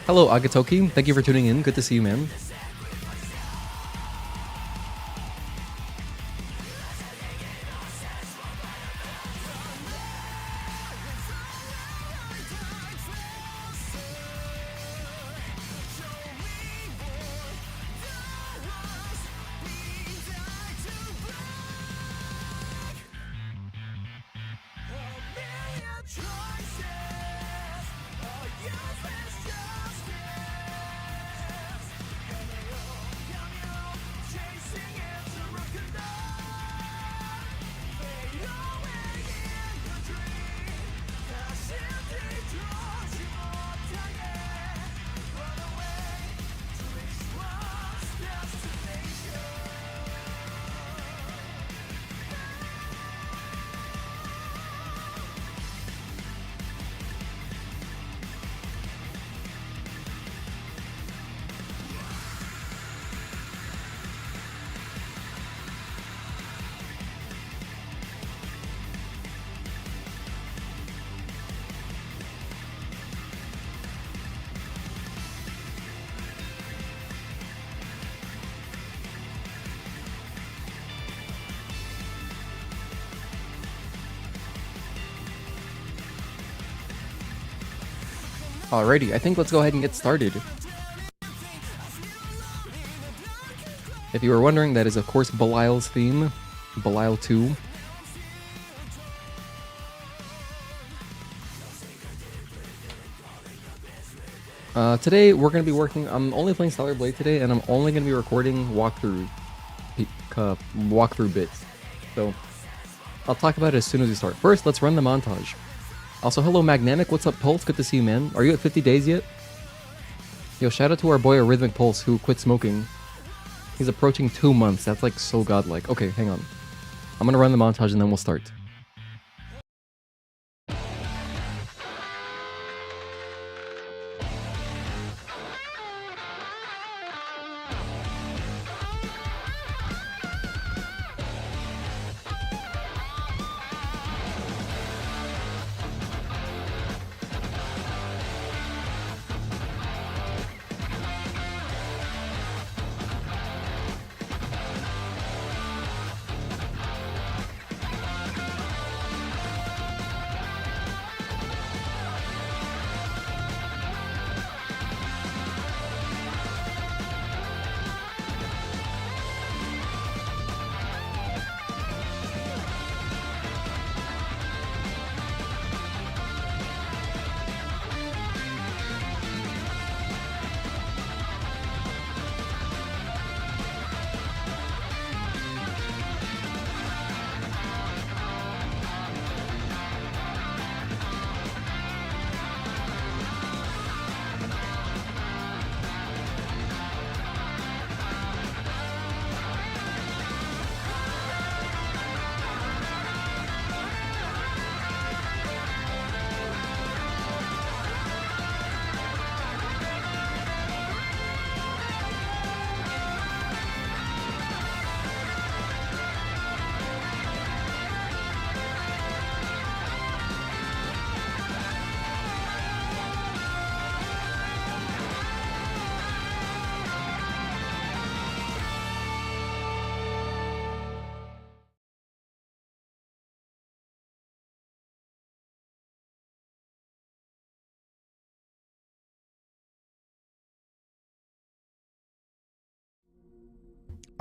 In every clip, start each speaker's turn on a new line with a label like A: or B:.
A: Hello, Agatoki. Thank you for tuning in. Good to see you, man. Alrighty, I think let's go ahead and get started. If you were wondering, that is of course Belial's theme, Belial 2. Today we're going to be working, I'm only playing Stellar Blade today, and I'm only going to be recording walkthrough bits. So, I'll talk about it as soon as we start. First, let's run the montage. Also, hello Magnamic, what's up Pulse? Good to see you, man. Are you at 50 days yet? Yo, shout out to our boy Arrhythmic Pulse who quit smoking. He's approaching 2 months, that's like so godlike. Okay, hang on. I'm gonna run the montage and then we'll start.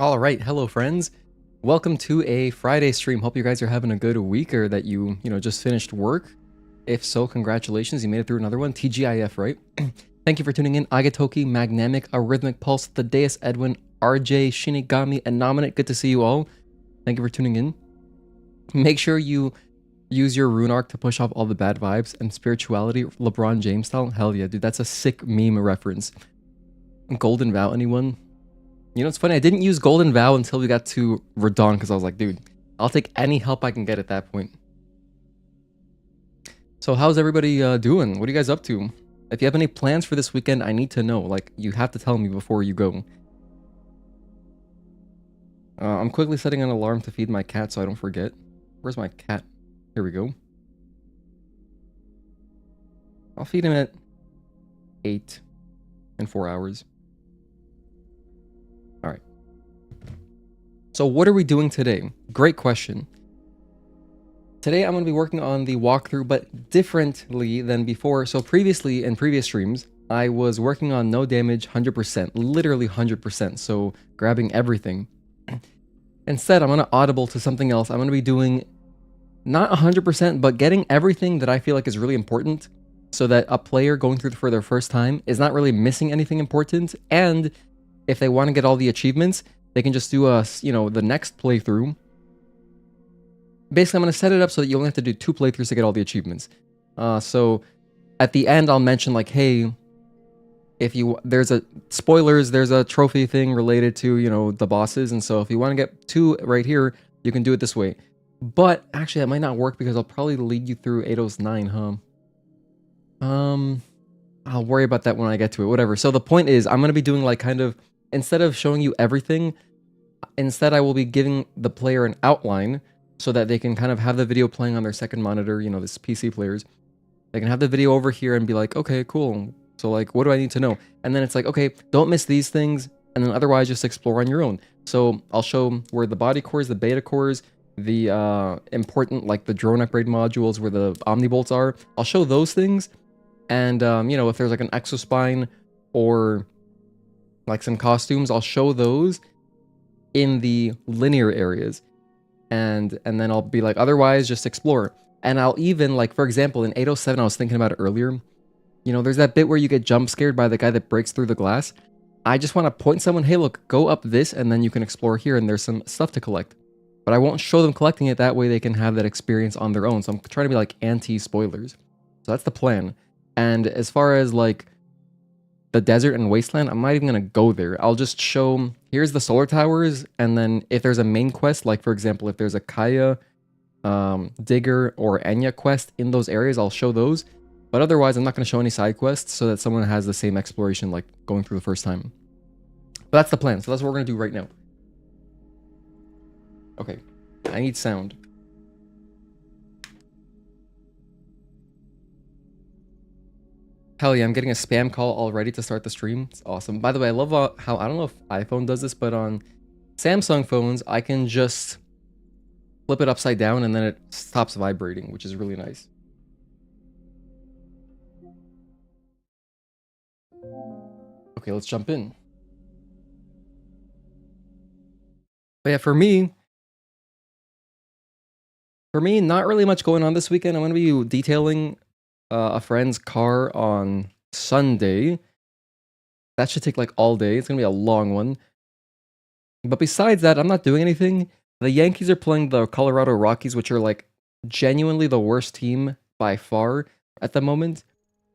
A: Alright, hello friends. Welcome to a Friday stream. Hope you guys are having a good week, or that you just finished work. If so, congratulations, you made it through another one. TGIF, right? Thank you for tuning in. Agatoki, Magnamic, Arrhythmic Pulse, The Deus Edwin, RJ, Shinigami, and Nominate. Good to see you all. Thank you for tuning in. Make sure you use your rune arc to push off all the bad vibes, and spirituality, LeBron James style. Hell yeah, dude, that's a sick meme reference. Golden Vow, anyone? You know, it's funny, I didn't use Golden Vow until we got to Radon, because I was like, dude, I'll take any help I can get at that point. So how's everybody doing? What are you guys up to? If you have any plans for this weekend, I need to know. Like, you have to tell me before you go. I'm quickly setting an alarm to feed my cat so I don't forget. Where's my cat? Here we go. I'll feed him at 8. in 4 hours. All right. So what are we doing today? Great question. Today I'm going to be working on the walkthrough, but differently than before. So previously, in previous streams, I was working on no damage 100%, literally 100%, so grabbing everything. Instead, I'm going to audible to something else. I'm going to be doing not 100%, but getting everything that I feel like is really important so that a player going through for their first time is not really missing anything important. And if they want to get all the achievements, they can just do the next playthrough. Basically, I'm going to set it up so that you only have to do 2 playthroughs to get all the achievements. So at the end, I'll mention like, hey, there's a trophy thing related to, the bosses. And so if you want to get 2 right here, you can do it this way. But actually, that might not work because I'll probably lead you through Eidos 9, huh? I'll worry about that when I get to it, whatever. So the point is, I'm going to be doing like kind of, instead of showing you everything, instead I will be giving the player an outline so that they can kind of have the video playing on their second monitor, this PC players. They can have the video over here and be like, okay, cool. So like, what do I need to know? And then it's like, okay, don't miss these things. And then otherwise just explore on your own. So I'll show where the body cores, the beta cores, the important, like the drone upgrade modules where the omnibolts are. I'll show those things. And, if there's like an exospine or like some costumes, I'll show those in the linear areas. And then I'll be like, otherwise just explore. And I'll even, like, for example, in 807, I was thinking about it earlier. There's that bit where you get jump scared by the guy that breaks through the glass. I just want to point someone, hey, look, go up this, and then you can explore here, and there's some stuff to collect. But I won't show them collecting it, that way they can have that experience on their own. So I'm trying to be like anti-spoilers. So that's the plan. And as far as like the desert and wasteland, I'm not even going to go there. I'll just show, here's the solar towers, and then if there's a main quest, like for example, if there's a Kaya, Digger, or Anya quest in those areas, I'll show those. But otherwise, I'm not going to show any side quests so that someone has the same exploration like going through the first time. But that's the plan, so that's what we're going to do right now. Okay, I need sound. Hell yeah, I'm getting a spam call already to start the stream. It's awesome. By the way, I love how, I don't know if iPhone does this, but on Samsung phones, I can just flip it upside down and then it stops vibrating, which is really nice. Okay, let's jump in. But yeah, for me, not really much going on this weekend. I'm going to be detailing a friend's car on Sunday. That should take like all day. It's going to be a long one. But besides that, I'm not doing anything. The Yankees are playing the Colorado Rockies, which are like genuinely the worst team by far at the moment.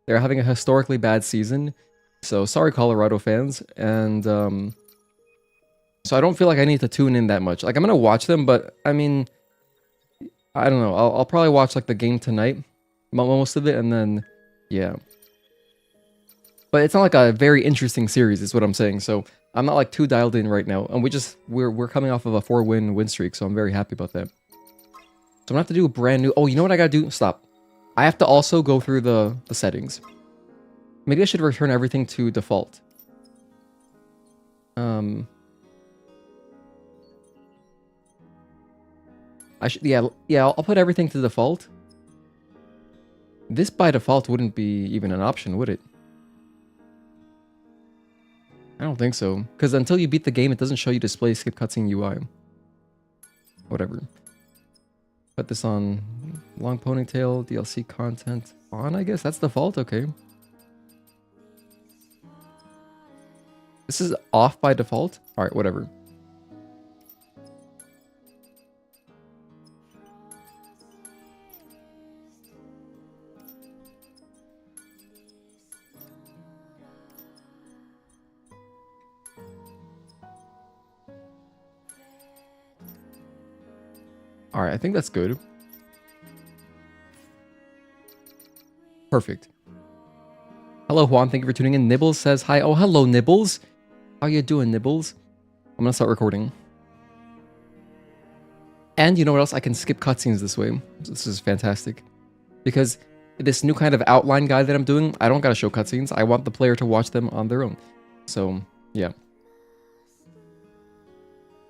A: They're having a historically bad season. So sorry, Colorado fans. And so I don't feel like I need to tune in that much. Like, I'm going to watch them, but I mean, I don't know. I'll probably watch like the game tonight, most of it, and then, yeah. But it's not like a very interesting series, is what I'm saying. So I'm not like too dialed in right now. And we're coming off of a 4-win win streak, so I'm very happy about that. So I'm gonna have to do a brand new. Oh, you know what I gotta do? Stop. I have to also go through the settings. Maybe I should return everything to default. I should, yeah, I'll put everything to default. This by default wouldn't be even an option, would it? I don't think so. Because until you beat the game, it doesn't show you display skip cutscene UI. Whatever. Put this on long ponytail, DLC content on, I guess. That's default, okay. This is off by default? Alright, whatever. Alright, I think that's good. Perfect. Hello, Juan. Thank you for tuning in. Nibbles says hi. Oh, hello, Nibbles. How you doing, Nibbles? I'm gonna start recording. And you know what else? I can skip cutscenes this way. This is fantastic. Because this new kind of outline guide that I'm doing, I don't gotta show cutscenes. I want the player to watch them on their own. So, yeah.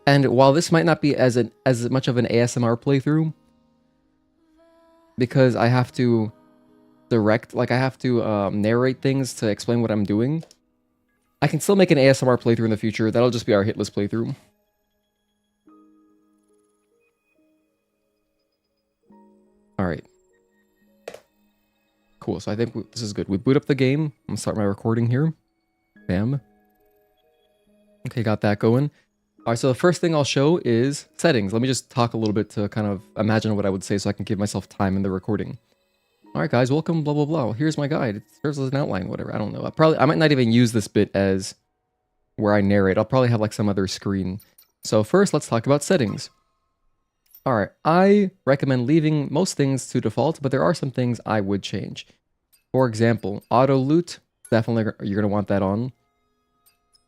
A: And while this might not be as much of an ASMR playthrough, because I have to I have to narrate things to explain what I'm doing, I can still make an ASMR playthrough in the future. That'll just be our hitless playthrough. Alright. Cool, so I think this is good. We boot up the game. I'm gonna start my recording here. Bam. Okay, got that going. Alright, so the first thing I'll show is settings. Let me just talk a little bit to kind of imagine what I would say so I can give myself time in the recording. Alright guys, welcome, blah blah blah. Here's my guide. It serves as an outline, whatever. I don't know. I might not even use this bit as where I narrate. I'll probably have like some other screen. So first, let's talk about settings. Alright, I recommend leaving most things to default, but there are some things I would change. For example, auto loot, definitely you're going to want that on.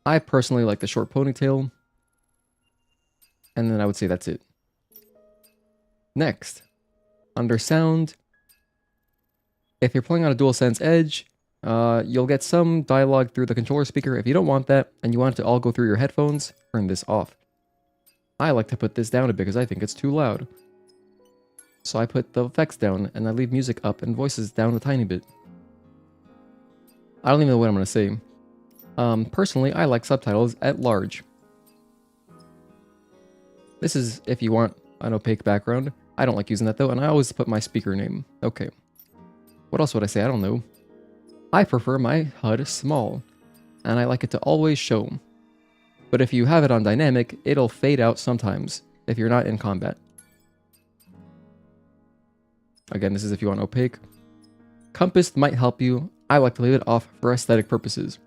A: I personally like the short ponytail. And then I would say that's it. Next, under sound, if you're playing on a DualSense Edge, you'll get some dialogue through the controller speaker. If you don't want that, and you want it to all go through your headphones, turn this off. I like to put this down a bit because I think it's too loud. So I put the effects down, and I leave music up and voices down a tiny bit. I don't even know what I'm going to say. Personally, I like subtitles at large. This is if you want an opaque background. I don't like using that though, and I always put my speaker name. Okay. What else would I say? I don't know. I prefer my HUD small, and I like it to always show. But if you have it on dynamic, it'll fade out sometimes if you're not in combat. Again, this is if you want opaque. Compass might help you. I like to leave it off for aesthetic purposes.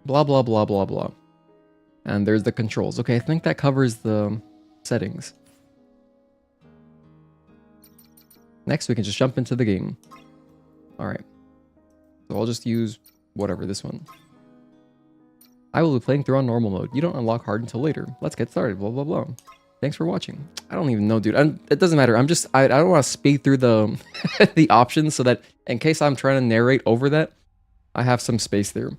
A: Blah, blah, blah, blah, blah. And there's the controls. Okay, I think that covers the settings. Next, we can just jump into the game. Alright. So I'll just use whatever, this one. I will be playing through on normal mode. You don't unlock hard until later. Let's get started. Blah, blah, blah. Thanks for watching. I don't even know, dude. It doesn't matter. I don't want to speed through the the options so that in case I'm trying to narrate over that, I have some space there.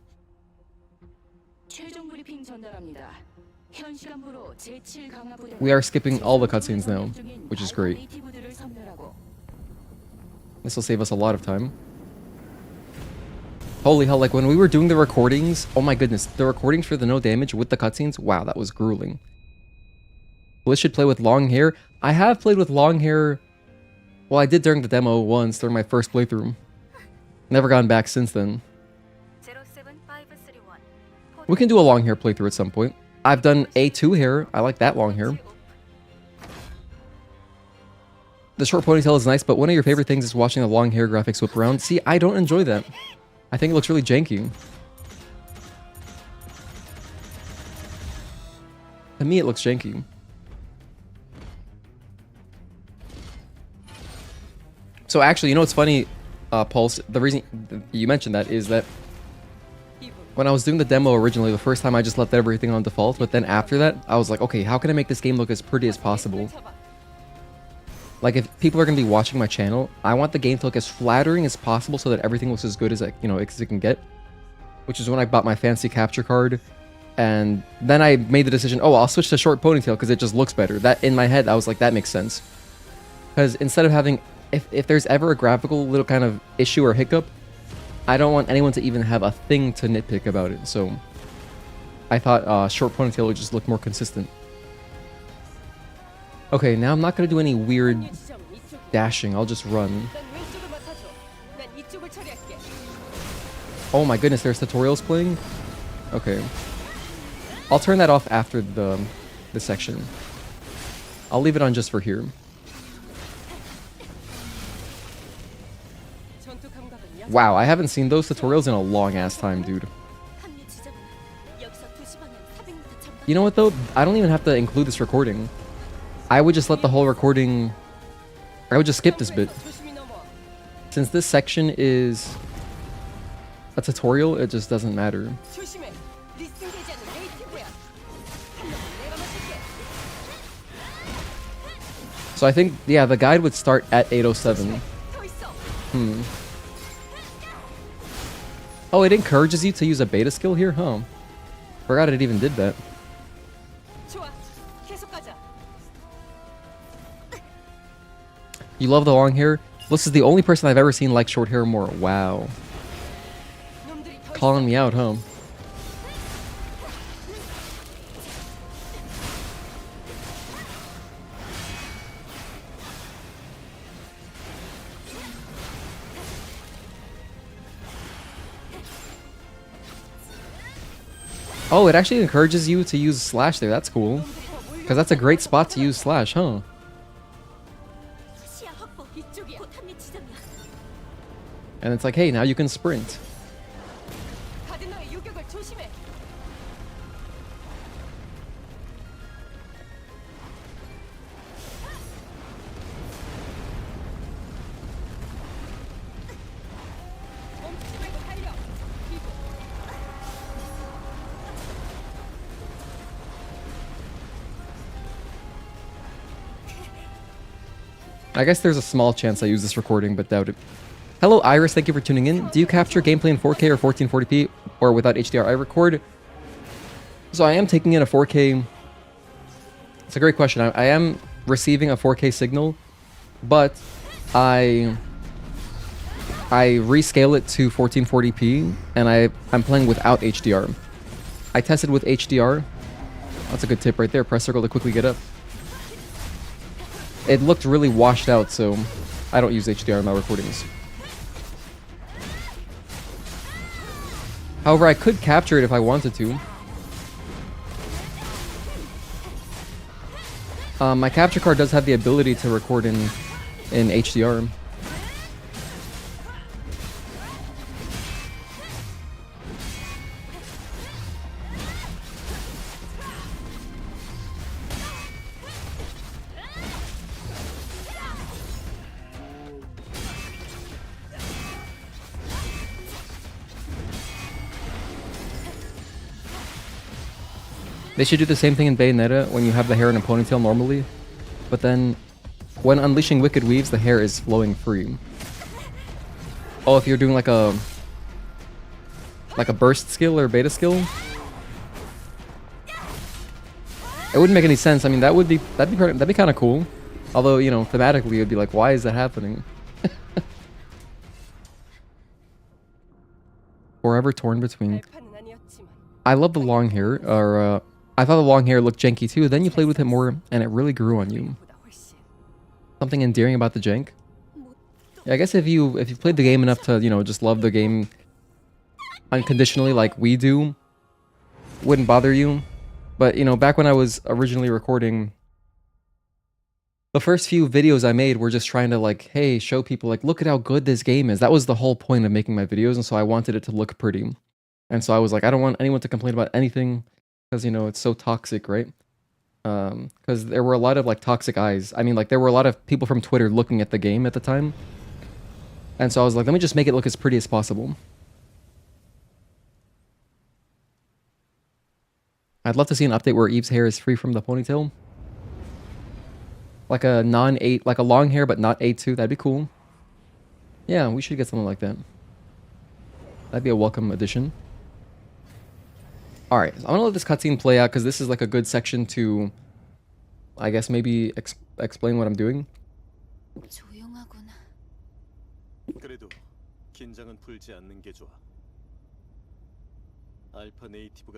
A: We are skipping all the cutscenes now, which is great. This will save us a lot of time. Holy hell, like when we were doing the recordings, oh my goodness, the recordings for the no damage with the cutscenes, wow, that was grueling. Bliss should play with long hair. I have played with long hair, well, I did during the demo once, during my first playthrough. Never gone back since then. We can do a long hair playthrough at some point. I've done A2 hair, I like that long hair. The short ponytail is nice, but one of your favorite things is watching the long hair graphics whip around. See, I don't enjoy that. I think it looks really janky. To me, it looks janky. So actually, you know what's funny, Pulse? The reason you mentioned that is that when I was doing the demo originally, the first time I just left everything on default, but then after that, I was like, okay, how can I make this game look as pretty as possible? Like, if people are going to be watching my channel, I want the game to look as flattering as possible so that everything looks as good as, you know, as it can get. Which is when I bought my fancy capture card. And then I made the decision, oh, I'll switch to short ponytail because it just looks better. That, in my head, I was like, that makes sense. Because instead of having, if there's ever a graphical little kind of issue or hiccup, I don't want anyone to even have a thing to nitpick about it. So I thought short ponytail would just look more consistent. Okay, now I'm not going to do any weird dashing. I'll just run. Oh my goodness, there's tutorials playing? Okay. I'll turn that off after the section. I'll leave it on just for here. Wow, I haven't seen those tutorials in a long-ass time, dude. You know what, though? I don't even have to include this recording. I would just let the whole recording... I would just skip this bit. Since this section is a tutorial, it just doesn't matter. So I think, yeah, the guide would start at 8:07. Oh, it encourages you to use a beta skill here? Huh. Forgot it even did that. You love the long hair? This is the only person I've ever seen like short hair more. Wow. Calling me out, huh? Oh, it actually encourages you to use slash there. That's cool. Because that's a great spot to use slash, huh? And it's like, hey, now you can sprint. I guess there's a small chance I use this recording, but doubt it. Hello, Iris. Thank you for tuning in. Do you capture gameplay in 4K or 1440p or without HDR? I record. So I am taking in a 4K. It's a great question. I am receiving a 4K signal, but I rescale it to 1440p, and I'm playing without HDR. I tested with HDR. That's a good tip right there. Press circle to quickly get up. It looked really washed out, so I don't use HDR in my recordings. However, I could capture it if I wanted to. My capture card does have the ability to record in HDR. They should do the same thing in Bayonetta when you have the hair in a ponytail normally, but then when unleashing Wicked Weaves, the hair is flowing free. Oh, if you're doing like a burst skill or beta skill, it wouldn't make any sense. I mean, that'd be kind of cool. Although, you know, thematically, it'd be like, why is that happening? Forever torn between. I love the long hair, or I thought the long hair looked janky too. Then you played with it more, and it really grew on you. Something endearing about the jank. Yeah, I guess if you played the game enough to, you know, just love the game unconditionally like we do, wouldn't bother you. But, you know, back when I was originally recording, the first few videos I made were just trying to like, hey, show people like, look at how good this game is. That was the whole point of making my videos, and so I wanted it to look pretty. And so I was like, I don't want anyone to complain about anything. Because, you know, it's so toxic, right? Because there were a lot of, like, toxic eyes. I mean, like, there were a lot of people from Twitter looking at the game at the time. And so I was like, let me just make it look as pretty as possible. I'd love to see an update where Eve's hair is free from the ponytail. Like a non-8, like a long hair, but not A2. That'd be cool. Yeah, we should get something like that. That'd be a welcome addition. Alright, so I'm gonna let this cutscene play out because this is like a good section to, I guess, maybe explain what I'm doing.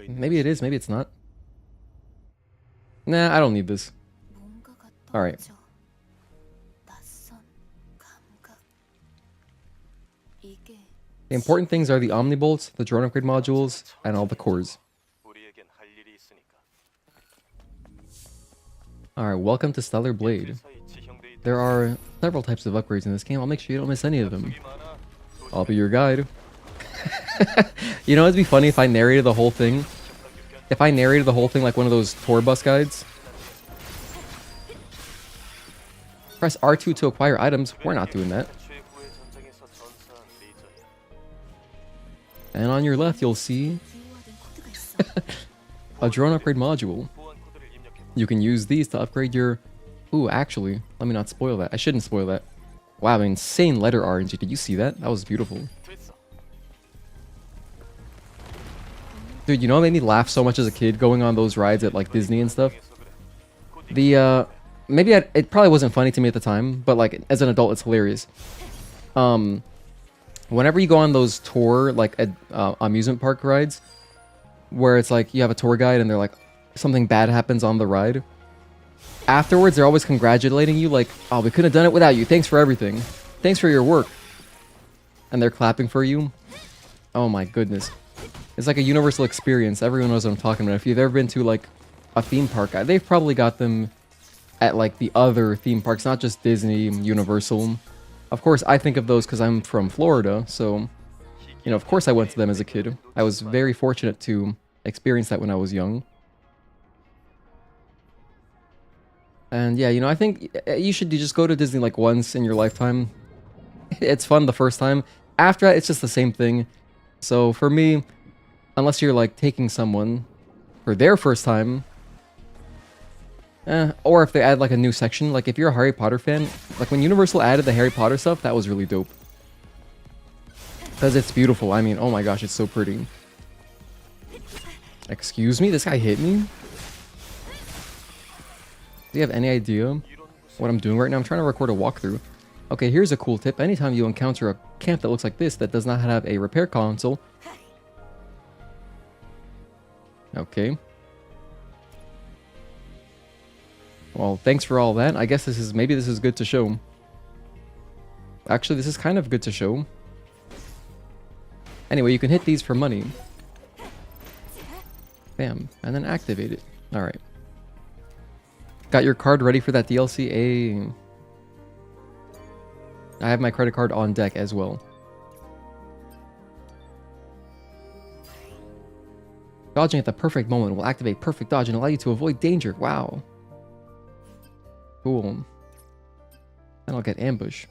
A: Maybe it is, maybe it's not. Nah, I don't need this. Alright. The important things are the Omnibolts, the drone upgrade modules, and all the cores. Alright, welcome to Stellar Blade. There are several types of upgrades in this game. I'll make sure you don't miss any of them. I'll be your guide. You know, it'd be funny if I narrated the whole thing. If I narrated the whole thing like one of those tour bus guides. Press R2 to acquire items. We're not doing that. And on your left, you'll see a drone upgrade module. You can use these to upgrade your... Ooh, actually, let me not spoil that. I shouldn't spoil that. Wow, insane letter RNG. Did you see that? That was beautiful. Dude, you know what made me laugh so much as a kid going on those rides at like Disney and stuff? Maybe it probably wasn't funny to me at the time, but like as an adult, it's hilarious. Whenever you go on those tour, like amusement park rides, where it's like you have a tour guide and they're like, something bad happens on the ride. Afterwards, they're always congratulating you like, oh, we couldn't have done it without you. Thanks for everything. Thanks for your work. And they're clapping for you. Oh my goodness. It's like a universal experience. Everyone knows what I'm talking about. If you've ever been to like a theme park, they've probably got them at like the other theme parks, not just Disney, Universal. Of course, I think of those because I'm from Florida, so, you know, of course I went to them as a kid. I was very fortunate to experience that when I was young. And yeah, you know, I think you should just go to Disney like once in your lifetime. It's fun the first time. After that, it's just the same thing. So for me, unless you're like taking someone for their first time, or if they add like a new section, like if you're a Harry Potter fan, like when Universal added the Harry Potter stuff, that was really dope. Because it's beautiful. I mean, oh my gosh, it's so pretty. Excuse me? This guy hit me? Do you have any idea what I'm doing right now? I'm trying to record a walkthrough. Okay, here's a cool tip. Anytime you encounter a camp that looks like this that does not have a repair console. Okay. Well, thanks for all that. I guess maybe this is good to show. Actually, this is kind of good to show. Anyway, you can hit these for money. Bam. And then activate it. Alright. Got your card ready for that DLC? Hey. I have my credit card on deck as well. Dodging at the perfect moment will activate perfect dodge and allow you to avoid danger. Wow. Cool. Then I'll get ambush.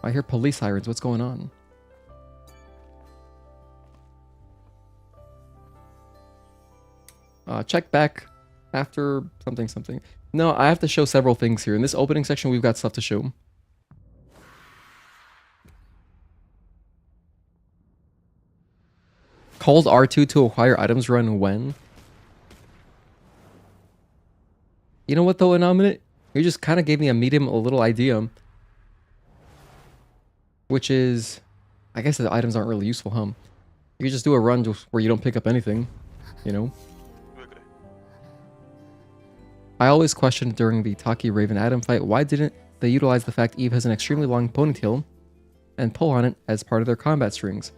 A: I hear police sirens. What's going on? Check back after something. No, I have to show several things here. In this opening section, we've got stuff to show. Hold R2 to acquire items run when? You know what though, Anominate? You just kind of gave me a little idea. Which is, I guess the items aren't really useful, huh? You could just do a run where you don't pick up anything, you know? I always questioned during the Taki Raven Adam fight, why didn't they utilize the fact Eve has an extremely long ponytail and pull on it as part of their combat strings?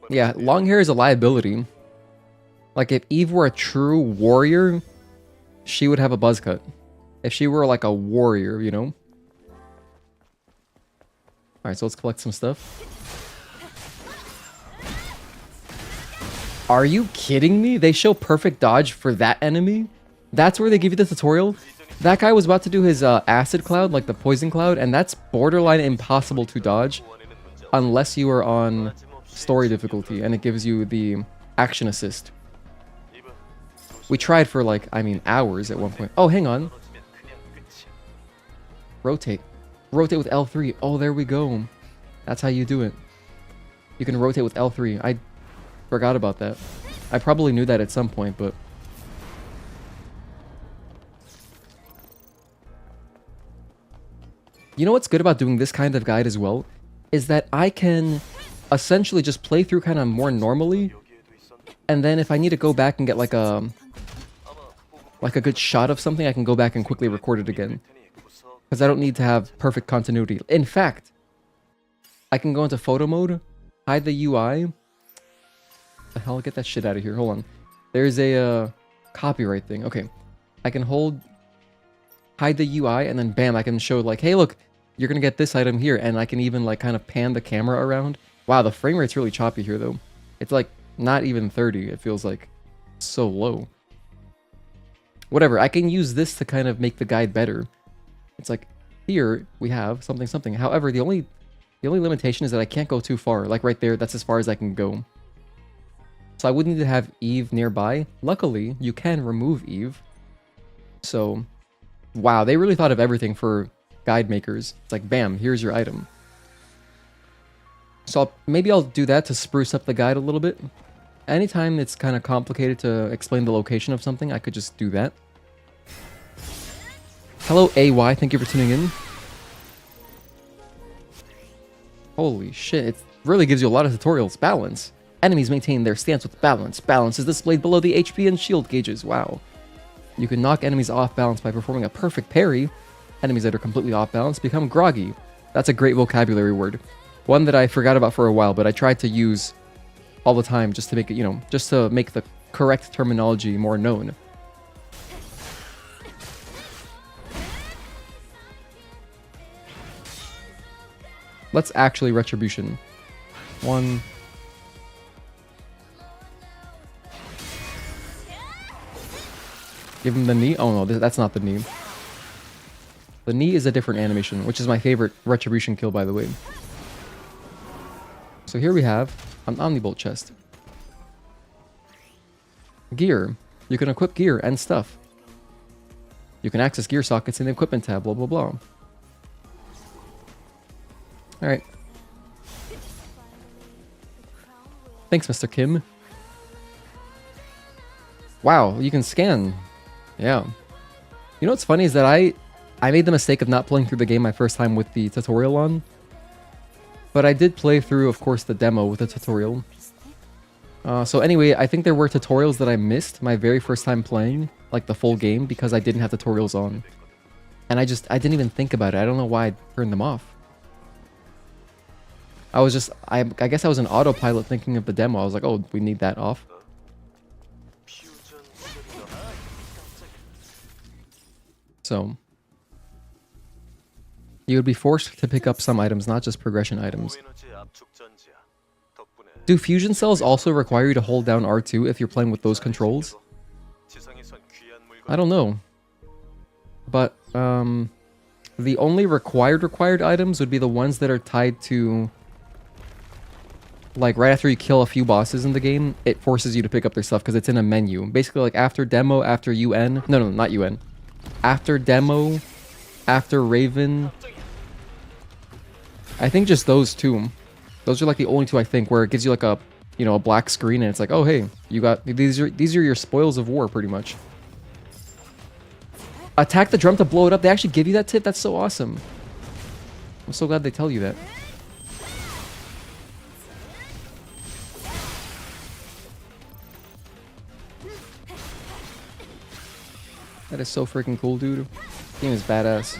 A: Yeah, long hair is a liability. Like if Eve were a true warrior, she would have a buzz cut. If she were like a warrior, you know? Alright, so let's collect some stuff. Are you kidding me? They show perfect dodge for that enemy? That's where they give you the tutorial? That guy was about to do his acid cloud, like the poison cloud, and that's borderline impossible to dodge unless you are on story difficulty and it gives you the action assist. We tried for like, I mean, hours at one point. Oh, hang on. Rotate. Rotate with L3. Oh, there we go. That's how you do it. You can rotate with L3. I forgot about that. I probably knew that at some point, but... You know what's good about doing this kind of guide as well? Is that I can essentially just play through kind of more normally. And then if I need to go back and get like a good shot of something, I can go back and quickly record it again. Because I don't need to have perfect continuity. In fact, I can go into photo mode, hide the UI. The hell, get that shit out of here. Hold on. There's a copyright thing. Okay. I can hide the UI, and then bam, I can show like, hey, look, you're gonna get this item here, and I can even like kind of pan the camera around. Wow, the frame rate's really choppy here though. It's like not even 30. It feels like so low. Whatever, I can use this to kind of make the guide better. It's like, here we have something. However, the only limitation is that I can't go too far. Like right there, that's as far as I can go. So I would need to have Eve nearby. Luckily, you can remove Eve. So, wow, they really thought of everything for guide makers. It's like, bam, here's your item. So maybe I'll do that to spruce up the guide a little bit. Anytime it's kind of complicated to explain the location of something, I could just do that. Hello, AY. Thank you for tuning in. Holy shit, it really gives you a lot of tutorials. Balance. Enemies maintain their stance with balance. Balance is displayed below the HP and shield gauges. Wow. You can knock enemies off balance by performing a perfect parry. Enemies that are completely off balance become groggy. That's a great vocabulary word. One that I forgot about for a while, but I tried to use all the time just to make it, you know, just to make the correct terminology more known. Let's actually Retribution. One. Give him the knee. Oh no, that's not the knee. The knee is a different animation, which is my favorite Retribution kill, by the way. So here we have an Omnibolt chest. Gear. You can equip gear and stuff. You can access gear sockets in the equipment tab, blah blah blah. Alright. Thanks, Mr. Kim. Wow, you can scan. Yeah. You know what's funny is that I made the mistake of not playing through the game my first time with the tutorial on. But I did play through, of course, the demo with the tutorial. So anyway, I think there were tutorials that I missed my very first time playing, like the full game, because I didn't have tutorials on. And I didn't even think about it. I don't know why I turned them off. I was just, I guess I was an autopilot thinking of the demo. I was like, oh, we need that off. So, you would be forced to pick up some items, not just progression items. Do fusion cells also require you to hold down R2 if you're playing with those controls? I don't know. But, the only required items would be the ones that are tied to, like, right after you kill a few bosses in the game, it forces you to pick up their stuff because it's in a menu. Basically, like, after demo, after UN... No, not UN. After demo, after Raven... I think just those two. Those are, like, the only two, I think, where it gives you, like, a, you know, a black screen, and it's like, oh, hey, you got... These are your spoils of war, pretty much. Attack the drum to blow it up. They actually give you that tip? That's so awesome. I'm so glad they tell you that. That is so freaking cool, dude. This game is badass.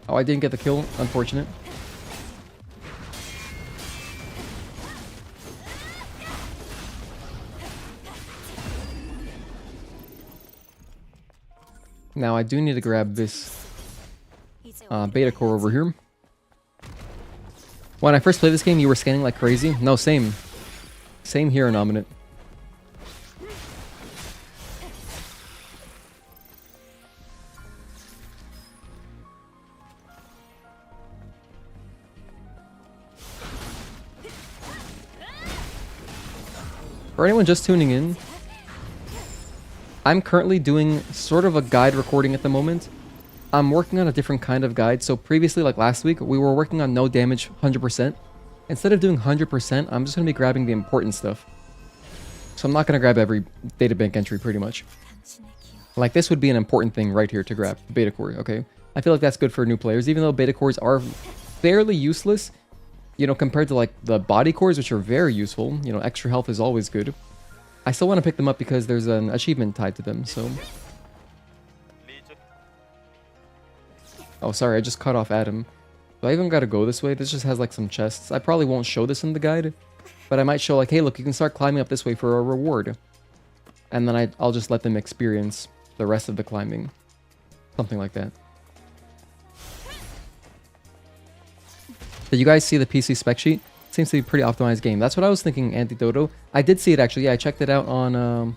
A: Oh, I didn't get the kill. Unfortunate. Now I do need to grab this beta core over here. When I first played this game, you were scanning like crazy. No, same. Same here, Nominate. For anyone just tuning in, I'm currently doing sort of a guide recording at the moment. I'm working on a different kind of guide. So previously, like last week, we were working on no damage 100%. Instead of doing 100%, I'm just going to be grabbing the important stuff. So I'm not going to grab every databank entry pretty much. Like this would be an important thing right here to grab, beta core, okay? I feel like that's good for new players, even though beta cores are fairly useless, you know, compared to like the body cores, which are very useful. You know, extra health is always good. I still want to pick them up because there's an achievement tied to them, so... Oh, sorry, I just cut off Adam. Do I even gotta go this way? This just has like some chests. I probably won't show this in the guide, but I might show like, hey, look, you can start climbing up this way for a reward. And then I'll just let them experience the rest of the climbing. Something like that. Did you guys see the PC spec sheet? Seems to be a pretty optimized game. That's what I was thinking, Antidoto. I did see it actually. Yeah, I checked it out on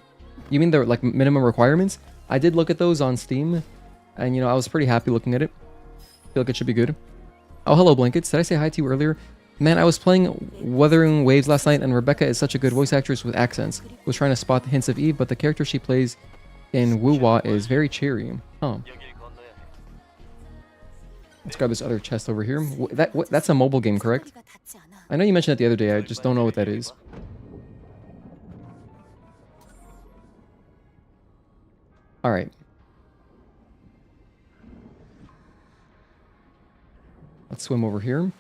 A: You mean the like minimum requirements? I did look at those on Steam, and you know I was pretty happy looking at it. Feel like it should be good. Oh, hello, Blankets. Did I say hi to you earlier? Man, I was playing Wuthering Waves last night, and Rebecca is such a good voice actress with accents. Was trying to spot the hints of Eve, but the character she plays in Woo-Wah is very cheery. Huh. Let's grab this other chest over here. That's a mobile game, correct? I know you mentioned it the other day, I just don't know what that is. Alright. Let's swim over here.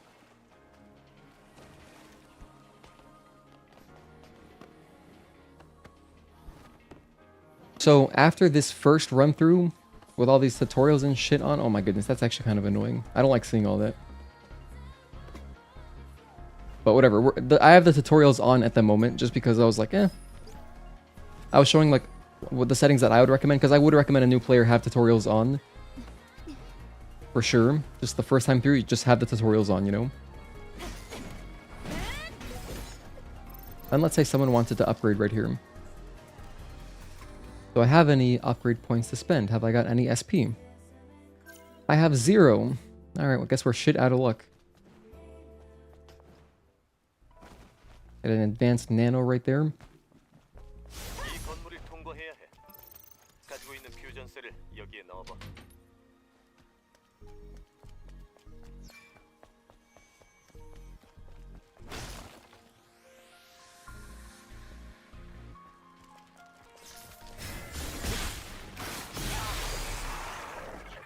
A: So after this first run through with all these tutorials and shit on, oh my goodness, that's actually kind of annoying. I don't like seeing all that. But whatever, I have the tutorials on at the moment just because I was like, eh. I was showing like what the settings that I would recommend, because I would recommend a new player have tutorials on. For sure. Just the first time through, you just have the tutorials on, you know? And let's say someone wanted to upgrade right here. Do I have any upgrade points to spend? Have I got any SP? I have 0. Alright, well, I guess we're shit out of luck. Get an advanced nano right there.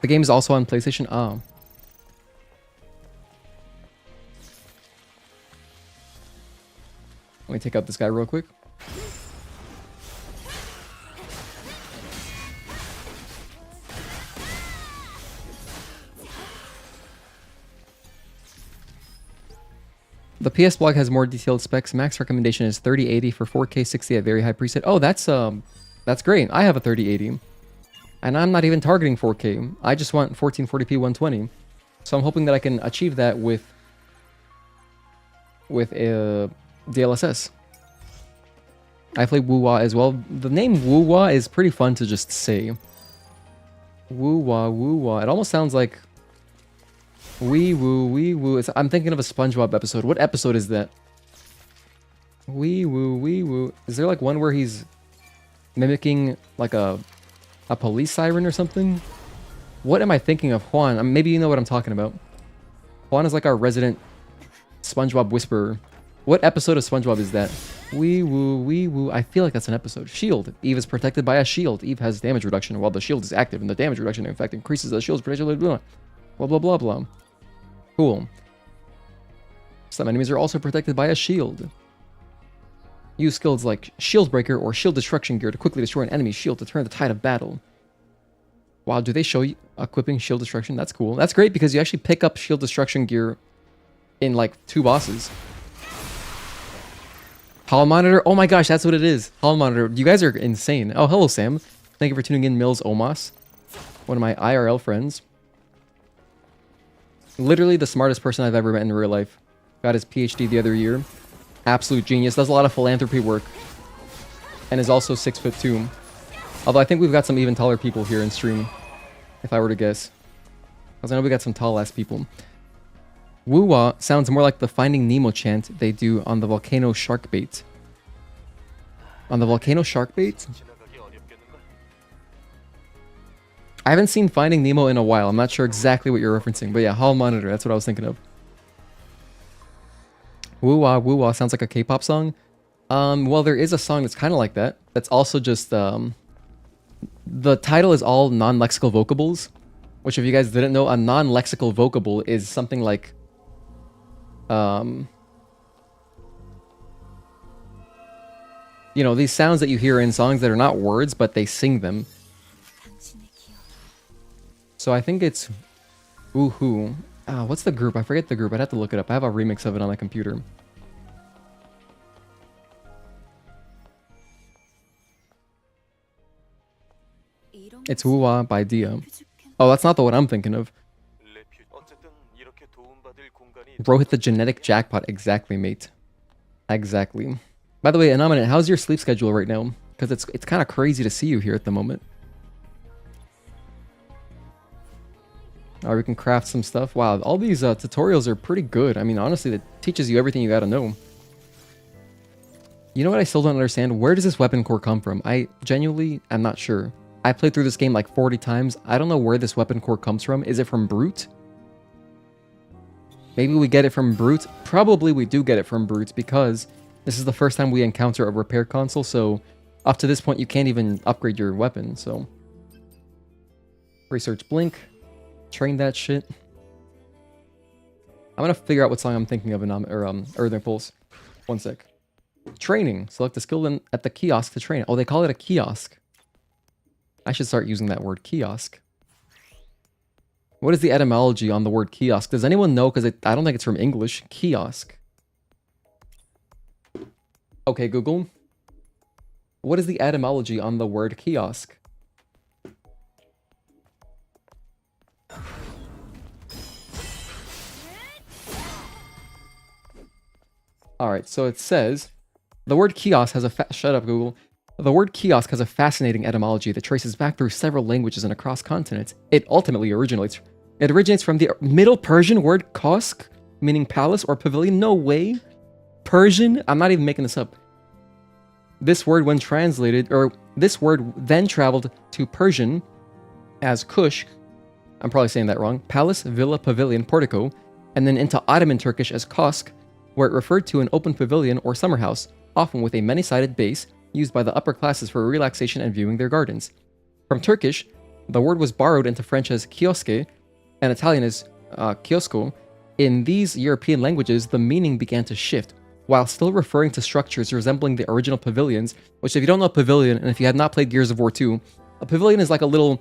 A: The game is also on PlayStation. Oh. Let me take out this guy real quick. The PS blog has more detailed specs. Max recommendation is 3080 for 4K 60 at very high preset. Oh, that's great. I have a 3080. And I'm not even targeting 4K. I just want 1440p 120. So I'm hoping that I can achieve that with DLSS. I play Woo-Wah as well. The name Woo-Wah is pretty fun to just say. Woo-Wah, Woo-Wah. It almost sounds like wee woo, wee woo. I'm thinking of a SpongeBob episode. What episode is that? Wee woo, wee woo. Is there like one where he's mimicking like a police siren or something? What am I thinking of? Juan, maybe you know what I'm talking about. Juan is like our resident SpongeBob whisperer. What episode of SpongeBob is that? Wee woo, wee woo. I feel like that's an episode. Shield. Eve is protected by a shield. Eve has damage reduction while the shield is active, and the damage reduction in fact increases the shield's protection. Blah blah blah blah. Cool. Some enemies are also protected by a shield. Use skills like Shield Breaker or Shield Destruction Gear to quickly destroy an enemy's shield to turn the tide of battle. Wow, do they show you equipping Shield Destruction? That's cool. That's great because you actually pick up Shield Destruction Gear in like 2 bosses. Hall Monitor? Oh my gosh, that's what it is. Hall Monitor. You guys are insane. Oh, hello, Sam. Thank you for tuning in, Mills Omas. One of my IRL friends. Literally the smartest person I've ever met in real life. Got his PhD the other year. Absolute genius. Does a lot of philanthropy work. And is also 6'2". Although I think we've got some even taller people here in stream. If I were to guess. Because I know we got some tall ass people. Woo-Wah sounds more like the Finding Nemo chant they do on the volcano shark bait. On the volcano shark bait? I haven't seen Finding Nemo in a while. I'm not sure exactly what you're referencing. But yeah, Hall Monitor. That's what I was thinking of. Woo-Wah, Woo-Wah sounds like a K-pop song. Well, there is a song that's kind of like that. That's also just, the title is all non-lexical vocables. Which, if you guys didn't know, a non-lexical vocable is something like, you know, these sounds that you hear in songs that are not words, but they sing them. So I think it's Woohoo. What's the group? I forget the group. I'd have to look it up. I have a remix of it on my computer. It's Woo-Wah by Dia. Oh, that's not the one I'm thinking of. Bro hit the genetic jackpot. Exactly, mate. Exactly. By the way, Anominate, how's your sleep schedule right now? because it's kind of crazy to see you here at the moment. Alright, we can craft some stuff. Wow, all these tutorials are pretty good. I mean, honestly, it teaches you everything you gotta know. You know what I still don't understand? Where does this weapon core come from? I genuinely am not sure. I played through this game like 40 times. I don't know where this weapon core comes from. Is it from Brute? Maybe we get it from Brute. Probably we do get it from Brute because this is the first time we encounter a repair console, so up to this point you can't even upgrade your weapon, so. Research Blink. Train that shit. I'm gonna figure out what song I'm thinking of in Earth Impulse. One sec. Training. Select the skill at the kiosk to train it. Oh, they call it a kiosk. I should start using that word, kiosk. What is the etymology on the word kiosk? Does anyone know? Because I don't think it's from English. Kiosk. Okay, Google. What is the etymology on the word kiosk? Alright, so it says, the word kiosk has a shut up, Google. The word kiosk has a fascinating etymology that traces back through several languages and across continents. It ultimately originates from the Middle Persian word kosk, meaning palace or pavilion. No way. Persian? I'm not even making this up. This word, when translated, or this word then traveled to Persian as kushk, I'm probably saying that wrong, palace, villa, pavilion, portico, and then into Ottoman Turkish as kosk, where it referred to an open pavilion or summer house, often with a many-sided base, used by the upper classes for relaxation and viewing their gardens. From Turkish, the word was borrowed into French as kioske and Italian as kiosco. In these European languages, the meaning began to shift, while still referring to structures resembling the original pavilions, which if you don't know pavilion, and if you have not played Gears of War 2, a pavilion is like a little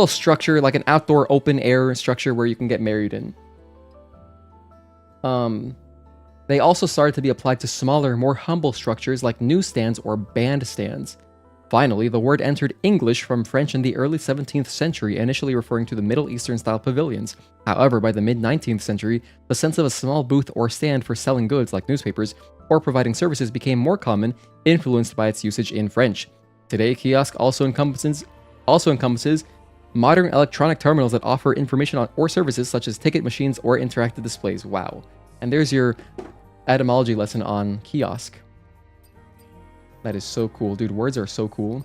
A: structure, like an outdoor open air structure where you can get married in. They also started to be applied to smaller, more humble structures like newsstands or bandstands. Finally, the word entered English from French in the early 17th century, initially referring to the Middle Eastern-style pavilions. However, by the mid-19th century, the sense of a small booth or stand for selling goods like newspapers or providing services became more common, influenced by its usage in French. Today, kiosk also encompasses modern electronic terminals that offer information on or services such as ticket machines or interactive displays. Wow. And there's your etymology lesson on kiosk. That is so cool, dude. Words are so cool.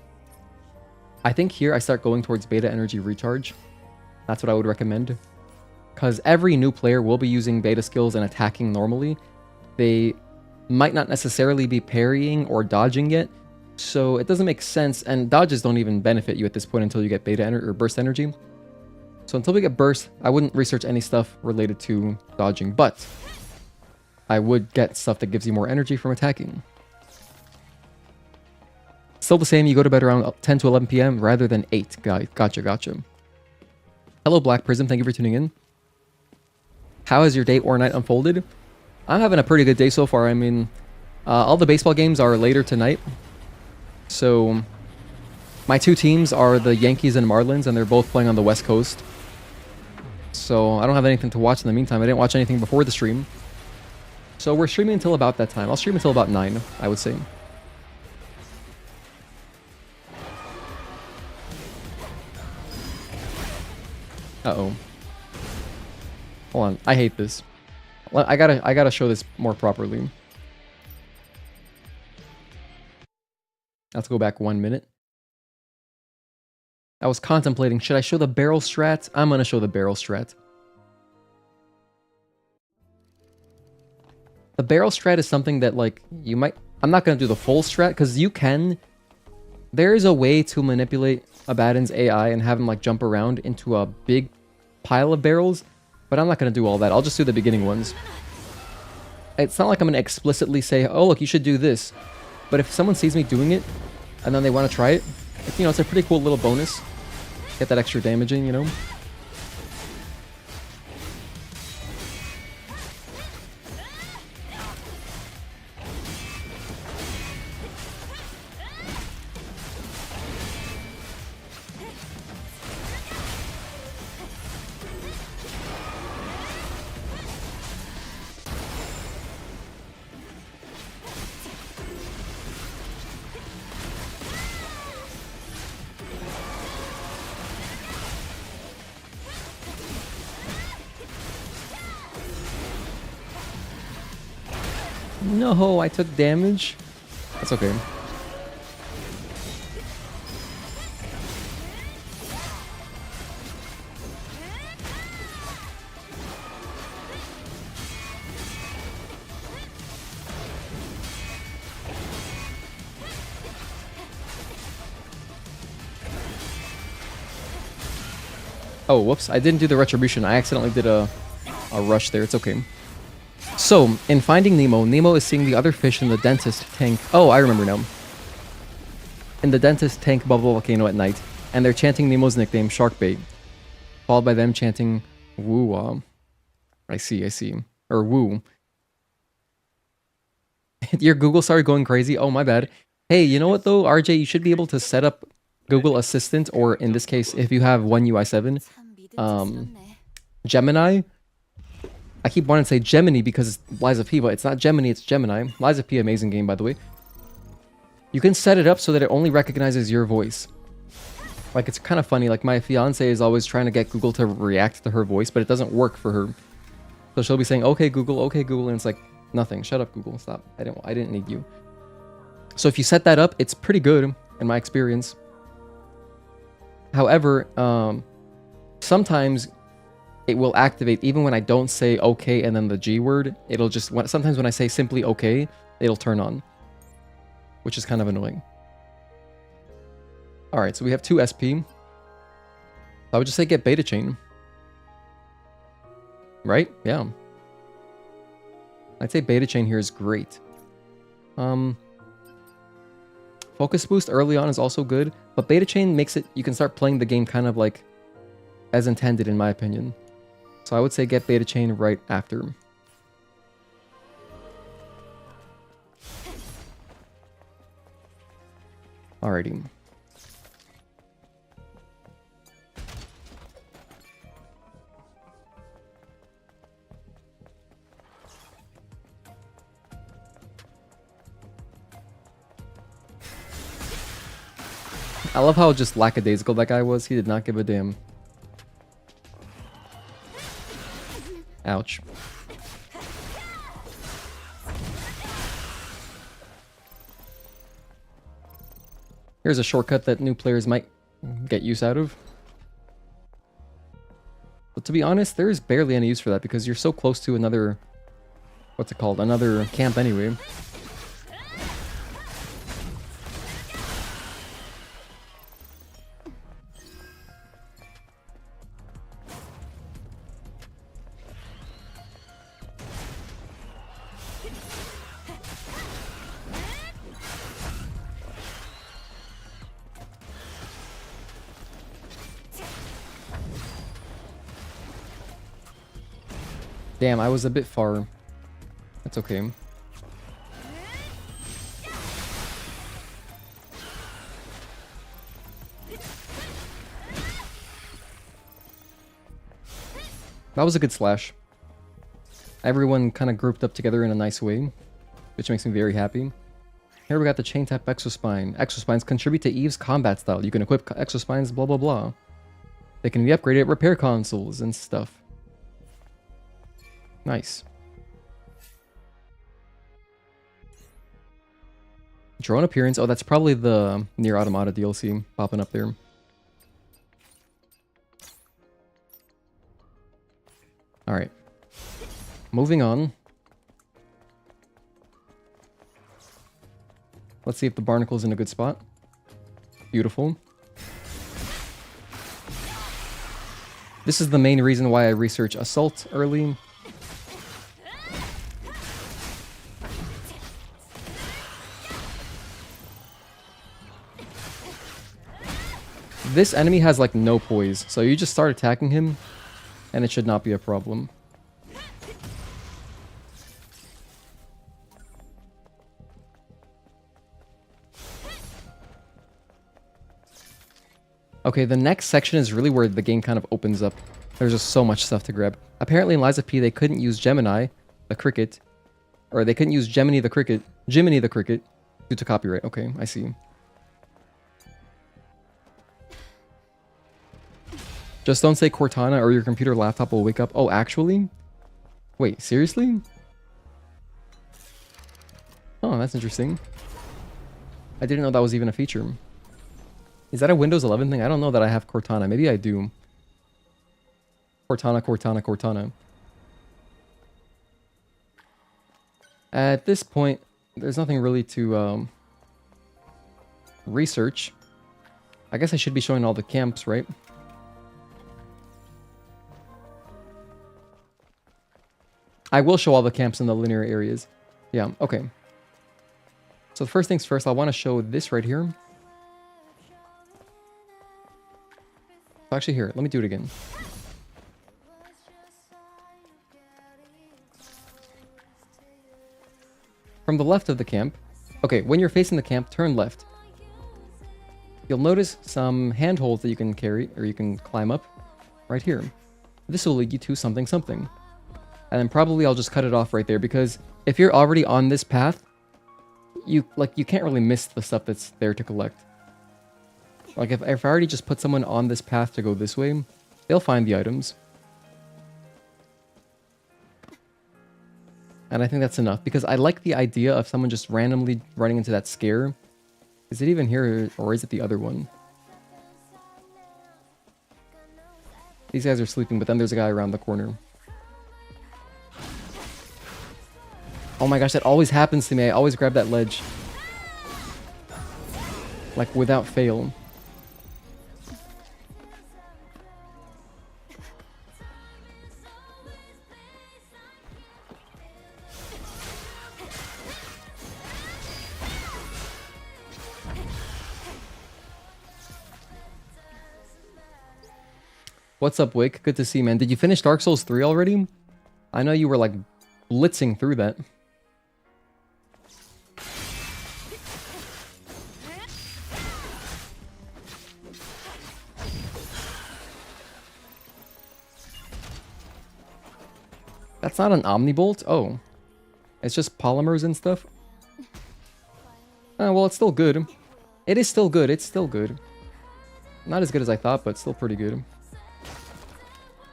A: I think here I start going towards beta energy recharge. That's what I would recommend. Because every new player will be using beta skills and attacking normally. They might not necessarily be parrying or dodging yet, so it doesn't make sense, and dodges don't even benefit you at this point until you get beta or burst energy. So until we get burst, I wouldn't research any stuff related to dodging, but I would get stuff that gives you more energy from attacking. Still the same, you go to bed around 10 to 11 p.m. rather than 8. Gotcha. Hello, Black Prism. Thank you for tuning in. How has your day or night unfolded? I'm having a pretty good day so far. I mean, all the baseball games are later tonight. So, my two teams are the Yankees and Marlins, and they're both playing on the West Coast. So, I don't have anything to watch in the meantime. I didn't watch anything before the stream. So, we're streaming until about that time. I'll stream until about 9, I would say. Uh-oh. Hold on, I hate this. I gotta show this more properly. Let's go back 1 minute. I was contemplating, should I show the barrel strat? I'm gonna show the barrel strat. The barrel strat is something that, like, you might... I'm not gonna do the full strat, because you can... There is a way to manipulate Abaddon's AI and have him, like, jump around into a big pile of barrels, but I'm not gonna do all that. I'll just do the beginning ones. It's not like I'm gonna explicitly say, oh, look, you should do this. But if someone sees me doing it, and then they want to try it, you know, it's a pretty cool little bonus. Get that extra damage in, you know? No, I took damage. That's okay. Oh, whoops. I didn't do the retribution. I accidentally did a rush there. It's okay. So, in Finding Nemo, Nemo is seeing the other fish in the dentist tank. Oh, I remember now. In the dentist tank bubble volcano at night, and they're chanting Nemo's nickname, Sharkbait, followed by them chanting Woo. I see. Or Woo. Your Google started going crazy? Oh, my bad. Hey, you know what though, RJ? You should be able to set up Google Assistant, or in this case, if you have One UI 7, Gemini. I keep wanting to say Gemini because it's Lies of P, but it's not Gemini, it's Gemini. Lies of P, amazing game, by the way. You can set it up so that it only recognizes your voice. Like, it's kind of funny. Like, my fiance is always trying to get Google to react to her voice, but it doesn't work for her. So she'll be saying, okay, Google, and it's like, nothing. Shut up, Google. Stop. I didn't need you. So if you set that up, it's pretty good, in my experience. However, sometimes it will activate even when I don't say okay and then the G word. It'll just, sometimes when I say simply okay, it'll turn on, which is kind of annoying. All right, so we have 2 SP. I would just say get beta chain. Right? Yeah. I'd say beta chain here is great. Focus boost early on is also good, but beta chain makes it, you can start playing the game kind of like as intended, in my opinion. So I would say get beta chain right after. Alrighty. I love how just lackadaisical that guy was. He did not give a damn. Ouch. Here's a shortcut that new players might get use out of. But to be honest, there's barely any use for that because you're so close to another... What's it called? Another camp anyway. Damn, I was a bit far. That's okay. That was a good slash. Everyone kind of grouped up together in a nice way, which makes me very happy. Here we got the chain tap exospine. Exospines contribute to Eve's combat style. You can equip exospines, blah blah blah. They can be upgraded at repair consoles and stuff. Nice. Drone appearance. Oh, that's probably the Nier Automata DLC popping up there. Alright. Moving on. Let's see if the barnacle's in a good spot. Beautiful. This is the main reason why I research Assault early. This enemy has like no poise, so you just start attacking him and it should not be a problem. Okay, the next section is really where the game kind of opens up. There's just so much stuff to grab. Apparently in Lies of P they couldn't use Gemini, the cricket, or they couldn't use Jiminy the cricket due to copyright. Okay, I see. Just don't say Cortana or your computer laptop will wake up. Oh, actually? Wait, seriously? Oh, that's interesting. I didn't know that was even a feature. Is that a Windows 11 thing? I don't know that I have Cortana. Maybe I do. Cortana, Cortana, Cortana. At this point, there's nothing really to research. I guess I should be showing all the camps, right? I will show all the camps in the linear areas. Yeah, okay. So first things first, I want to show this right here. Actually, here, let me do it again. From the left of the camp. Okay, when you're facing the camp, turn left. You'll notice some handholds that you can carry, or you can climb up right here. This will lead you to something something. And then probably I'll just cut it off right there, because if you're already on this path, you can't really miss the stuff that's there to collect. Like if I already just put someone on this path to go this way, they'll find the items. And I think that's enough, because I like the idea of someone just randomly running into that scare. Is it even here, or is it the other one? These guys are sleeping, but then there's a guy around the corner. Oh my gosh, that always happens to me. I always grab that ledge. Like, without fail. What's up, Wake? Good to see you, man. Did you finish Dark Souls 3 already? I know you were, like, blitzing through that. That's not an Omnibolt? Oh. It's just polymers and stuff? Oh, well, it's still good. It is still good. It's still good. Not as good as I thought, but still pretty good.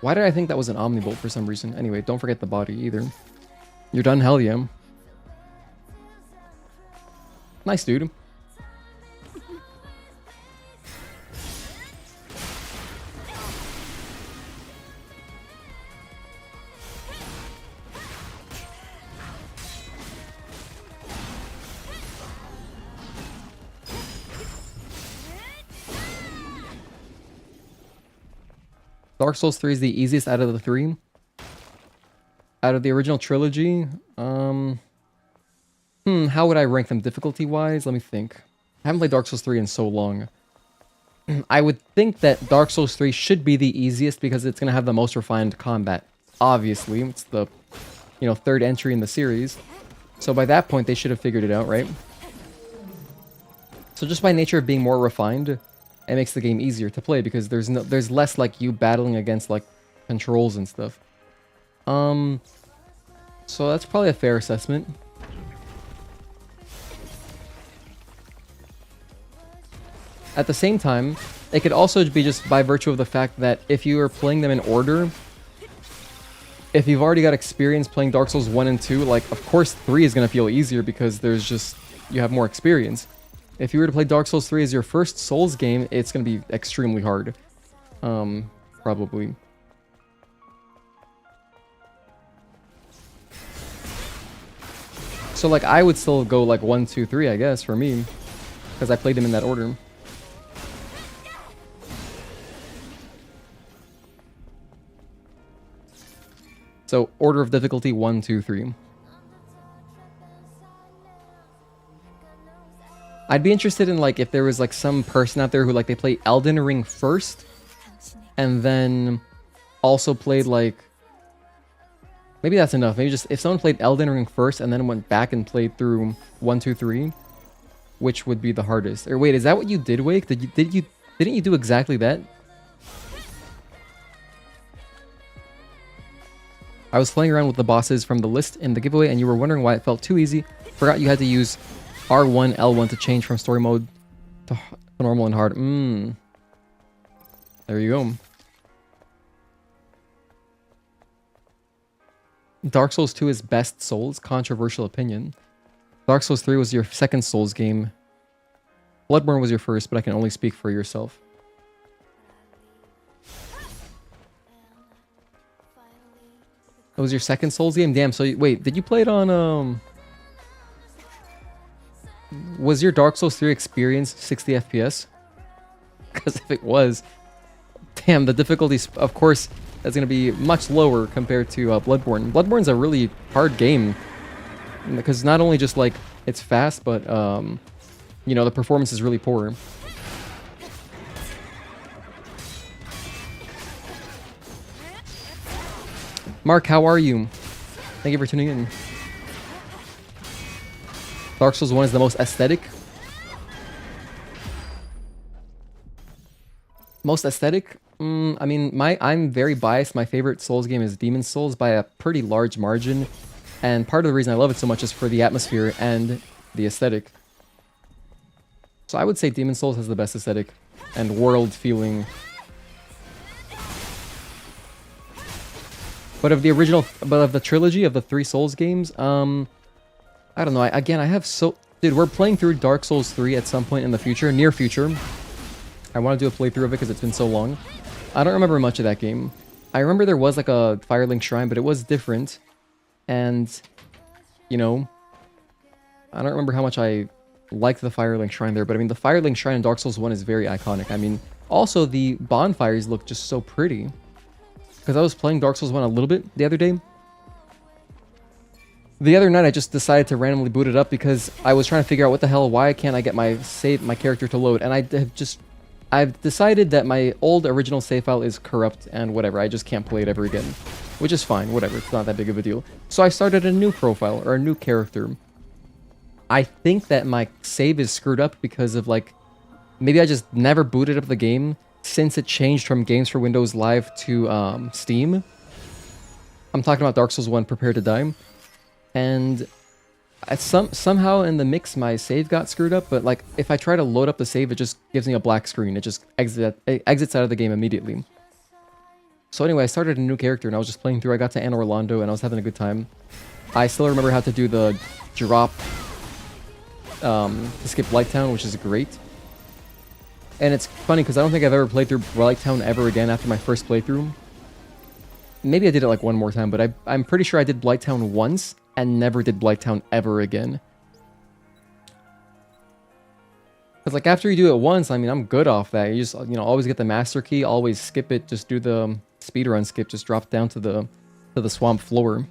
A: Why did I think that was an Omnibolt for some reason? Anyway, don't forget the body either. You're done? Hell yeah. Nice, dude. Dark Souls 3 is the easiest out of the three. Out of the original trilogy, how would I rank them difficulty-wise? Let me think. I haven't played Dark Souls 3 in so long. I would think that Dark Souls 3 should be the easiest because it's going to have the most refined combat. Obviously, it's the, third entry in the series. So by that point, they should have figured it out, right? So just by nature of being more refined, it makes the game easier to play because there's less like you battling against like controls and stuff. So that's probably a fair assessment. At the same time, it could also be just by virtue of the fact that if you are playing them in order, if you've already got experience playing Dark Souls 1 and 2, like of course 3 is going to feel easier because you have more experience. If you were to play Dark Souls 3 as your first Souls game, it's going to be extremely hard. Probably. So, like, I would still go, like, 1, 2, 3, I guess, for me. Because I played them in that order. So, order of difficulty, 1, 2, 3. I'd be interested in, like, if there was, like, some person out there who, like, they play Elden Ring first, and then also played, like... Maybe that's enough. Maybe just, if someone played Elden Ring first, and then went back and played through 1, 2, 3, which would be the hardest? Or wait, is that what you did, Wake? Didn't you do exactly that? I was playing around with the bosses from the list in the giveaway, and you were wondering why it felt too easy. Forgot you had to use R1, L1 to change from story mode to normal and hard. There you go. Dark Souls 2 is best Souls. Controversial opinion. Dark Souls 3 was your second Souls game. Bloodborne was your first, but I can only speak for yourself. It was your second Souls game? Damn, so wait, did you play it on, was your Dark Souls 3 experience 60 FPS? Because if it was, damn, the difficulty, of course, that's going to be much lower compared to Bloodborne. Bloodborne's a really hard game. Because not only just, like, it's fast, but, you know, the performance is really poor. Mark, how are you? Thank you for tuning in. Dark Souls 1 is the most aesthetic. Most aesthetic? I mean, I'm very biased. My favorite Souls game is Demon's Souls by a pretty large margin. And part of the reason I love it so much is for the atmosphere and the aesthetic. So I would say Demon's Souls has the best aesthetic and world feeling. But of the trilogy of the 3 Souls games, I don't know. I have dude, we're playing through Dark Souls 3 at some point in the future, near future. I want to do a playthrough of it because it's been so long. I don't remember much of that game. I remember there was like a Firelink Shrine, but it was different. And, you know, I don't remember how much I liked the Firelink Shrine there, but I mean, the Firelink Shrine in Dark Souls 1 is very iconic. I mean, also the bonfires look just so pretty. Because I was playing Dark Souls 1 a little bit the other day. The other night, I just decided to randomly boot it up because I was trying to figure out what the hell, why can't I get my character to load? And I've decided that my old original save file is corrupt and whatever. I just can't play it ever again. Which is fine, whatever. It's not that big of a deal. So I started a new profile, or a new character. I think that my save is screwed up because of, like, maybe I just never booted up the game since it changed from Games for Windows Live to Steam. I'm talking about Dark Souls 1 Prepare to Die. And somehow in the mix, my save got screwed up, but like if I try to load up the save, it just gives me a black screen. It just exits out of the game immediately. So anyway, I started a new character and I was just playing through. I got to Anor Londo and I was having a good time. I still remember how to do the drop to skip Blighttown, which is great. And it's funny because I don't think I've ever played through Blighttown ever again after my first playthrough. Maybe I did it like one more time, but I'm pretty sure I did Blighttown once and never did Blighttown ever again. Because like after you do it once, I mean, I'm good off that. You just, you know, always get the master key, always skip it, just do the speedrun skip, just drop down to the swamp floor.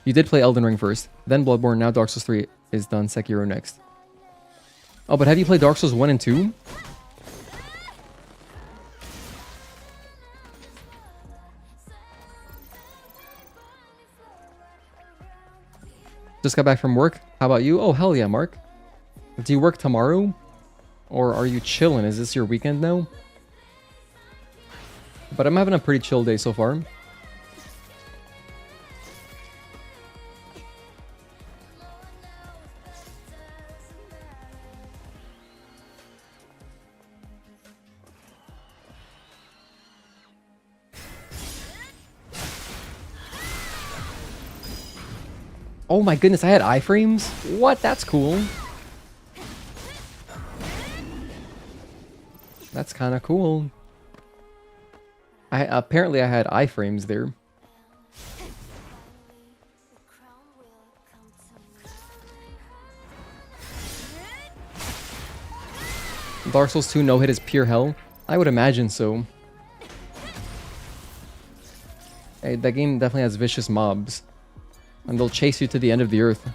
A: You did play Elden Ring first, then Bloodborne, now Dark Souls 3 is done, Sekiro next. Oh, but have you played Dark Souls 1 and 2? Just got back from work. How about you? Oh, hell yeah, Mark. Do you work tomorrow? Or are you chilling? Is this your weekend now? But I'm having a pretty chill day so far. Oh my goodness, I had iframes? What? That's cool. That's kind of cool. Apparently I had iframes there. Dark Souls 2 no hit is pure hell? I would imagine so. Hey, that game definitely has vicious mobs. And they'll chase you to the end of the earth.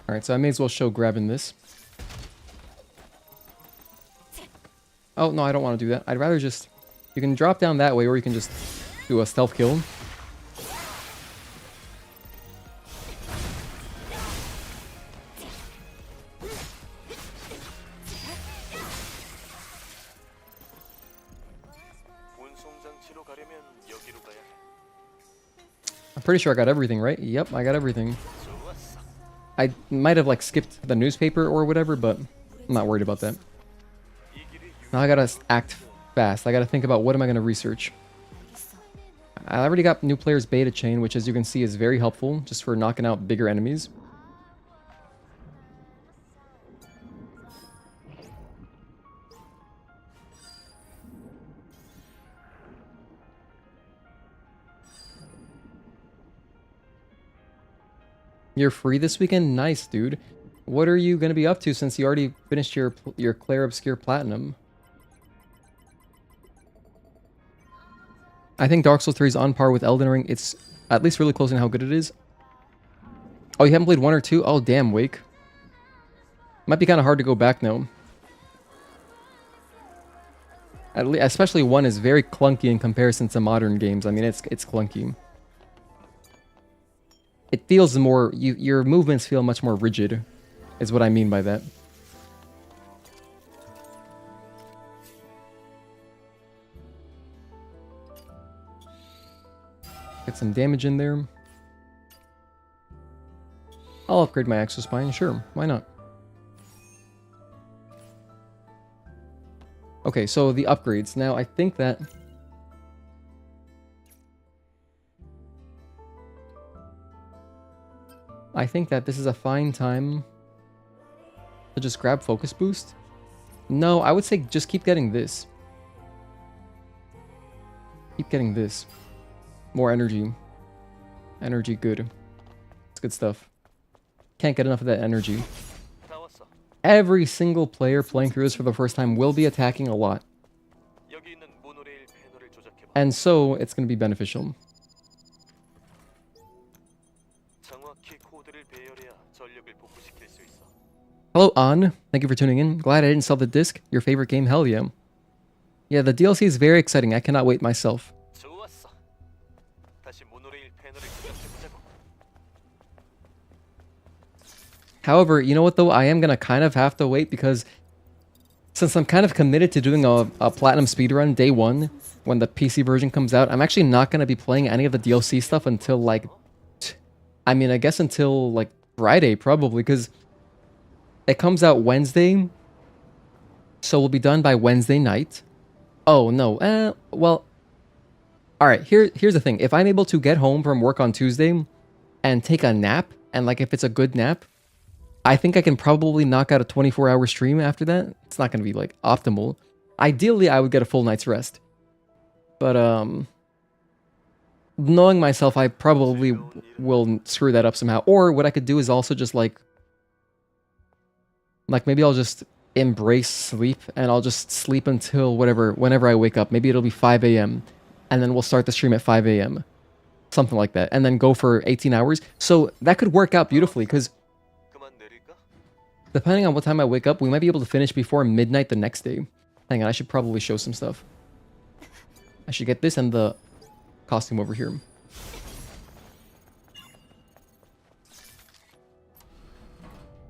A: Alright, so I may as well show grabbing this. Oh, no, I don't want to do that. I'd rather just... You can drop down that way, or you can just do a stealth kill. I'm pretty sure I got everything, right? Yep, I got everything. I might have like skipped the newspaper or whatever, but I'm not worried about that. Now I gotta act fast. I gotta think about what am I gonna research. I already got new players beta chain, which as you can see is very helpful just for knocking out bigger enemies. You're free this weekend? Nice, dude. What are you going to be up to since you already finished your Clair Obscure Platinum? I think Dark Souls 3 is on par with Elden Ring. It's at least really close in how good it is. Oh, you haven't played 1 or 2? Oh, damn, Wake. Might be kind of hard to go back now. Especially 1 is very clunky in comparison to modern games. I mean, it's clunky. It feels more... your movements feel much more rigid, is what I mean by that. Get some damage in there. I'll upgrade my Exospine, sure, why not? Okay, so the upgrades. Now, I think that... this is a fine time to just grab Focus Boost. No, I would say just keep getting this. Keep getting this. More energy. Energy, good. It's good stuff. Can't get enough of that energy. Every single player playing through this for the first time will be attacking a lot. And so, it's going to be beneficial. Hello, An. Thank you for tuning in. Glad I didn't sell the disc. Your favorite game? Hell yeah. Yeah, the DLC is very exciting. I cannot wait myself. However, you know what though? I am going to kind of have to wait because since I'm kind of committed to doing a platinum speedrun day 1 when the PC version comes out, I'm actually not going to be playing any of the DLC stuff until like... I mean, I guess until like Friday probably because it comes out Wednesday. So we'll be done by Wednesday night. Oh, no. Well... Alright, here's the thing. If I'm able to get home from work on Tuesday and take a nap, and like if it's a good nap, I think I can probably knock out a 24-hour stream after that. It's not going to be like optimal. Ideally, I would get a full night's rest. But knowing myself, I probably will screw that up somehow. Or what I could do is also just like maybe I'll just embrace sleep and I'll just sleep until whenever I wake up. Maybe it'll be 5 a.m. and then we'll start the stream at 5 a.m. Something like that. And then go for 18 hours. So that could work out beautifully because depending on what time I wake up, we might be able to finish before midnight the next day. Hang on, I should probably show some stuff. I should get this and the costume over here.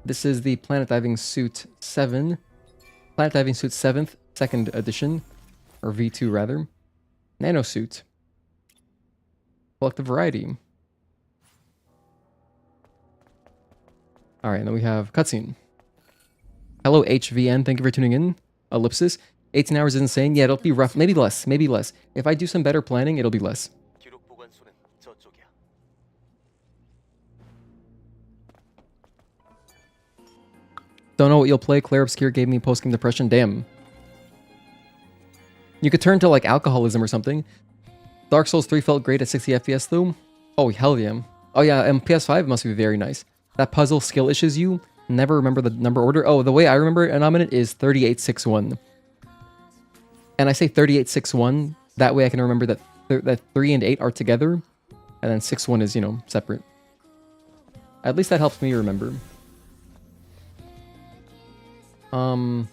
A: This is the Planet Diving Suit 7. Planet Diving Suit 7th, 2nd edition. Or V2 rather. Nano Suit. Collective variety. Alright, and then we have cutscene. Hello HVN, thank you for tuning in. Ellipsis. 18 hours is insane. Yeah, it'll be rough. Maybe less. Maybe less. If I do some better planning, it'll be less. Don't know what you'll play. Clair Obscure gave me post-game depression. Damn. You could turn to like alcoholism or something. Dark Souls 3 felt great at 60 FPS though. Oh, hell yeah. Oh yeah, and PS5 must be very nice. That puzzle skill issues you. Never remember the number order. Oh, the way I remember it, Anominate, is 3861. And I say 3861, that way I can remember that that 3 and 8 are together, and then 6-1 is, you know, separate. At least that helps me remember. I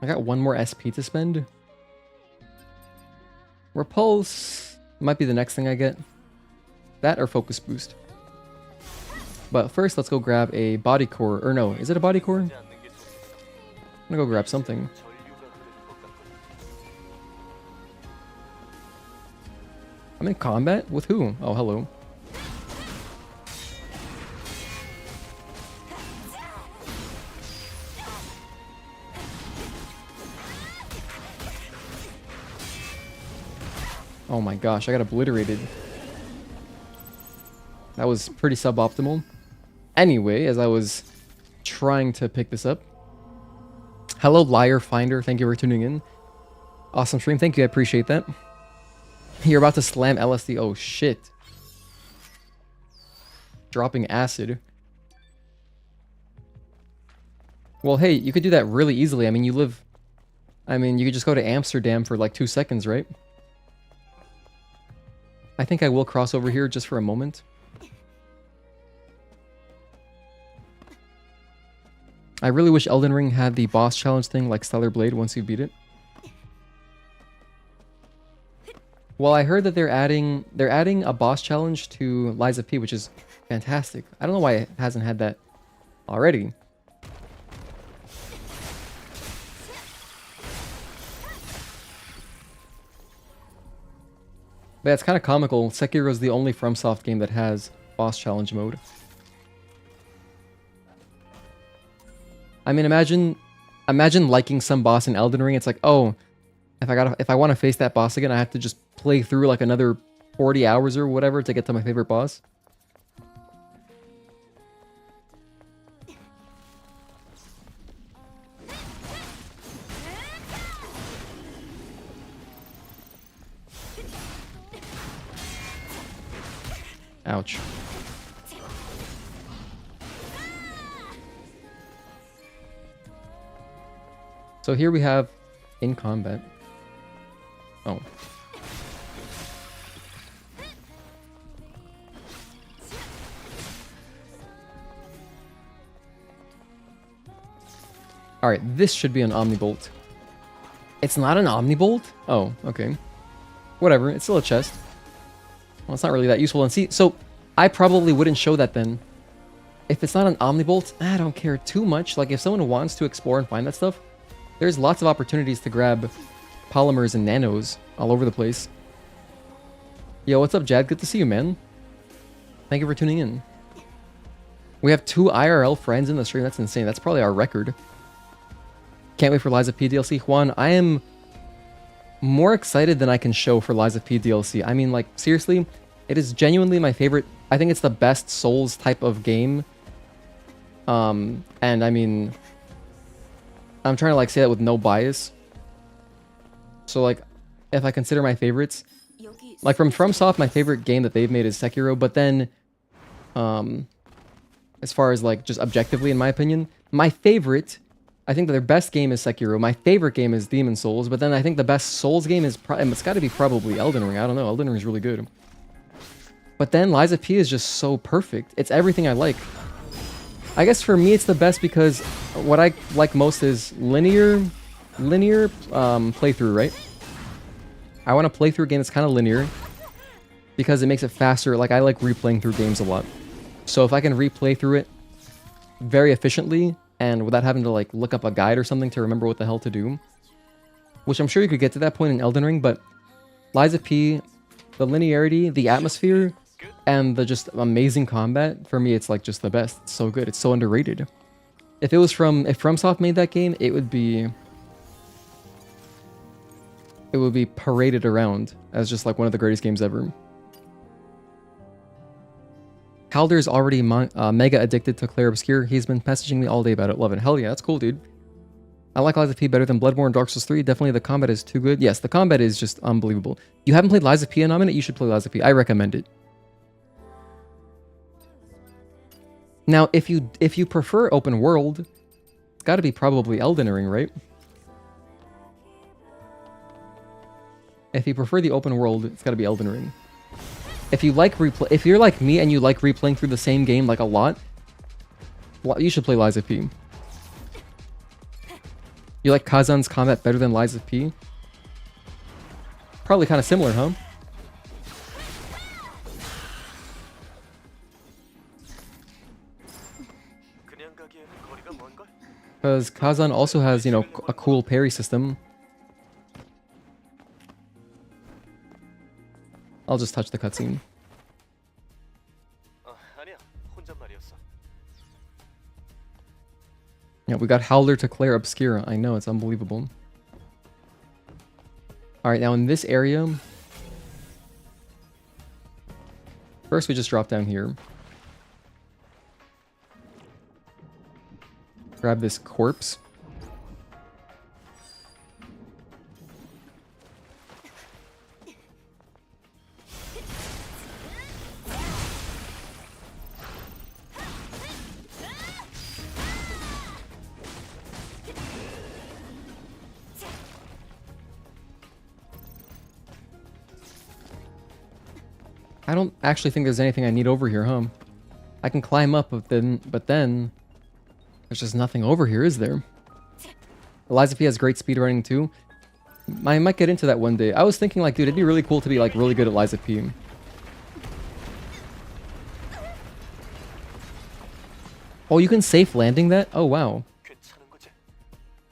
A: got one more SP to spend. Repulse might be the next thing I get. That or Focus Boost. But first, let's go grab a body core. Or no, is it a body core? I'm gonna go grab something. I'm in combat? With who? Oh, hello. Oh my gosh, I got obliterated. That was pretty suboptimal. Anyway, as I was trying to pick this up. Hello, Liar Finder. Thank you for tuning in. Awesome stream. Thank you. I appreciate that. You're about to slam LSD. Oh, shit. Dropping acid. Well, hey, you could do that really easily. I mean, you live... I mean, you could just go to Amsterdam for like 2 seconds, right? I think I will cross over here just for a moment. I really wish Elden Ring had the boss challenge thing like Stellar Blade once you beat it. Well, I heard that they're adding a boss challenge to Lies of P, which is fantastic. I don't know why it hasn't had that already. But yeah, it's kind of comical. Sekiro is the only FromSoft game that has boss challenge mode. I mean, imagine liking some boss in Elden Ring. It's like, oh, if I want to face that boss again, I have to just play through like another 40 hours or whatever to get to my favorite boss. Ouch. So here we have in combat. Oh. Alright, this should be an Omnibolt. It's not an Omnibolt? Oh, okay. Whatever, it's still a chest. Well, it's not really that useful. And see, so I probably wouldn't show that then. If it's not an Omnibolt, I don't care too much. Like, if someone wants to explore and find that stuff, there's lots of opportunities to grab polymers and nanos all over the place. Yo, what's up, Jad? Good to see you, man. Thank you for tuning in. We have 2 IRL friends in the stream. That's insane. That's probably our record. Can't wait for Lies of P DLC. Juan, I am more excited than I can show for Lies of P DLC. I mean, like, seriously, it is genuinely my favorite. I think it's the best Souls type of game. And I mean, I'm trying to like say that with no bias. So like, if I consider my favorites, like from FromSoft, my favorite game that they've made is Sekiro. But then, as far as like just objectively, in my opinion, my favorite, I think that their best game is Sekiro. My favorite game is Demon's Souls. But then I think the best Souls game is it's got to be probably Elden Ring. I don't know. Elden Ring is really good. But then Lies of P is just so perfect. It's everything I like. I guess for me it's the best because what I like most is linear playthrough, right? I want to play through a game that's kind of linear because it makes it faster. Like, I like replaying through games a lot. So if I can replay through it very efficiently and without having to like look up a guide or something to remember what the hell to do, which I'm sure you could get to that point in Elden Ring, but Lies of P, the linearity, the atmosphere, and the just amazing combat, for me, it's like just the best. It's so good. It's so underrated. If FromSoft made that game, it would be paraded around as just like one of the greatest games ever. Calder's already mega addicted to Clair Obscure. He's been messaging me all day about it. Love it. Hell yeah, that's cool, dude. I like Lies of P better than Bloodborne, Dark Souls 3. Definitely the combat is too good. Yes, the combat is just unbelievable. You haven't played Lies of P in a minute? You should play Lies of P. I recommend it. Now, if you prefer open world, it's got to be probably Elden Ring, right? If you prefer the open world, it's got to be Elden Ring. If you like if you're like me and you like replaying through the same game like a lot, you should play Lies of P. You like Kazan's combat better than Lies of P? Probably kind of similar, huh? Because Kazan also has, you know, a cool parry system. I'll just touch the cutscene. Yeah, we got Howler to Claire Obscura. I know, it's unbelievable. Alright, now in this area... First, we just drop down here. Grab this corpse. I don't actually think there's anything I need over here, huh? I can climb up, but then there's just nothing over here, is there? Eliza P has great speedrunning too. I might get into that one day. I was thinking like, dude, it'd be really cool to be like really good at Eliza P. Oh, you can safe landing that? Oh, wow.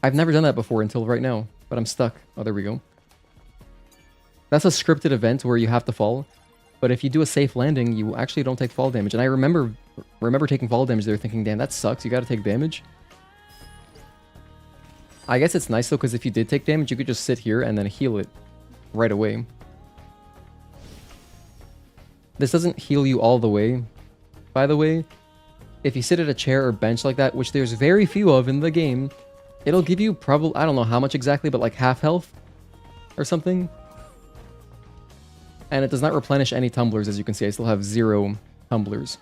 A: I've never done that before until right now, but I'm stuck. Oh, there we go. That's a scripted event where you have to fall. But if you do a safe landing, you actually don't take fall damage. And I remember taking fall damage there thinking, damn, that sucks. You gotta take damage. I guess it's nice though, because if you did take damage, you could just sit here and then heal it right away. This doesn't heal you all the way, by the way. If you sit at a chair or bench like that, which there's very few of in the game, it'll give you probably, I don't know how much exactly, but like half health or something. And it does not replenish any tumblers, as you can see. I still have 0 tumblers.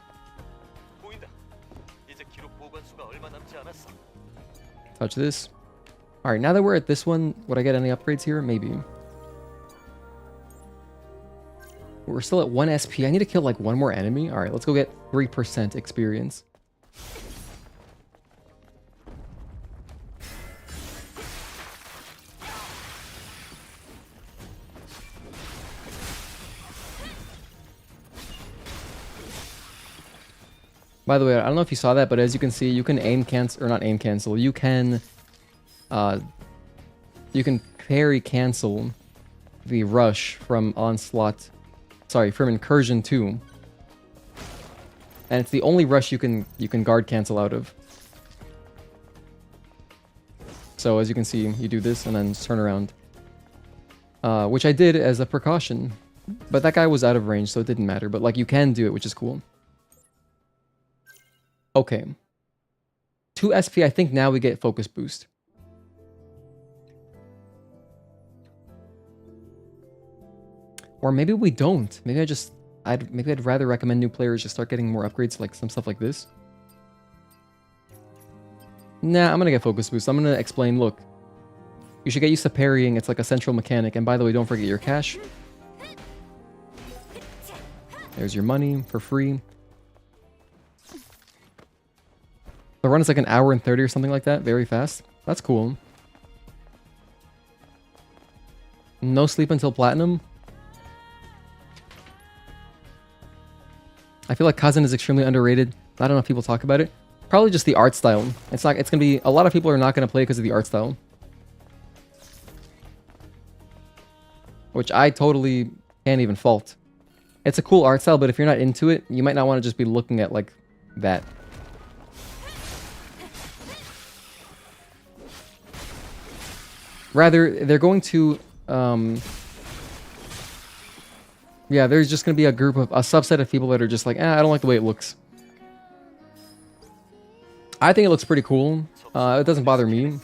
A: Touch this. Alright, now that we're at this one, would I get any upgrades here? Maybe. We're still at 1 SP. I need to kill like one more enemy. Alright, let's go get 3% experience. By the way, I don't know if you saw that, but as you can see, you can aim cancel, or not aim cancel, you can parry cancel the rush from Onslaught, sorry, from Incursion 2. And it's the only rush you can guard cancel out of. So as you can see, you do this and then just turn around. Which I did as a precaution. But that guy was out of range, so it didn't matter. But like, you can do it, which is cool. Okay. 2 SP, I think now we get focus boost. Or maybe we don't. Maybe I'd rather recommend new players just start getting more upgrades, like some stuff like this. Nah, I'm gonna get focus boost. I'm gonna explain, look. You should get used to parrying, it's like a central mechanic. And by the way, don't forget your cash. There's your money for free. The run is like 1 hour and 30 or something like that. Very fast. That's cool. No sleep until platinum. I feel like Kazan is extremely underrated. I don't know if people talk about it. Probably just the art style. It's gonna be, a lot of people are not gonna play because of the art style. Which I totally can't even fault. It's a cool art style, but if you're not into it, you might not want to just be looking at like that. Rather, they're going to, yeah, there's just going to be a subset of people that are just like, I don't like the way it looks. I think it looks pretty cool. It doesn't bother me.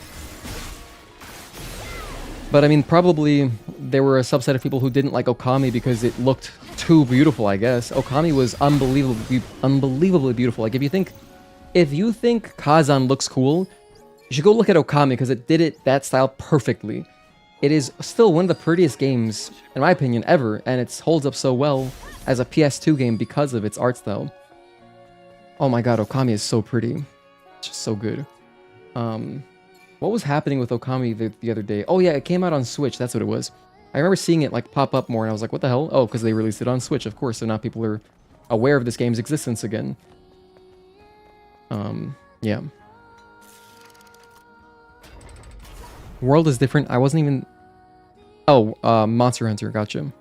A: But I mean, probably there were a subset of people who didn't like Okami because it looked too beautiful, I guess. Okami was unbelievably beautiful. Like, if you think Kazan looks cool, you should go look at Okami because it did that style perfectly. It is still one of the prettiest games, in my opinion, ever, and it holds up so well as a PS2 game because of its art style. Oh my god, Okami is so pretty. It's just so good. What was happening with Okami the other day? Oh yeah, it came out on Switch, that's what it was. I remember seeing it like pop up more and I was like, what the hell? Oh, because they released it on Switch, of course, so now people are aware of this game's existence again. Yeah. World is different. I wasn't even... Oh, Monster Hunter, gotcha.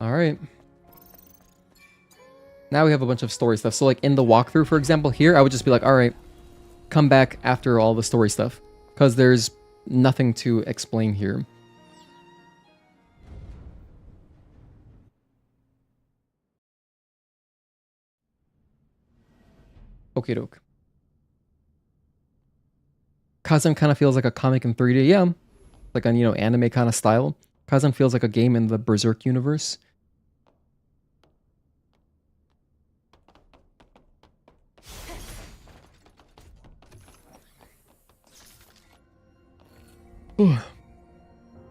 A: Alright. Now we have a bunch of story stuff. So like in the walkthrough, for example, here, I would just be like, alright, come back after all the story stuff. Because there's nothing to explain here. Okie doke. Kazan kind of feels like a comic in 3D. Yeah. Like an, anime kind of style. Kazan feels like a game in the Berserk universe.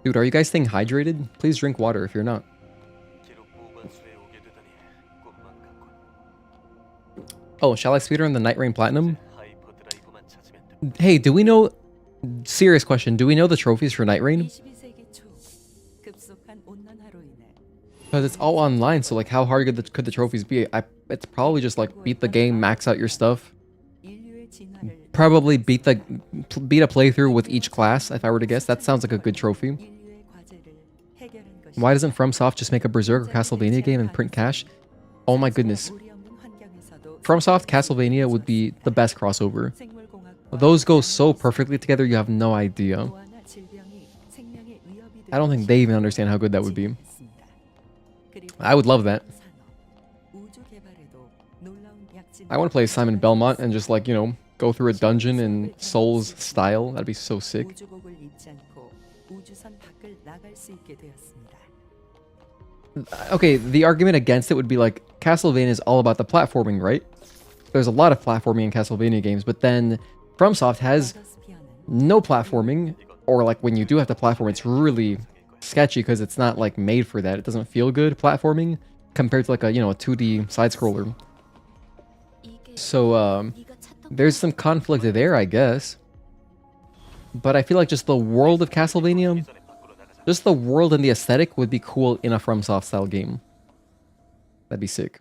A: Dude, are you guys staying hydrated? Please drink water if you're not. Oh, shall I speedrun the Night Rain Platinum? Hey, do we know... Serious question. Do we know the trophies for Night Rain? Because it's all online, so like how hard could the trophies be? It's probably just like beat the game, max out your stuff. Probably beat a playthrough with each class, if I were to guess. That sounds like a good trophy. Why doesn't FromSoft just make a Berserk or Castlevania game and print cash? Oh my goodness. FromSoft Castlevania would be the best crossover. Those go so perfectly together, you have no idea. I don't think they even understand how good that would be. I would love that. I want to play Simon Belmont and just like, go through a dungeon in Souls style. That'd be so sick. Okay, the argument against it would be like, Castlevania is all about the platforming, right? There's a lot of platforming in Castlevania games, but then FromSoft has no platforming, or like when you do have to platform, it's really sketchy because it's not like made for that. It doesn't feel good platforming compared to like a, a 2D side scroller. So there's some conflict there, I guess. But I feel like just the world of Castlevania, just the world and the aesthetic would be cool in a FromSoft style game. That'd be sick.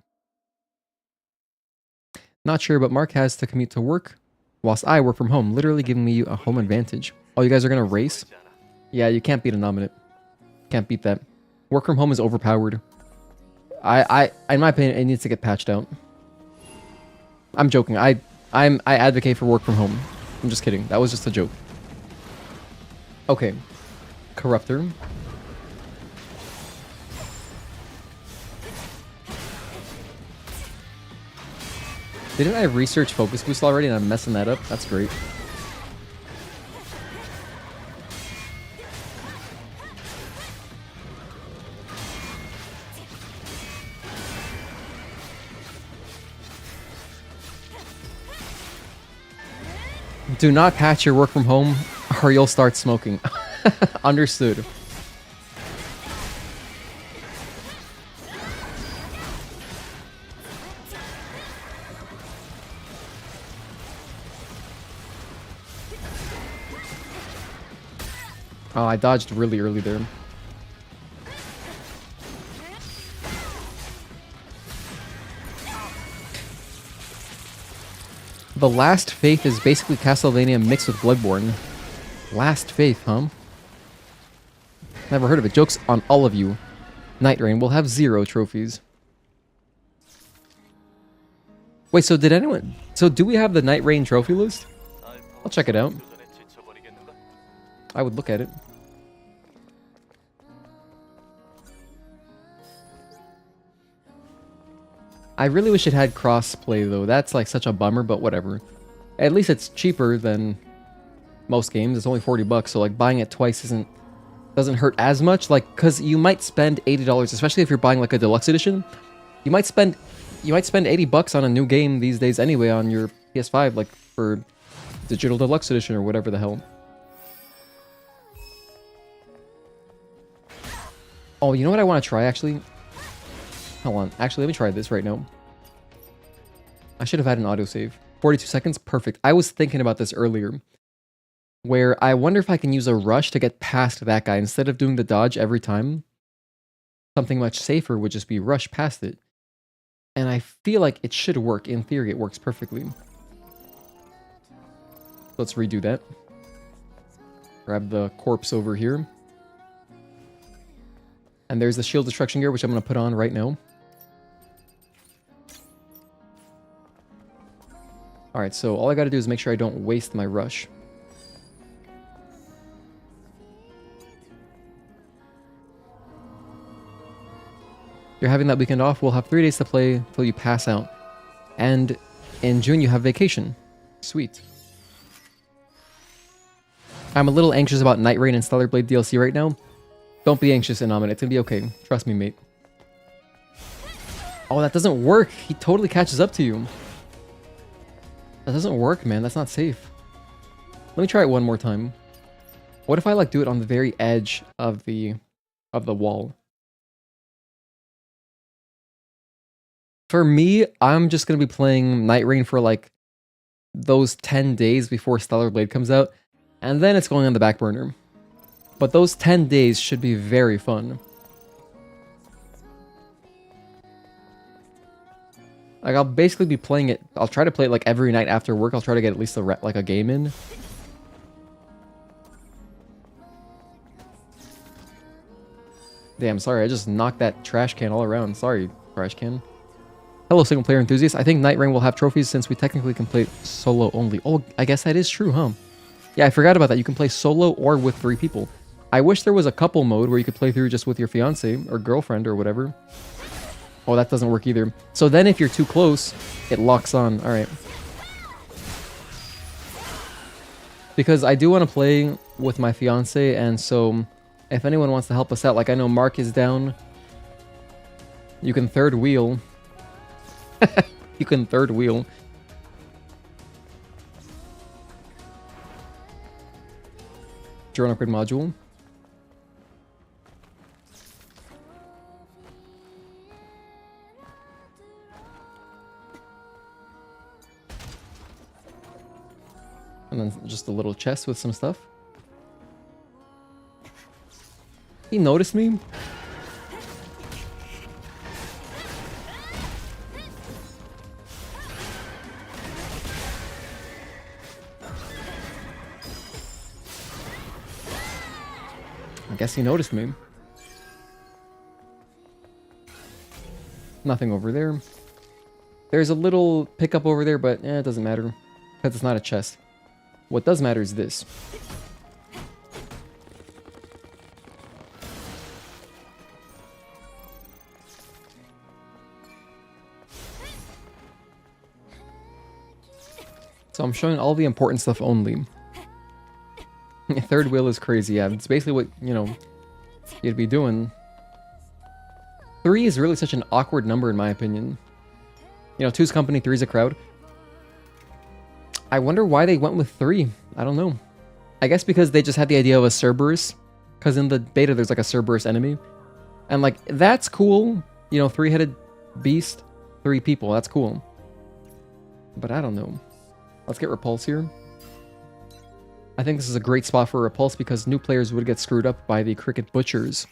A: Not sure, but Mark has to commute to work, whilst I work from home, literally giving me a home advantage. Oh, you guys are gonna race? Yeah, you can't beat a nominate. Can't beat that. Work from home is overpowered. In my opinion, it needs to get patched out. I'm joking. I advocate for work from home. I'm just kidding. That was just a joke. Okay. Corruptor. Didn't I research Focus Boost already and I'm messing that up? That's great. Do not patch your work from home or you'll start smoking. Understood. Oh, I dodged really early there. The Last Faith is basically Castlevania mixed with Bloodborne. Last Faith, huh? Never heard of it. Joke's on all of you. Night Rain will have 0 trophies. Wait, so did anyone... So do we have the Night Rain trophy list? I'll check it out. I would look at it. I really wish it had cross-play though. That's like such a bummer, but whatever. At least it's cheaper than most games. It's only 40 bucks, so like buying it twice doesn't hurt as much. Like, cause you might spend $80, especially if you're buying like a deluxe edition. You might spend 80 bucks on a new game these days anyway on your PS5, like for digital deluxe edition or whatever the hell. Oh, you know what I want to try actually? Hold on. Actually, let me try this right now. I should have had an autosave. 42 seconds? Perfect. I was thinking about this earlier. Where I wonder if I can use a rush to get past that guy instead of doing the dodge every time. Something much safer would just be rush past it. And I feel like it should work. In theory, it works perfectly. Let's redo that. Grab the corpse over here. And there's the shield destruction gear, which I'm going to put on right now. Alright, so all I got to do is make sure I don't waste my rush. You're having that weekend off, we'll have 3 days to play till you pass out. And in June, you have vacation. Sweet. I'm a little anxious about Night Rain and Stellar Blade DLC right now. Don't be anxious, Inaman. It's gonna be okay. Trust me, mate. Oh, that doesn't work. He totally catches up to you. That doesn't work, man. That's not safe. Let me try it one more time. What if I like do it on the very edge of the wall? For me, I'm just gonna be playing Night Rain for like those 10 days before Stellar Blade comes out, and then it's going on the back burner. But those 10 days should be very fun. Like, I'll basically be playing it. I'll try to play it like every night after work. I'll try to get at least like a game in. Damn, sorry, I just knocked that trash can all around. Sorry, trash can. Hello, single player enthusiasts. I think Night Rain will have trophies since we technically can play solo only. Oh, I guess that is true, huh? Yeah, I forgot about that. You can play solo or with 3 people. I wish there was a couple mode where you could play through just with your fiance or girlfriend or whatever. Oh, that doesn't work either. So then if you're too close, it locks on. All right. Because I do want to play with my fiance, and so if anyone wants to help us out, like I know Mark is down. You can third wheel. You can third wheel. Drone upgrade module. And then just a little chest with some stuff. He noticed me? I guess he noticed me. Nothing over there. There's a little pickup over there, but it doesn't matter. Because it's not a chest. What does matter is this. So I'm showing all the important stuff only. Third wheel is crazy, yeah. It's basically what, you know, you'd be doing. 3 is really such an awkward number in my opinion. You know, 2's company, 3's a crowd. I wonder why they went with 3. I don't know. I guess because they just had the idea of a Cerberus. Because in the beta there's like a Cerberus enemy. And like, that's cool. You know, 3-headed beast, 3 people, that's cool. But I don't know. Let's get Repulse here. I think this is a great spot for Repulse because new players would get screwed up by the Cricket Butchers.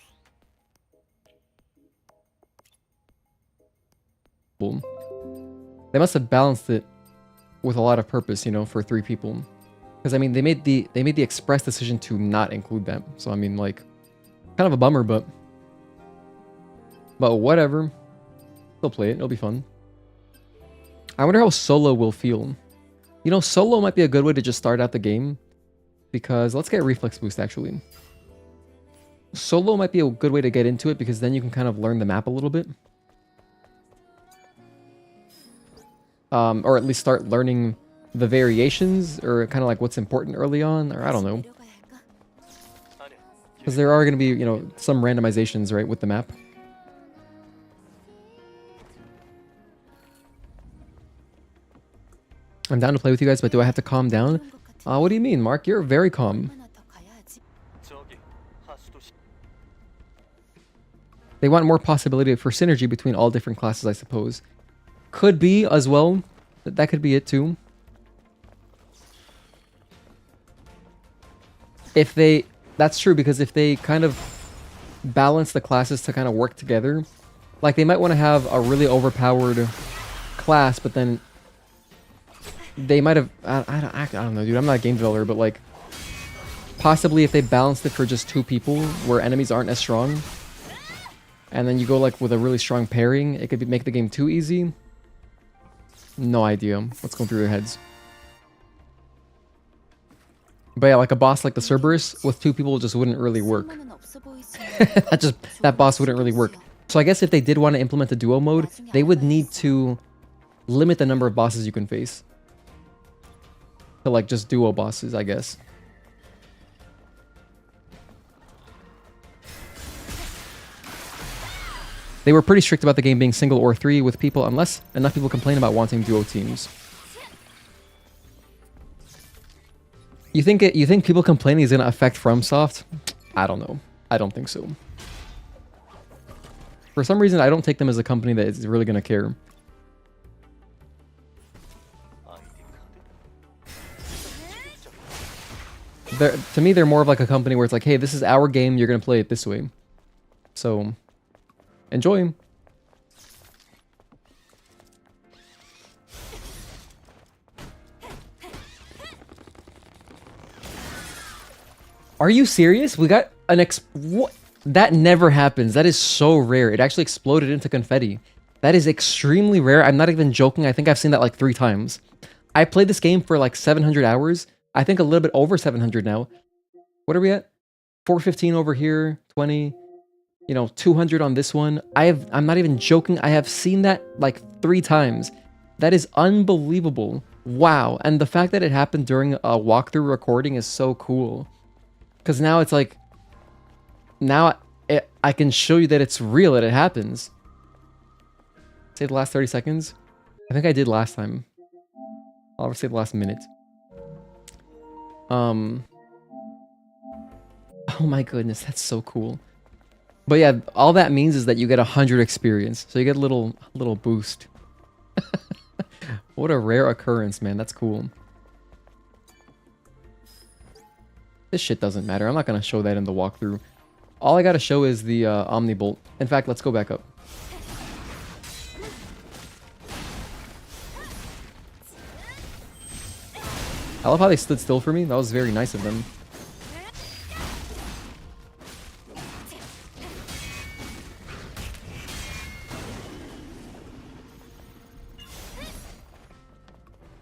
A: Boom. They must have balanced it with a lot of purpose, you know, for 3 people. Because I mean, they made the express decision to not include them. So I mean, like, kind of a bummer, but whatever. Still play it. It'll be fun. I wonder how solo will feel. You know, solo might be a good way to just start out the game. Because let's get reflex boost actually. Solo might be a good way to get into it because then you can kind of learn the map a little bit. Or at least start learning the variations or kind of like what's important early on, or I don't know. Because there are going to be, you know, some randomizations, right, with the map. I'm down to play with you guys, but do I have to calm down? What do you mean, Mark? You're very calm. They want more possibility for synergy between all different classes, I suppose. Could be as well. That could be it too. If they... That's true, because if they kind of balance the classes to kind of work together, like they might want to have a really overpowered class, but then they might have... I don't know, dude. I'm not a game developer, but like... Possibly if they balanced it for just 2 people, where enemies aren't as strong, and then you go like with a really strong pairing, it could make the game too easy. No idea what's going through their heads. But yeah, like a boss like the Cerberus with 2 people just wouldn't really work. That boss wouldn't really work. So I guess if they did want to implement a duo mode, they would need to limit the number of bosses you can face. To like just duo bosses, I guess. They were pretty strict about the game being single or 3 with people, unless enough people complain about wanting duo teams. You think people complaining is gonna affect FromSoft? I don't know. I don't think so. For some reason, I don't take them as a company that is really gonna care. To me, they're more of like a company where it's like, hey, this is our game, you're gonna play it this way. So, enjoy. Are you serious? We got an what? That never happens. That is so rare. It actually exploded into confetti. That is extremely rare. I'm not even joking. I think I've seen that like 3 times. I played this game for like 700 hours. I think a little bit over 700 now. What are we at? 415 over here, 20, you know, 200 on this one. I'm not even joking. I have seen that like 3 times. That is unbelievable. Wow. And the fact that it happened during a walkthrough recording is so cool. Because now it's like, now I can show you that it's real, that it happens. Say the last 30 seconds. I think I did last time. I'll say the last minute. Oh my goodness, that's so cool. But yeah, all that means is that you get 100 experience. So you get a little boost. What a rare occurrence, man. That's cool. This shit doesn't matter. I'm not going to show that in the walkthrough. All I got to show is the Omnibolt. In fact, let's go back up. I love how they stood still for me. That was very nice of them.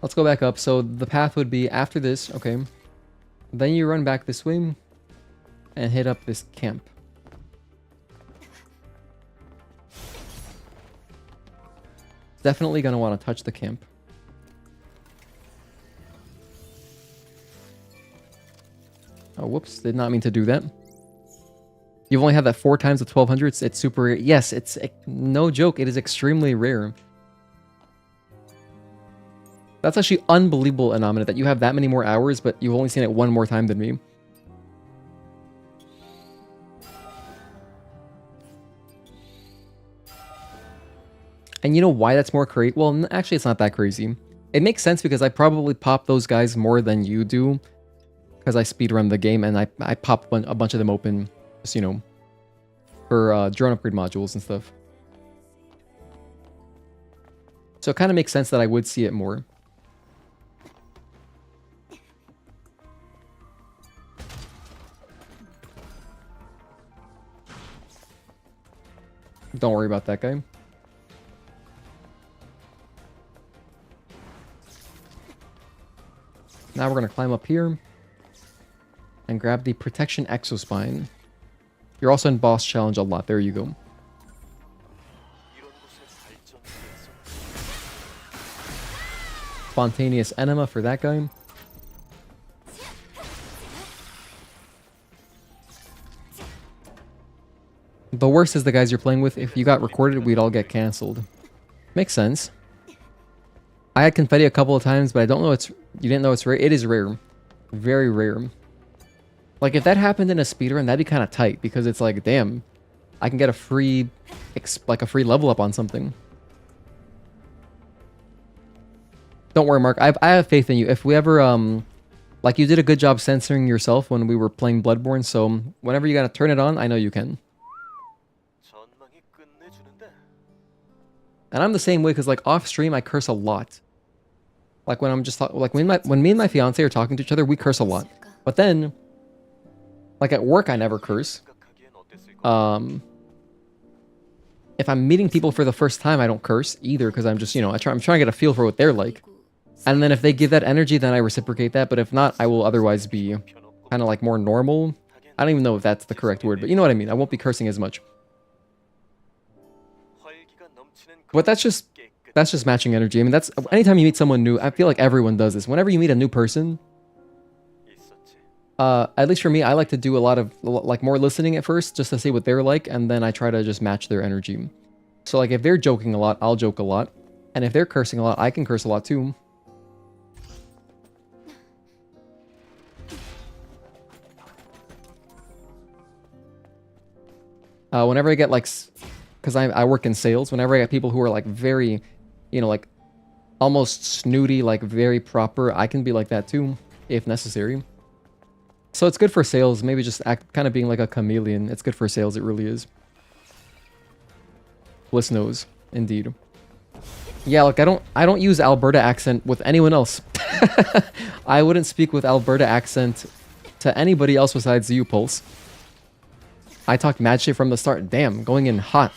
A: Let's go back up. So the path would be after this. Okay. Then you run back this way and hit up this camp. Definitely gonna want to touch the camp. Oh, whoops. Did not mean to do that. You've only had that 4 times with 1200. It's super rare. Yes, it's no joke. It is extremely rare. That's actually unbelievable, Anominate, that you have that many more hours, but you've only seen it 1 more time than me. And you know why that's more crazy? Well, actually, it's not that crazy. It makes sense because I probably pop those guys more than you do. Because I speedrun the game and I pop a bunch of them open, just, you know, for drone upgrade modules and stuff. So it kind of makes sense that I would see it more. Don't worry about that guy. Now we're going to climb up here and grab the Protection Exospine. You're also in boss challenge a lot. There you go. Spontaneous Enema for that guy. The worst is the guys you're playing with. If you got recorded, we'd all get cancelled. Makes sense. I had confetti a couple of times, but I don't know it's... You didn't know it's rare? It is rare. Very rare. Like, if that happened in a speedrun, that'd be kind of tight, because it's like, damn, I can get a free... like, a free level up on something. Don't worry, Mark. I have faith in you. If we ever, like, you did a good job censoring yourself when we were playing Bloodborne, so whenever you gotta turn it on, I know you can. And I'm the same way, because, like, off stream, I curse a lot. Like, when I'm just, like, when me and my fiance are talking to each other, we curse a lot. But then, like, at work, I never curse. if I'm meeting people for the first time, I don't curse either because I'm just, you know, I'm trying to get a feel for what they're like. And then if they give that energy, then I reciprocate that. But if not, I will otherwise be kind of like more normal. I don't even know if that's the correct word, but you know what I mean. I won't be cursing as much. But that's just matching energy. I mean, that's anytime you meet someone new, I feel like everyone does this. Whenever you meet a new person, at least for me, I like to do a lot of like more listening at first just to see what they're like, and then I try to just match their energy. So like if they're joking a lot, I'll joke a lot, and if they're cursing a lot, I can curse a lot too. Whenever I get like, because I work in sales, whenever I get people who are like very, you know, like almost snooty, like very proper, I can be like that too, if necessary. So it's good for sales, maybe just act kind of being like a chameleon. It's good for sales, it really is. Bliss knows, indeed. Yeah, like I don't use Alberta accent with anyone else. I wouldn't speak with Alberta accent to anybody else besides you, Pulse. I talked mad shit from the start. Damn, going in hot.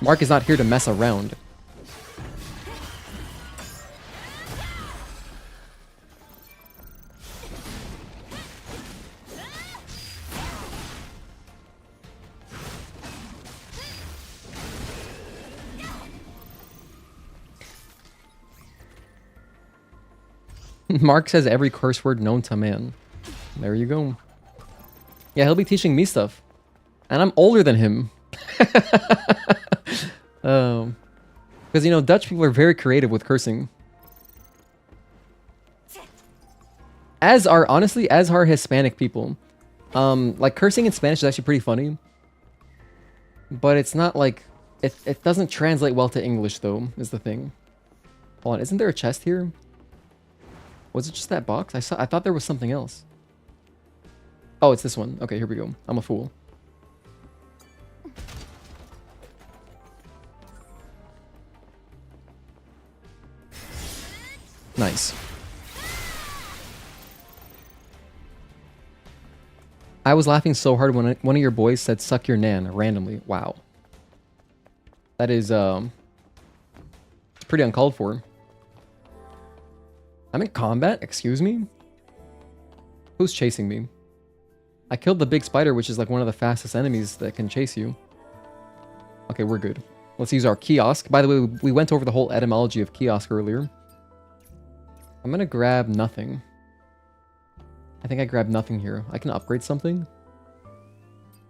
A: Mark is not here to mess around. Mark says every curse word known to man. There you go. Yeah, he'll be teaching me stuff. And I'm older than him. Because, you know, Dutch people are very creative with cursing. As are, honestly, as are Hispanic people. Like, cursing in Spanish is actually pretty funny. But it's not like... It doesn't translate well to English, though, is the thing. Hold on, isn't there a chest here? Was it just that box? I thought there was something else. Oh, it's this one. Okay, here we go. I'm a fool. Nice. I was laughing so hard when one of your boys said suck your nan randomly. Wow. That is, it's pretty uncalled for. I'm in combat? Excuse me? Who's chasing me? I killed the big spider, which is like one of the fastest enemies that can chase you. Okay, we're good. Let's use our kiosk. By the way, we went over the whole etymology of kiosk earlier. I'm gonna grab nothing. I think I grabbed nothing here. I can upgrade something.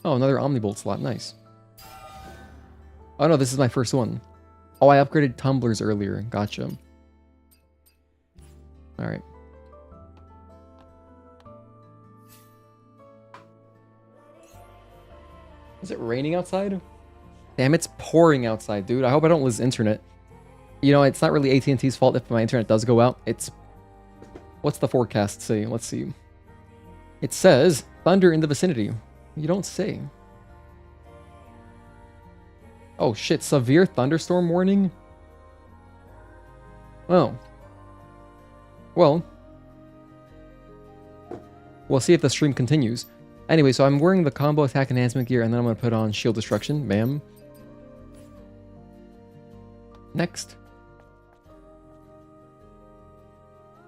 A: Oh, another Omnibolt slot. Nice. Oh no, this is my first one. Oh, I upgraded tumblers earlier. Gotcha. Alright. Is it raining outside? Damn, it's pouring outside, dude. I hope I don't lose internet. You know, it's not really AT&T's fault if my internet does go out. It's... What's the forecast say? Let's see. It says, thunder in the vicinity. You don't say. Oh shit, severe thunderstorm warning? Oh. Well. We'll see if the stream continues. Anyway, so I'm wearing the combo attack enhancement gear, and then I'm going to put on shield destruction. Bam. Next.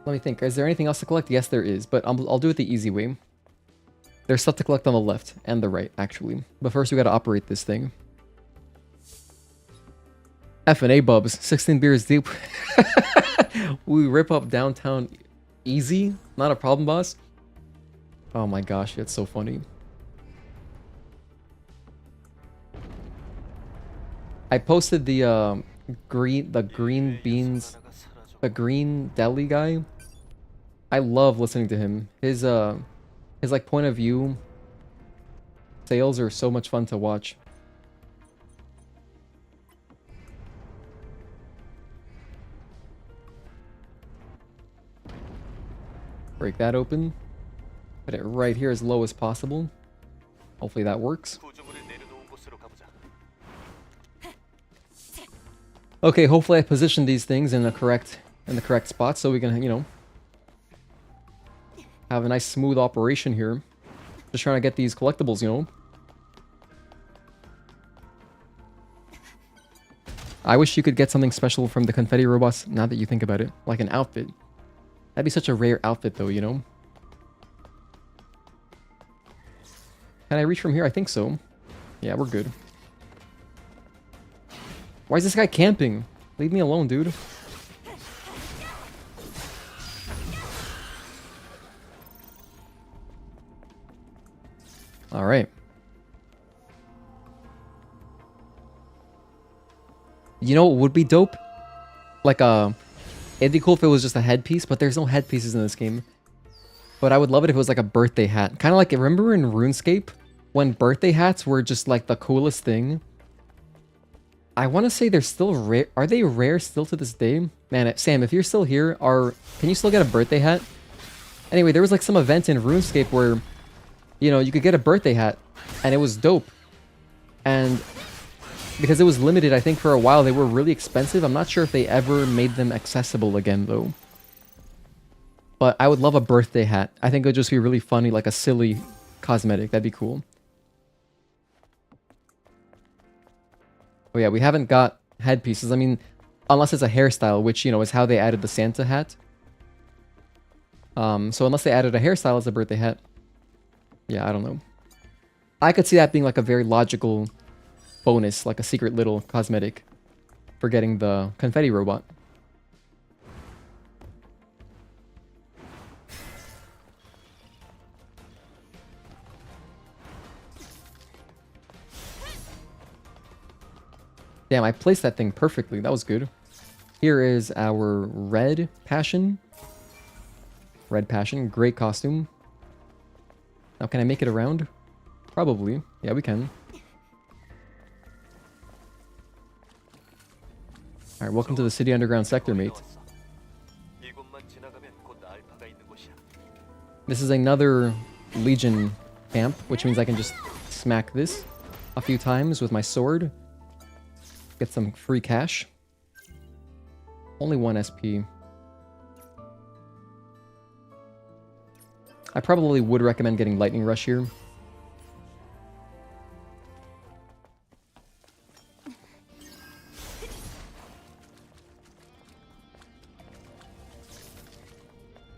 A: Let me think. Is there anything else to collect? Yes, there is, but I'll do it the easy way. There's stuff to collect on the left and the right, actually. But first, we got to operate this thing. F&A bubs. 16 beers deep. We rip up downtown easy. Not a problem, boss. Oh my gosh, it's so funny. I posted the green deli guy. I love listening to him. His like point of view sales are so much fun to watch. Break that open. Put it right here as low as possible. Hopefully that works. Okay, hopefully I positioned these things in the correct spot so we can, you know, have a nice smooth operation here. Just trying to get these collectibles, you know. I wish you could get something special from the confetti robots, now that you think about it. Like an outfit. That'd be such a rare outfit though, you know? Can I reach from here? I think so. Yeah, we're good. Why is this guy camping? Leave me alone, dude. Alright. You know what would be dope? Like, it'd be cool if it was just a headpiece, but there's no headpieces in this game. But I would love it if it was like a birthday hat. Kind of like, remember in RuneScape? When birthday hats were just like the coolest thing? I want to say they're still rare. Are they rare still to this day? Man, Sam, if you're still here, can you still get a birthday hat? Anyway, there was like some event in RuneScape where, you know, you could get a birthday hat, and it was dope. And because it was limited, I think for a while, they were really expensive. I'm not sure if they ever made them accessible again, though. But I would love a birthday hat. I think it would just be really funny, like a silly cosmetic. That'd be cool. Oh yeah, we haven't got headpieces. I mean, unless it's a hairstyle, which, you know, is how they added the Santa hat. So unless they added a hairstyle as a birthday hat, yeah, I don't know. I could see that being like a very logical bonus, like a secret little cosmetic for getting the confetti robot. Damn, I placed that thing perfectly. That was good. Here is our red passion. Red passion. Great costume. Now, can I make it around? Probably. Yeah, we can. Alright, welcome to the city underground sector, mate. This is another Legion camp, which means I can just smack this a few times with my sword. Get some free cash. Only 1 SP. I probably would recommend getting Lightning Rush here.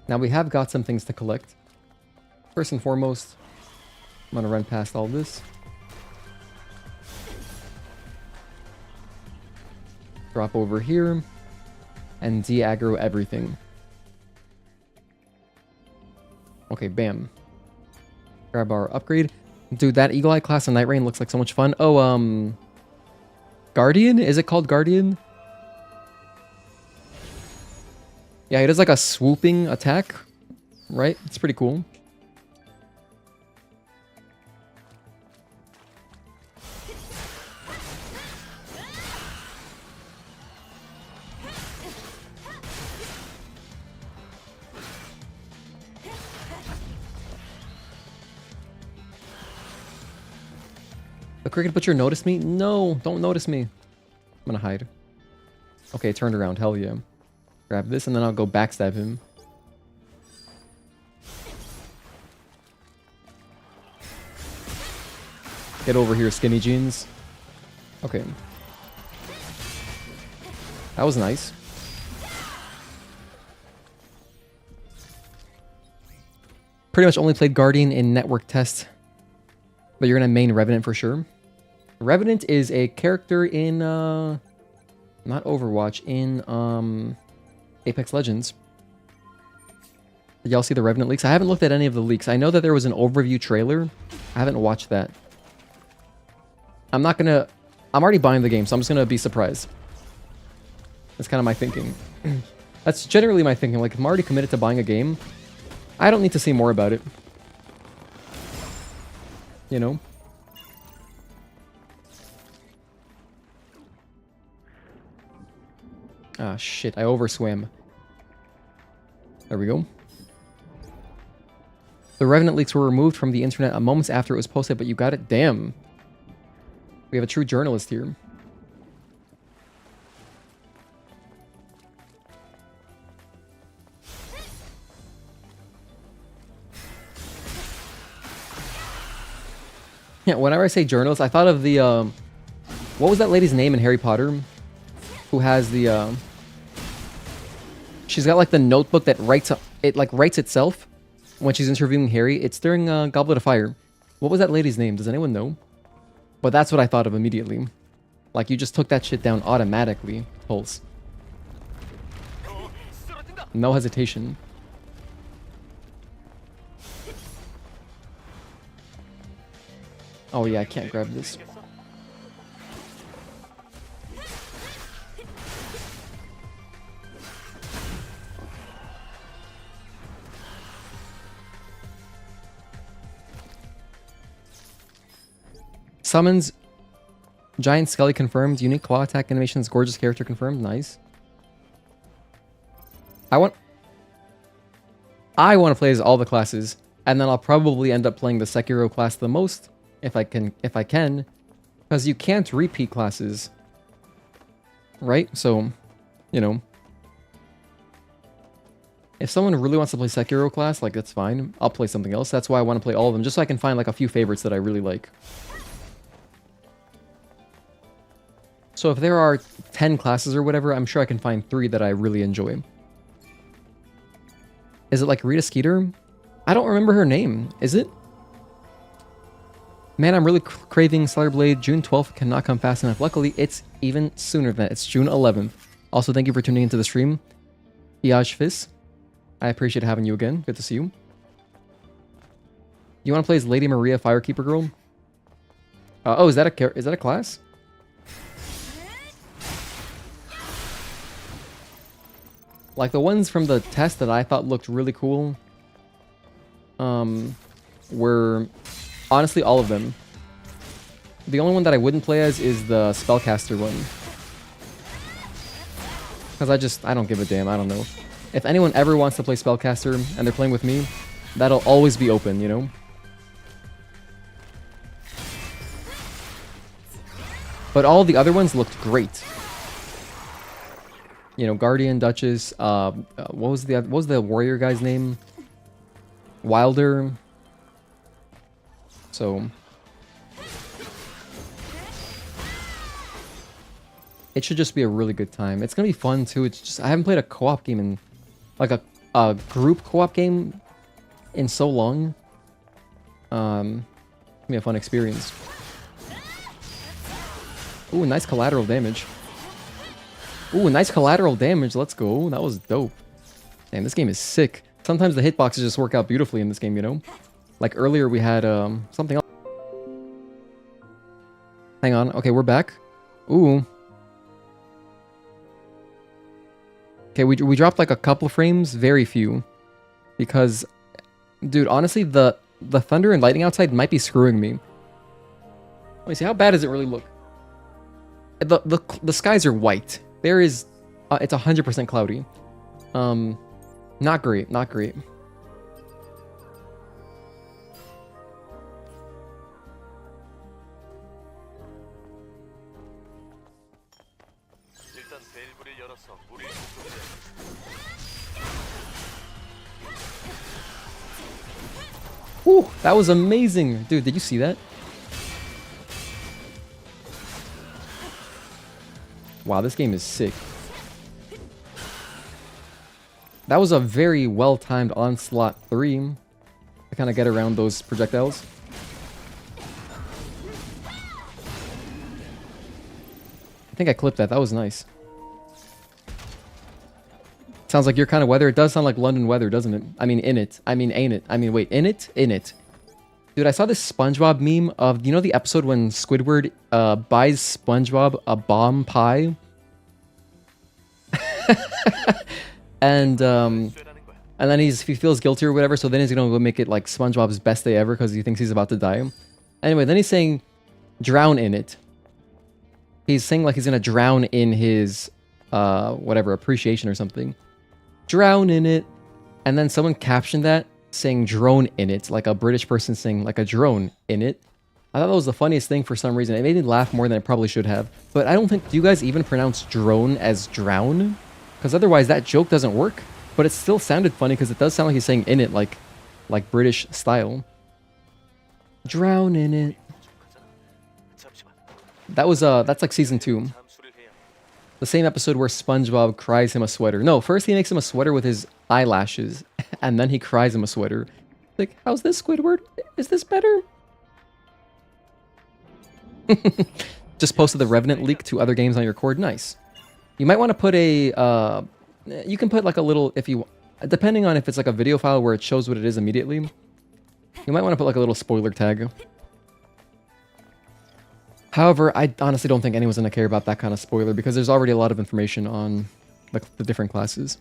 A: Now we have got some things to collect. First and foremost, I'm gonna run past all this. Drop over here and de-aggro everything. Okay, bam. Grab our upgrade. Dude, that Eagle Eye class on Night Rain looks like so much fun. Oh, Guardian? Is it called Guardian? Yeah, he does like a swooping attack, right? It's pretty cool. The Cricket Butcher noticed me? No, don't notice me. I'm gonna hide. Okay, turned around. Hell yeah. Grab this and then I'll go backstab him. Get over here, skinny jeans. Okay. That was nice. Pretty much only played Guardian in network test. But you're gonna main Revenant for sure. Revenant is a character in, not Overwatch, in, Apex Legends. Did y'all see the Revenant leaks? I haven't looked at any of the leaks. I know that there was an overview trailer. I haven't watched that. I'm already buying the game, so I'm just gonna be surprised. That's kind of my thinking. That's generally my thinking. Like, if I'm already committed to buying a game, I don't need to see more about it. You know? Ah, shit. I overswam. There we go. The Revenant leaks were removed from the internet a moments after it was posted, but you got it? Damn. We have a true journalist here. Yeah, whenever I say journalist, I thought of the, what was that lady's name in Harry Potter? who has the she's got like the notebook that writes itself when she's interviewing Harry. It's during Goblet of Fire. What was that lady's name? Does anyone know? But that's what I thought of immediately. Like, you just took that shit down automatically, Pulse. No hesitation. Oh yeah, I can't grab this. Summons. Giant Skelly confirmed. Unique claw attack animations. Gorgeous character confirmed. Nice. I want to play as all the classes, and then I'll probably end up playing the Sekiro class the most if I can, because you can't repeat classes, right? So, you know, if someone really wants to play Sekiro class, like, that's fine. I'll play something else. That's why I want to play all of them, just so I can find like a few favorites that I really like. So if there are 10 classes or whatever, I'm sure I can find 3 that I really enjoy. Is it like Rita Skeeter? I don't remember her name. Is it? Man, I'm really craving Stellar Blade. June 12th cannot come fast enough. Luckily, it's even sooner than that. It's June 11th. Also, thank you for tuning into the stream. Iaj Fizz. I appreciate having you again. Good to see you. You want to play as Lady Maria Firekeeper Girl? Oh, is that a class? Like, the ones from the test that I thought looked really cool were honestly all of them. The only one that I wouldn't play as is the Spellcaster one. Because I don't give a damn, I don't know. If anyone ever wants to play Spellcaster and they're playing with me, that'll always be open, you know? But all the other ones looked great. You know, Guardian, Duchess, what was the warrior guy's name? Wilder. So it should just be a really good time. It's gonna be fun too. It's just, I haven't played a co-op game in like a group co-op game in so long. It's gonna be a fun experience. Ooh, nice collateral damage. Ooh, nice collateral damage. Let's go. That was dope. Damn, this game is sick. Sometimes the hitboxes just work out beautifully in this game, you know? Like earlier we had something else. Hang on. Okay, we're back. Ooh. Okay, we dropped like a couple frames. Very few. Because, dude, honestly, the thunder and lightning outside might be screwing me. Let me see. How bad does it really look? The skies are white. There is, it's 100% cloudy. Not great, not great. Whew, that was amazing. Dude, did you see that? Wow, this game is sick. That was a very well-timed onslaught 3 to kind of get around those projectiles. I think I clipped that. That was nice. Sounds like your kind of weather. It does sound like London weather, doesn't it? I mean, in it. I mean, ain't it? I mean, wait, in it? In it. Dude, I saw this SpongeBob meme of, you know the episode when Squidward buys SpongeBob a bomb pie? and then he feels guilty or whatever, so then he's gonna go make it like SpongeBob's best day ever because he thinks he's about to die. Anyway, then he's saying, drown in it. He's saying like he's gonna drown in his, whatever, appreciation or something. Drown in it. And then someone captioned that saying drone in it, like a British person saying like a drone in it. I thought that was the funniest thing for some reason. It made me laugh more than it probably should have. But I don't think, do you guys even pronounce drone as drown? Because otherwise that joke doesn't work. But it still sounded funny because it does sound like he's saying in it, like British style. Drown in it. That was, that's like season 2. The same episode where SpongeBob cries him a sweater. No, first he makes him a sweater with his eyelashes, and then he cries him a sweater. Like, how's this, Squidward? Is this better? Just posted the Revenant leak to other games on your cord. Nice. You might want to put a... you can put like a little... if you, depending on if it's like a video file where it shows what it is immediately, you might want to put like a little spoiler tag. However, I honestly don't think anyone's going to care about that kind of spoiler because there's already a lot of information on the different classes.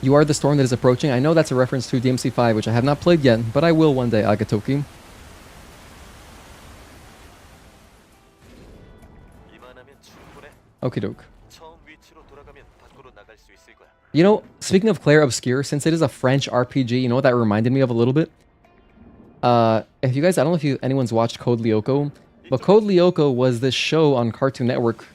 A: You are the storm that is approaching. I know that's a reference to DMC5, which I have not played yet, but I will one day, Agatoki. Okie doke. You know, speaking of Claire Obscure, since it is a French RPG, you know what that reminded me of a little bit? If you guys, I don't know if anyone's watched Code Lyoko, but Code Lyoko was this show on Cartoon Network.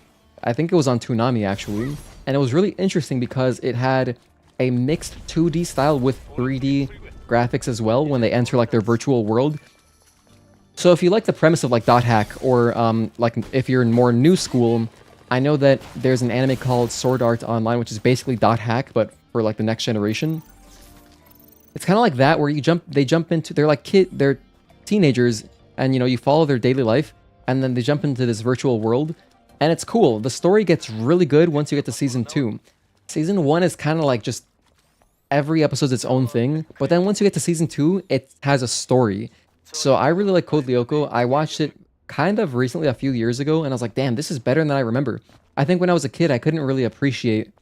A: I think it was on Toonami actually, and it was really interesting because it had a mixed 2D style with 3D graphics as well when they enter like their virtual world. So if you like the premise of like Dot Hack, or like if you're in more new school, I know that there's an anime called Sword Art Online, which is basically Dot Hack, but for like the next generation. It's kind of like that, where they jump into, they're teenagers, and you know, you follow their daily life, and then they jump into this virtual world, and it's cool. The story gets really good once you get to season 2. Season 1 is kind of like just every episode's its own thing, but then once you get to season 2, it has a story. So I really like Code Lyoko. I watched it kind of recently, a few years ago, and I was like, damn, this is better than I remember. I think when I was a kid, I couldn't really appreciate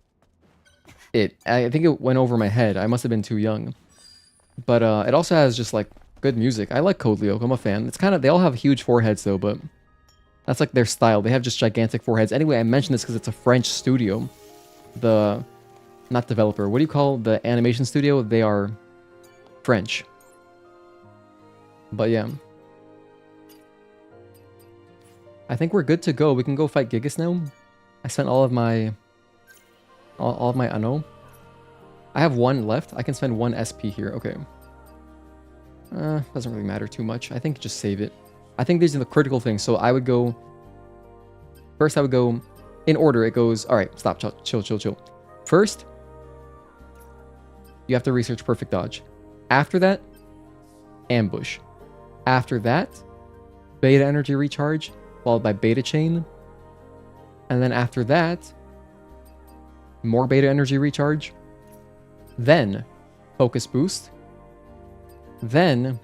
A: it. I think it went over my head. I must have been too young. But it also has just like good music. I like Code Lyoko. I'm a fan. It's kind of, they all have huge foreheads though, but that's like their style. They have just gigantic foreheads. Anyway, I mentioned this because it's a French studio. Not developer. What do you call the animation studio? They are French. But yeah. I think we're good to go. We can go fight Gigas now. I spent all of my Anno. I have 1 left. I can spend 1 SP here. Okay. Doesn't really matter too much. I think just save it. I think these are the critical things. So I would go... First, I would go... In order, it goes... Alright, stop. Chill. First, you have to research Perfect Dodge. After that, Ambush. After that, Beta Energy Recharge, followed by Beta Chain. And then after that, more Beta Energy Recharge. Then, Focus Boost. Then,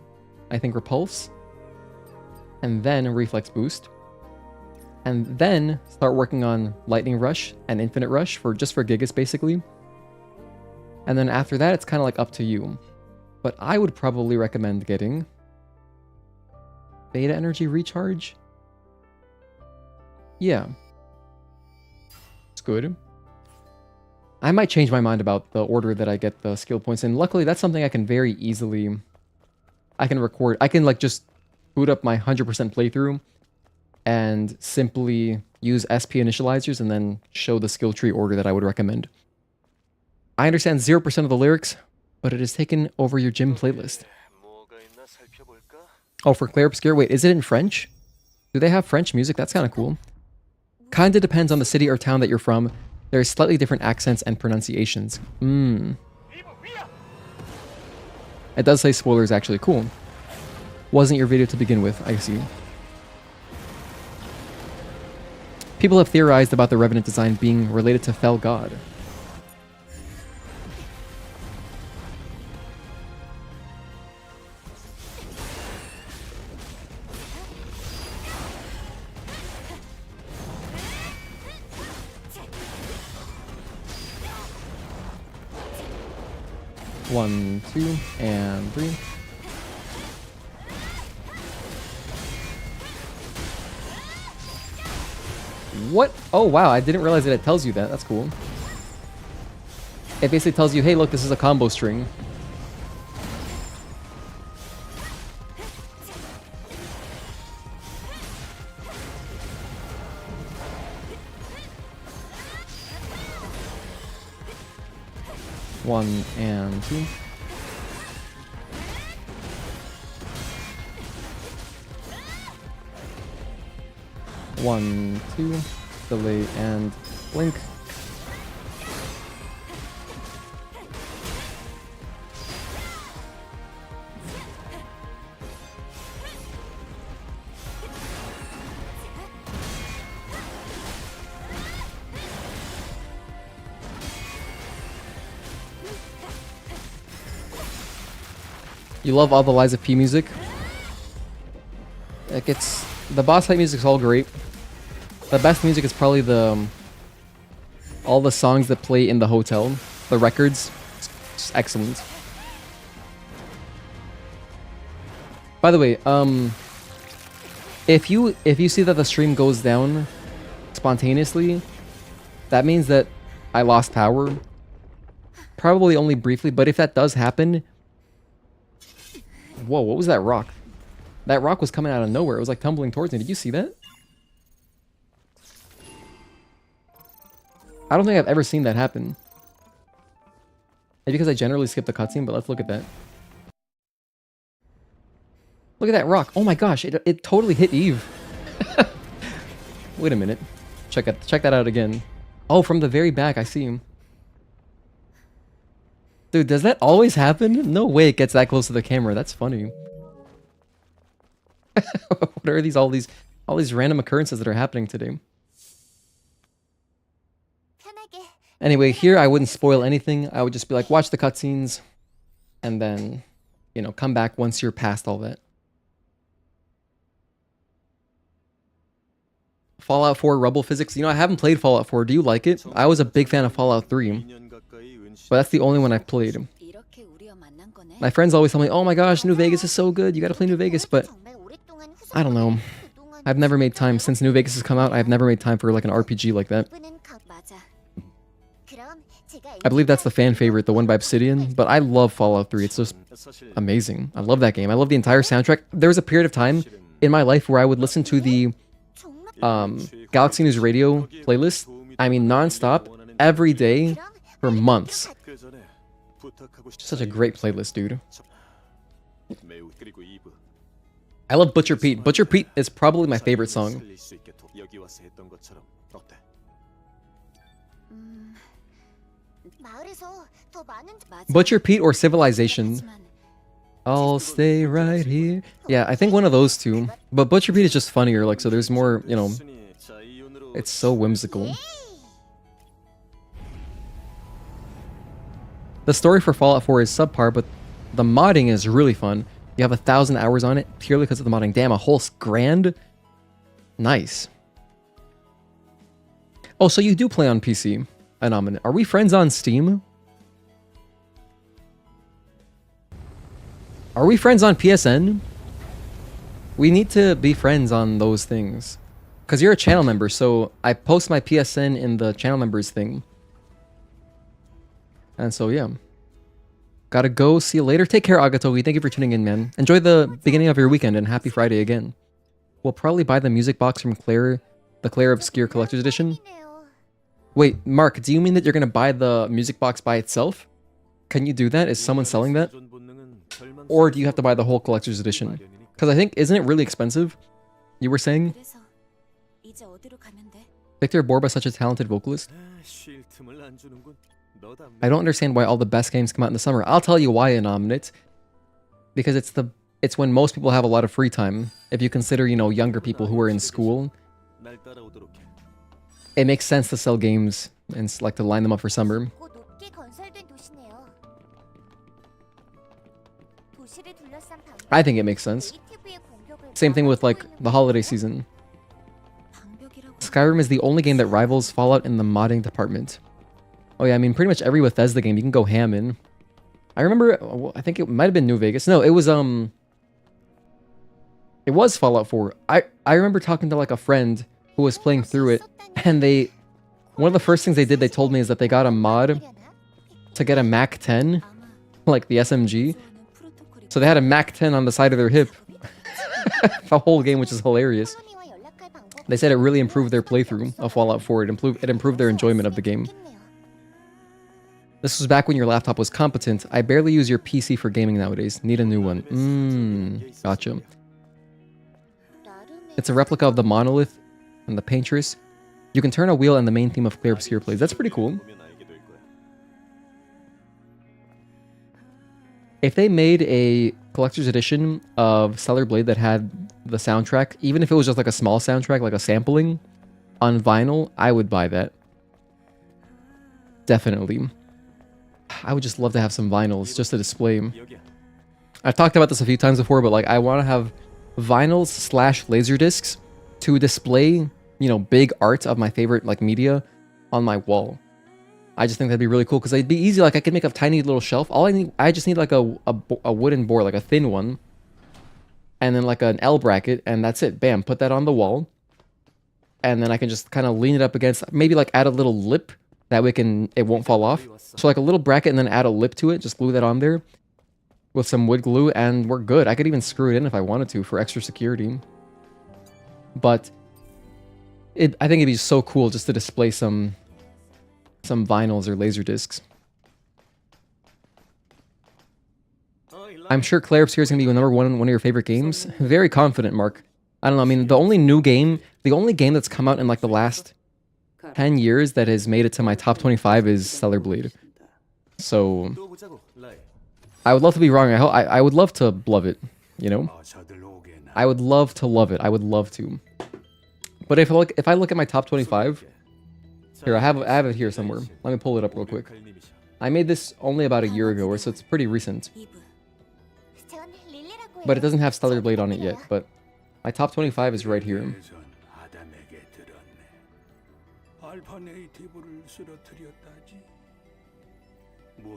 A: I think Repulse. And then Reflex Boost. And then start working on Lightning Rush and Infinite Rush just for Gigas, basically. And then after that, it's kind of like up to you. But I would probably recommend getting Beta Energy Recharge. Yeah. It's good. I might change my mind about the order that I get the skill points in. Luckily, that's something I can very easily... I can record. I can like just boot up my 100% playthrough and simply use SP initializers and then show the skill tree order that I would recommend. I understand 0% of the lyrics, but it is taken over your gym playlist. Oh, for Claire Obscure? Wait, is it in French? Do they have French music? That's kind of cool. Kinda depends on the city or town that you're from. There's slightly different accents and pronunciations. It does say spoilers, actually. Cool. Wasn't your video to begin with, I see. People have theorized about the Revenant design being related to Fell God. One, 2, and 3. What? Oh, wow. I didn't realize that it tells you that. That's cool. It basically tells you, hey, look, this is a combo string. One and 2. 1, 2, delay and blink. You love all the Lies of P music? Like the boss fight music's all great. The best music is probably all the songs that play in the hotel. The records. It's excellent. By the way, if you see that the stream goes down spontaneously, that means that I lost power. Probably only briefly, but if that does happen... Whoa, what was that rock? That rock was coming out of nowhere. It was like tumbling towards me. Did you see that? I don't think I've ever seen that happen. Maybe because I generally skip the cutscene, but let's look at that. Look at that rock. Oh my gosh, it totally hit Eve. Wait a minute. Check that out again. Oh, from the very back, I see him. Dude, does that always happen? No way it gets that close to the camera. That's funny. What are all these random occurrences that are happening today? Anyway, here I wouldn't spoil anything. I would just be like, watch the cutscenes, and then, you know, come back once you're past all that. Fallout 4 Rubble Physics. You know, I haven't played Fallout 4. Do you like it? I was a big fan of Fallout 3. But that's the only one I've played. My friends always tell me, oh my gosh, New Vegas is so good, you gotta play New Vegas, but I don't know. I've never made time. Since New Vegas has come out, I've never made time for like an RPG like that. I believe that's the fan favorite, the one by Obsidian, but I love Fallout 3. It's just amazing. I love that game. I love the entire soundtrack. There was a period of time in my life where I would listen to the Galaxy News Radio playlist. I mean, non-stop, every day, for months. Such a great playlist, dude. I love Butcher Pete. Butcher Pete is probably my favorite song. Butcher Pete or Civilization? I'll stay right here. Yeah, I think one of those two. But Butcher Pete is just funnier, like, so there's more, you know... It's so whimsical. The story for Fallout 4 is subpar, but the modding is really fun. You have 1,000 hours on it, purely because of the modding. Damn, a whole grand? Nice. Oh, so you do play on PC, Anominate. Are we friends on Steam? Are we friends on PSN? We need to be friends on those things. Because you're a channel member, so I post my PSN in the channel members thing. And so, yeah. Gotta go. See you later. Take care, Agatogi. Thank you for tuning in, man. Enjoy the beginning of your weekend, and happy Friday again. We'll probably buy the music box from Claire, the Claire Obscure Collector's Edition. Wait, Mark, do you mean that you're gonna buy the music box by itself? Can you do that? Is someone selling that? Or do you have to buy the whole Collector's Edition? Because I think, isn't it really expensive? You were saying? Victor Borba is such a talented vocalist. I don't understand why all the best games come out in the summer. I'll tell you why, Anominate. Because it's when most people have a lot of free time. If you consider, you know, younger people who are in school, it makes sense to sell games and like to line them up for summer. I think it makes sense. Same thing with like the holiday season. Skyrim is the only game that rivals Fallout in the modding department. Oh yeah, I mean pretty much every Bethesda game you can go ham in. I remember, I think it might have been New Vegas. No, it was Fallout 4. I remember talking to like a friend who was playing through it, and one of the first things they did, they told me, is that they got a mod to get a Mac 10, like the SMG. So they had a Mac 10 on the side of their hip. The whole game, which is hilarious. They said it really improved their playthrough of Fallout 4. It improved their enjoyment of the game. This was back when your laptop was competent. I barely use your PC for gaming nowadays. Need a new one. Gotcha. It's a replica of the monolith. and the Paintress. You can turn a wheel and the main theme of Clear Obscure plays. That's pretty cool. If they made a collector's edition of Stellar Blade that had the soundtrack, even if it was just like a small soundtrack, like a sampling on vinyl, I would buy that. Definitely. I would just love to have some vinyls just to display. I've talked about this a few times before, but like I want to have vinyls / laser discs to display, you know, big art of my favorite like media on my wall. I just think that'd be really cool because it'd be easy. Like I could make a tiny little shelf. I just need like a wooden board, like a thin one, and then like an L bracket, and that's it. Bam, put that on the wall, and then I can just kind of lean it up against. Maybe like add a little lip. That way it won't fall off. So like a little bracket and then add a lip to it. Just glue that on there with some wood glue and we're good. I could even screw it in if I wanted to for extra security. But I think it'd be so cool just to display some vinyls or laser discs. I'm sure Claire Obscure is going to be one of your favorite games. Very confident, Mark. I don't know. I mean, the only game that's come out in like the last 10 years that has made it to my top 25 is Stellar Blade. So I would love to be wrong. I would love to love it, you know? I would love to love it. I would love to. But if I look at my top 25, here I have it here somewhere. Let me pull it up real quick. I made this only about a year ago, so it's pretty recent. But it doesn't have Stellar Blade on it yet, but my top 25 is right here.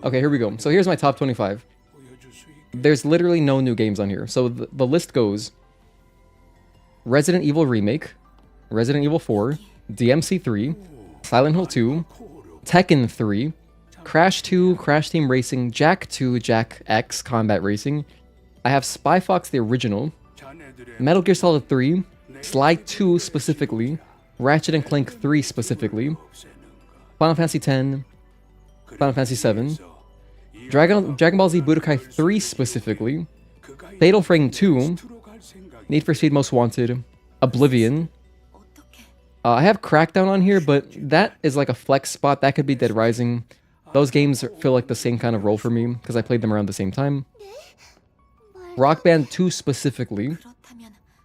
A: Okay, here we go. So here's my top 25. There's literally no new games on here. So the list goes Resident Evil Remake, Resident Evil 4, DMC 3, Silent Hill 2, Tekken 3, Crash 2, Crash Team Racing, Jak 2, Jak X Combat Racing. I have Spy Fox the original, Metal Gear Solid 3, Sly 2 specifically, Ratchet and Clank 3 specifically, Final Fantasy 10, Final Fantasy 7, Dragon Ball Z Budokai 3 specifically, Fatal Frame 2, Need for Speed Most Wanted, Oblivion. I have Crackdown on here, but that is like a flex spot. That could be Dead Rising. Those games feel like the same kind of role for me because I played them around the same time. Rock Band 2 specifically,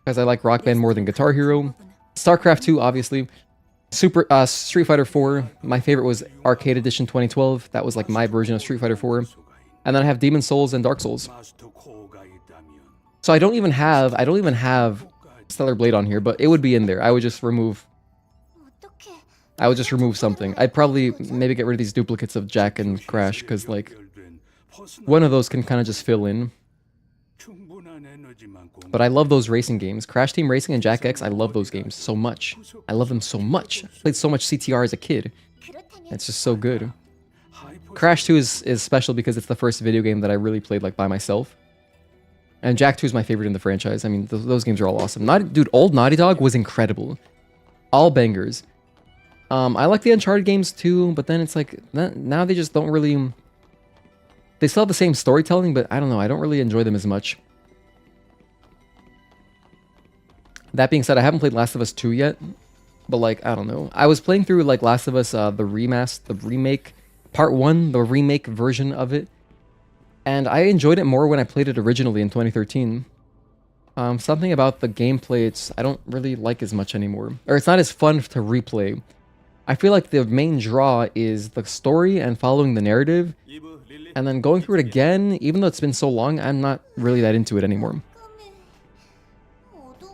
A: because I like Rock Band more than Guitar Hero. StarCraft 2, obviously. Street Fighter 4. My favorite was Arcade Edition 2012. That was like my version of Street Fighter 4. And then I have Demon Souls and Dark Souls. So I don't even have Stellar Blade on here, but it would be in there. I would just remove something. I'd probably maybe get rid of these duplicates of Jak and Crash, because like one of those can kind of just fill in. But I love those racing games. Crash Team Racing and Jak X, I love those games so much. I love them so much. I played so much CTR as a kid. It's just so good. Crash 2 is special because it's the first video game that I really played like by myself. And Jak 2 is my favorite in the franchise. I mean, those games are all awesome. Dude, old Naughty Dog was incredible. All bangers. I like the Uncharted games too, but then it's like, now they just don't really... They still have the same storytelling, but I don't know, I don't really enjoy them as much. That being said, I haven't played Last of Us 2 yet, but like, I don't know. I was playing through like Last of Us, the remake, part 1, the remake version of it, and I enjoyed it more when I played it originally in 2013. Something about the gameplay, I don't really like as much anymore, or it's not as fun to replay. I feel like the main draw is the story and following the narrative, and then going through it again, even though it's been so long, I'm not really that into it anymore.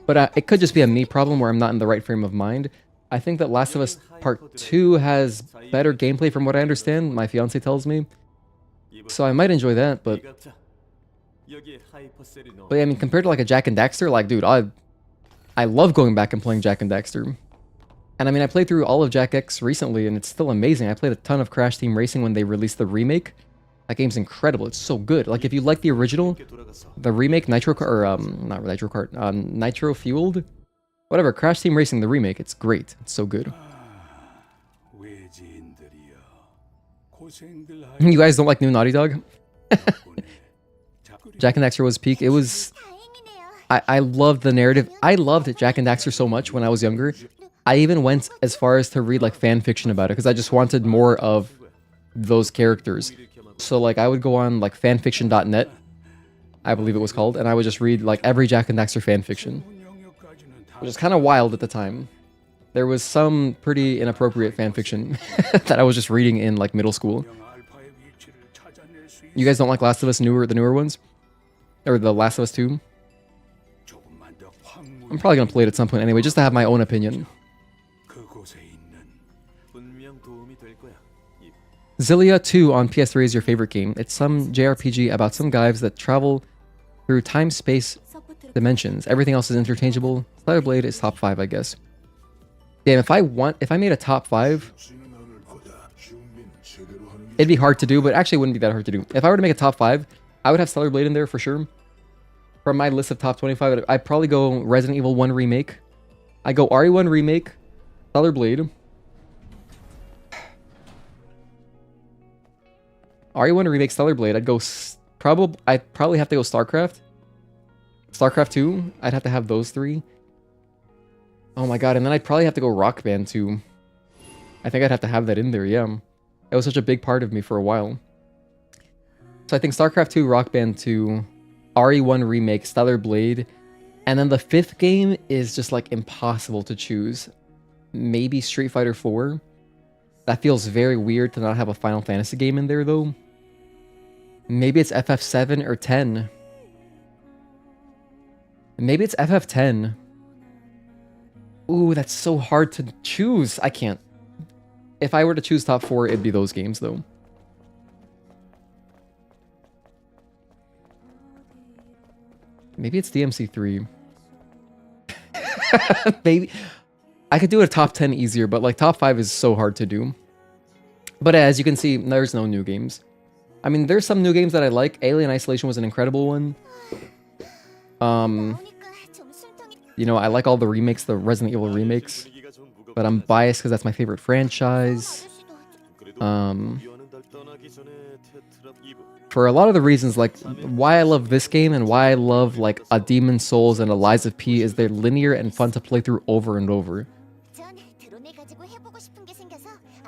A: But it could just be a me problem where I'm not in the right frame of mind. I think that Last of Us Part 2 has better gameplay from what I understand, my fiance tells me. So I might enjoy that, but yeah, I mean, compared to like a Jak and Daxter, like, dude, I love going back and playing Jak and Daxter. And I mean, I played through all of Jak X recently, and it's still amazing. I played a ton of Crash Team Racing when they released the remake. That game's incredible. It's so good. Like, if you like the original, the remake, not Nitro Kart, Nitro Fueled, whatever, Crash Team Racing, the remake, it's great. It's so good. You guys don't like new Naughty Dog? Jak and Daxter was peak. It was... I loved the narrative. I loved Jak and Daxter so much when I was younger. I even went as far as to read like fan fiction about it because I just wanted more of those characters. So like I would go on like fanfiction.net, I believe it was called, and I would just read like every Jak and Daxter fanfiction, which is kind of wild at the time. There was some pretty inappropriate fanfiction that I was just reading in like middle school. You guys don't like Last of Us the newer ones? Or The Last of Us 2? I'm probably gonna play it at some point anyway, just to have my own opinion. Xillia 2 on PS3 is your favorite game. It's some JRPG about some guys that travel through time-space dimensions. Everything else is interchangeable. Stellar Blade is top 5, I guess. Damn, if I made a top 5, it'd be hard to do, but actually it wouldn't be that hard to do. If I were to make a top 5, I would have Stellar Blade in there for sure. From my list of top 25, I'd probably go Resident Evil 1 Remake. I go RE1 Remake, Stellar Blade. RE1 Remake, Stellar Blade. I'd probably have to go StarCraft. StarCraft 2, I'd have to have those 3. Oh my god, and then I'd probably have to go Rock Band 2. I think I'd have to have that in there, yeah. It was such a big part of me for a while. So I think StarCraft 2, Rock Band 2, RE1 Remake, Stellar Blade, and then the 5th game is just like impossible to choose. Maybe Street Fighter 4. That feels very weird to not have a Final Fantasy game in there though. Maybe it's FF7 or 10. Maybe it's FF10. Ooh, that's so hard to choose. I can't. If I were to choose top 4, it'd be those games though. Maybe it's DMC3. Maybe. I could do a top 10 easier, but like top 5 is so hard to do. But as you can see, there's no new games. I mean, there's some new games that I like. Alien Isolation was an incredible one. You know, I like all the remakes, the Resident Evil remakes. But I'm biased because that's my favorite franchise. For a lot of the reasons, like, why I love this game and why I love, like, a Demon's Souls and a Lies of P is they're linear and fun to play through over and over.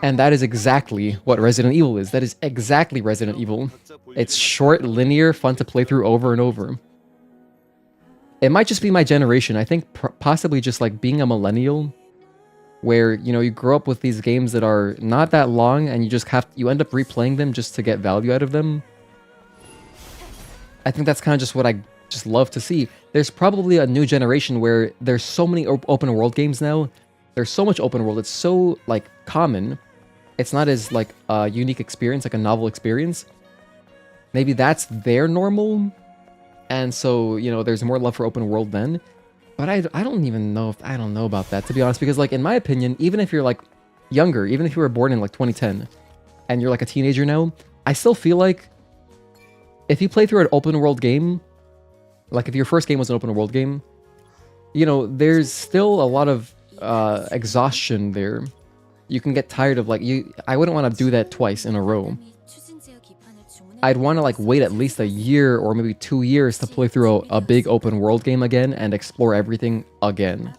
A: And that is exactly what Resident Evil is. That is exactly Resident Evil. It's short, linear, fun to play through over and over. It might just be my generation. I think possibly just like being a millennial, where, you know, you grow up with these games that are not that long and you end up replaying them just to get value out of them. I think that's kind of just what I just love to see. There's probably a new generation where there's so many open world games now. There's so much open world. It's so like common. It's not as like a unique experience, like a novel experience. Maybe that's their normal. And so, you know, there's more love for open world then. But I don't even know I don't know about that, to be honest, because like in my opinion, even if you're like younger, even if you were born in like 2010 and you're like a teenager now, I still feel like if you play through an open world game, like if your first game was an open world game, you know, there's still a lot of exhaustion there. You can get tired of like I wouldn't want to do that twice in a row. I'd want to like wait at least a year or maybe 2 years to play through a big open world game again and explore everything again.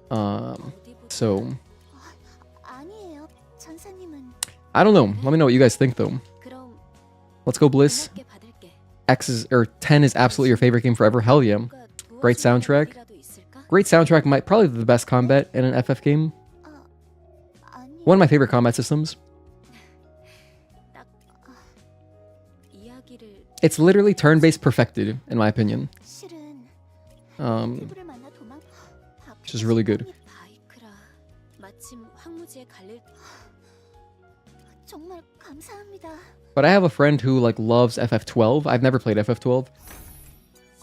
A: So I don't know. Let me know what you guys think though. Let's go, Bliss. 10 is absolutely your favorite game forever. Hell yeah. Great soundtrack. Great soundtrack. Probably the best combat in an FF game. One of my favorite combat systems. It's literally turn-based perfected, in my opinion. Which is really good. But I have a friend who like loves FF12. I've never played FF12.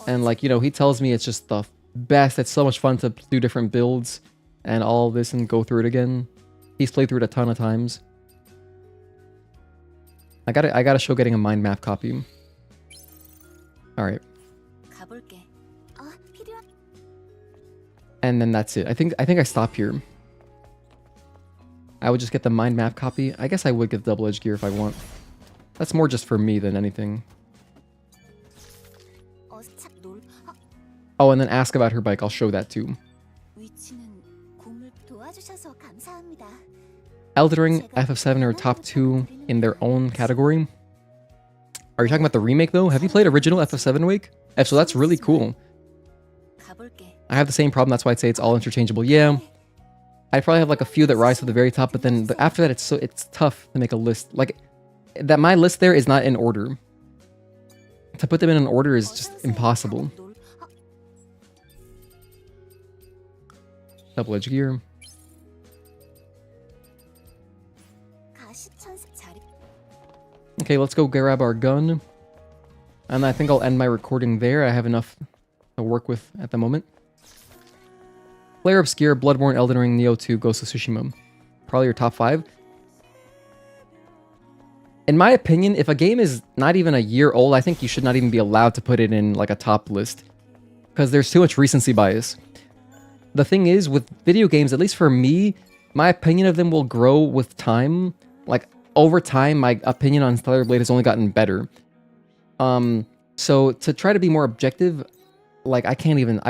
A: And like, you know, he tells me it's just the best. It's so much fun to do different builds and all this and go through it again. He's played through it a ton of times. I gotta show getting a mind map copy. Alright. And then that's it. I think I stop here. I would just get the mind map copy. I guess I would get the double edge gear if I want. That's more just for me than anything. Oh, and then ask about her bike. I'll show that too. Elden Ring, FF7 are top 2 in their own category. Are you talking about the remake though? Have you played original FF7 Awake? If so, that's really cool. I have the same problem, that's why I'd say it's all interchangeable. Yeah, I probably have like a few that rise to the very top, but then after that it's tough to make a list. Like, that my list there is not in order. To put them in an order is just impossible. Double-edged gear. Okay, let's go grab our gun. And I think I'll end my recording there. I have enough to work with at the moment. Player Obscure, Bloodborne, Elden Ring, Nioh 2, Ghost of Tsushima. Probably your top 5. In my opinion, if a game is not even a year old, I think you should not even be allowed to put it in like a top list. Because there's too much recency bias. The thing is, with video games, at least for me, my opinion of them will grow with time. Like, over time, my opinion on Stellar Blade has only gotten better. So to try to be more objective, like, I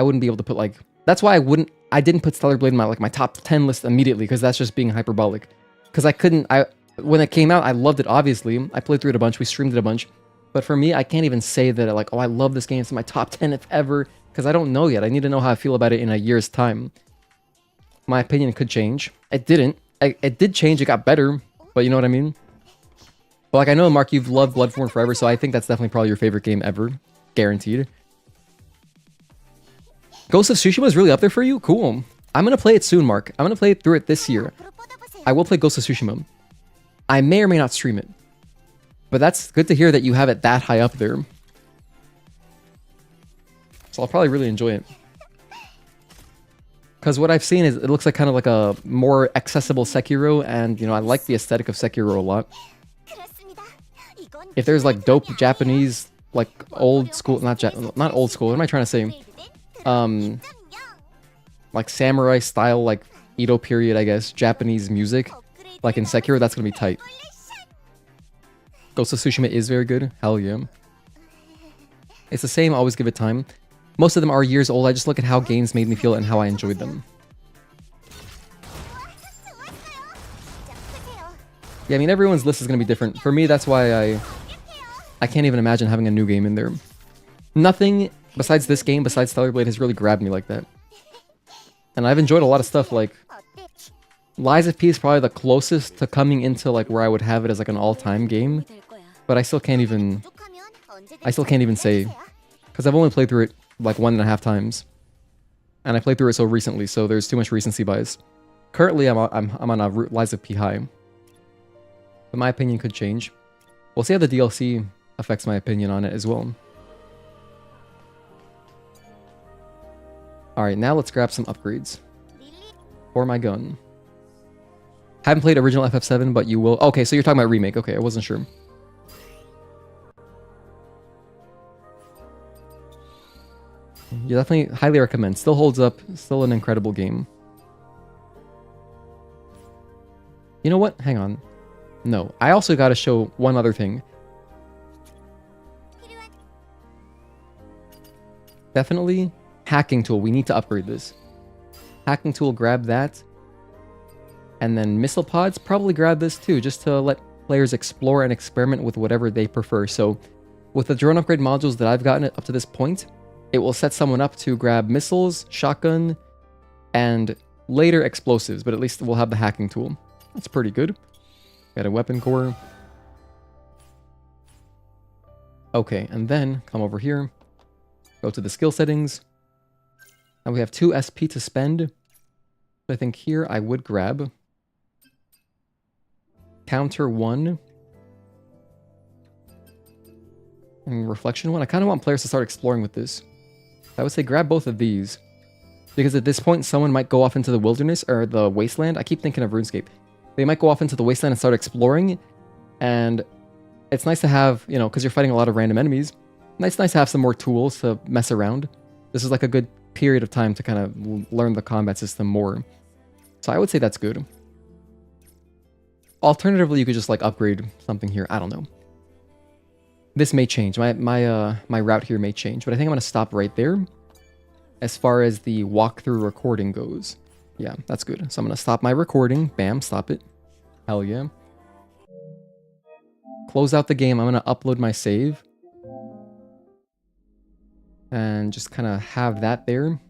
A: wouldn't be able to put like, that's why I didn't put Stellar Blade in my top 10 list immediately, because that's just being hyperbolic. Because when it came out, I loved it, obviously. I played through it a bunch, we streamed it a bunch. But for me, I can't even say that, like, oh, I love this game, it's in my top 10 if ever, because I don't know yet. I need to know how I feel about it in a year's time. My opinion could change. It didn't. It did change, it got better, but you know what I mean? But like, I know, Mark, you've loved Bloodborne forever, so I think that's definitely probably your favorite game ever. Guaranteed. Ghost of Tsushima is really up there for you? Cool. I'm gonna play it soon, Mark. I'm gonna play through it this year. I will play Ghost of Tsushima. I may or may not stream it. But that's good to hear that you have it that high up there. So I'll probably really enjoy it. Because what I've seen is it looks like kind of like a more accessible Sekiro, and you know, I like the aesthetic of Sekiro a lot. If there's like dope Japanese, like old school, not old school, what am I trying to say? Like samurai style, like Edo period, I guess, Japanese music, like in Sekiro, that's gonna be tight. Ghost of Tsushima is very good. Hell yeah. It's the same, always give it time. Most of them are years old. I just look at how games made me feel and how I enjoyed them. Yeah, I mean, everyone's list is going to be different. For me, that's why I can't even imagine having a new game in there. Nothing besides this game, besides Stellar Blade, has really grabbed me like that. And I've enjoyed a lot of stuff, like Lies of P is probably the closest to coming into like where I would have it as like an all-time game. But I still can't even say, because I've only played through it like 1.5 times. And I played through it so recently, so there's too much recency bias. Currently, I'm on a Lies of P high. But my opinion could change. We'll see how the DLC affects my opinion on it as well. Alright, now let's grab some upgrades. For my gun. Haven't played original FF7, but you will. Okay, so you're talking about remake. Okay, I wasn't sure. You definitely highly recommend. Still holds up. Still an incredible game. You know what? Hang on. No, I also got to show one other thing. Definitely hacking tool. We need to upgrade this. Hacking tool, grab that. And then missile pods, probably grab this too, just to let players explore and experiment with whatever they prefer. So with the drone upgrade modules that I've gotten up to this point, it will set someone up to grab missiles, shotgun, and later explosives, but at least we'll have the hacking tool. That's pretty good. Got a weapon core. Okay, and then come over here. Go to the skill settings. And we have 2 SP to spend. I think here I would grab Counter 1 and Reflection 1. I kind of want players to start exploring with this. I would say grab both of these. Because at this point, someone might go off into the wilderness or the wasteland. I keep thinking of RuneScape. They might go off into the wasteland and start exploring. And it's nice to have, you know, because you're fighting a lot of random enemies. Nice to have some more tools to mess around. This is like a good period of time to kind of learn the combat system more. So I would say that's good. Alternatively, you could just like upgrade something here. I don't know. This may change. My route here may change, but I think I'm going to stop right there as far as the walkthrough recording goes. Yeah, that's good. So I'm gonna stop my recording. Bam, stop it. Hell yeah. Close out the game. I'm gonna upload my save. And just kind of have that there.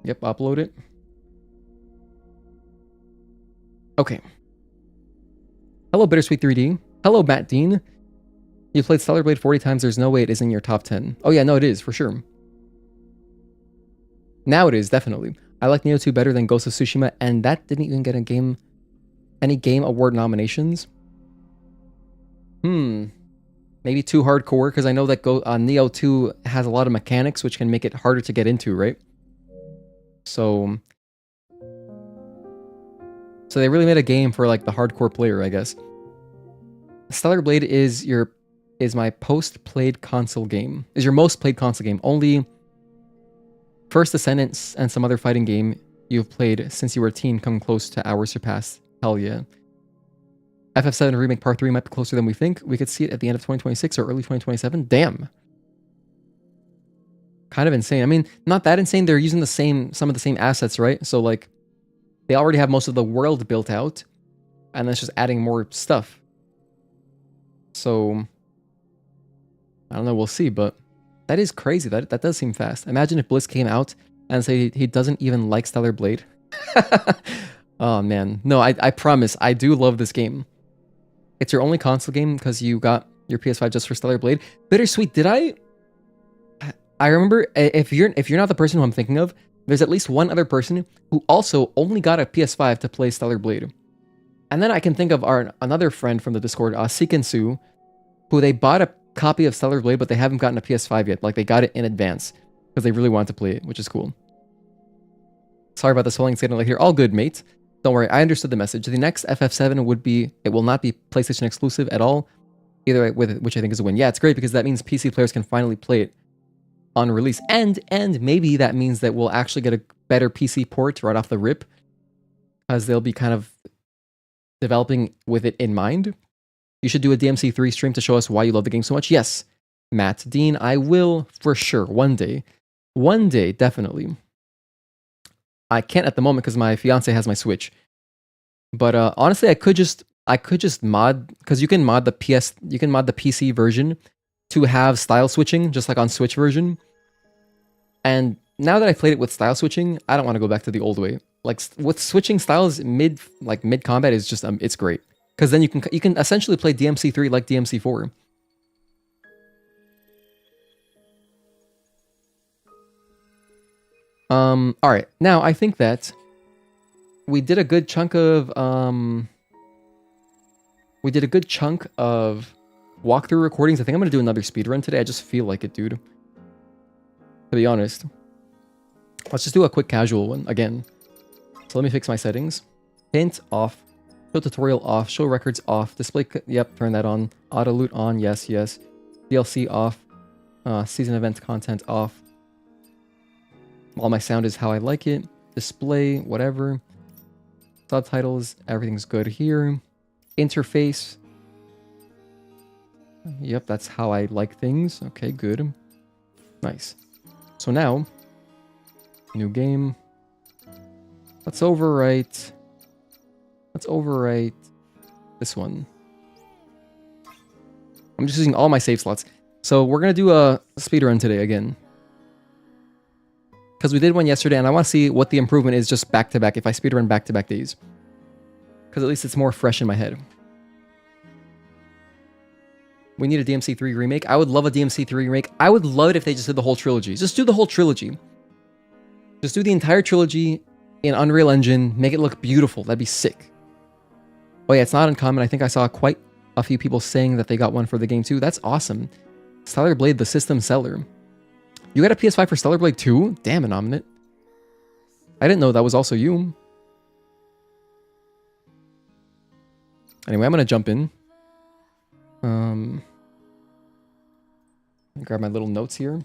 A: Yep, upload it. Okay. Hello, Bittersweet 3D. Hello, Matt Dean. You played Stellar Blade 40 times. There's no way it is in your top 10. Oh yeah, no, it is, for sure. Now it is, definitely. I like Neo 2 better than Ghost of Tsushima, and that didn't even get any game award nominations. Maybe too hardcore, because I know that Neo 2 has a lot of mechanics, which can make it harder to get into, right? So they really made a game for like the hardcore player, I guess. Stellar Blade is my post-played console game. Is your most played console game. Only First Descendants and some other fighting game you've played since you were a teen come close to ours surpassed. Hell yeah. FF7 Remake Part 3 might be closer than we think. We could see it at the end of 2026 or early 2027. Damn. Kind of insane. I mean, not that insane. They're using some of the same assets, right? So like, they already have most of the world built out, and that's just adding more stuff. So, I don't know, we'll see, but that is crazy. That does seem fast. Imagine if Bliss came out and say he doesn't even like Stellar Blade. Oh man. No, I promise, I do love this game. It's your only console game because you got your PS5 just for Stellar Blade. Bittersweet, did I remember, if you're not the person who I'm thinking of, there's at least one other person who also only got a PS5 to play Stellar Blade. And then I can think of another friend from the Discord, Sikensu, who they bought a copy of Stellar Blade, but they haven't gotten a PS5 yet. Like, they got it in advance because they really wanted to play it, which is cool. Sorry about the swelling getting like here. All good, mate. Don't worry, I understood the message. The next FF7 it will not be PlayStation exclusive at all, either way, which I think is a win. Yeah, it's great because that means PC players can finally play it on release, and maybe that means that we'll actually get a better PC port right off the rip, as they'll be kind of developing with it in mind. You should do a DMC3 stream to show us why you love the game so much. Yes, Matt Dean, I will for sure one day, definitely. I can't at the moment because my fiance has my Switch, but honestly, I could just mod, because you can mod the PC version to have style switching, just like on Switch version. And now that I played it with style switching, I don't want to go back to the old way. Like, with switching styles mid combat is just it's great, because then you can essentially play DMC3 like DMC4. All right, now I think that we did a good chunk of walkthrough recordings. I think I'm gonna do another speedrun today. I just feel like it, dude. To be honest. Let's just do a quick casual one again. So let me fix my settings. Hint off. Show tutorial off. Show records off. Display, yep, turn that on. Auto loot on, yes, yes. DLC off. Season event content off. All my sound is how I like it. Display, whatever. Subtitles, everything's good here. Interface. Yep, that's how I like things. Okay, good. Nice. So now, new game. Let's overwrite this one. I'm just using all my save slots. So we're gonna do a speedrun today again, because we did one yesterday, and I want to see what the improvement is just back-to-back, if I speedrun back-to-back days. Because at least it's more fresh in my head. We need a DMC3 remake. I would love a DMC3 remake. I would love it if they just did the whole trilogy. Just do the whole trilogy. Just do the entire trilogy in Unreal Engine. Make it look beautiful. That'd be sick. Oh yeah, it's not uncommon. I think I saw quite a few people saying that they got one for the game too. That's awesome. Stellar Blade, the system seller. You got a PS5 for Stellar Blade 2? Damn, Anominate. I didn't know that was also you. Anyway, I'm gonna jump in. Grab my little notes here.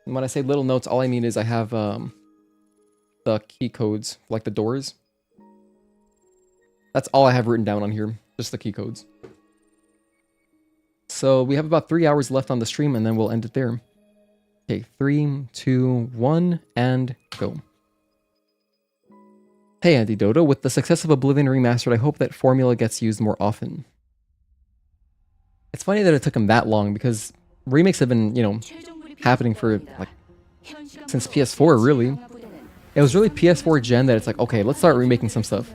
A: And when I say little notes, all I mean is I have the key codes, like the doors. That's all I have written down on here, just the key codes. So we have about 3 hours left on the stream, and then we'll end it there. Okay, 3, 2, 1, and go. Hey Andy Dodo, with the success of Oblivion Remastered, I hope that formula gets used more often. It's funny that it took him that long, because remakes have been, you know, happening for, like, since PS4, really. It was really PS4 gen that it's like, okay, let's start remaking some stuff.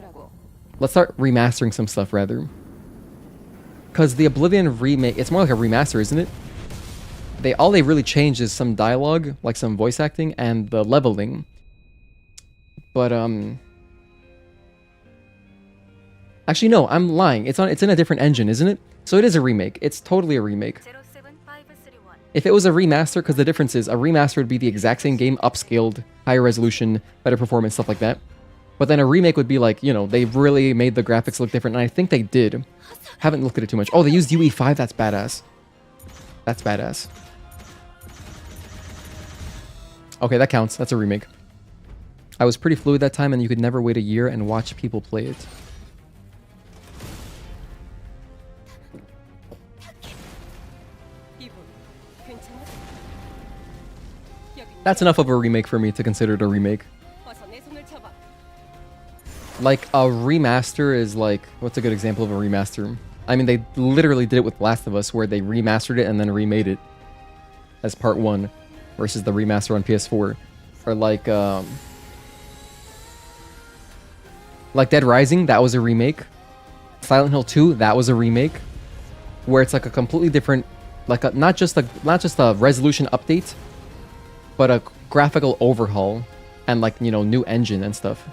A: Let's start remastering some stuff, rather. Because the Oblivion remake, it's more like a remaster, isn't it? All they really changed is some dialogue, like some voice acting, and the leveling. But, actually, no, I'm lying. It's in a different engine, isn't it? So it is a remake. It's totally a remake. If it was a remaster, because the difference is, a remaster would be the exact same game, upscaled, higher resolution, better performance, stuff like that. But then a remake would be like, you know, they really made the graphics look different, and I think they did. Haven't looked at it too much. Oh, they used UE5, that's badass. That's badass. Okay, that counts. That's a remake. I was pretty fluid that time, and you could never wait a year and watch people play it. That's enough of a remake for me to consider it a remake. Like, a remaster is like... What's a good example of a remaster? I mean, they literally did it with Last of Us, where they remastered it and then remade it as part 1, versus the remaster on PS4. Or like Dead Rising, that was a remake. Silent Hill 2, that was a remake. Where it's like a completely different... Like, not just a resolution update, but a graphical overhaul and, like, you know, new engine and stuff.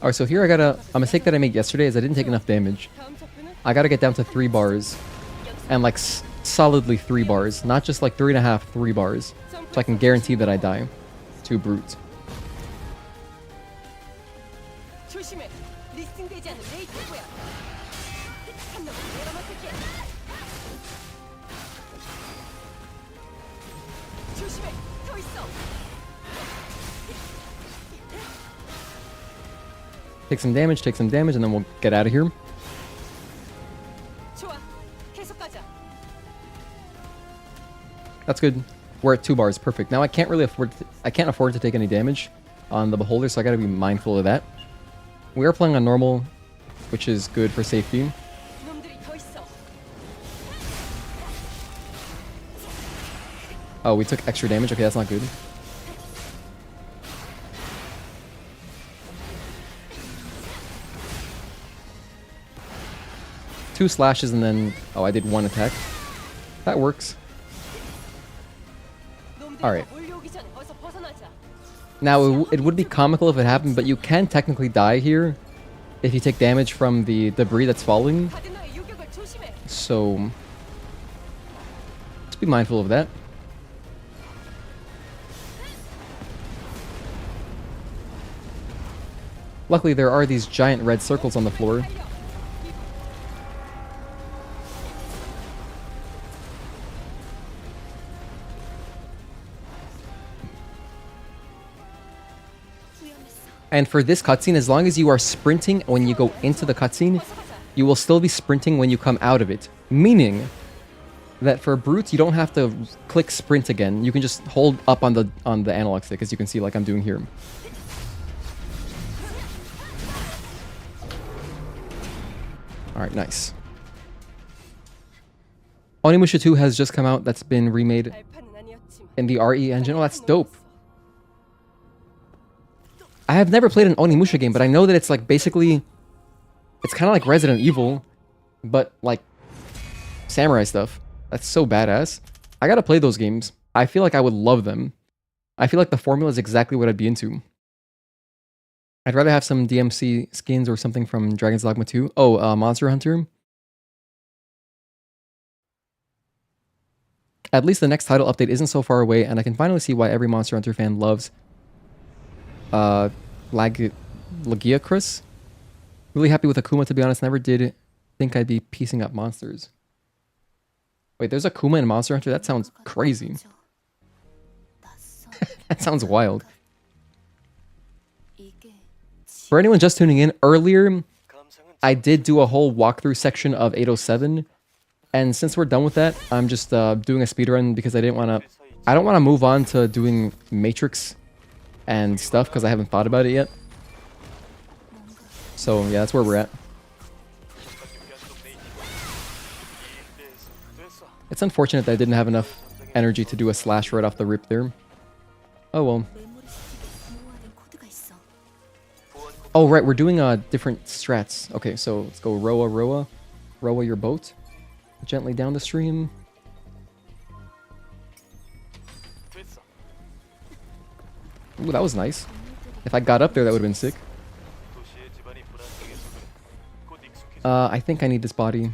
A: Alright, so here a mistake that I made yesterday is I didn't take enough damage. I gotta get down to 3 bars. And like solidly 3 bars, not just like 3.5, 3 bars. So I can guarantee that I die to Brute. Take some damage, and then we'll get out of here. That's good. We're at 2 bars, perfect. Now I can't afford to take any damage on the Beholder, so I gotta be mindful of that. We are playing on normal, which is good for safety. Oh, we took extra damage? Okay, that's not good. Two slashes and then... Oh, I did 1 attack. That works. Alright. Now, it would be comical if it happened, but you can technically die here if you take damage from the debris that's falling. So... Just be mindful of that. Luckily, there are these giant red circles on the floor. And for this cutscene, as long as you are sprinting when you go into the cutscene, you will still be sprinting when you come out of it. Meaning that for Brute, you don't have to click sprint again. You can just hold up on the analog stick, as you can see, like I'm doing here. Alright, nice. Onimusha 2 has just come out. That's been remade in the RE engine. Oh, that's dope. I have never played an Onimusha game, but I know that it's like basically... It's kind of like Resident Evil, but like samurai stuff. That's so badass. I gotta play those games. I feel like I would love them. I feel like the formula is exactly what I'd be into. I'd rather have some DMC skins or something from Dragon's Dogma 2. Oh, Monster Hunter. At least the next title update isn't so far away, and I can finally see why every Monster Hunter fan loves Lagiacrus. Really happy with Akuma, to be honest. Never did think I'd be piecing up monsters. Wait, there's a Kuma in Monster Hunter? That sounds crazy. That sounds wild. For anyone just tuning in, earlier I did do a whole walkthrough section of 807, and since we're done with that, I'm just doing a speedrun because I don't want to move on to doing Matrix and stuff because I haven't thought about it yet. So yeah, that's where we're at. It's unfortunate that I didn't have enough energy to do a slash right off the rip there. Oh well. Oh right, we're doing different strats. Okay, so let's go Roa, Roa. Roa your boat. Gently down the stream. Ooh, that was nice. If I got up there, that would have been sick. I think I need this body.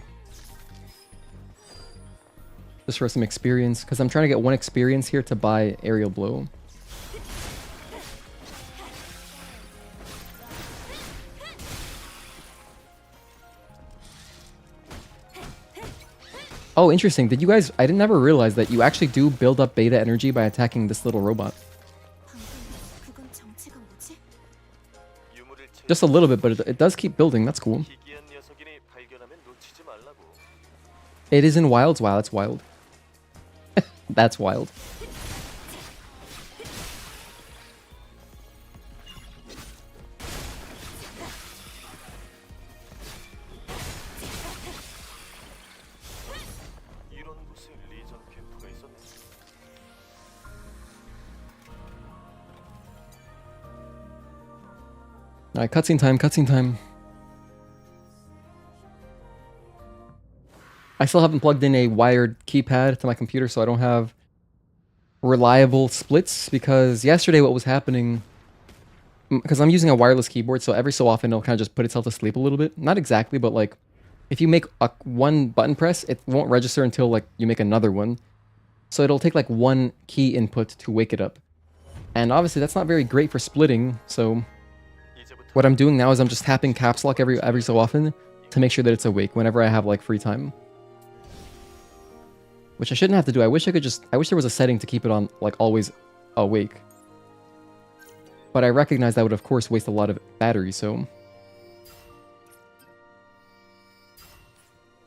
A: Just for some experience, because I'm trying to get 1 experience here to buy aerial blow. Oh, interesting. Did you guys... I didn't ever realize that you actually do build up beta energy by attacking this little robot. Just a little bit, but it does keep building. That's cool. It is in wilds? Wow, that's wild. That's wild. Alright, cutscene time, cutscene time. I still haven't plugged in a wired keypad to my computer, so I don't have reliable splits, because yesterday what was happening... Because I'm using a wireless keyboard, so every so often it'll kind of just put itself to sleep a little bit. Not exactly, but like, if you make one button press, it won't register until like you make another one. So it'll take like 1 key input to wake it up. And obviously that's not very great for splitting, so... What I'm doing now is I'm just tapping caps lock every so often to make sure that it's awake whenever I have like free time. Which I shouldn't have to do. I wish there was a setting to keep it on like always awake. But I recognize that would of course waste a lot of battery, so...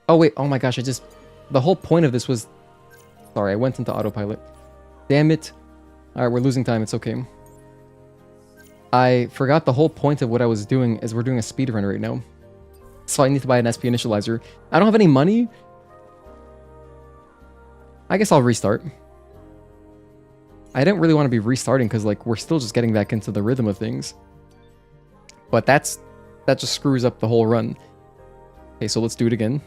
A: Oh wait, oh my gosh, the whole point of this was... Sorry, I went into autopilot. Damn it. Alright, we're losing time, it's okay. I forgot the whole point of what I was doing is we're doing a speedrun right now. So I need to buy an SP initializer. I don't have any money. I guess I'll restart. I didn't really want to be restarting because like we're still just getting back into the rhythm of things. But that just screws up the whole run. Okay, so let's do it again.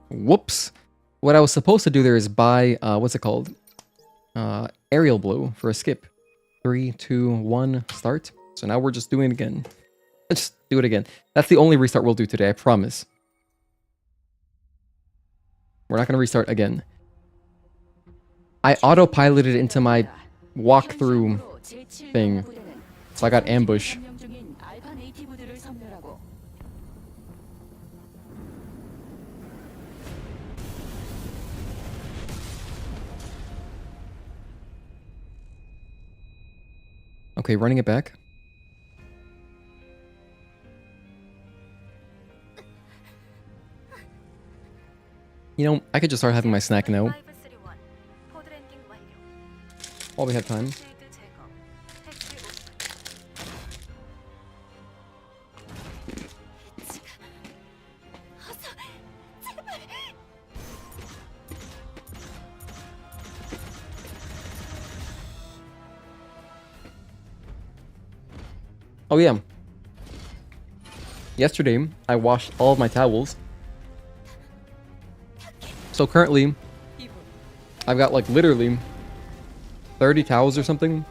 A: Whoops. What I was supposed to do there is buy, what's it called? Aerial blow for a skip. 3, 2, 1, start. So now we're just doing it again. Let's just do it again. That's the only restart we'll do today, I promise. We're not going to restart again. I autopiloted into my walkthrough thing. So I got ambush. Okay, running it back. You know, I could just start having my snack now. While we have time. Oh yeah. Yesterday, I washed all of my towels. So currently, I've got like literally 30 towels or something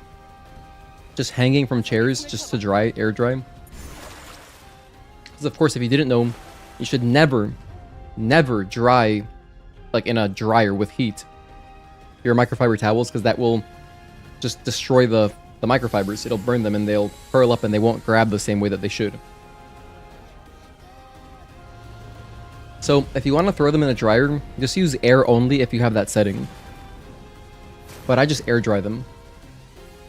A: just hanging from chairs just to dry, air dry. Because of course, if you didn't know, you should never dry like in a dryer with heat your microfiber towels, because that will just destroy the microfibers. It'll burn them and they'll curl up and they won't grab the same way that they should. So if you want to throw them in a dryer, just use air only if you have that setting. But I just air dry them.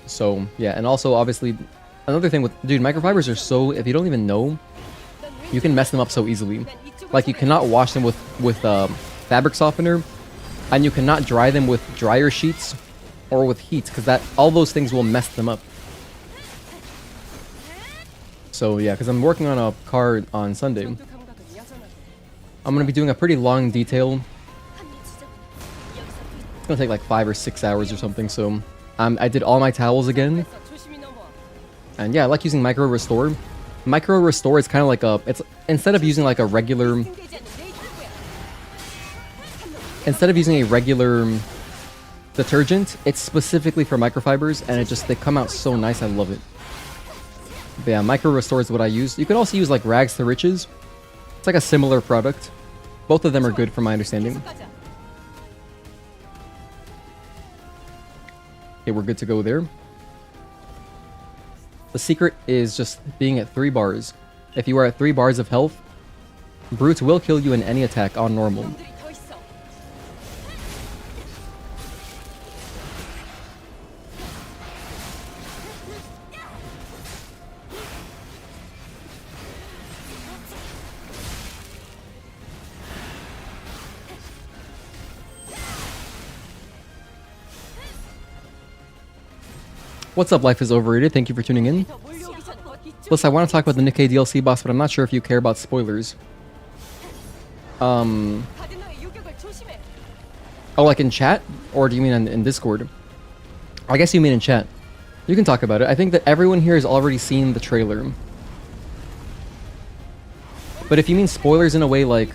A: So yeah, and also obviously another thing with, dude, microfibers are so, if you don't even know, you can mess them up so easily. Like you cannot wash them with fabric softener, and you cannot dry them with dryer sheets or with heat, because that all those things will mess them up. So yeah, because I'm working on a car on Sunday. I'm gonna be doing a pretty long detail. It's gonna take like 5 or 6 hours or something. So I did all my towels again, and yeah, I like using micro restore. Micro restore is kind of like a, it's instead of using like a regular, detergent, it's specifically for microfibers, and they come out so nice. I love it. But yeah, micro restore is what I use. You can also use like rags to riches. It's like a similar product. Both of them are good from my understanding. Okay, we're good to go there. The secret is just being at 3 bars. If you are at 3 bars of health, brutes will kill you in any attack on normal. What's up, Life is Overrated? Thank you for tuning in. Plus, I want to talk about the Nikkei DLC boss, but I'm not sure if you care about spoilers. Oh, like in chat? Or do you mean in Discord? I guess you mean in chat. You can talk about it. I think that everyone here has already seen the trailer. But if you mean spoilers in a way like...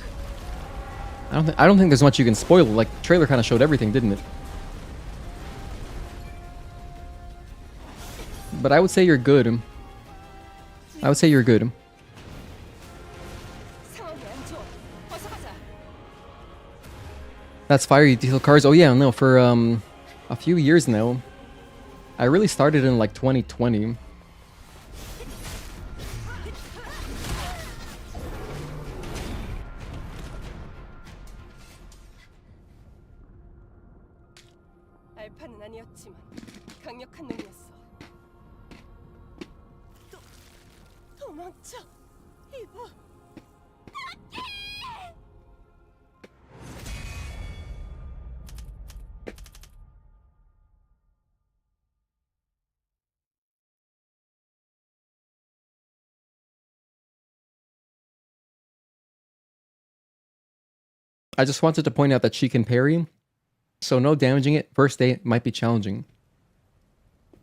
A: I don't think there's much you can spoil. Like, the trailer kind of showed everything, didn't it? But I would say you're good. I would say you're good. That's fire, you detail cars. Oh yeah, no, for a few years now. I really started in like 2020. I just wanted to point out that she can parry, so no damaging it first day might be challenging.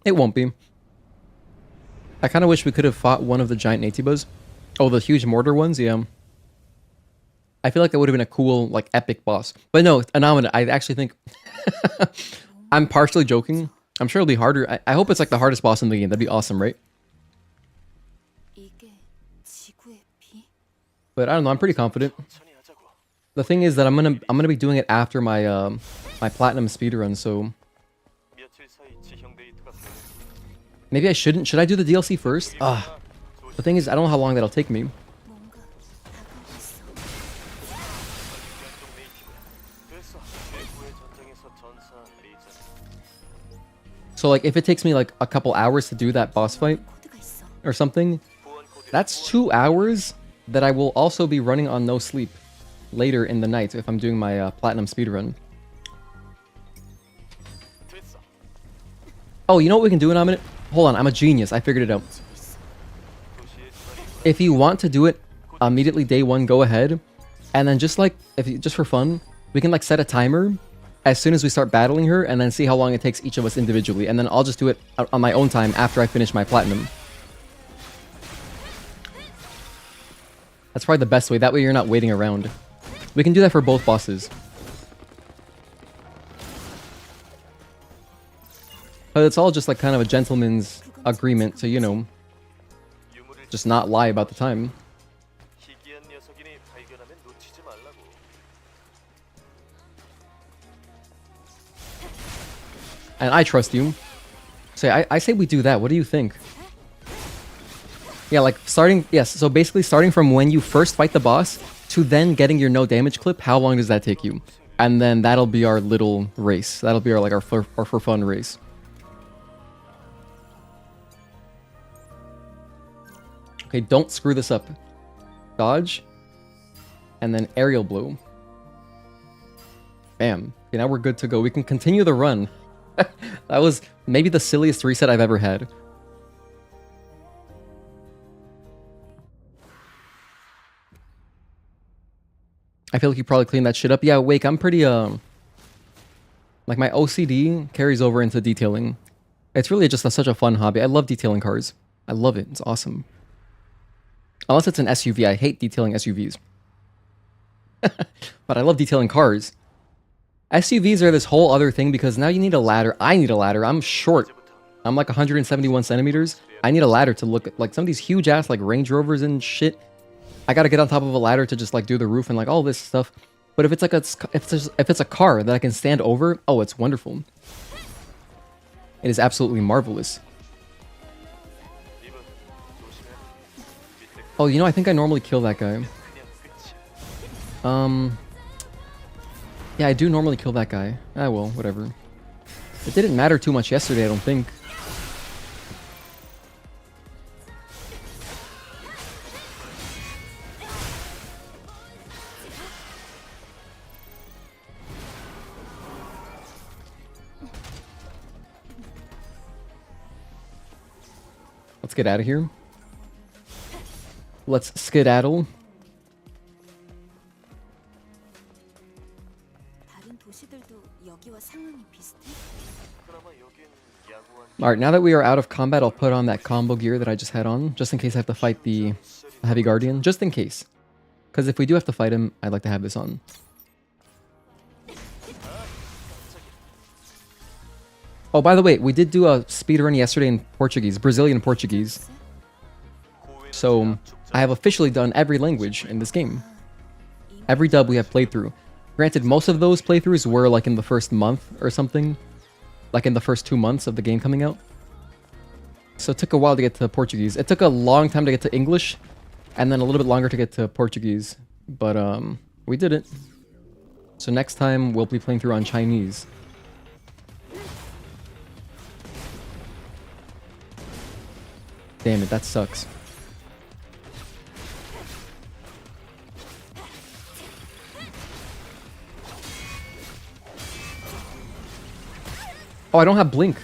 A: It won't be. I kind of wish we could have fought one of the giant Natibas. Oh, the huge mortar ones? Yeah. I feel like that would have been a cool, like, epic boss. But no, Anamina, I actually think... I'm partially joking. I'm sure it'll be harder. I hope it's like the hardest boss in the game. That'd be awesome, right? But I don't know, I'm pretty confident. The thing is that I'm gonna be doing it after my my platinum speedrun, so maybe I shouldn't. Should I do the DLC first? The thing is, I don't know how long that'll take me. So like, if it takes me like a couple hours to do that boss fight or something, that's 2 hours that I will also be running on no sleep later in the night if I'm doing my platinum speedrun. Oh, you know what we can do in a minute? Hold on, I'm a genius. I figured it out. If you want to do it immediately day 1, go ahead. And then just like, just for fun, we can like set a timer as soon as we start battling her and then see how long it takes each of us individually. And then I'll just do it on my own time after I finish my platinum. That's probably the best way. That way you're not waiting around. We can do that for both bosses. But it's all just like kind of a gentleman's agreement to, you know, just not lie about the time. And I trust you. So I say we do that. What do you think? Yeah, like starting... Yes, so basically starting from when you first fight the boss to then getting your no damage clip, how long does that take you? And then that'll be our little race. That'll be our for fun race. Okay, don't screw this up. Dodge. And then aerial blow. Bam. Okay, now we're good to go. We can continue the run. That was maybe the silliest reset I've ever had. I feel like you probably cleaned that shit up. Yeah, Wake, I'm pretty, like my OCD carries over into detailing. It's really just such a fun hobby. I love detailing cars. I love it. It's awesome. Unless it's an SUV. I hate detailing SUVs. But I love detailing cars. SUVs are this whole other thing because now you need a ladder. I need a ladder. I'm short. I'm like 171 centimeters. I need a ladder to look at like some of these huge ass like Range Rovers and shit. I gotta get on top of a ladder to just like do the roof and like all this stuff. But if it's like if it's a car that I can stand over, oh, it's wonderful. It is absolutely marvelous. Oh, you know, I think I normally kill that guy. Yeah, I do normally kill that guy. Ah, well, whatever. It didn't matter too much yesterday, I don't think. Let's get out of here. Let's skedaddle. Alright, now that we are out of combat, I'll put on that combo gear that I just had on, just in case I have to fight the Heavy Guardian. Just in case. Because if we do have to fight him, I'd like to have this on. Oh, by the way, we did do a speedrun yesterday in Portuguese, Brazilian Portuguese. So, I have officially done every language in this game. Every dub we have played through. Granted, most of those playthroughs were like in the first month or something. Like in the first 2 months of the game coming out. So it took a while to get to Portuguese. It took a long time to get to English, and then a little bit longer to get to Portuguese. But we did it. So next time we'll be playing through on Chinese. Damn it, that sucks. Oh, I don't have blink.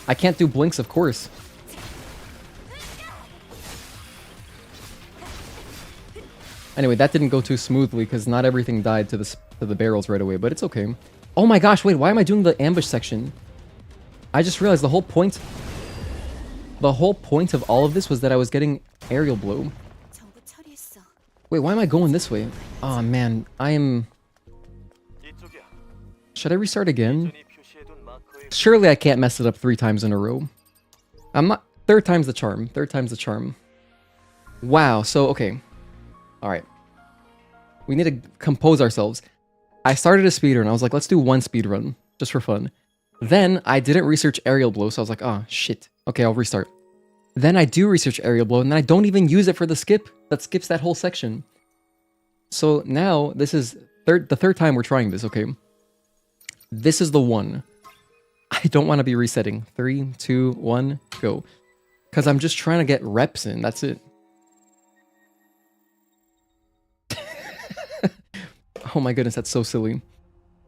A: I can't do blinks, of course. Anyway, that didn't go too smoothly because not everything died to the barrels right away, but it's okay. Oh my gosh, wait, why am I doing the ambush section? I just realized the whole point of all of this was that I was getting aerial blow. Wait, why am I going this way? Oh man, should I restart again? Surely I can't mess it up 3 times in a row. I'm not... Third time's the charm. Third time's the charm. Wow, so, okay. Alright. We need to compose ourselves. I started a speedrun. I was like, let's do 1 speedrun. Just for fun. Then, I didn't research aerial blow, so I was like, oh, shit. Okay, I'll restart. Then I do research aerial blow, and then I don't even use it for the skip. That skips that whole section. So, now, this is the third time we're trying this, okay? This is the one. I don't want to be resetting. 3, 2, 1, go. Because I'm just trying to get reps in. That's it. Oh my goodness, that's so silly.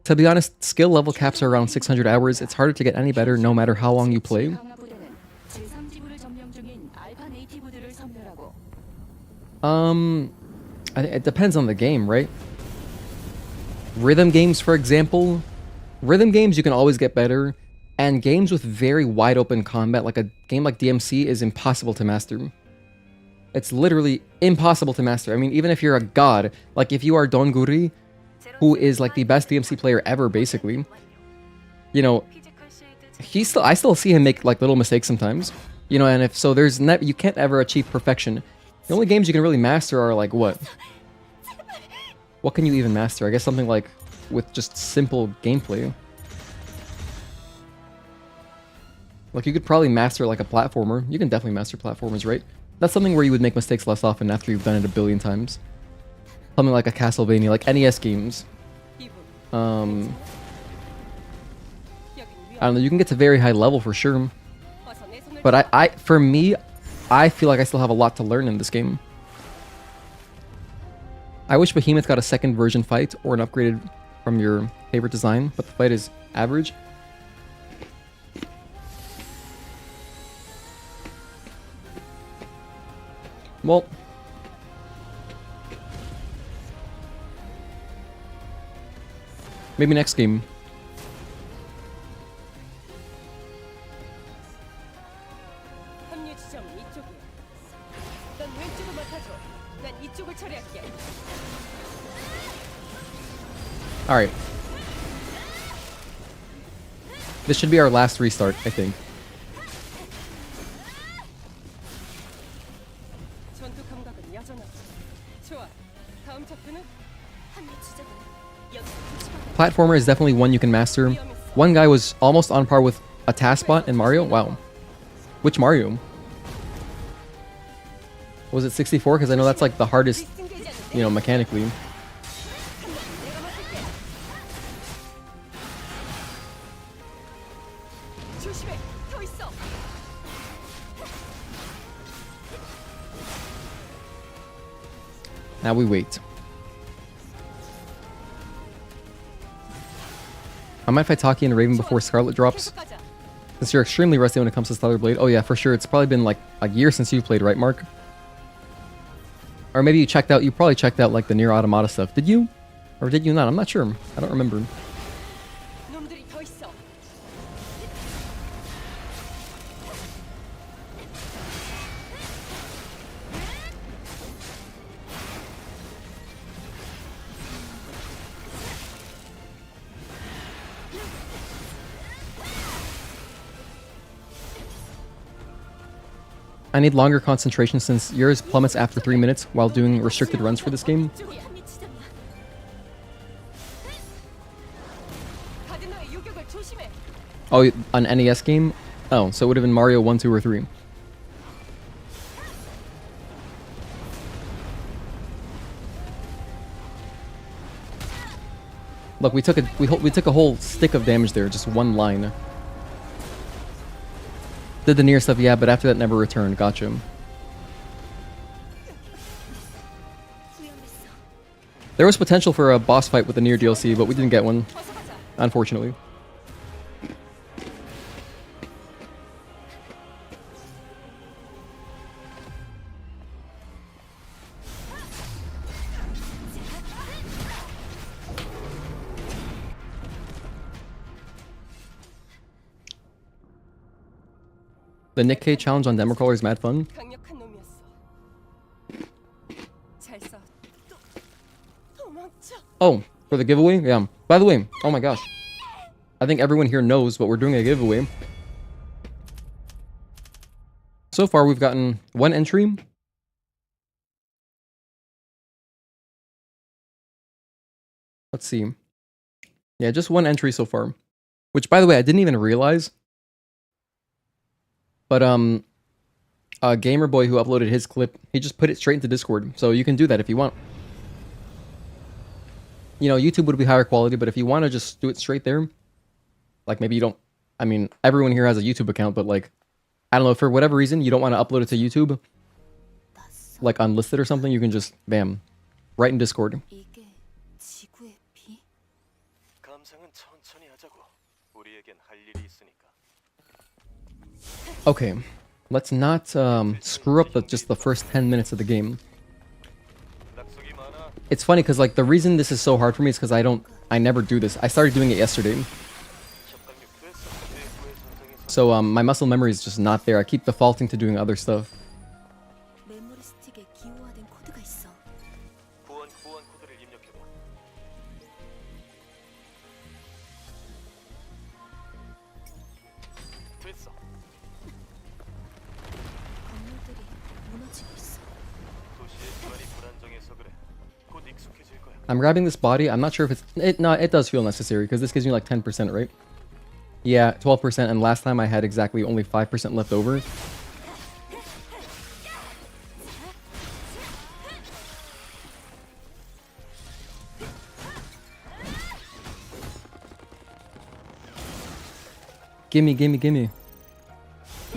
A: To be honest, skill level caps are around 600 hours. It's harder to get any better no matter how long you play. It depends on the game, right? Rhythm games, for example. Rhythm games, you can always get better. And games with very wide open combat, like a game like DMC, is impossible to master. It's literally impossible to master. I mean, even if you're a god, like if you are Don Guri, who is like the best DMC player ever, basically, you know, I still see him make like little mistakes sometimes, you know, and if so, you can't ever achieve perfection. The only games you can really master are like what? What can you even master? I guess something like with just simple gameplay. Like, you could probably master, like, a platformer. You can definitely master platformers, right? That's something where you would make mistakes less often after you've done it a billion times. something like a Castlevania, like NES games. I don't know, you can get to very high level for sure. But for me, I feel like I still have a lot to learn in this game. I wish Behemoth got a second version fight or an upgraded from your favorite design, but the fight is average. Well, maybe next game. Alright. This should be our last restart, I think. Platformer is definitely one you can master. One guy was almost on par with a task bot in Mario. Wow. Which Mario? Was it 64? Because I know that's like the hardest, you know, mechanically. Now we wait. I might fight Taki and Raven before Scarlet drops. Since you're extremely rusty when it comes to Stellar Blade. Oh yeah, for sure. It's probably been like a year since you played, right, Mark? Or maybe you checked out, you probably checked out like the Nier Automata stuff. Did you? Or did you not? I'm not sure. I don't remember. I need longer concentration since yours plummets after 3 minutes while doing restricted runs for this game. Oh, an NES game? Oh, so it would have been Mario 1, 2, or 3. Look, we took a whole stick of damage there, just one line. Did the Nier stuff, yeah, but after that never returned. Gotcha. There was potential for a boss fight with the Nier DLC, but we didn't get one, unfortunately. The Nick K challenge on Democrawler is mad fun. Oh, for the giveaway? Yeah. By the way, oh my gosh. I think everyone here knows, but we're doing a giveaway. So far, we've gotten one entry. Let's see. Yeah, just one entry so far. Which, by the way, I didn't even realize. But, a gamer boy who uploaded his clip, he just put it straight into Discord. So you can do that if you want. You know, YouTube would be higher quality, but if you want to just do it straight there, like maybe you don't, I mean, everyone here has a YouTube account, but like, I don't know, for whatever reason, you don't want to upload it to YouTube, like unlisted or something, you can just, bam, right in Discord. Okay, let's not screw up just the first 10 minutes of the game. It's funny because like the reason this is so hard for me is because I never do this. I started doing it yesterday. So my muscle memory is just not there. I keep defaulting to doing other stuff. I'm grabbing this body. I'm not sure if it does feel necessary because this gives me like 10%, right? Yeah, 12%, and last time I had exactly only 5% left over. Gimme, gimme, gimme.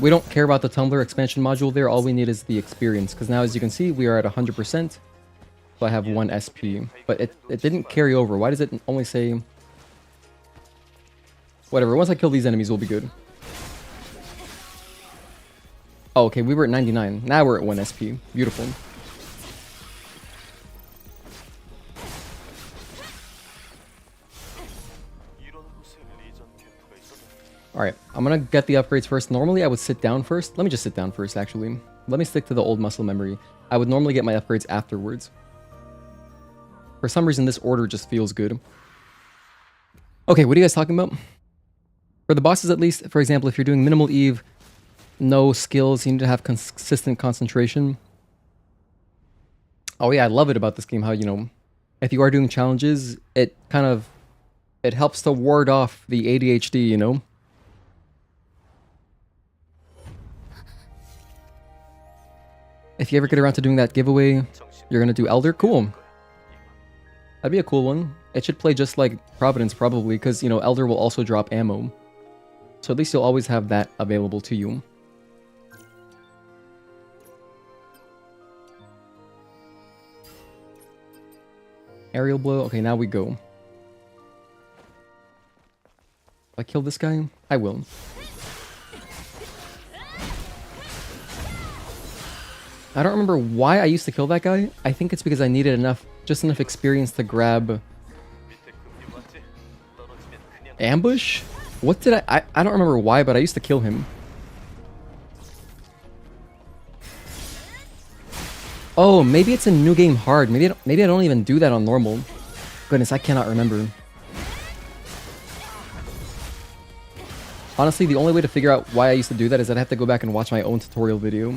A: We don't care about the Tumblr expansion module there. All we need is the experience. Because now, as you can see, we are at 100%. So I have 1 SP. But it didn't carry over. Why does it only say... Whatever. Once I kill these enemies, we'll be good. Oh, okay. We were at 99. Now we're at 1 SP. Beautiful. Alright, I'm gonna get the upgrades first. Normally, I would sit down first. Let me just sit down first, actually. Let me stick to the old muscle memory. I would normally get my upgrades afterwards. For some reason, this order just feels good. Okay, what are you guys talking about? For the bosses, at least, for example, if you're doing minimal Eve, no skills, you need to have consistent concentration. Oh yeah, I love it about this game, how, you know, if you are doing challenges, it helps to ward off the ADHD, you know? If you ever get around to doing that giveaway, you're gonna do Elder? Cool. That'd be a cool one. It should play just like Providence, probably, because, you know, Elder will also drop ammo. So at least you'll always have that available to you. Aerial blow. Okay, now we go. If I kill this guy? I will. I don't remember why I used to kill that guy. I think it's because I needed just enough experience to grab... Ambush? What did I don't remember why, but I used to kill him. Oh, maybe it's a new game hard. Maybe I don't even do that on normal. Goodness, I cannot remember. Honestly, the only way to figure out why I used to do that is I'd have to go back and watch my own tutorial video.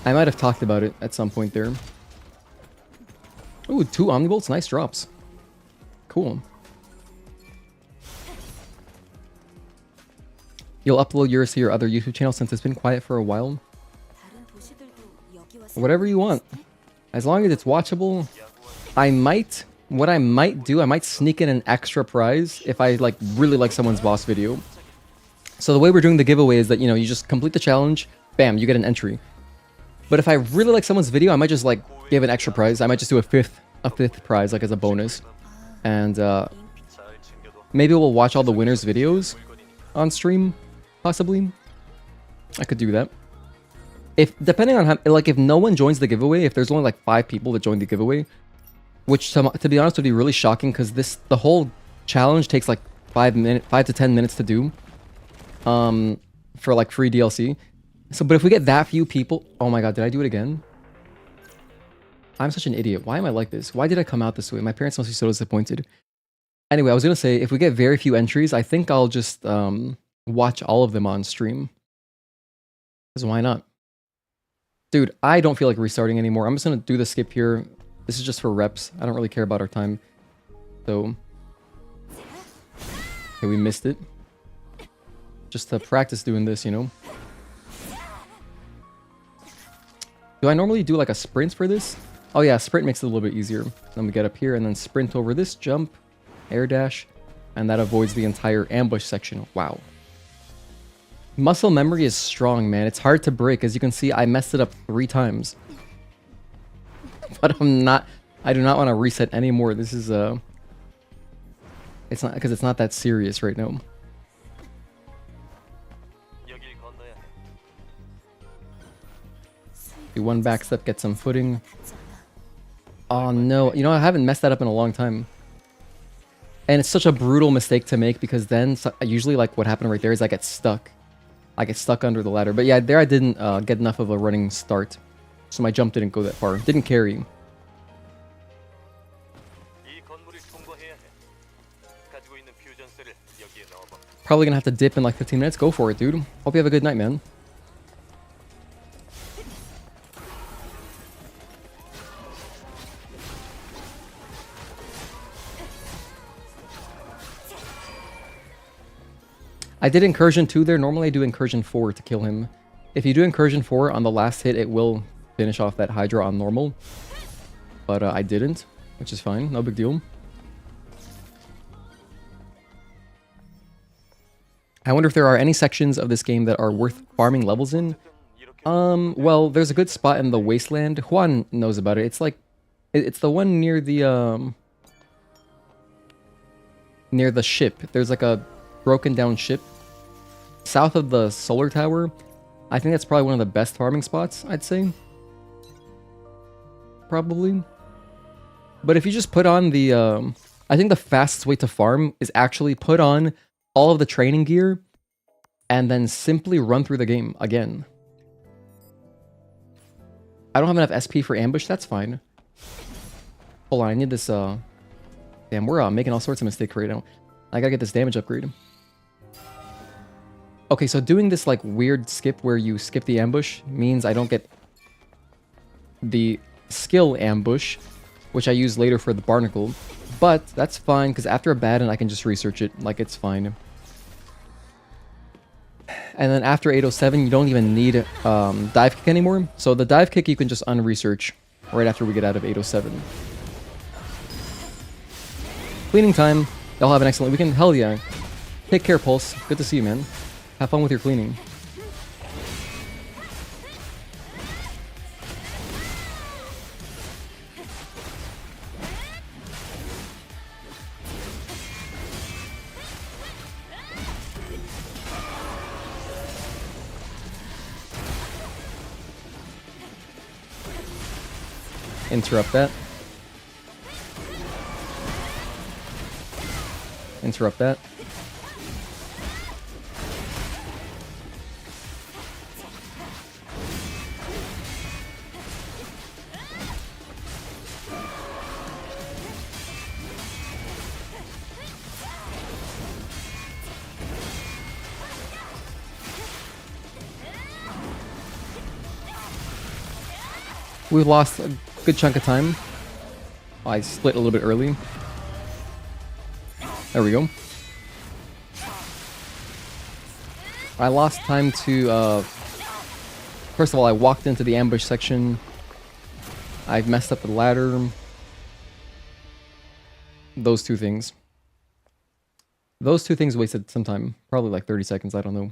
A: I might have talked about it at some point there. Ooh, 2 Omnibolts, nice drops. Cool. You'll upload yours to your other YouTube channel since it's been quiet for a while? Whatever you want. As long as it's watchable, what I might do, I might sneak in an extra prize if I really like someone's boss video. So the way we're doing the giveaway is that, you know, you just complete the challenge, bam, you get an entry. But if I really like someone's video, I might just give an extra prize. I might just do a fifth prize as a bonus. And maybe we'll watch all the winners' videos on stream, possibly. I could do that. Depending on how, if no one joins the giveaway, if there's only 5 people that join the giveaway, which to be honest would be really shocking because the whole challenge takes 5 to 10 minutes to do for free DLC. So, but if we get that few people... Oh my god, did I do it again? I'm such an idiot. Why am I like this? Why did I come out this way? My parents must be so disappointed. Anyway, I was going to say, if we get very few entries, I think I'll just watch all of them on stream. Because why not? Dude, I don't feel like restarting anymore. I'm just going to do the skip here. This is just for reps. I don't really care about our time. So... Okay, we missed it. Just to practice doing this, you know? Do I normally do a sprint for this? Oh yeah, sprint makes it a little bit easier. Then we get up here and then sprint over this, jump, air dash, and that avoids the entire ambush section. Wow. Muscle memory is strong, man. It's hard to break. As you can see, I messed it up 3 times. But I do not want to reset anymore. This is, it's not, because it's not that serious right now. Do 1 back step, get some footing. Oh no, you know, I haven't messed that up in a long time. And it's such a brutal mistake to make because then usually what happened right there is I get stuck. I get stuck under the ladder. But yeah, there I didn't get enough of a running start. So my jump didn't go that far. Didn't carry. Probably gonna have to dip in 15 minutes. Go for it, dude. Hope you have a good night, man. I did Incursion 2 there. Normally I do Incursion 4 to kill him. If you do Incursion 4 on the last hit, it will finish off that Hydra on normal. But I didn't, which is fine. No big deal. I wonder if there are any sections of this game that are worth farming levels in. Well, there's a good spot in the wasteland. Juan knows about it. It's like, it's the one near the ship. There's like a broken down ship south of the solar tower. I think that's probably one of the best farming spots, I'd say. Probably. But if you just put on the, I think the fastest way to farm is actually put on all of the training gear and then simply run through the game again. I don't have enough SP for ambush, that's fine. Hold on, I need this, damn, we're making all sorts of mistakes right now. I gotta get this damage upgrade. Okay, so doing this like weird skip where you skip the ambush means I don't get the skill ambush, which I use later for the barnacle. But that's fine, because after a Baden I can just research it, like it's fine. And then after 807 you don't even need dive kick anymore. So the dive kick you can just unresearch right after we get out of 807. Cleaning time. Y'all have an excellent weekend. Hell yeah. Take care, Pulse. Good to see you, man. Have fun with your cleaning. Interrupt that. Interrupt that. We lost a good chunk of time. I split a little bit early. There we go. I lost time to, first of all, I walked into the ambush section. I messed up the ladder. Those two things. Those two things wasted some time. Probably like 30 seconds, I don't know.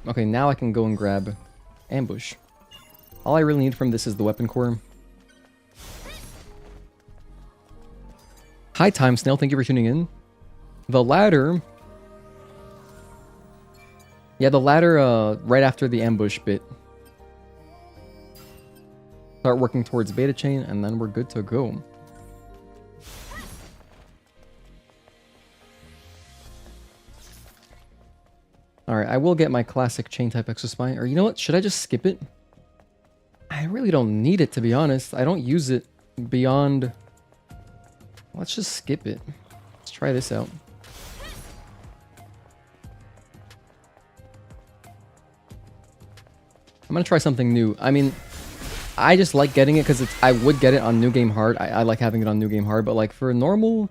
A: Okay, now I can go and grab ambush. All I really need from this is the weapon core. Hi, Time Snail. Thank you for tuning in. The ladder... Yeah, the ladder right after the ambush bit. Start working towards beta chain, and then we're good to go. Alright, I will get my classic chain type exospine. Or you know what? Should I just skip it? I really don't need it, to be honest. I don't use it beyond... Let's just skip it. Let's try this out. I'm gonna try something new. I mean, I just like getting it because I would get it on New Game Hard. I like having it on New Game Hard, but like for normal...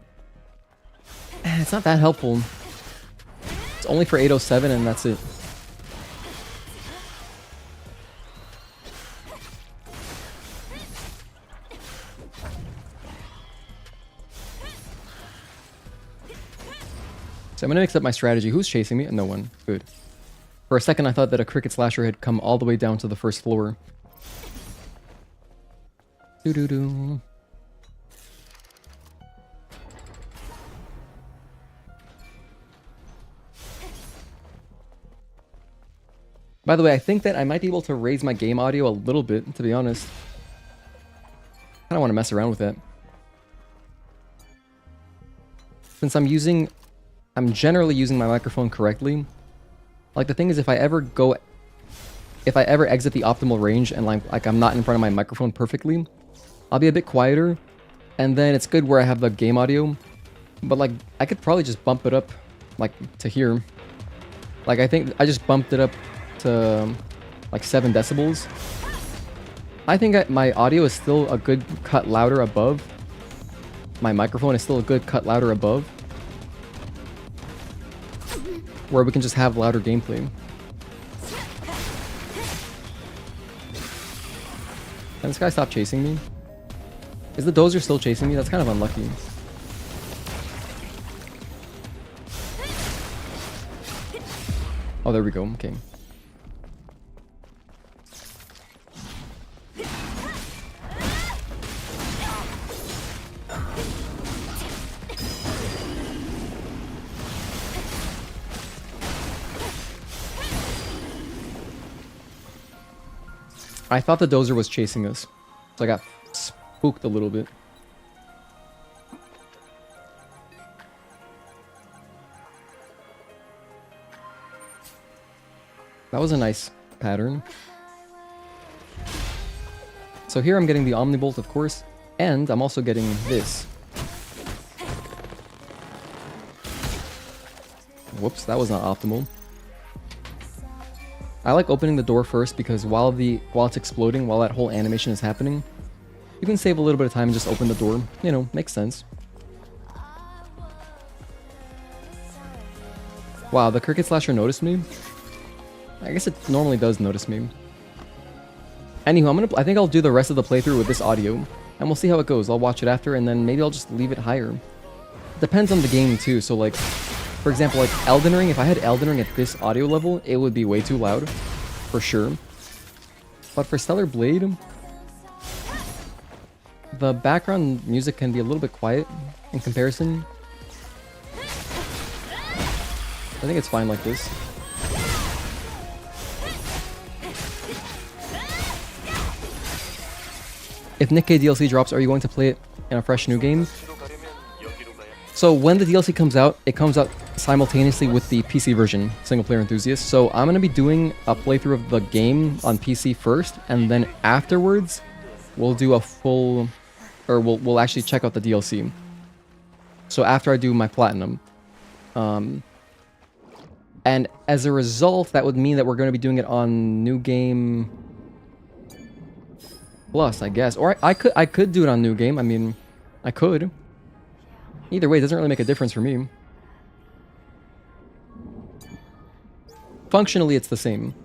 A: it's not that helpful. It's only for 807 and that's it. So I'm gonna mix up my strategy. Who's chasing me? No one. Good. For a second I thought that a cricket slasher had come all the way down to the first floor. Doo-doo-doo. By the way, I think that I might be able to raise my game audio a little bit, to be honest. I don't want to mess around with that. Since I'm generally using my microphone correctly. Like the thing is, if I ever exit the optimal range and like I'm not in front of my microphone perfectly, I'll be a bit quieter, and then it's good where I have the game audio. But like, I could probably just bump it up, like to here. Like I think I just bumped it up to like 7 decibels. I think my audio is still a good cut louder above. My microphone is still a good cut louder above. Where we can just have louder gameplay. Can this guy stop chasing me? Is the dozer still chasing me? That's kind of unlucky. Oh, there we go. Okay. I thought the dozer was chasing us, so I got spooked a little bit. That was a nice pattern. So here I'm getting the Omnibolt, of course, and I'm also getting this. Whoops, that was not optimal. I like opening the door first because while it's exploding, while that whole animation is happening, you can save a little bit of time and just open the door. You know, makes sense. Wow, the Cricket Slasher noticed me? I guess it normally does notice me. Anywho, I think I'll do the rest of the playthrough with this audio, and we'll see how it goes. I'll watch it after, and then maybe I'll just leave it higher. Depends on the game too, so like, for example, like Elden Ring, if I had Elden Ring at this audio level, it would be way too loud, for sure. But for Stellar Blade, the background music can be a little bit quiet in comparison. I think it's fine like this. If Nick K DLC drops, are you going to play it in a fresh new game? So when the DLC comes out, it comes out simultaneously with the PC version, Single Player Enthusiast. So I'm going to be doing a playthrough of the game on PC first, and then afterwards, we'll do a full, or we'll actually check out the DLC. So after I do my Platinum. And as a result, that would mean that we're going to be doing it on New Game Plus, I guess. Or I could do it on New Game. I mean, I could. Either way, it doesn't really make a difference for me. Functionally, it's the same.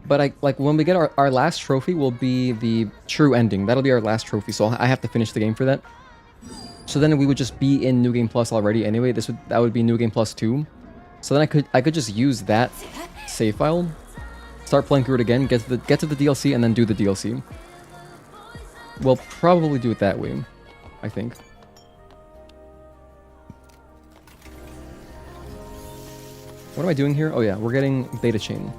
A: But like when we get our last trophy will be the true ending. That'll be our last trophy, so I have to finish the game for that. So then we would just be in New Game Plus already anyway. That would be New Game Plus 2. So then I could just use that save file, start playing through it again, get to the DLC, and then do the DLC. We'll probably do it that way, I think. What am I doing here? Oh yeah, we're getting Beta Chain.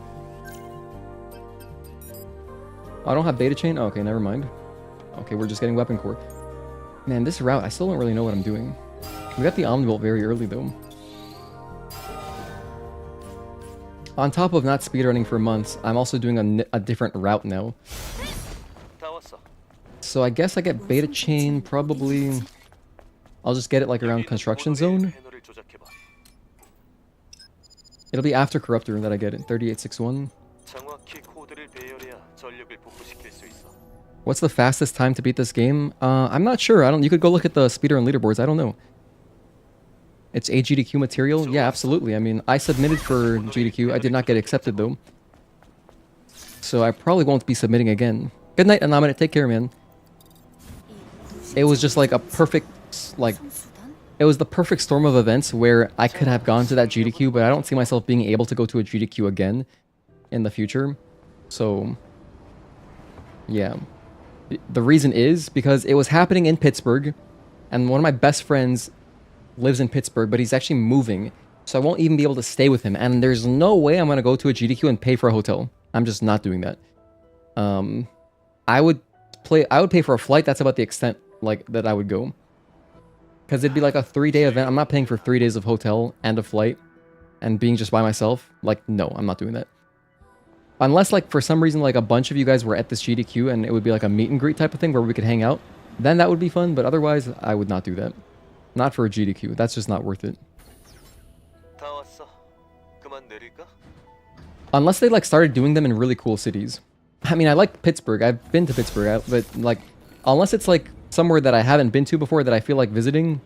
A: Oh, I don't have Beta Chain? Oh, okay, never mind. Okay, we're just getting Weapon Core. Man, this route, I still don't really know what I'm doing. We got the Omnibolt very early though. On top of not speedrunning for months, I'm also doing a different route now. So I guess I get Beta Chain probably... I'll just get it like around Construction Zone. It'll be after Corruptor that I get it, 3861. What's the fastest time to beat this game? I'm not sure. You could go look at the speedrun leaderboards. I don't know. It's AGDQ material? Yeah, absolutely. I mean, I submitted for GDQ. I did not get accepted though. So I probably won't be submitting again. Good night, Anamina. Take care, man. It was just like a perfect, like... It was the perfect storm of events where I could have gone to that GDQ, but I don't see myself being able to go to a GDQ again in the future. So, yeah. The reason is because it was happening in Pittsburgh, and one of my best friends lives in Pittsburgh, but he's actually moving, so I won't even be able to stay with him, and there's no way I'm going to go to a GDQ and pay for a hotel. I'm just not doing that. I would pay for a flight. That's about the extent like that I would go. Because it'd be like a 3-day event. I'm not paying for 3 days of hotel and a flight and being just by myself. Like, no, I'm not doing that. Unless, like, for some reason, like, a bunch of you guys were at this GDQ and it would be like a meet and greet type of thing where we could hang out. Then that would be fun, but otherwise, I would not do that. Not for a GDQ. That's just not worth it. Unless they, like, started doing them in really cool cities. I mean, I like Pittsburgh. I've been to Pittsburgh, but, like, unless it's, like, somewhere that I haven't been to before that I feel like visiting.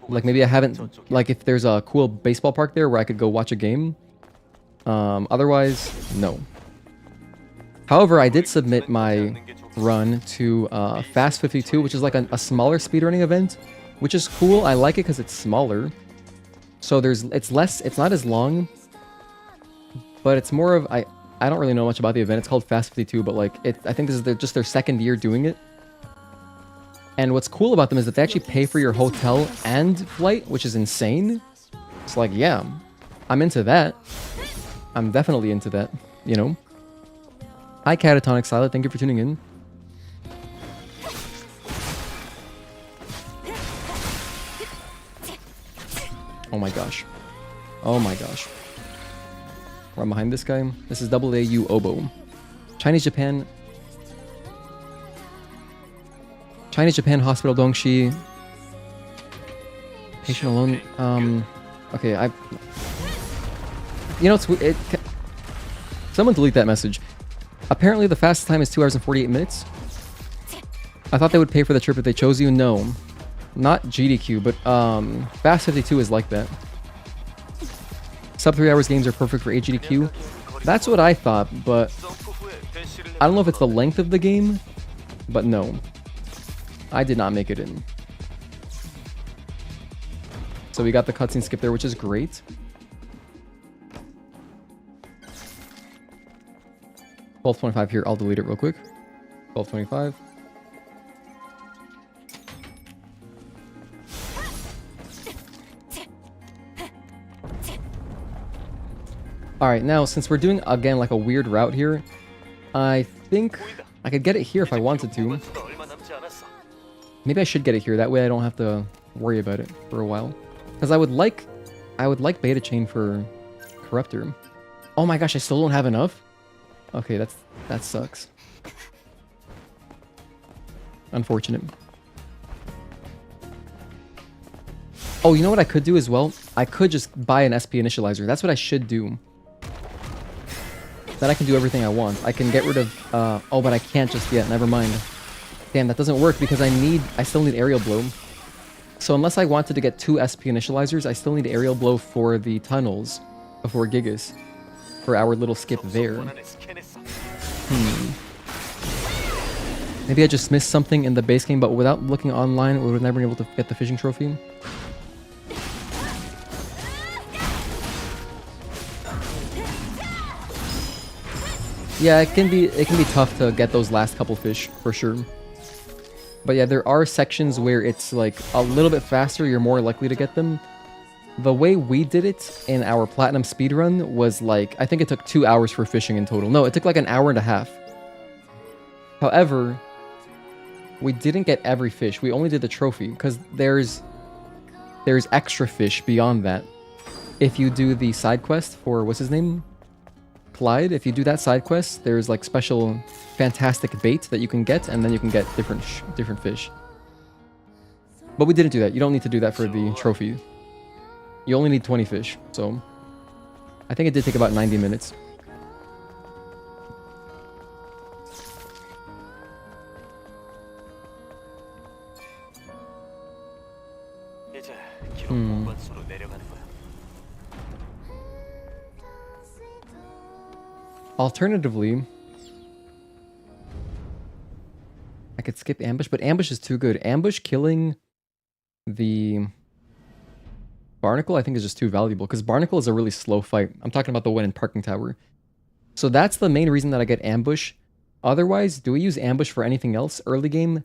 A: Like maybe I haven't, like if there's a cool baseball park there where I could go watch a game. Otherwise, no. However, I did submit my run to Fast 52, which is like a smaller speedrunning event, which is cool. I like it because it's smaller. So it's not as long, but it's more of, I don't really know much about the event. It's called Fast 52, but like, I think this is just their second year doing it. And what's cool about them is that they actually pay for your hotel and flight, which is insane. It's like, yeah, I'm into that. I'm definitely into that, you know? Hi, Catatonic Silent. Thank you for tuning in. Oh my gosh. Oh my gosh. Right behind this guy. This is AAU Oboe. Chinese Japan Hospital Dongshi. Patient alone. Okay, you know, someone delete that message. Apparently the fastest time is 2 hours and 48 minutes. I thought they would pay for the trip if they chose you. No. Not GDQ, but Fast 52 is like that. Sub 3 hours games are perfect for HGDQ. That's what I thought, but I don't know if it's the length of the game, but no. I did not make it in. So we got the cutscene skip there, which is great. 12:25 here. I'll delete it real quick. 12:25. Alright, now since we're doing, again, like a weird route here, I think I could get it here if I wanted to. Maybe I should get it here, that way I don't have to worry about it for a while. Because I would like beta chain for Corruptor. Oh my gosh, I still don't have enough? Okay, that sucks. Unfortunate. Oh, you know what I could do as well? I could just buy an SP initializer. That's what I should do. Then I can do everything I want. I can get rid of... oh, but I can't just yet. Never mind. Damn, that doesn't work because I still need Aerial Blow. So unless I wanted to get 2 SP initializers, I still need Aerial Blow for the tunnels before Gigas. For our little skip there. Maybe I just missed something in the base game, but without looking online, we would never be able to get the fishing trophy. Yeah, it can be tough to get those last couple fish, for sure. But yeah, there are sections where it's like a little bit faster, you're more likely to get them. The way we did it in our Platinum speedrun was like, I think it took 2 hours for fishing in total. No, it took like an hour and a half. However, we didn't get every fish. We only did the trophy, because there's extra fish beyond that. If you do the side quest for, what's his name? Clyde. If you do that side quest, there's like special fantastic bait that you can get, and then you can get different fish. But we didn't do that. You don't need to do that for the trophy. You only need 20 fish, so I think it did take about 90 minutes. Alternatively, I could skip Ambush, but Ambush is too good. Ambush killing the Barnacle, I think, is just too valuable, because Barnacle is a really slow fight. I'm talking about the one in Parking Tower. So that's the main reason that I get Ambush. Otherwise, do we use Ambush for anything else early game?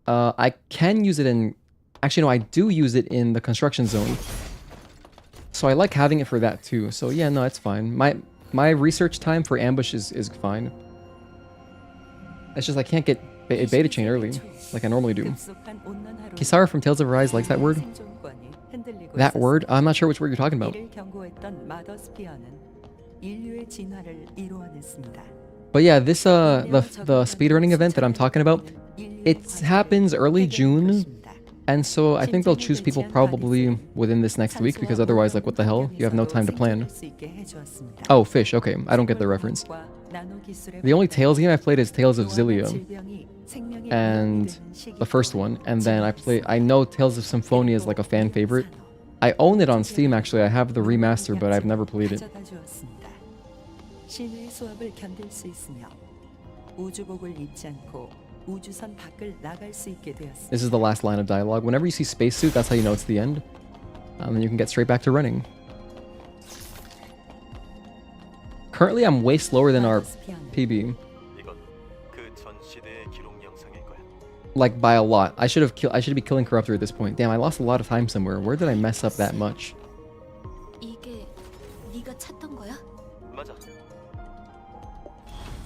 A: I can use it in... Actually, no, I do use it in the Construction Zone. So I like having it for that too. So yeah, no, it's fine. My research time for Ambush is fine. It's just I can't get a beta chain early, like I normally do. Kisara from Tales of Arise likes that word. That word? I'm not sure which word you're talking about. But yeah, this the speedrunning event that I'm talking about, it happens early June. And so I think they'll choose people probably within this next week, because otherwise, like, what the hell? You have no time to plan. Oh, fish. Okay, I don't get the reference. The only Tales game I've played is Tales of Xillia. And the first one. And then I know Tales of Symphonia is like a fan favorite. I own it on Steam, actually. I have the remaster, but I've never played it.
B: 우주복을 입지 않고 우주선 밖을 나갈 수 있게 되었습니다.
A: This is the last line of dialogue. Whenever you see spacesuit, that's how you know it's the end. And you can get straight back to running. Currently, I'm way slower than our PB. Like by a lot. I should be killing Corruptor at this point. Damn, I lost a lot of time somewhere. Where did I mess up that much?
C: 이게 네가 찾던 거야?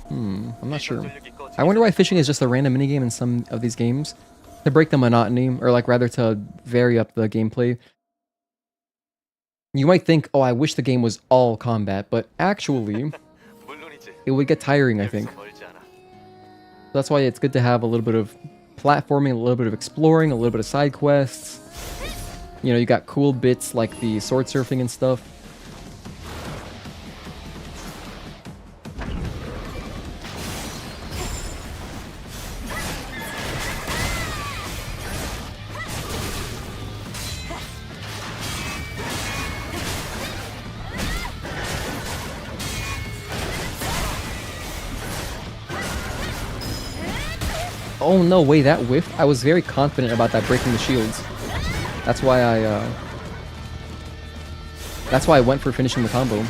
A: I'm not sure. I wonder why fishing is just a random minigame in some of these games. To break the monotony, or like rather to vary up the gameplay. You might think, oh, I wish the game was all combat, but actually, it would get tiring, I think. That's why it's good to have a little bit of platforming, a little bit of exploring, a little bit of side quests. You know, you got cool bits like the sword surfing and stuff. Oh no, wait, that whiffed? I was very confident about that breaking the shields. That's why I went for finishing the combo.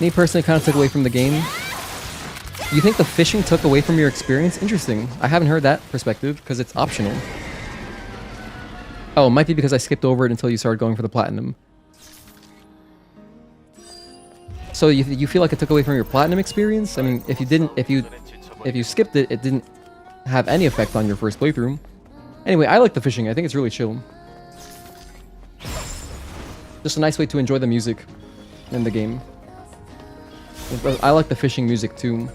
A: Me personally kind of took away from the game. You think the fishing took away from your experience? Interesting. I haven't heard that perspective because it's optional. Oh, it might be because I skipped over it until you started going for the platinum. So you feel like it took away from your platinum experience? I mean, if you skipped it, it didn't have any effect on your first playthrough. Anyway, I like the fishing. I think it's really chill. Just a nice way to enjoy the music in the game. I like the fishing music too.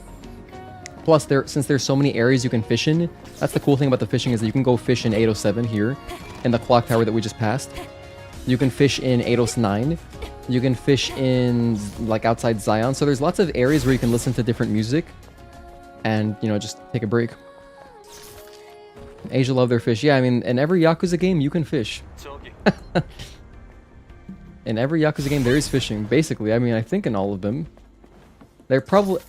A: Plus, since there's so many areas you can fish in, that's the cool thing about the fishing is that you can go fish in Eidos 7 here, in the clock tower that we just passed. You can fish in Eidos 9. You can fish in, like, outside Xion. So there's lots of areas where you can listen to different music and, you know, just take a break. Asia love their fish. Yeah, I mean, in every Yakuza game, you can fish. In every Yakuza game, there is fishing, basically. I mean, I think in all of them. There probably...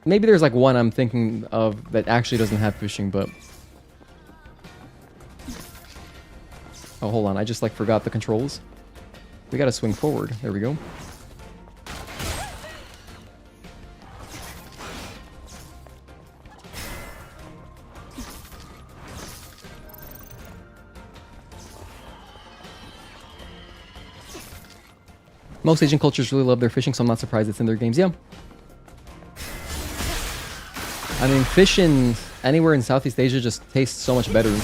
A: Maybe there's like one I'm thinking of that actually doesn't have fishing, but... Oh, hold on. I just like forgot the controls. We gotta swing forward. There we go. Most Asian cultures really love their fishing, so I'm not surprised it's in their games. Yeah. I mean, fish in anywhere in Southeast Asia just tastes so much better.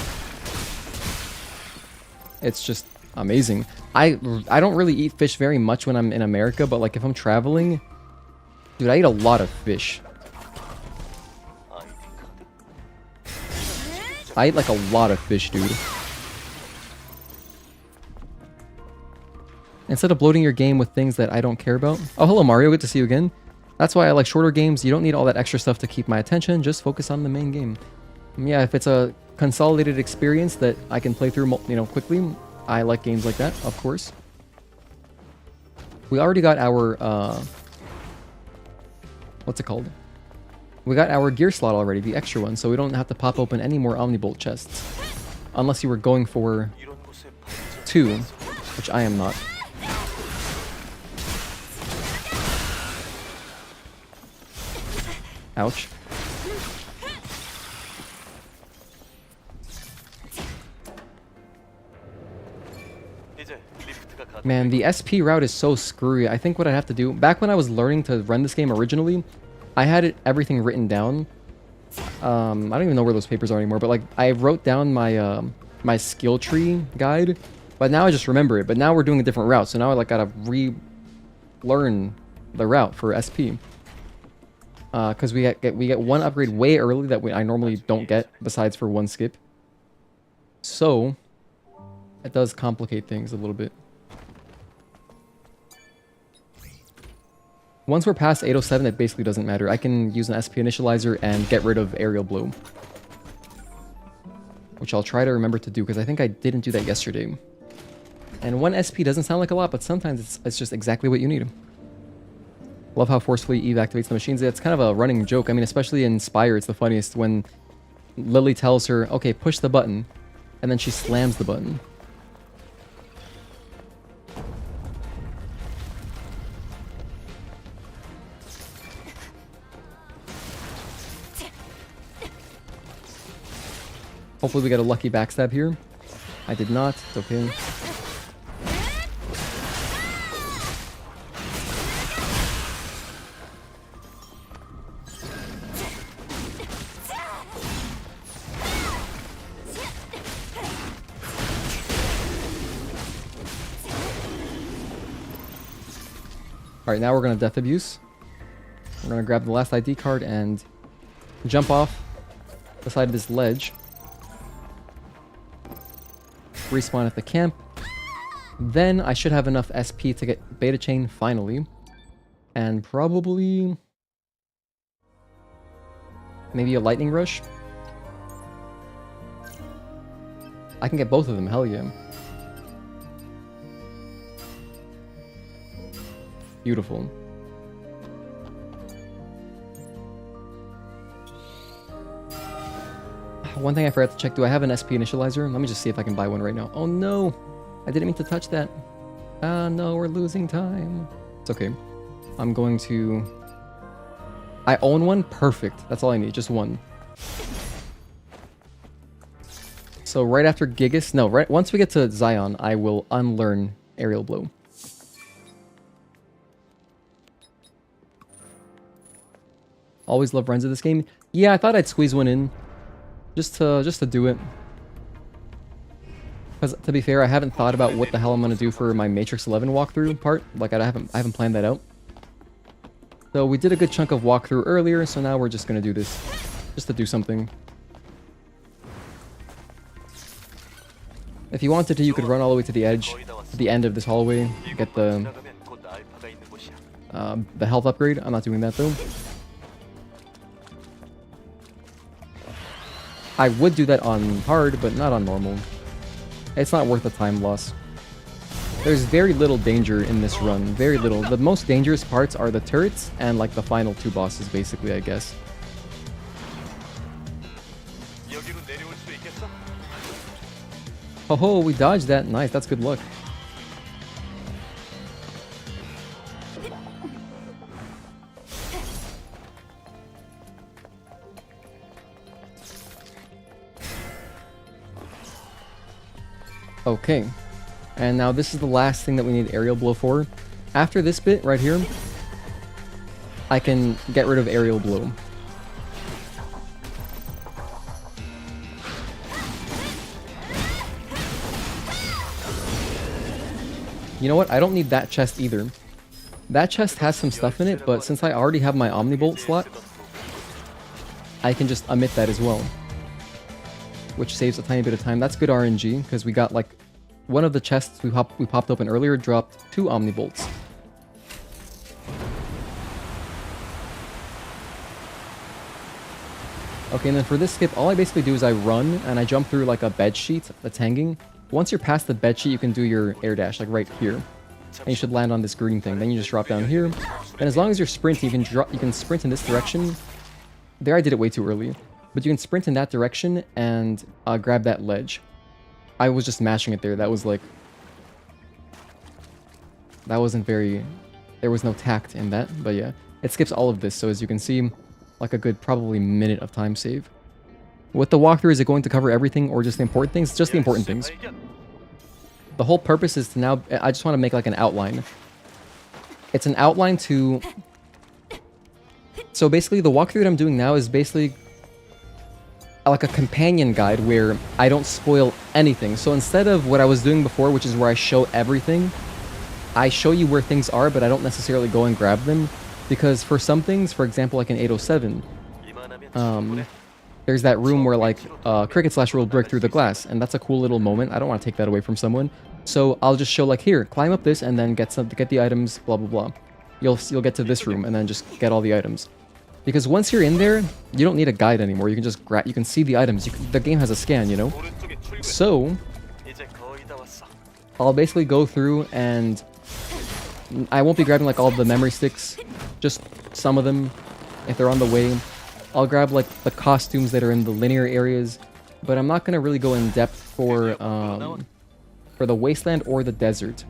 A: It's just amazing. I don't really eat fish very much when I'm in America, but like if I'm traveling, dude, I eat a lot of fish. I eat like a lot of fish, dude. Instead of bloating your game with things that I don't care about. Oh, hello Mario, good to see you again. That's why I like shorter games. You don't need all that extra stuff to keep my attention. Just focus on the main game. Yeah, if it's a consolidated experience that I can play through, you know, quickly, I like games like that, of course. We already got our, what's it called? We got our gear slot already, the extra one, so we don't have to pop open any more Omnibolt chests. Unless you were going for 2, which I am not. Ouch. Man, the SP route is so screwy. I think what I'd have to do... Back when I was learning to run this game originally, I had everything written down. I don't even know where those papers are anymore, but like I wrote down my my skill tree guide, but now I just remember it. But now we're doing a different route, so now I like gotta relearn the route for SP. Because we get one upgrade way early that I normally don't get, besides for one skip. So, it does complicate things a little bit. Once we're past 807, it basically doesn't matter. I can use an SP initializer and get rid of aerial blow. Which I'll try to remember to do, because I think I didn't do that yesterday. And 1 SP doesn't sound like a lot, but sometimes it's just exactly what you need. Love how forcefully Eve activates the machines. It's kind of a running joke. I mean, especially in Spire, it's the funniest when Lily tells her, okay, push the button, and then she slams the button. Hopefully we get a lucky backstab here. I did not. It's okay. Alright, now we're going to Death Abuse. We're going to grab the last ID card and jump off the side of this ledge. Respawn at the camp. Then I should have enough SP to get Beta Chain finally. And probably maybe a Lightning Rush. I can get both of them, hell yeah. Beautiful. One thing I forgot to check, do I have an SP initializer? Let me just see if I can buy one right now. Oh no! I didn't mean to touch that. Ah no, we're losing time. It's okay. I'm going to... I own one? Perfect. That's all I need, just one. So right after Gigas... No, right once we get to Xion, I will unlearn Aerial Blow. Always love runs of this game. Yeah, I thought I'd squeeze one in. Just to do it. Because to be fair, I haven't thought about what the hell I'm gonna do for my Matrix 11 walkthrough part. Like I haven't planned that out. So we did a good chunk of walkthrough earlier, so now we're just gonna do this. Just to do something. If you wanted to, you could run all the way to the edge, to the end of this hallway, get the health upgrade. I'm not doing that though. I would do that on hard, but not on normal. It's not worth the time loss. There's very little danger in this run. Very little. The most dangerous parts are the turrets and like the final 2 bosses, basically, I guess. Oh, we dodged that. Nice, that's good luck. Okay, and now this is the last thing that we need Aerial Blow for. After this bit right here, I can get rid of Aerial Blow. You know what? I don't need that chest either. That chest has some stuff in it, but since I already have my Omnibolt slot, I can just omit that as well. Which saves a tiny bit of time. That's good RNG, because we got like... One of the chests we popped open earlier dropped 2 Omnibolts. Okay, and then for this skip, all I basically do is I run, and I jump through like a bed sheet that's hanging. Once you're past the bed sheet, you can do your air dash, like right here. And you should land on this green thing. Then you just drop down here. And as long as you're sprinting, you can sprint in this direction. There I did it way too early. But you can sprint in that direction and grab that ledge. I was just mashing it there. That was like... That wasn't very... There was no tact in that, but yeah. It skips all of this, so as you can see, like a good probably minute of time save. With the walkthrough, is it going to cover everything or just the important things? Just the important things. The whole purpose is to now... I just want to make like an outline. It's an outline to... So basically, the walkthrough that I'm doing now is basically... like a companion guide where I don't spoil anything. So instead of what I was doing before, which is where I show everything, I show you where things are, but I don't necessarily go and grab them. Because for some things, for example, like in 807, there's that room where like cricket slasher will break through the glass, and that's a cool little moment. I don't want to take that away from someone, so I'll just show like, here, climb up this and then get the items, blah blah blah. You'll get to this room and then just get all the items. Because once you're in there, you don't need a guide anymore. You can just you can see the items. The game has a scan, you know. So I'll basically go through and I won't be grabbing like all the memory sticks, just some of them if they're on the way. I'll grab like the costumes that are in the linear areas, but I'm not gonna really go in depth for the wasteland or the desert.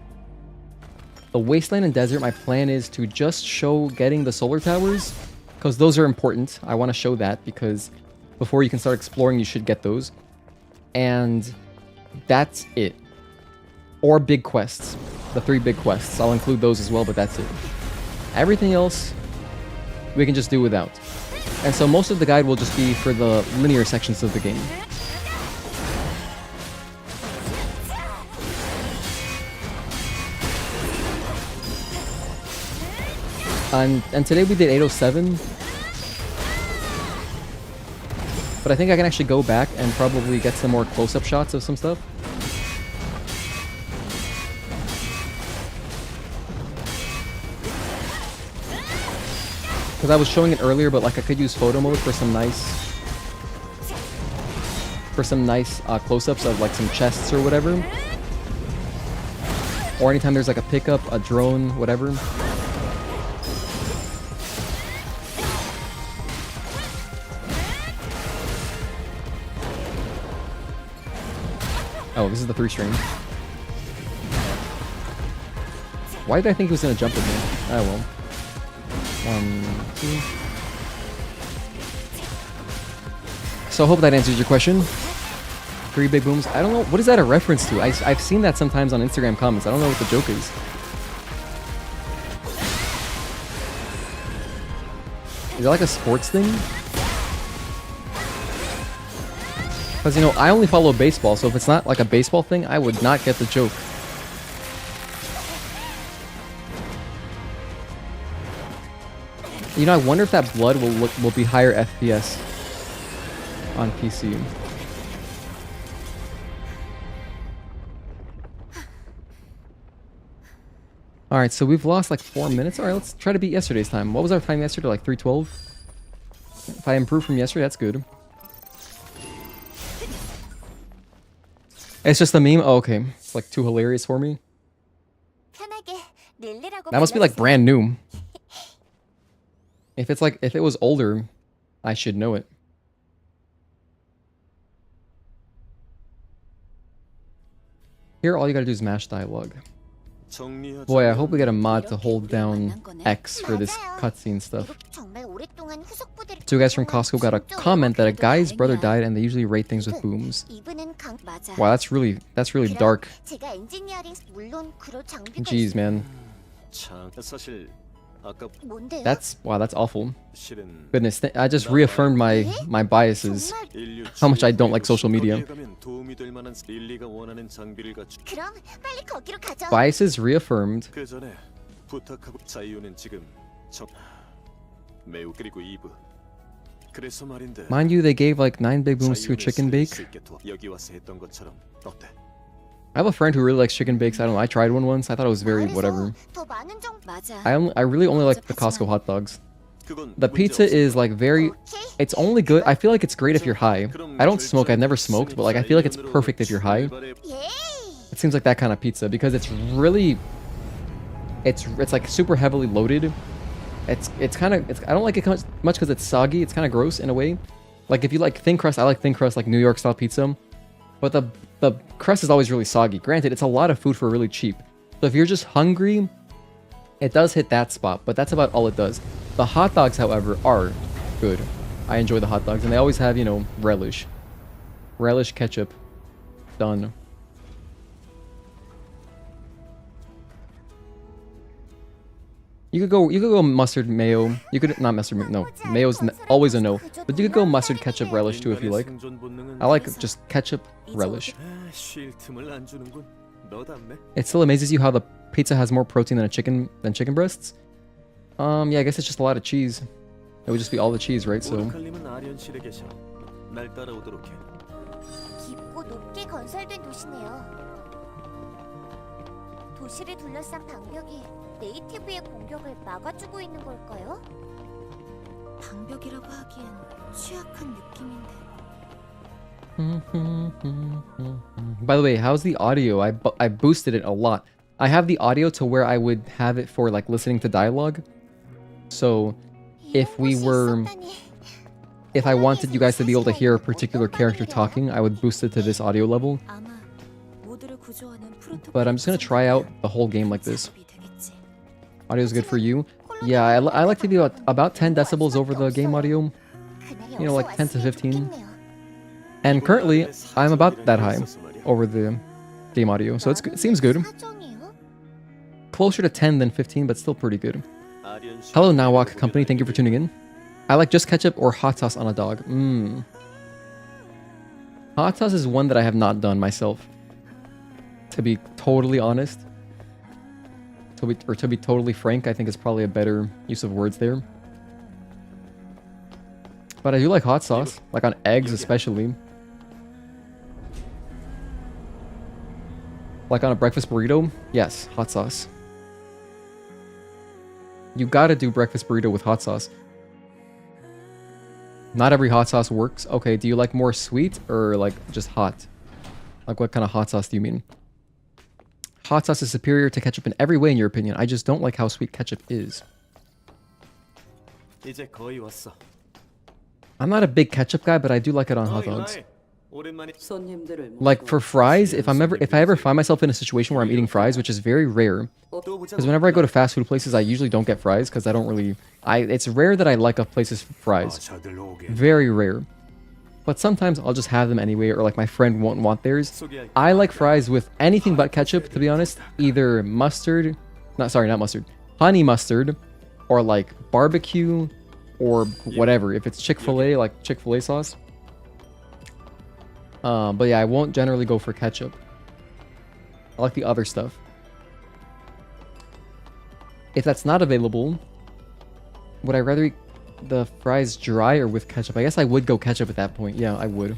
A: The wasteland and desert, my plan is to just show getting the solar towers, because those are important. I want to show that because before you can start exploring, you should get those. And that's it. Or big quests. The 3 big quests. I'll include those as well, but that's it. Everything else, we can just do without. And so most of the guide will just be for the linear sections of the game. And today we did 807. But I think I can actually go back and probably get some more close-up shots of some stuff. Because I was showing it earlier, but like I could use photo mode for some nice close-ups of like some chests or whatever. Or anytime there's like a pickup, a drone, whatever. Oh, this is the 3 string. Why did I think he was gonna jump at me? Oh well. 1, 2. So I hope that answers your question. 3 big booms. I don't know. What is that a reference to? I've seen that sometimes on Instagram comments. I don't know what the joke is. Is that like a sports thing? Because, you know, I only follow baseball, so if it's not like a baseball thing, I would not get the joke. You know, I wonder if that blood will be higher FPS on PC. Alright, so we've lost like 4 minutes. Alright, let's try to beat yesterday's time. What was our time yesterday? Like 3:12? If I improve from yesterday, that's good. It's just a meme? Oh, okay. It's like too hilarious for me. That must be like brand new. If it was older, I should know it. Here, all you gotta do is mash dialogue. Boy, I hope we get a mod to hold down X for this cutscene stuff. 2 guys from Costco got a comment that a guy's brother died and they usually rate things with booms. Wow, that's really dark. Jeez, man. That's awful. Goodness, I just reaffirmed my biases. How much I don't like social media. Biases reaffirmed. Mind you, they gave like 9 big booms to a chicken bake. I have a friend who really likes chicken bakes. I don't know. I tried one once. I thought it was very whatever. I really only like the Costco hot dogs. The pizza is like very... It's only good... I feel like it's great if you're high. I don't smoke. I've never smoked. But like I feel like it's perfect if you're high. It seems like that kind of pizza because it's really... It's like super heavily loaded. It's kind of... I don't like it much because it's soggy. It's kind of gross in a way. Like if you like thin crust, I like thin crust like New York style pizza. But the crust is always really soggy. Granted, it's a lot of food for really cheap. So if you're just hungry, it does hit that spot, but that's about all it does. The hot dogs, however, are good. I enjoy the hot dogs, and they always have, you know, relish. Relish, ketchup. Done. You could go mustard, mayo. You could not mustard, no. Mayo's always a no. But you could go mustard, ketchup, relish too if you like. I like just ketchup, relish. It still amazes you how the pizza has more protein than chicken breasts. Yeah, I guess it's just a lot of cheese. It would just be all the cheese, right? So
D: 날 따라오도록 해.
E: 깊고 높게 건설된 도시네요. 도시를 둘러싼 방벽이 네이티브의 공격을 막아주고 있는 걸까요?
C: 방벽이라고 하기엔 취약한 느낌인데.
A: By the way, how's the audio? I boosted it a lot. I have the audio to where I would have it for like listening to dialogue. So if I wanted you guys to be able to hear a particular character talking, I would boost it to this audio level.
C: 아마 모두를 구조하는
A: But I'm just gonna try out the whole game like this. Audio is good for you. Yeah, I like to be about 10 decibels over the game audio. You know, like 10 to 15. And currently, I'm about that high over the game audio, so it seems good. Closer to 10 than 15, but still pretty good. Hello, Nawak Company. Thank you for tuning in. I like just ketchup or hot sauce on a dog. Hot sauce is one that I have not done myself. To be totally honest. To be totally frank, I think is probably a better use of words there. But I do like hot sauce. Like on eggs especially. Like on a breakfast burrito? Yes, hot sauce. You gotta do breakfast burrito with hot sauce. Not every hot sauce works. Okay, do you like more sweet or like just hot? Like what kind of hot sauce do you mean? Hot sauce is superior to ketchup in every way in your opinion. I just don't like how sweet ketchup is.
D: 이제 거의 왔어.
A: I'm not a big ketchup guy, but I do like it on hot dogs. Like for fries, if I ever find myself in a situation where I'm eating fries, which is very rare, because whenever I go to fast food places, I usually don't get fries because I don't really. It's rare that I like a place's fries. Very rare. But sometimes I'll just have them anyway, or like my friend won't want theirs. I like fries with anything but ketchup, to be honest. Either mustard, not mustard, honey mustard, or like barbecue, or whatever. If it's Chick-fil-A, like Chick-fil-A sauce. But yeah, I won't generally go for ketchup. I like the other stuff. If that's not available, would I rather eat the fries dry or with ketchup? I guess I would go ketchup at that point. Yeah, I would.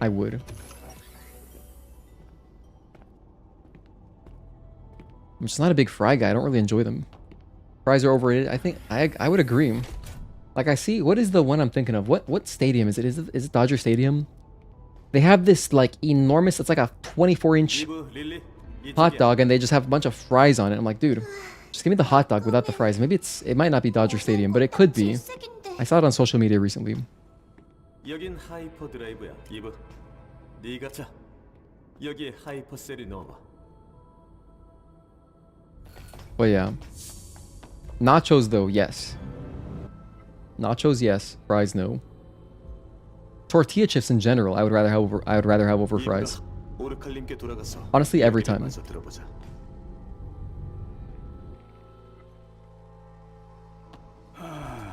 A: I would. I'm just not a big fry guy. I don't really enjoy them. Fries are overrated. I think I would agree. Like I see, what is the one I'm thinking of? What stadium is it? Is it Dodger Stadium? They have this like enormous, it's like a 24-inch hot dog and they just have a bunch of fries on it. I'm like, dude, just give me the hot dog without the fries. Maybe it might not be Dodger Stadium, but it could be. I saw it on social media recently.
D: 여긴 하이퍼 드라이브야, 이브. 네가 자. 여기에 하이퍼 셀을 넣어봐.
A: But yeah. Nachos though, yes. Nachos, yes. Fries, no. Tortilla chips in general, I would rather have over fries. Honestly, every time.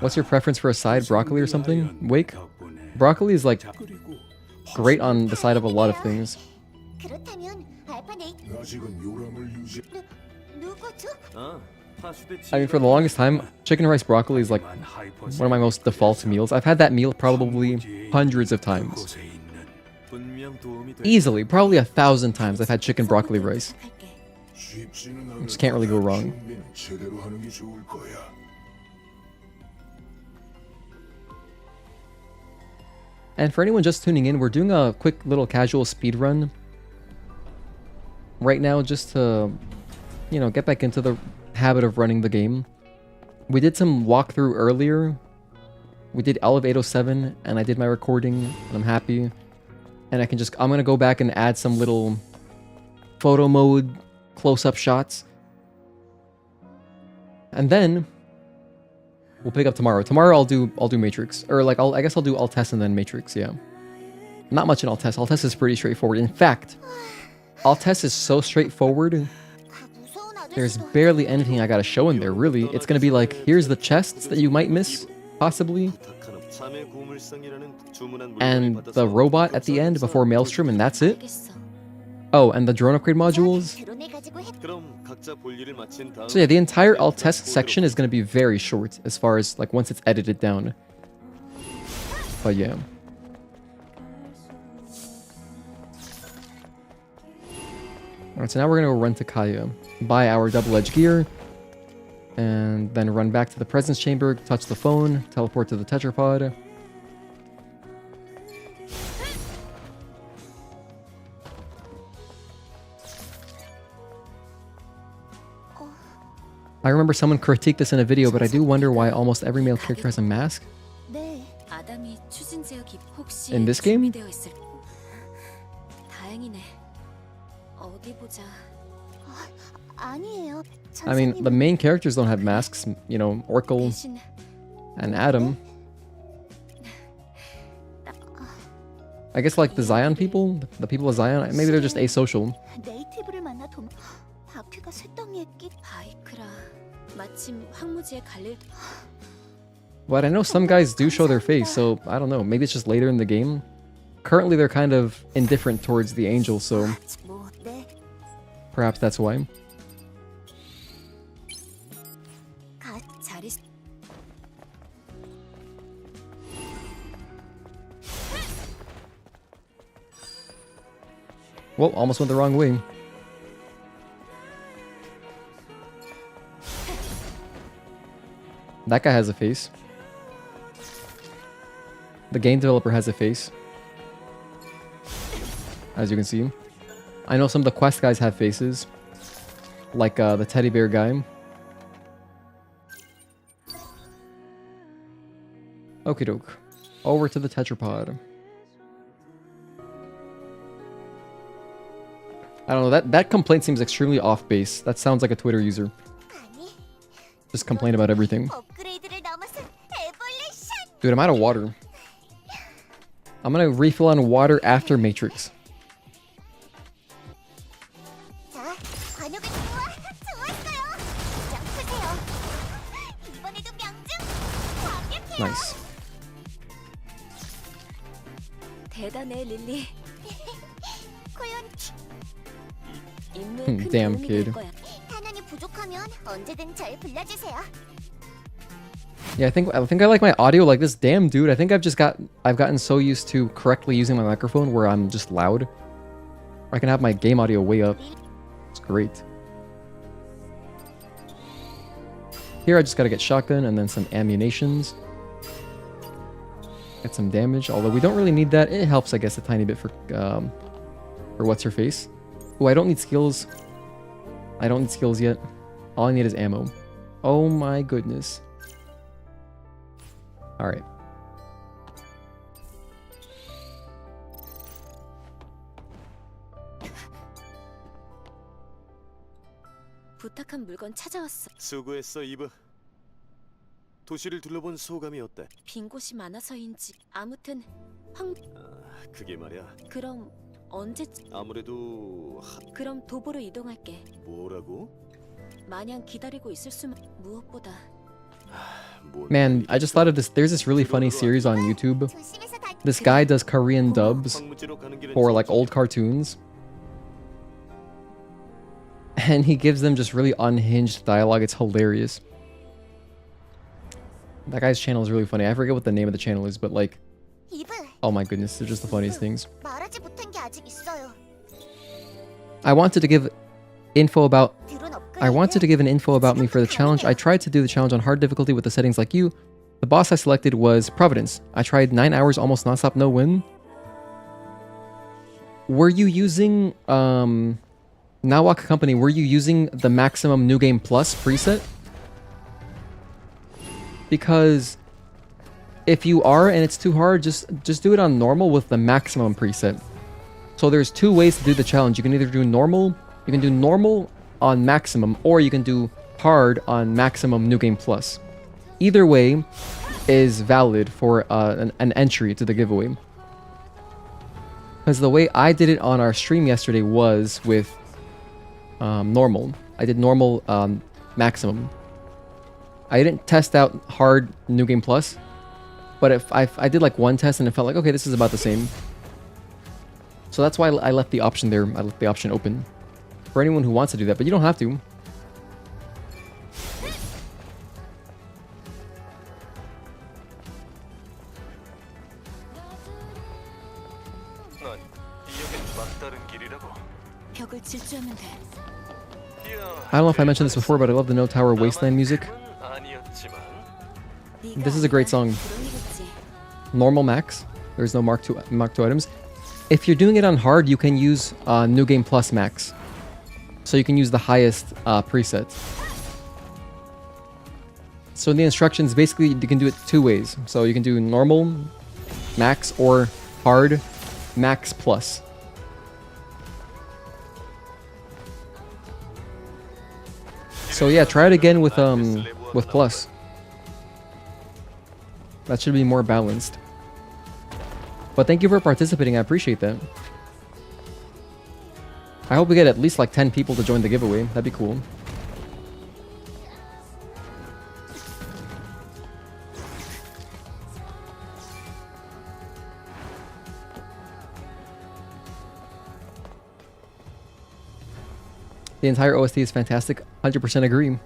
A: What's your preference for a side? Broccoli or something? Wake? Broccoli is like great on the side of a lot of things. I mean, for the longest time, chicken rice broccoli is like one of my most default meals. I've had that meal probably hundreds of times. Easily, probably 1,000 times I've had chicken broccoli rice. Just can't really go wrong. And for anyone just tuning in, we're doing a quick little casual speed run right now just to, you know, get back into the habit of running the game. We did some walkthrough earlier. We did all of 807 and I did my recording and I'm happy. And I'm gonna go back and add some little photo mode close-up shots. And then we'll pick up tomorrow. Tomorrow I'll do Matrix. Or like I guess I'll do Altess and then Matrix, yeah. Not much in Altess. Altess is pretty straightforward. In fact, Altess is so straightforward. There's barely anything I gotta show in there, really. It's gonna be like, here's the chests that you might miss, possibly. And the robot at the end before Maelstrom, and that's it. Oh, and the drone upgrade modules. So yeah, the entire Altess section is gonna be very short as far as like once it's edited down. But yeah. Alright, so now we're gonna go run to Kaya, buy our double-edged gear, and then run back to the presence chamber, touch the phone, teleport to the tetrapod. I remember someone critiqued this in a video, but I do wonder why almost every male character has a mask.
C: 네. 아담이 추진 제어기 혹시
A: In this game?
C: 준비되어 있을. 다행이네. 어디 보자.
E: 아니에요.
A: I mean, the main characters don't have masks, you know, Oracle
C: 대신
A: and Adam. I guess like the Xion people, the people of Xion, maybe they're just asocial.
E: 네이티브를 만나 돈 바퀴가 쇳덩이에 끼.
C: 바이크라. 마침 황무지에 갈릴.
A: But I know some guys do show their face, so I don't know. Maybe it's just later in the game. Currently, they're kind of indifferent towards the angel, so
E: 뭐, 네.
A: perhaps that's why.
C: 잘 있.
A: Well, almost went the wrong way. That guy has a face. The game developer has a face. As you can see. I know some of the quest guys have faces. Like the teddy bear guy. Okie doke. Over to the tetrapod. I don't know, that complaint seems extremely off base. That sounds like a Twitter user.
E: 아니,
A: Just complain about everything.
E: 업그레이드를 넘어선 에볼루션.
A: Dude, I'm out of water. I'm gonna refill on water after Matrix.
E: 자, 관역을 좋았어요. 점프세요. 이번에도 명중. 완벽해요.
A: Nice.
C: 대단해 릴리.
E: 코연
C: 임무에 큰
A: Damn,
C: 도움이
A: kid.
C: 될 거야.
E: 탄환이 부족하면 언제든 절 불러주세요.
A: Yeah, I think I like my audio like this. Damn, dude, I think I've gotten so used to correctly using my microphone where I'm just loud. I can have my game audio way up. It's great. Here I just gotta get shotgun and then some ammunitions. Get some damage, although we don't really need that. It helps, I guess, a tiny bit for what's her face. Oh, I don't need skills. I don't need skills yet. All I need is ammo. Oh my goodness. Alright.
C: 부탁한 물건 찾아왔어.
D: 수고했어, 이브. 도시를 둘러본 소감이 어때?
C: 빈 곳이 많아서인지. 아무튼
D: 그게 말이야.
C: 그럼 언제?
D: 아무래도
C: 그럼 도보로 이동할게.
D: 뭐라고?
C: 마냥 기다리고 있을 수만. 무엇보다
A: Man, I just thought of this. There's this really funny series on YouTube.
E: 조심해서 다.
A: This guy does Korean dubs
D: 황무지로 가는 길은
A: for like old cartoons. And he gives them just really unhinged dialogue. It's hilarious. That guy's channel is really funny. I forget what the name of the channel is, but like,
E: 이브,
A: oh my goodness, they're just the funniest things.
E: 말하지 못한 게 아직 있어요.
A: I wanted to give info about
E: 드론 업그레이드.
A: I wanted to give an info about me for the challenge. I tried to do the challenge on hard difficulty with the settings like you. The boss I selected was Providence. I tried 9 hours almost nonstop, no win. Were you using Nawak Company, were you using the maximum new game plus preset? Because if you are and it's too hard, just do it on normal with the maximum preset. So there's two ways to do the challenge. You can either do normal, you can do normal on maximum, or you can do hard on maximum new game plus. Either way is valid for an entry to the giveaway. Because the way I did it on our stream yesterday was with normal. I did normal maximum. I didn't test out hard new game plus, but if I did like one test and it felt like, okay, this is about the same. So that's why I left the option there. I left the option open for anyone who wants to do that, but you don't have to.
C: 벽을 질주하면 돼.
A: I don't know if I mentioned this before, but I love the No Tower Wasteland music. This is a great song. Normal max. There's no Mark 2 items. If you're doing it on hard, you can use New Game Plus max. So you can use the highest preset. So in the instructions, basically you can do it two ways. So you can do normal, max, or hard, max plus. So yeah, try it again with plus. That should be more balanced. But thank you for participating, I appreciate that. I hope we get at least like 10 people to join the giveaway, that'd be cool. The entire OST is fantastic. 100% agree.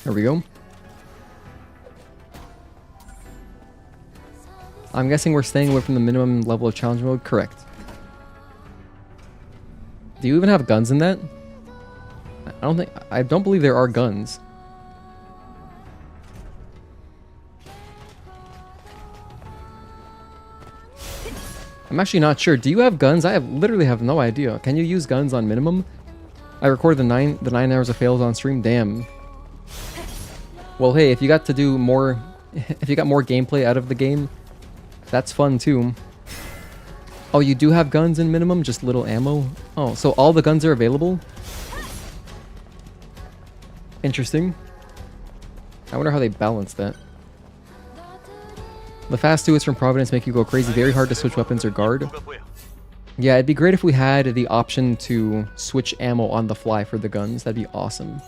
A: There we go. I'm guessing we're staying away from the minimum level of challenge mode. Correct. Do you even have guns in that? I don't believe there are guns. I'm actually not sure. Do you have guns? I literally have no idea. Can you use guns on minimum? I recorded the 9 hours of fails on stream. Damn. Well, hey, if you got to do more, if you got more gameplay out of the game, that's fun too. Oh, you do have guns in minimum? Just little ammo? Oh, so all the guns are available? Interesting. I wonder how they balance that. The fast 2 is from Providence, make you go crazy. Very hard to switch weapons or guard. Yeah, it'd be great if we had the option to switch ammo on the fly for the guns. That'd be awesome.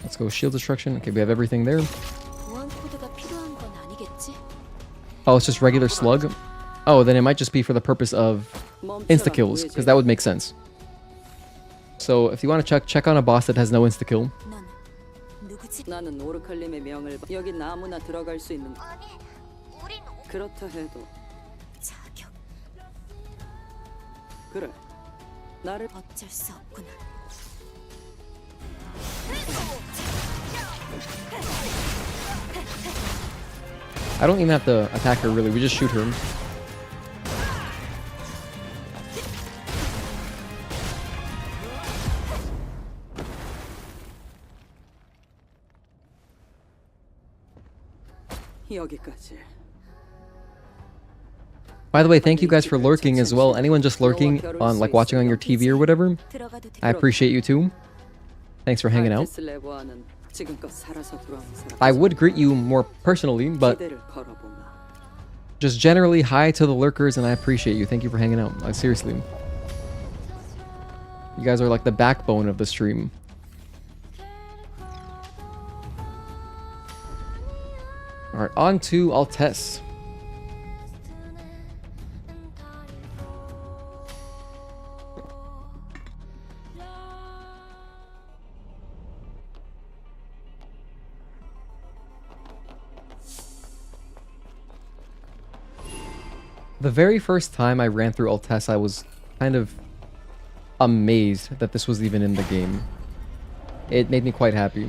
A: Let's go shield destruction. Okay, we have everything there. Oh, it's just regular slug? Oh, then it might just be for the purpose of insta-kills, because that would make sense. So if you want to check on a boss that has no insta-kill.
B: 나는 오르칼림의 명을 여긴 아무나 들어갈 수 있는
E: 아니, 우린
B: 그렇다 해도
C: 자격.
B: 그래. 나를
C: 어쩔 수 없구나.
A: I don't even have to attack her really, we just shoot her.
B: 여기까지.
A: By the way, thank you guys for lurking as well. Anyone just lurking on, like, watching on your TV or whatever, I appreciate you too. Thanks for hanging out. I would greet you more personally, but just generally hi to the lurkers, and I appreciate you. Thank you for hanging out. Like, seriously. You guys are like the backbone of the stream. Alright, on to Altess. The very first time I ran through Altess, I was kind of amazed that this was even in the game. It made me quite happy.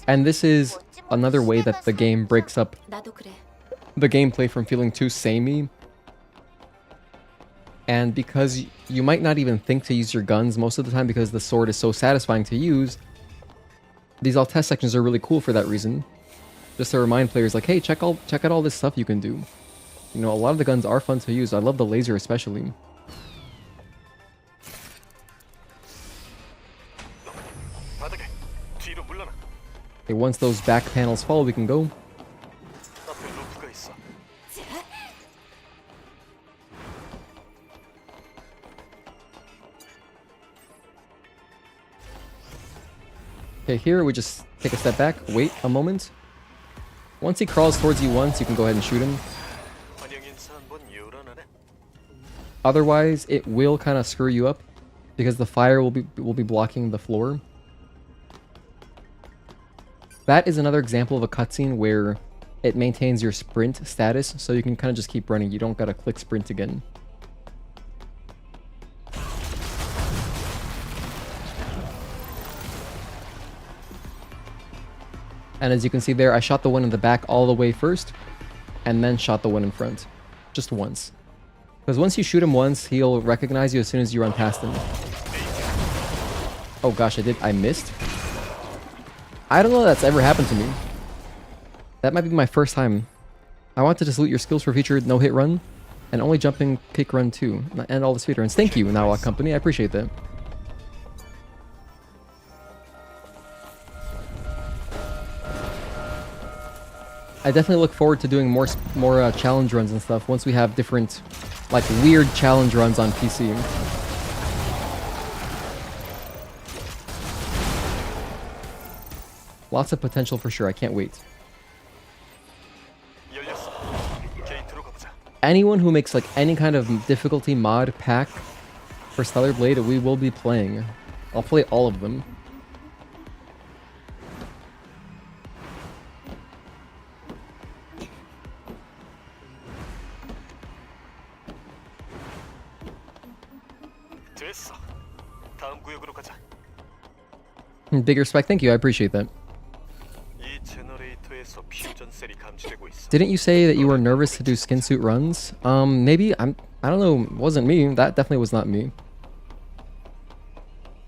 A: And this is another way that the game breaks up the gameplay from feeling too samey. And because you might not even think to use your guns most of the time because the sword is so satisfying to use, these Altess sections are really cool for that reason. Just to remind players like, hey, check out all this stuff you can do. You know, a lot of the guns are fun to use. I love the laser especially. Okay, once those back panels fall, we can go. Okay, here we just take a step back, wait a moment. Once he crawls towards you once, you can go ahead and shoot him. Otherwise, it will kind of screw you up because the fire will be blocking the floor. That is another example of a cutscene where it maintains your sprint status, so you can kind of just keep running. You don't gotta click sprint again. And as you can see there, I shot the one in the back all the way first, and then shot the one in front. Just once. Because once you shoot him once, he'll recognize you as soon as you run past him. Oh gosh, I missed? I don't know if that's ever happened to me. That might be my first time. I wanted to salute your skills for future no-hit run, and only jumping kick run too, and all the speedruns. Thank you, Nawak Company, I appreciate that. I definitely look forward to doing more challenge runs and stuff once we have different, like, weird challenge runs on PC. Lots of potential for sure. I can't wait. Anyone who makes like any kind of difficulty mod pack for Stellar Blade, we will be playing. I'll play all of them. Bigger spec, thank you, I appreciate that. Didn't you say that you were nervous to do skin suit runs? Maybe, I don't know, it wasn't me. That definitely was not me.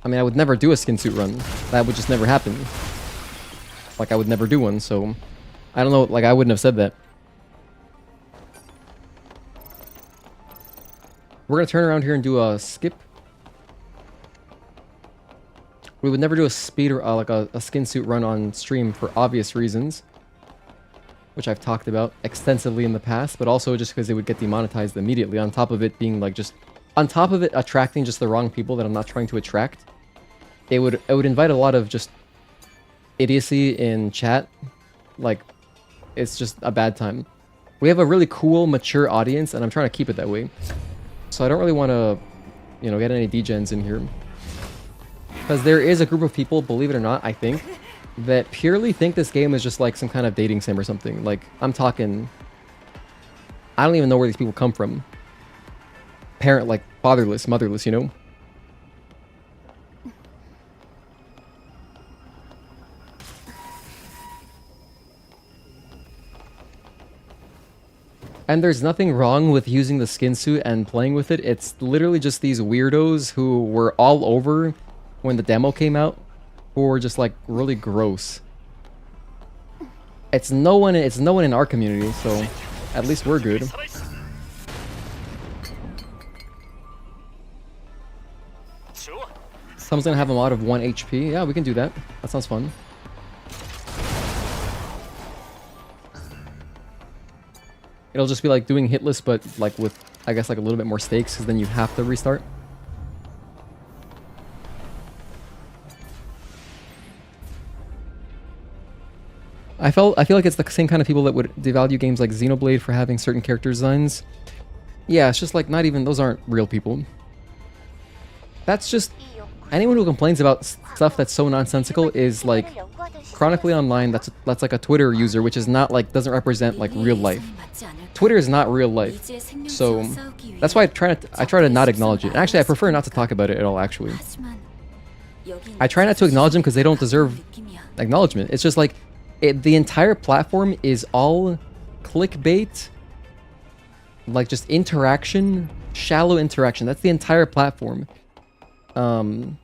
A: I mean, I would never do a skin suit run. That would just never happen. Like, I would never do one, so... I don't know, like, I wouldn't have said that. We're gonna turn around here and do a skip. We would never do a speed or like a skin suit run on stream for obvious reasons, which I've talked about extensively in the past, but also just because it would get demonetized immediately, on top of it being like just on top of it attracting just the wrong people that I'm not trying to attract. It would invite a lot of just idiocy in chat. Like, it's just a bad time. We have a really cool, mature audience, and I'm trying to keep it that way. So I don't really want to, you know, get any degens in here. Because there is a group of people, believe it or not, I think, that purely think this game is just like some kind of dating sim or something. Like, I'm talking... I don't even know where these people come from. Parent, like, fatherless, motherless, you know? And there's nothing wrong with using the skin suit and playing with it. It's literally just these weirdos who were all over when the demo came out, who were just like really gross. It's no one in our community, so at least we're good. Someone's gonna have a mod of 1 HP. Yeah, we can do that. That sounds fun. It'll just be like doing hitless, but like with, I guess, like a little bit more stakes, because then you have to restart. I feel like it's the same kind of people that would devalue games like Xenoblade for having certain character designs. Yeah, it's just like not even, those aren't real people. That's just, anyone who complains about stuff that's so nonsensical is like chronically online. That's like a Twitter user, which is not like, doesn't represent like real life. Twitter is not real life, so that's why I try to not acknowledge it. And actually, I prefer not to talk about it at all. Actually, I try not to acknowledge them because they don't deserve acknowledgement. It's just like the entire platform is all clickbait, like just interaction, shallow interaction. That's the entire platform, and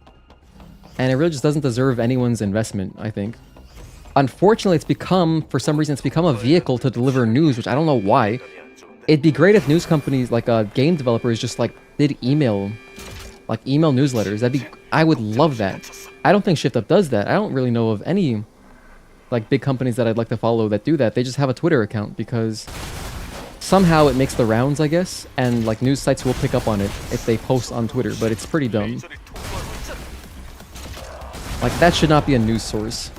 A: it really just doesn't deserve anyone's investment, I think. Unfortunately, it's become, for some reason, it's become a vehicle to deliver news, which I don't know why. It'd be great if news companies, like game developers, just like did email newsletters. I would love that. I don't think ShiftUp does that. I don't really know of any like big companies that I'd like to follow that do that. They just have a Twitter account because somehow it makes the rounds, I guess, and like news sites will pick up on it if they post on Twitter, but it's pretty dumb. Like, that should not be a news source.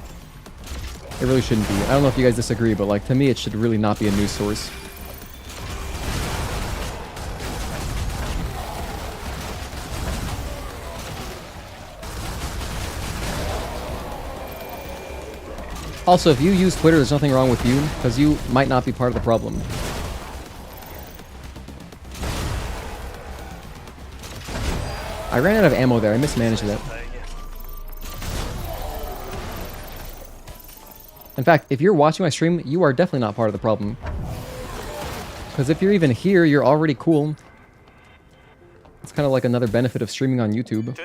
A: It really shouldn't be. I don't know if you guys disagree, but like to me it should really not be a news source. Also, if you use Twitter, there's nothing wrong with you, because you might not be part of the problem. I ran out of ammo there. I mismanaged that. In fact, if you're watching my stream, you are definitely not part of the problem. Because if you're even here, you're already cool. It's kind of like another benefit of streaming on YouTube.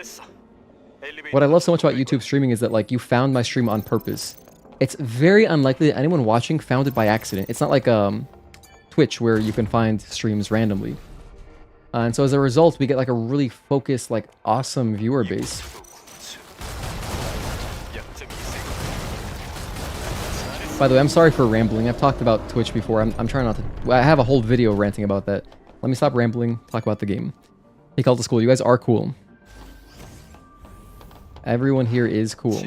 A: What I love so much about YouTube streaming is that, like, you found my stream on purpose. It's very unlikely that anyone watching found it by accident. It's not like Twitch, where you can find streams randomly. And so as a result, we get like a really focused, like, awesome viewer base. By the way, I'm sorry for rambling. I've talked about Twitch before. I'm trying not to... I have a whole video ranting about that. Let me stop rambling, talk about the game. He called to school. You guys are cool. Everyone here is cool.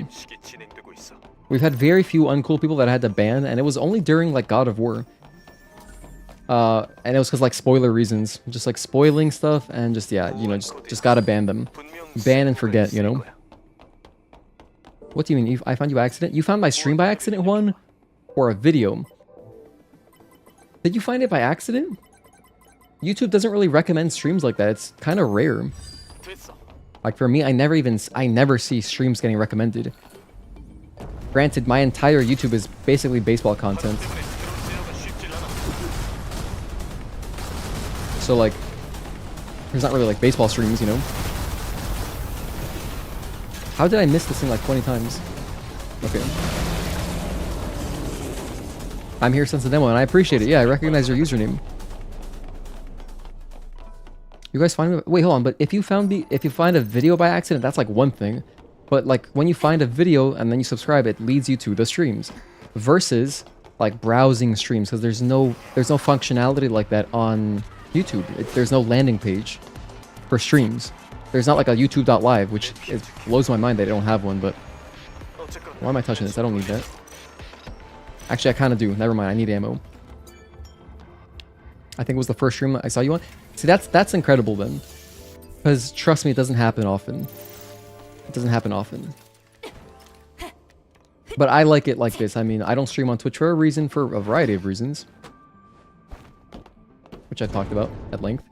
A: We've had very few uncool people that I had to ban, and it was only during, like, God of War. And it was because, like, spoiler reasons. Just, like, spoiling stuff, and just, yeah, you know, just gotta ban them. Ban and forget, you know? What do you mean? I found you by accident? You found my stream by accident, Juan? Or a video? Did you find it by accident? YouTube doesn't really recommend streams like that. It's kind of rare. Like, for me, I never see streams getting recommended. Granted, my entire YouTube is basically baseball content. So, like, there's not really, like, baseball streams, you know? How did I miss this thing like 20 times? Okay. I'm here since the demo, and I appreciate it. Yeah, I recognize your username. You guys find me? Wait, hold on. But if you find a video by accident, that's like one thing. But like when you find a video and then you subscribe, it leads you to the streams. Versus like browsing streams, because there's no functionality like that on YouTube. There's no landing page for streams. There's not like a YouTube.live, which it blows my mind that they don't have one. But why am I touching this? I don't need that. Actually, I kind of do. Never mind. I need ammo. I think it was the first stream I saw you on. See, that's incredible then. Because trust me, it doesn't happen often. It doesn't happen often. But I like it like this. I mean, I don't stream on Twitch for a reason, for a variety of reasons. Which I talked about at length.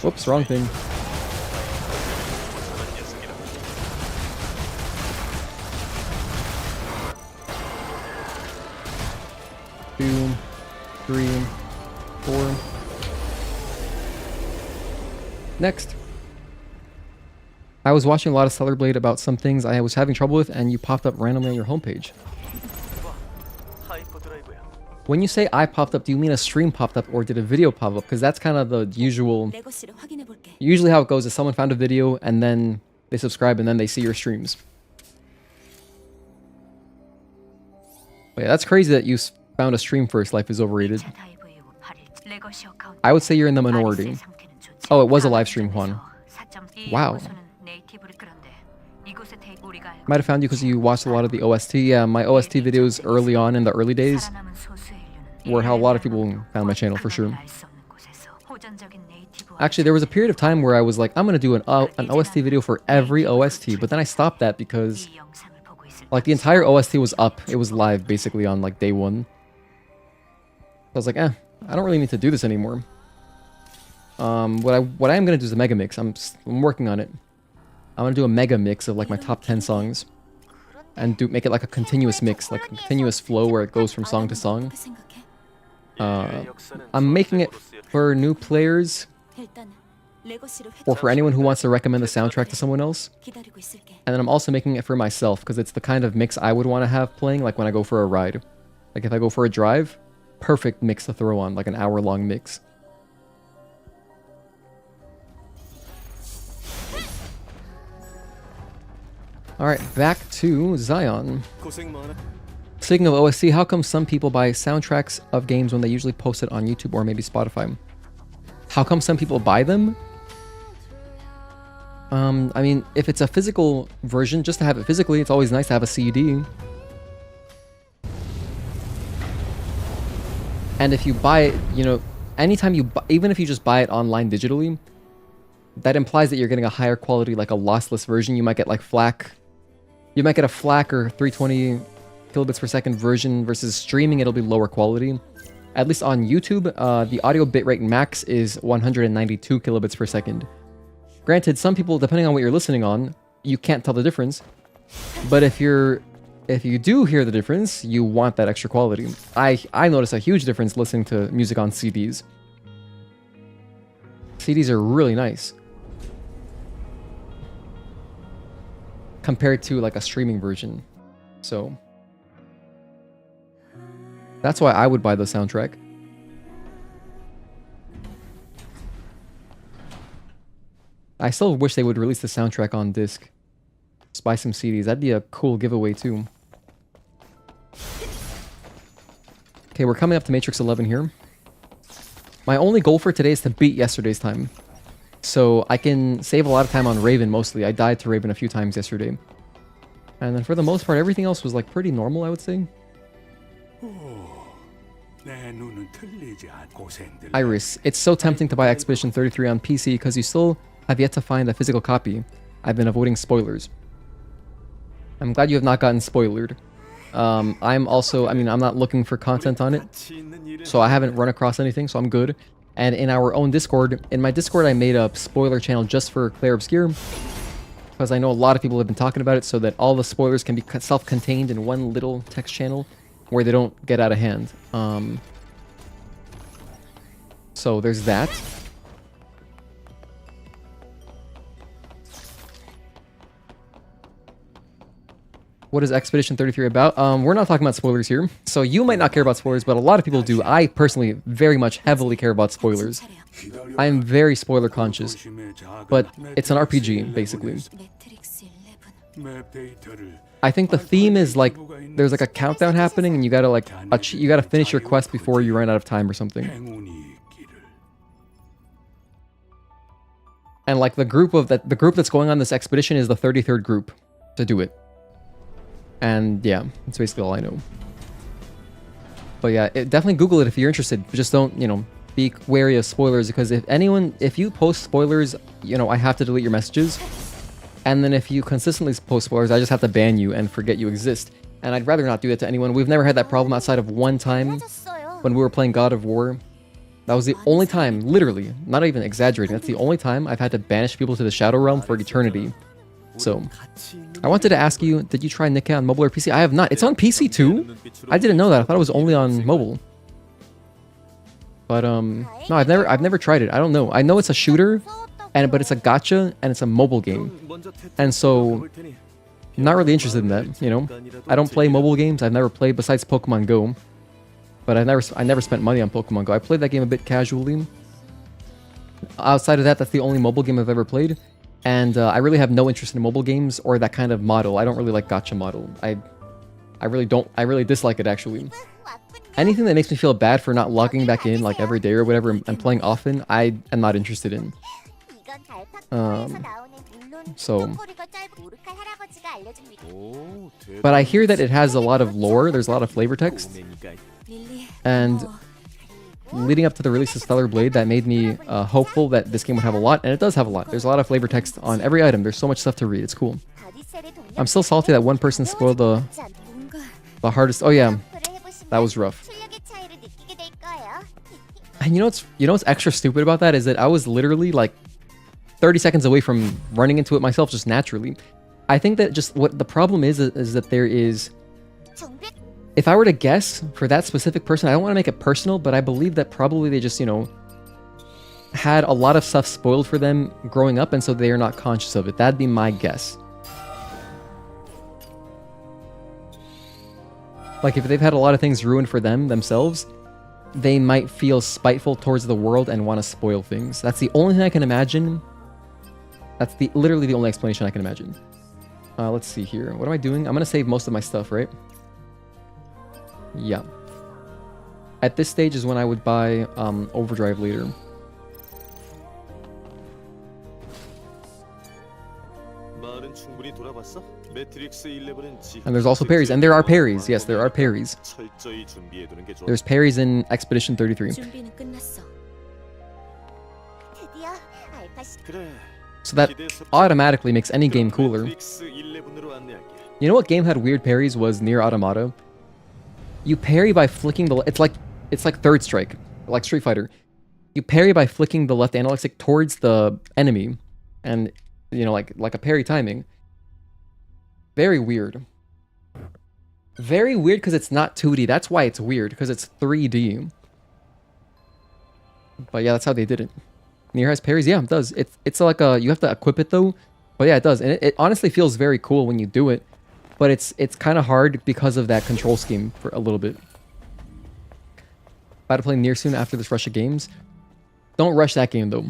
A: Whoops, wrong thing. Two, 3, 4. Next. I was watching a lot of Stellar Blade about some things I was having trouble with, and you popped up randomly on your homepage. When you say I popped up, do you mean a stream popped up, or did a video pop up? Because that's kind of the usual... Usually how it goes is someone found a video, and then they subscribe, and then they see your streams. But yeah, that's crazy that you found a stream first. Life is overrated. I would say you're in the minority. Oh, it was a live stream, Juan. Wow. Might have found you because you watched a lot of the OST. Yeah, my OST videos early on in the early days were how a lot of people found my channel, for sure. Actually, there was a period of time where I was like, I'm going to do an OST video for every OST, but then I stopped that because like the entire OST was up. It was live basically on like day one. I was like, I don't really need to do this anymore. What I am gonna do is a mega mix. I'm working on it. I'm gonna do a mega mix of like my top 10 songs, and make it like a continuous mix, like a continuous flow where it goes from song to song. I'm making it for new players, or for anyone who wants to recommend the soundtrack to someone else. And then I'm also making it for myself because it's the kind of mix I would want to have playing, like when I go for a ride. Like if I go for a drive. Perfect mix to throw on, like an hour-long mix. Alright, back to Xion. Speaking of OST, how come some people buy soundtracks of games when they usually post it on YouTube or maybe Spotify? How come some people buy them? I mean, if it's a physical version, just to have it physically, it's always nice to have a CD. And if you buy it, you know, anytime you buy, even if you just buy it online digitally, that implies that you're getting a higher quality, like a lossless version. You might get like FLAC You might get a FLAC or 320 kilobits per second version versus streaming, it'll be lower quality. At least on YouTube, the audio bitrate max is 192 kilobits per second. Granted, some people, depending on what you're listening on, you can't tell the difference. But if you do hear the difference, you want that extra quality. I notice a huge difference listening to music on CDs. CDs are really nice compared to like a streaming version. So that's why I would buy the soundtrack. I still wish they would release the soundtrack on disc. Just buy some CDs. That'd be a cool giveaway too. Okay, we're coming up to Matrix 11 here. My only goal for today is to beat yesterday's time. So I can save a lot of time on Raven mostly. I died to Raven a few times yesterday. And then for the most part, everything else was like pretty normal, I would say. Iris, it's so tempting to buy Expedition 33 on PC because you still have yet to find a physical copy. I've been avoiding spoilers. I'm glad you have not gotten spoilered. I'm also, I'm not looking for content on it, so I haven't run across anything, so I'm good. And in our own Discord, in my Discord, I made a spoiler channel just for Claire Obscure, because I know a lot of people have been talking about it, so that all the spoilers can be self-contained in one little text channel where they don't get out of hand. So there's that. What is Expedition 33 about? We're not talking about spoilers here. So you might not care about spoilers, but a lot of people do. I personally very much heavily care about spoilers. I am very spoiler conscious. But it's an RPG, basically. I think the theme is like, there's like a countdown happening and you gotta like, you gotta finish your quest before you run out of time or something. And like the group that's going on this expedition is the 33rd group to do it. And yeah, that's basically all I know. But yeah, definitely Google it if you're interested. But just don't, be wary of spoilers, because if you post spoilers, I have to delete your messages. And then if you consistently post spoilers, I just have to ban you and forget you exist. And I'd rather not do that to anyone. We've never had that problem outside of one time when we were playing God of War. That was the only time, literally, not even exaggerating, that's the only time I've had to banish people to the Shadow Realm for eternity. So, I wanted to ask you, did you try Nikke on mobile or PC? I have not. It's on PC too? I didn't know that. I thought it was only on mobile. But no, I've never tried it. I don't know. I know it's a shooter, but it's a gacha and it's a mobile game. And so, not really interested in that, I don't play mobile games. I've never played besides Pokemon Go. But I never spent money on Pokemon Go. I played that game a bit casually. Outside of that, that's the only mobile game I've ever played. And I really have no interest in mobile games or that kind of model. I don't really like gacha model. I really dislike it, actually. Anything that makes me feel bad for not logging back in like every day or whatever and playing often, I am not interested in. But I hear that it has a lot of lore. There's a lot of flavor text. And leading up to the release of Stellar Blade, that made me hopeful that this game would have a lot, and it does have a lot. There's a lot of flavor text on every item. There's so much stuff to read. It's cool. I'm still salty that one person spoiled the hardest. Oh yeah, that was rough. And you know what's extra stupid about that is that I was literally like 30 seconds away from running into it myself just naturally. I think that just what the problem is that there is. If I were to guess for that specific person, I don't want to make it personal, but I believe that probably they just, had a lot of stuff spoiled for them growing up, and so they are not conscious of it. That'd be my guess. Like, if they've had a lot of things ruined for themselves, they might feel spiteful towards the world and want to spoil things. That's the only thing I can imagine. That's literally the only explanation I can imagine. Let's see here. What am I doing? I'm going to save most of my stuff, right? Yeah. At this stage is when I would buy Overdrive later. And there's also parries, and there are parries. Yes, there are parries. There's parries in Expedition 33. So that automatically makes any game cooler. You know what game had weird parries was Nier Automata? You parry by flicking the... It's like Third Strike, like Street Fighter. You parry by flicking the left analog stick towards the enemy. And, you know, like a parry timing. Very weird. Very weird because it's not 2D. That's why it's weird, because it's 3D. But yeah, that's how they did it. Nier has parries? Yeah, it does. It's like a... You have to equip it though. But yeah, it does. And it honestly feels very cool when you do it. But it's kind of hard because of that control scheme for a little bit. About to play Nier soon after this rush of games. Don't rush that game though.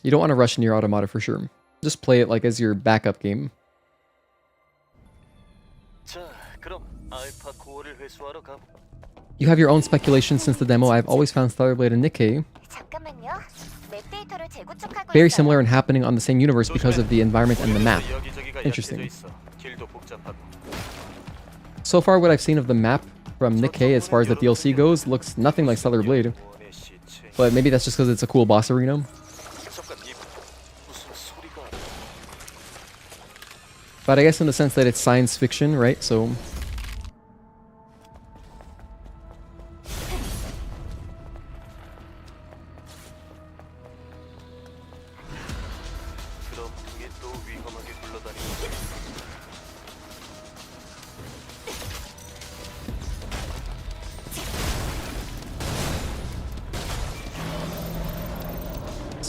A: You don't want to rush Nier Automata for sure. Just play it like as your backup game. You have your own speculation since the demo. I've always found Stellar Blade and Nikkei
E: 잠깐만요. 맵 데이터를 재구축하고
A: very
E: 있어요.
A: similar and happening on the same universe because of the environment and the map. Interesting. So far, what I've seen of the map from Nikkei as far as the DLC goes looks nothing like Stellar Blade. But maybe that's just because it's a cool boss arena. But I guess in the sense that it's science fiction, right? So...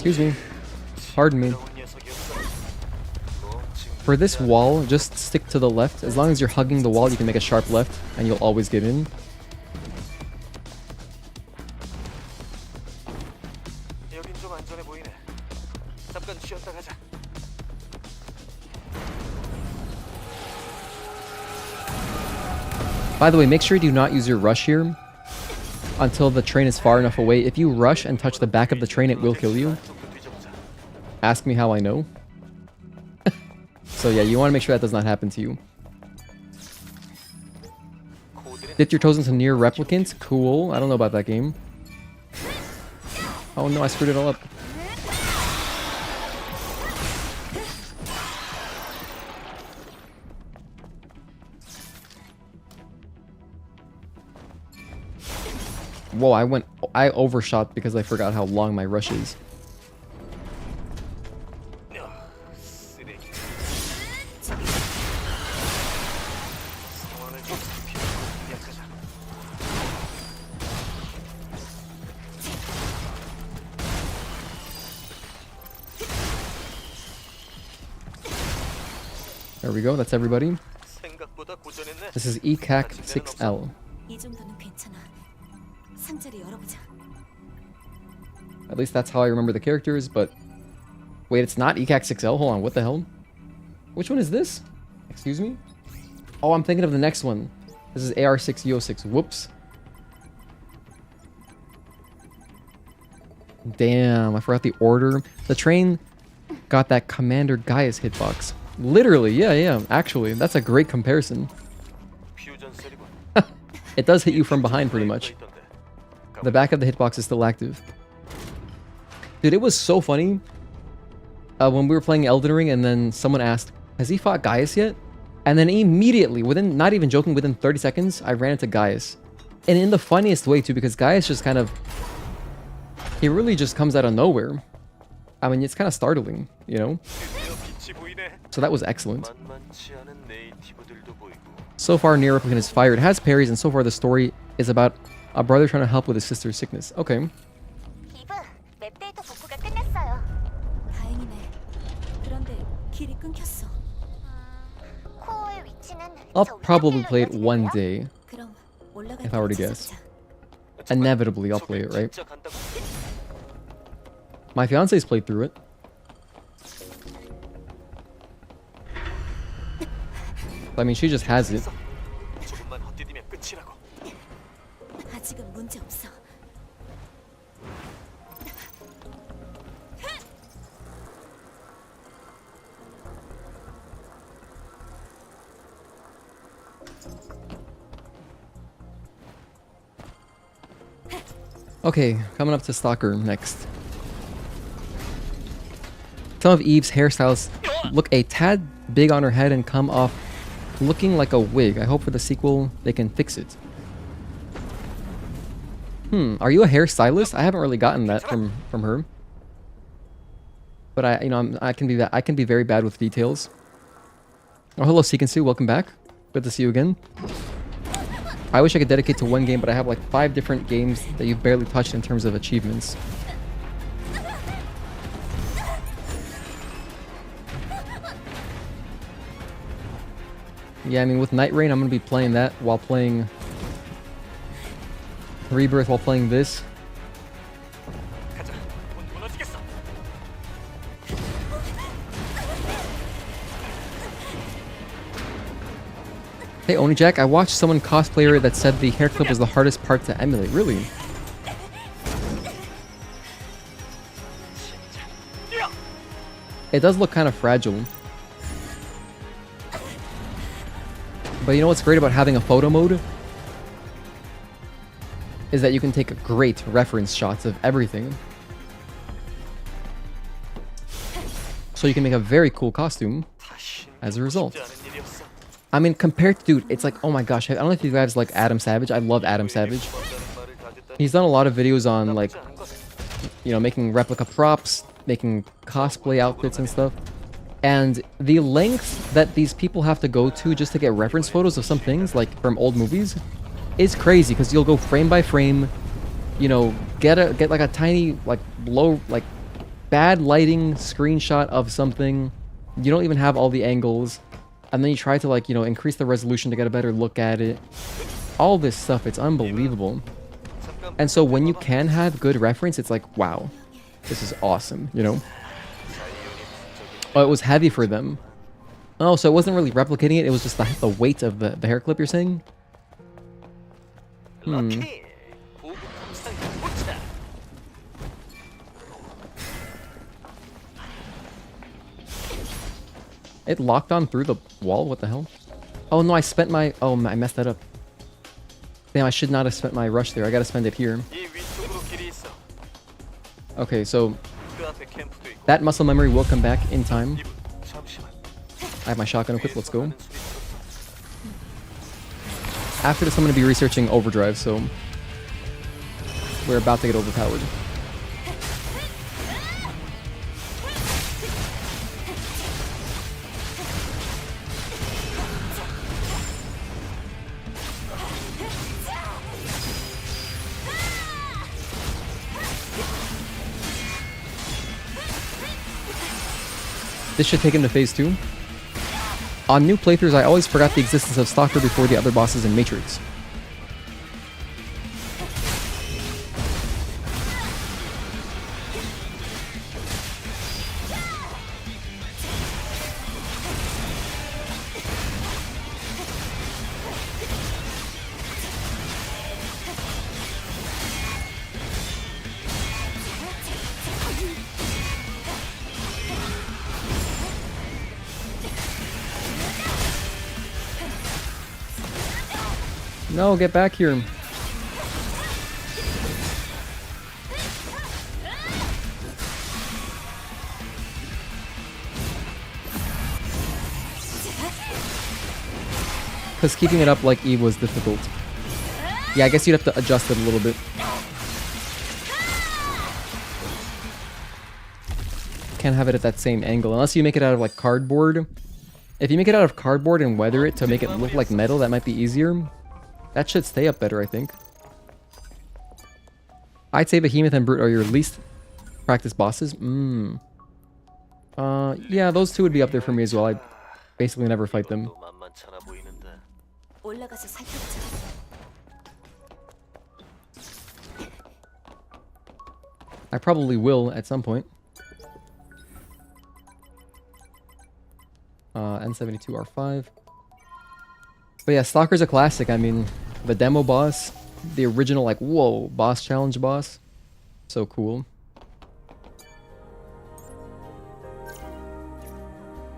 A: Excuse me. Pardon me. For this wall, just stick to the left. As long as you're hugging the wall, you can make a sharp left, and you'll always get in. By the way, make sure you do not use your rush here until the train is far enough away. If you rush and touch the back of the train, it will kill you. Ask me how I know. So yeah, you want to make sure that does not happen to you. Dip your toes into Nier Replicant? Cool. I don't know about that game. Oh no, I screwed it all up. Whoa, I overshot because I forgot how long my rush is. There we go, that's everybody. This is ECAC 6L.
C: 이 정도는 괜찮아. 상자를 열어보자.
A: At least that's how I remember the characters, but... Wait, it's not ECAC 6L? Hold on, what the hell? Which one is this? Excuse me? Oh, I'm thinking of the next one. This is AR6-EO6. Whoops. Damn, I forgot the order. The train got that Commander Gaius hitbox. Literally, yeah, actually. That's a great comparison. It does hit you from behind, pretty much. The back of the hitbox is still active. Dude, it was so funny when we were playing Elden Ring and then someone asked, has he fought Gaius yet? And then immediately, within, not even joking, within 30 seconds, I ran into Gaius. And in the funniest way too, because Gaius just kind of... He really just comes out of nowhere. I mean, it's kind of startling, you know? So that was excellent. So far, Nier Replicant is fire. It has parries, and so far the story is about a brother trying to help with his sister's sickness. Okay.
E: 이브, 맵 데이터 복구가 끝났어요.
C: 다행이네. 그런데 길이 끊겼어.
E: 코어의 위치는
A: I'll
E: 저
A: probably
E: 위쪽길로
A: play it one
E: 이어지는데요?
A: day.
C: 그럼 올라갈
A: If I were to
C: 때를
A: guess.
C: 찾아보자.
A: Inevitably, I'll play it, right? My fiance's played through it. I mean, she just has it.
C: 아직은 문제 없어.
A: Okay, coming up to Stalker next. Some of Eve's hairstyles look a tad big on her head and come off looking like a wig. I hope for the sequel they can fix it. Are you a hairstylist? I haven't really gotten that from her. But I can be very bad with details. Oh, hello Sekensu, welcome back. Good to see you again. I wish I could dedicate to one game, but I have like 5 different games that you've barely touched in terms of achievements. Yeah, I mean, with Night Rain, I'm going to be playing that while playing Rebirth, while playing this. Hey, Onijack, I watched someone cosplayer that said the hair clip was the hardest part to emulate. Really? It does look kind of fragile. But you know what's great about having a photo mode? Is that you can take great reference shots of everything. So you can make a very cool costume as a result. I mean, compared to, dude, it's like, oh my gosh, I don't know if you guys like Adam Savage. I love Adam Savage. He's done a lot of videos on, like, you know, making replica props, making cosplay outfits and stuff. And the lengths that these people have to go to just to get reference photos of some things, like from old movies, is crazy, because you'll go frame by frame, you know, get like a tiny, like, low, like, bad lighting screenshot of something. You don't even have all the angles. And then you try to, like, you know, increase the resolution to get a better look at it. All this stuff, it's unbelievable. And so when you can have good reference, it's like, wow, this is awesome, you know? Oh, it was heavy for them. Oh, so it wasn't really replicating it, it was just the weight of the hair clip, you're saying? It locked on through the wall? What the hell? Oh no, I spent my... Oh, I messed that up. Damn, I should not have spent my rush there. I gotta spend it here. Okay, so... that muscle memory will come back in time. I have my shotgun equipped, let's go. After this, I'm gonna be researching overdrive, so... we're about to get overpowered. This should take him to phase 2. On new playthroughs, I always forgot the existence of Stalker before the other bosses in Matrix. No, get back here. Because keeping it up like Eve was difficult. Yeah, I guess you'd have to adjust it a little bit. Can't have it at that same angle unless you make it out of like cardboard. If you make it out of cardboard and weather it to make it look like metal, that might be easier. That should stay up better, I think. I'd say Behemoth and Brute are your least practiced bosses. Yeah, those two would be up there for me as well. I basically never fight them. I probably will at some point. N72R5. But yeah, Stalker's a classic. I mean, the demo boss, the original, like, whoa, boss challenge boss. So cool.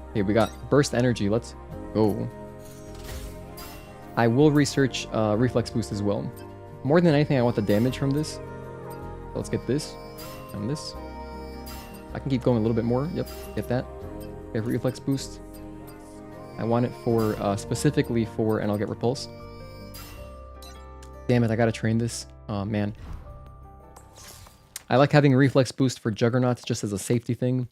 A: Okay, we got burst energy. Let's go. I will research reflex boost as well. More than anything, I want the damage from this. So let's get this and this. I can keep going a little bit more. Yep, get that. Okay, reflex boost. I want it for specifically for, and I'll get repulse. Damn it, I gotta train this. Oh man. I like having reflex boost for Juggernauts just as a safety thing.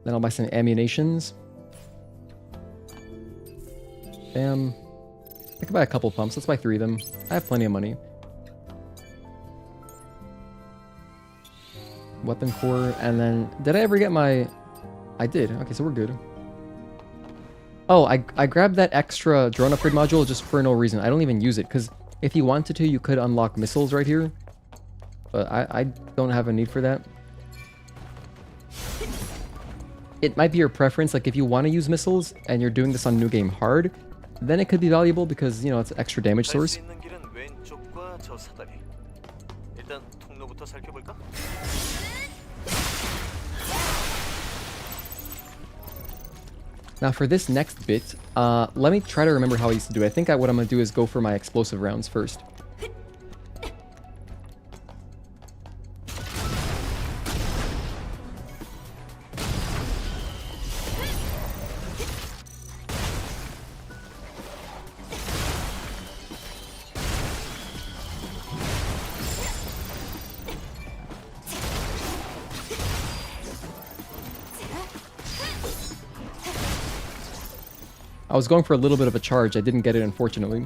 A: Then I'll buy some ammunitions. Bam. I could buy a couple pumps. Let's buy 3 of them. I have plenty of money. Weapon core, and then... Did I ever get my... I did. Okay, so we're good. Oh, I grabbed that extra drone upgrade module just for no reason. I don't even use it, because if you wanted to, you could unlock missiles right here. But I don't have a need for that. It might be your preference, like if you want to use missiles and you're doing this on New Game Hard, then it could be valuable because, you know, it's an extra damage source. Now for this next bit, let me try to remember how I used to do it. I think what I'm going to do is go for my explosive rounds first. I was going for a little bit of a charge. I didn't get it, unfortunately.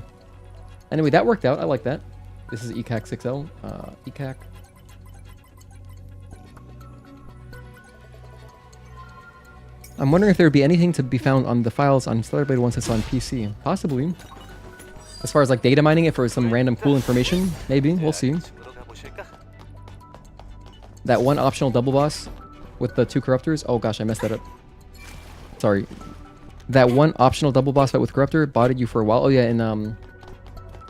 A: Anyway, that worked out. I like that. This is ECAC 6L. ECAC. I'm wondering if there would be anything to be found on the files on Stellar Blade once it's on PC. Possibly. As far as like data mining it for some random cool information, maybe. We'll see. That one optional double boss with the 2 corruptors. Oh gosh, I messed that up. Sorry. That one optional double boss fight with Corruptor botted you for a while. Oh yeah, in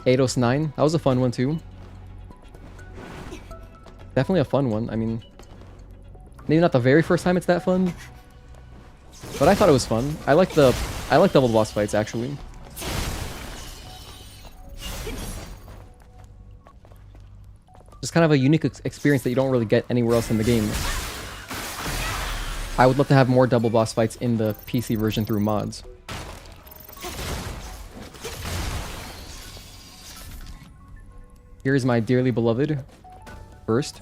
A: Eidos 9. That was a fun one too. Definitely a fun one. I mean, maybe not the very first time it's that fun, but I thought it was fun. I like double boss fights actually. Just kind of a unique experience that you don't really get anywhere else in the game. I would love to have more double boss fights in the PC version through mods. Here's my dearly beloved first.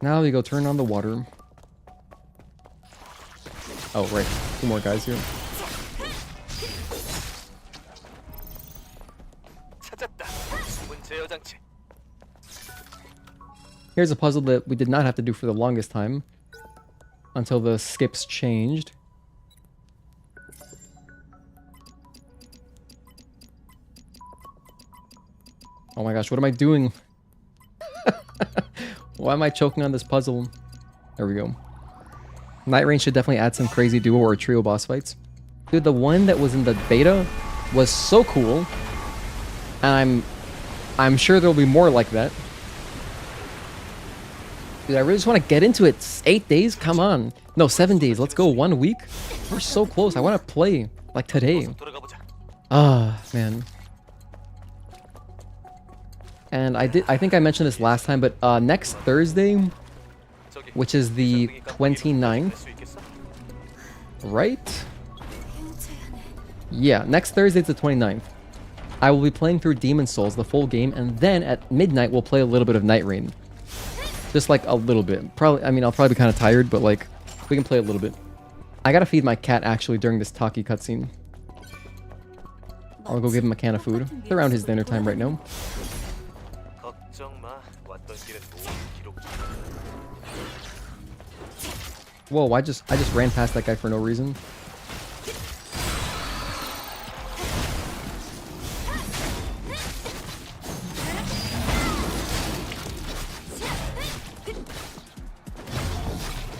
A: Now we go turn on the water. Oh, right. 2 more guys here. Here's a puzzle that we did not have to do for the longest time until the skips changed. Oh my gosh, what am I doing? Why am I choking on this puzzle? There we go. Night Rain should definitely add some crazy duo or trio boss fights. Dude, the one that was in the beta was so cool. And I'm sure there'll be more like that. Dude, I really just want to get into it. It's 8 days? Come on. No, 7 days. Let's go 1 week. We're so close. I want to play like today. Ah, man. And I think I mentioned this last time, but next Thursday, which is the 29th, right? Yeah, next Thursday is the 29th. I will be playing through Demon Souls, the full game, and then at midnight we'll play a little bit of Night Rain. Just like a little bit. Probably, I mean, I'll probably be kind of tired, but like, we can play a little bit. I gotta feed my cat actually during this Taki cutscene. I'll go give him a can of food. It's around his dinner time right now. Whoa, I just ran past that guy for no reason.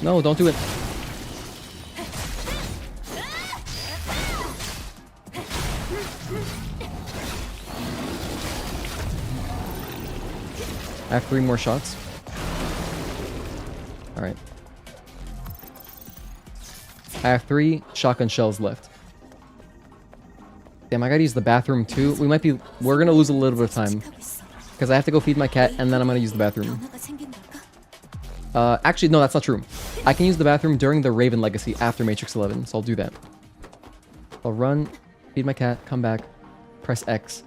A: No, don't do it. I have 3 more shots. Alright. I have 3 shotgun shells left. Damn, I gotta use the bathroom too. We're gonna lose a little bit of time. Because I have to go feed my cat and then I'm gonna use the bathroom. Actually, no, that's not true. I can use the bathroom during the Raven Legacy after Matrix 11, so I'll do that. I'll run, feed my cat, come back, press X,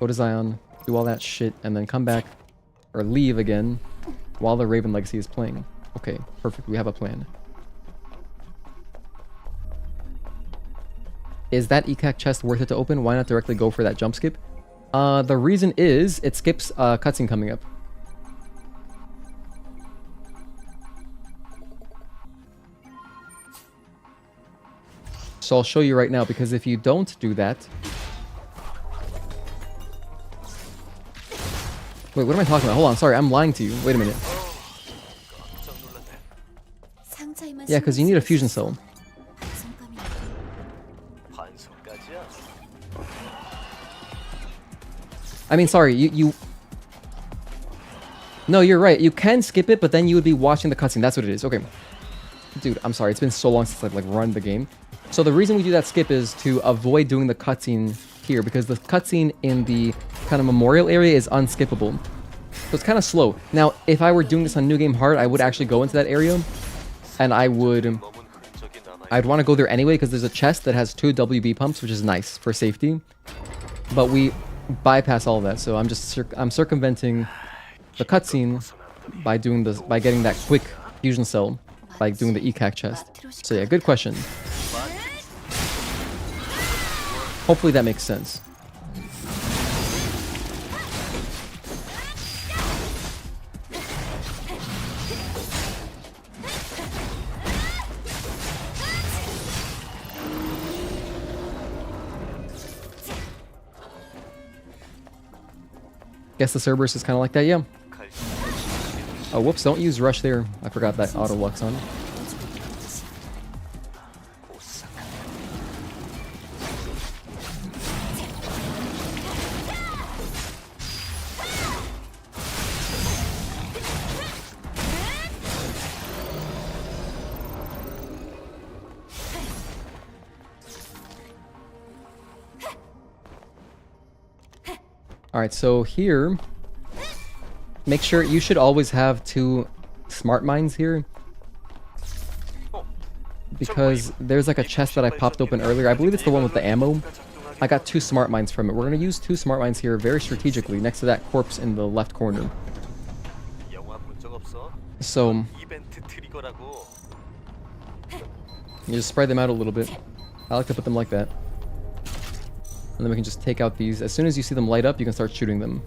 A: go to Xion, do all that shit, and then come back, or leave again, while the Raven Legacy is playing. Okay, perfect, we have a plan. Is that ECAC chest worth it to open? Why not directly go for that jump skip? The reason is, it skips a cutscene coming up. So I'll show you right now, because if you don't do that... Wait, what am I talking about? Hold on, sorry, I'm lying to you. Wait a minute. Yeah, because you need a fusion cell. I mean, sorry, you... No, you're right. You can skip it, but then you would be watching the cutscene. That's what it is. Okay. Dude, I'm sorry. It's been so long since I've, like, run the game. So the reason we do that skip is to avoid doing the cutscene here, because the cutscene in the kind of memorial area is unskippable. So it's kind of slow. Now, if I were doing this on New Game Hard, I would actually go into that area, and I'd want to go there anyway, because there's a chest that has 2 WB pumps, which is nice for safety. But we bypass all of that, so I'm circumventing the cutscene by getting that quick fusion cell by doing the ECAC chest. So yeah, good question. Hopefully that makes sense. Guess the Cerberus is kind of like that, yeah. Oh, whoops, don't use Rush there. I forgot that auto lux on. Alright, so here, make sure you should always have 2 smart mines here. Because there's like a chest that I popped open earlier. I believe it's the one with the ammo. I got 2 smart mines from it. We're going to use 2 smart mines here very strategically next to that corpse in the left corner. So, you just spread them out a little bit. I like to put them like that. And then we can just take out these. As soon as you see them light up, you can start shooting them.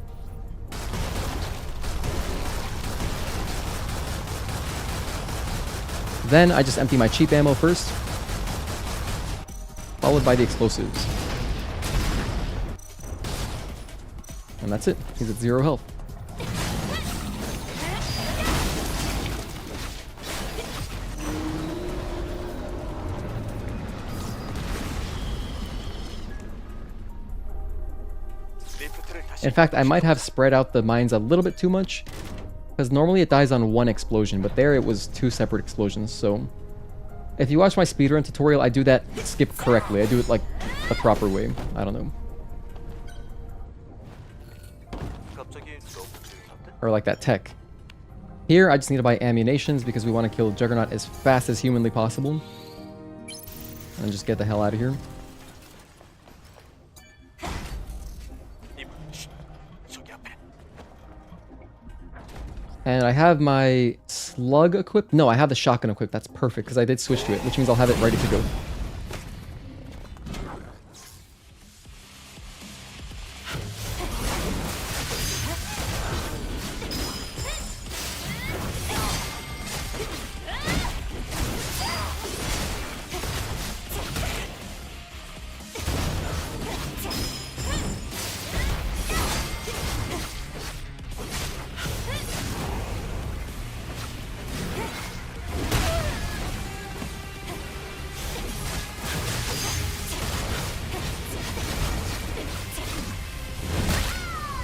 A: Then I just empty my cheap ammo first, followed by the explosives. And that's it. He's at 0 health. In fact, I might have spread out the mines a little bit too much, because normally it dies on 1 explosion, but there it was 2 separate explosions. So if you watch my speedrun tutorial, I do that skip correctly. I do it like the proper way. I don't know. Or like that tech. Here, I just need to buy ammunitions because we want to kill Juggernaut as fast as humanly possible. And just get the hell out of here. And I have my slug equipped. No, I have the shotgun equipped. That's perfect, because I did switch to it, which means I'll have it ready to go.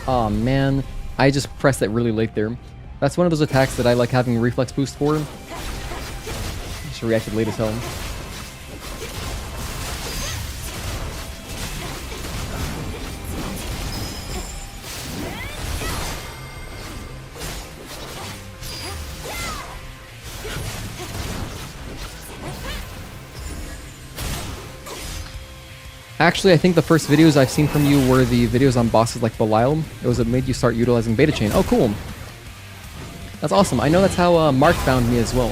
A: Aw, man. I just pressed it really late there. That's one of those attacks that I like having reflex boost for. Just reacted late as hell. Actually, I think the first videos I've seen from you were the videos on bosses like Belial. It was what made you start utilizing beta chain. Oh, cool. That's awesome. I know that's how Mark found me as well.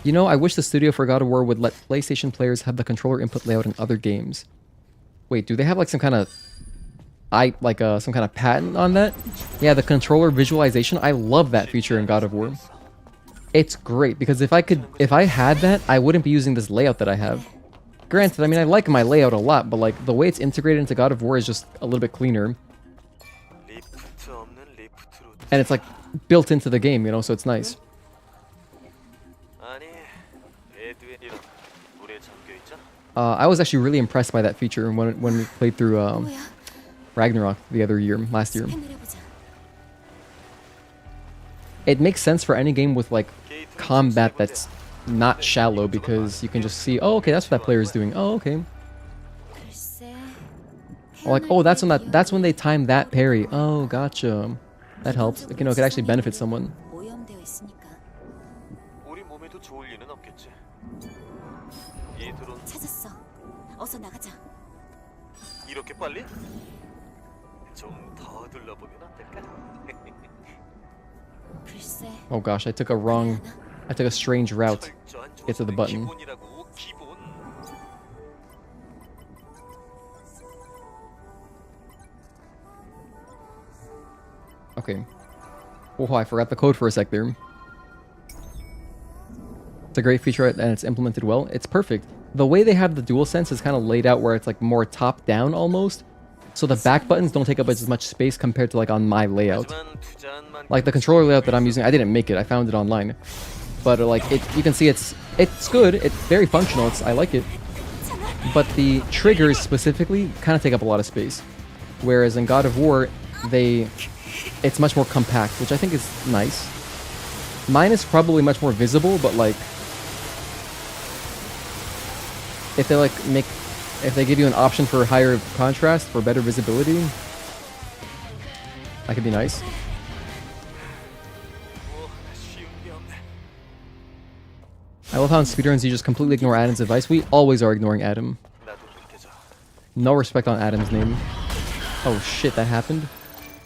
A: You know, I wish the studio for God of War would let PlayStation players have the controller input layout in other games. Wait, do they have like some kind of some kind of patent on that? Yeah, the controller visualization. I love that feature in God of War. It's great because if I had that, I wouldn't be using this layout that I have. Granted, I mean, I like my layout a lot, but like the way it's integrated into God of War is just a little bit cleaner. And it's like built into the game, you know, so it's nice. I was actually really impressed by that feature when we played through Ragnarok last year. It makes sense for any game with like combat that's not shallow because you can just see, oh, okay, that's what that player is doing. Oh, okay. Or like, oh, that's when they time that parry. Oh, gotcha. That helps. Like, you know, it could actually benefit someone. Oh gosh, I took a strange route to get to the button. Okay. Oh, I forgot the code for a sec there. It's a great feature and it's implemented well. It's perfect. The way they have the DualSense is kind of laid out where it's like more top down almost. So the back buttons don't take up as much space compared to like on my layout. Like the controller layout that I'm using, I didn't make it. I found it online. But like you can see it's good. It's very functional. I like it. But the triggers specifically kind of take up a lot of space. Whereas in God of War, it's much more compact, which I think is nice. Mine is probably much more visible, but like if they give you an option for higher contrast, for better visibility, that could be nice. I love how in speedruns you just completely ignore Adam's advice. We always are ignoring Adam. No respect on Adam's name. Oh shit, that happened?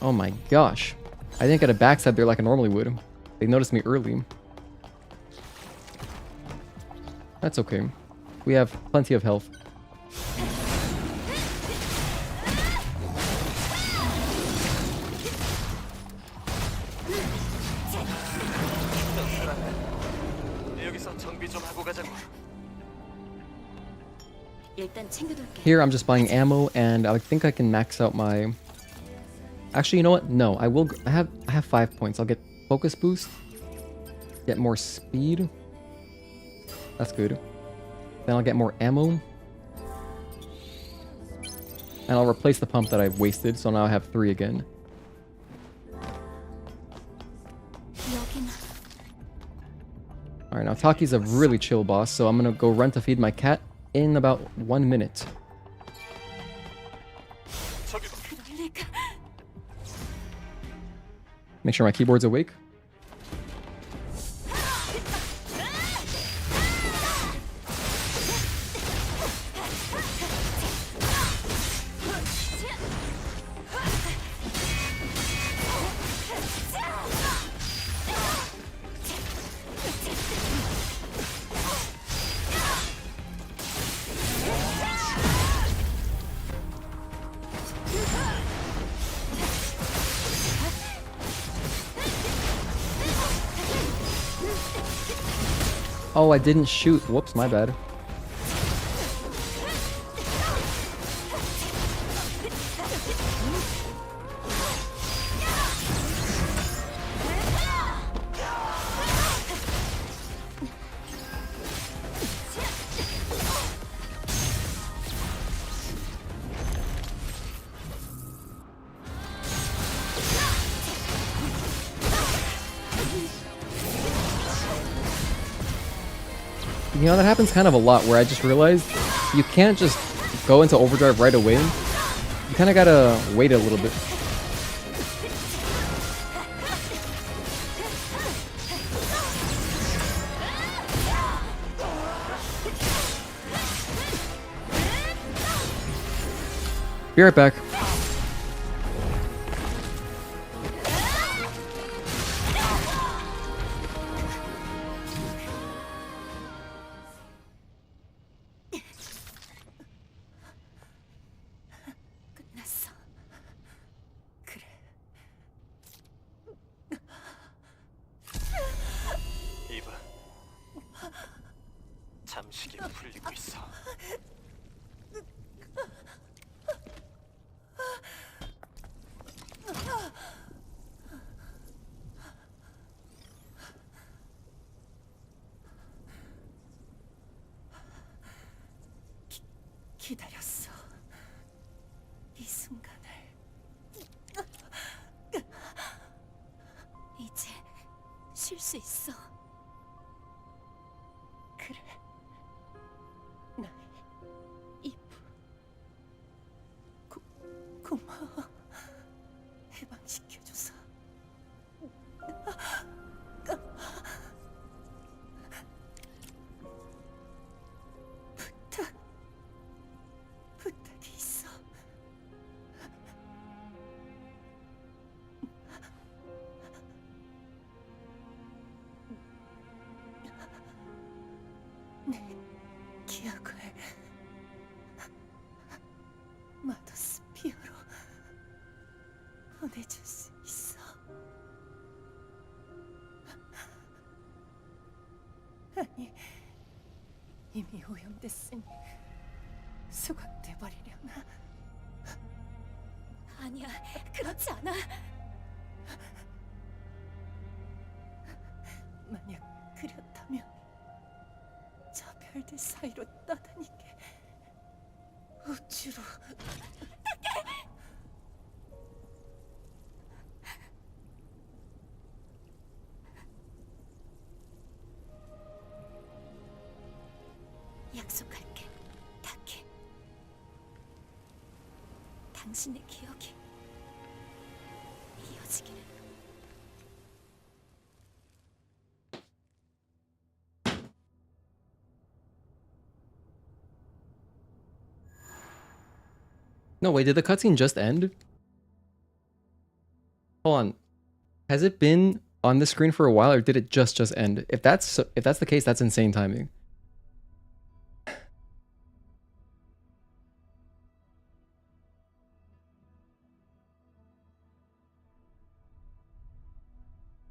A: Oh my gosh. I didn't get a backstab there like I normally would. They noticed me early. That's okay. We have plenty of health. Here I'm just buying ammo and I think I can max out my... Actually, you know what? No, I will. I have 5 points. I'll get focus boost. Get more speed. That's good. Then I'll get more ammo. And I'll replace the pump that I've wasted, so now I have 3 again. Alright, now Taki's a really chill boss, so I'm gonna go run to feed my cat in about 1 minute. Make sure my keyboard's awake. Oh, I didn't shoot. Whoops, my bad. You know, that happens kind of a lot where I just realized you can't just go into overdrive right away. You kind of gotta wait a little bit. Be right back.
C: 끝났어. 그래.
D: 이브, 잠시기가 풀리고 있어.
C: 기다렸어. 이 순간을. 이제 쉴 수 있어. 그래. 나의 이브. 고마워. 해방시켜줘서. 부탁이 있어. 내 기억을 마더 스피어로 보내줄 수 있어. 아니, 이미 오염됐으니 수각돼버리려나? 아니야, 그렇지 않아. 만약 그렇다면 저 별들 사이로 떠다니게 우주로. 약속할게, 타케. 당신의 기억이 이어지기를.
A: No, wait, did the cutscene just end? Hold on. Has it been on the screen for a while or did it just end? If that's the case, that's insane timing.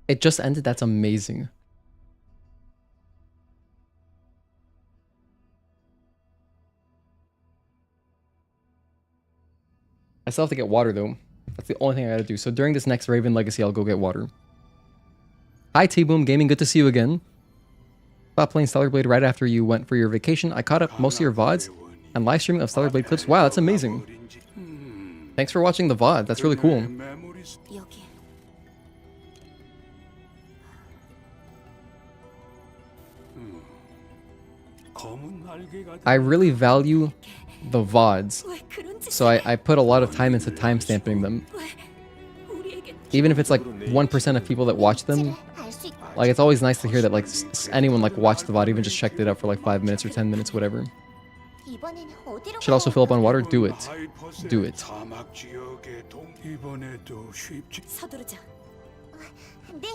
A: It just ended, that's amazing. I still have to get water though. That's the only thing I gotta do. So during this next Raven Legacy, I'll go get water. Hi T-Boom Gaming, good to see you again. Stopped playing Stellar Blade right after you went for your vacation. I caught up most of your VODs and live streaming of Stellar Blade clips. Wow, that's amazing. Thanks for watching the VOD, that's really cool.
C: 여기.
A: I really value the VODs,
C: 왜 그런지.
A: so I put a lot of time into timestamping them.
C: 왜 우리에게
A: Even if it's like 1% of people that watch them,
E: 알수 있고.
A: like it's always nice to hear that like anyone like watched the VOD, even just checked it out for like 5 minutes or 10 minutes, whatever.
E: 이번엔 어디로
A: Should also fill up on water? Do it. Do it.
C: 서두르자.
E: 네.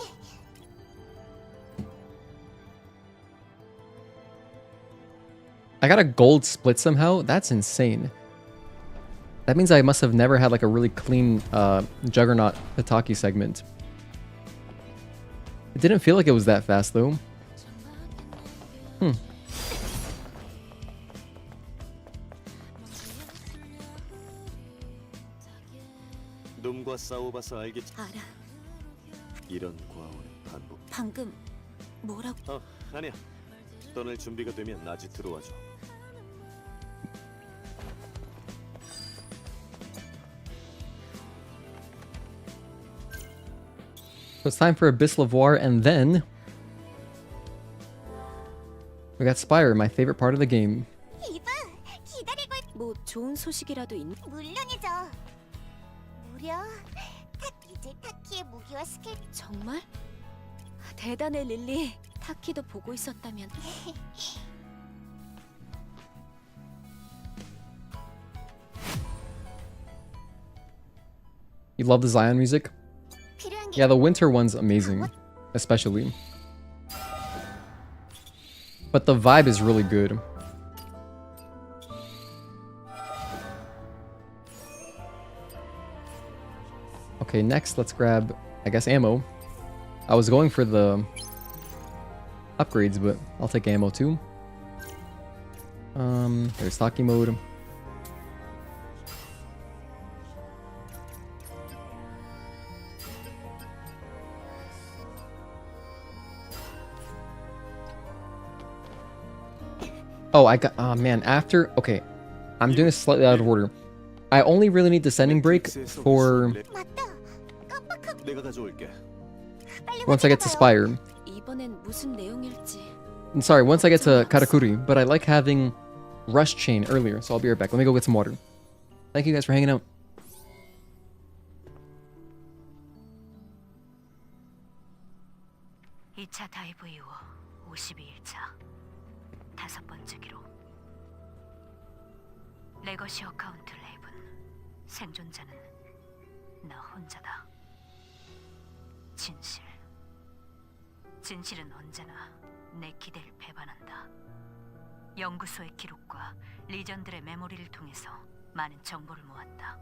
A: I got a gold split somehow? That's insane. That means I must have never had like a really clean Juggernaut Pataki segment. It didn't feel like it was that fast though.
D: 놈과 싸워봐서 알겠지.
C: 알아.
D: 이런 과오는 반복.
C: 방금 뭐라고?
D: 아니야. 떠날 준비가 되면 나지 들어와줘.
A: So it's time for Abyss Lavoir, and then we got Spire, my favorite part of the game.
E: 이브, 기다리고 있...
C: 뭐 좋은 소식이라도 있나?
E: 물론이죠. 무려 이제 타키의 무기와 스킬.
C: 정말? 대단해 릴리. 타키도 보고 있었다면.
A: You love the Xion music?
E: 필요한 게
A: Yeah, the winter one's amazing, especially. But the vibe is really good. Okay, next let's grab, I guess, ammo. I was going for the upgrades, but I'll take ammo too. There's stocky mode. Oh, I got, oh man, after, okay. I'm doing this slightly out of order. I only really need the sending break for
E: 맞다. 깜빡하고
D: 내가 가져올게.
E: 빨리
A: once I get to
E: 가져가요.
A: Spire.
C: 이번엔 무슨 내용일지.
A: I'm sorry, once I get to Karakuri, but I like having Rush Chain earlier, so I'll be right back. Let me go get some water. Thank you guys for hanging out.
C: 이차 다이브 이후 52일차. 5번째 기록. 레거시 어카운트 레이븐. 생존자는 나 혼자다. 진실. 진실은 언제나 내 기대를 배반한다. 연구소의 기록과 리전들의 메모리를 통해서 많은 정보를 모았다.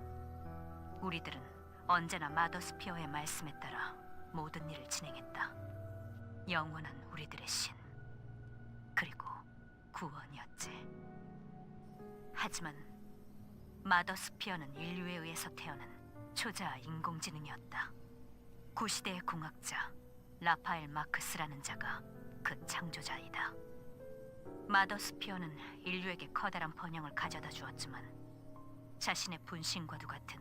C: 우리들은 언제나 마더스피어의 말씀에 따라 모든 일을 진행했다. 영원한 우리들의 신, 그리고 구원이었지. 하지만 마더스피어는 인류에 의해서 태어난 초자아 인공지능이었다. 구시대의 공학자 라파엘 마크스라는 자가 그 창조자이다. 마더스피어는 인류에게 커다란 번영을 가져다 주었지만 자신의 분신과도 같은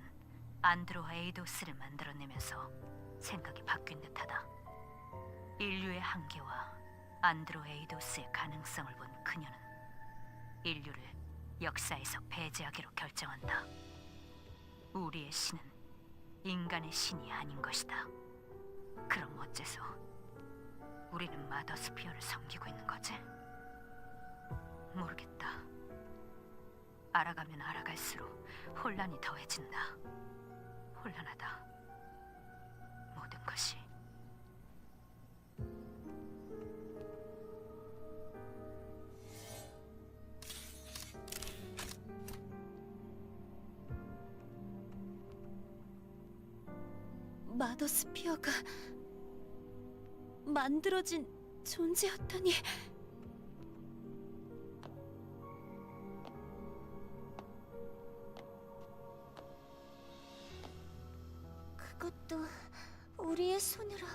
C: 안드로 에이도스를 만들어내면서 생각이 바뀐 듯하다. 인류의 한계와 안드로 에이도스의 가능성을 본 그녀는 인류를 역사에서 배제하기로 결정한다. 우리의 신은 인간의 신이 아닌 것이다. 그럼 어째서 우리는 마더스피어를 섬기고 있는 거지? 모르겠다. 알아가면 알아갈수록 혼란이 더해진다. 혼란하다. 모든 것이.
F: 마더스피어가 만들어진 존재였다니.
E: 그것도 우리의 손으로.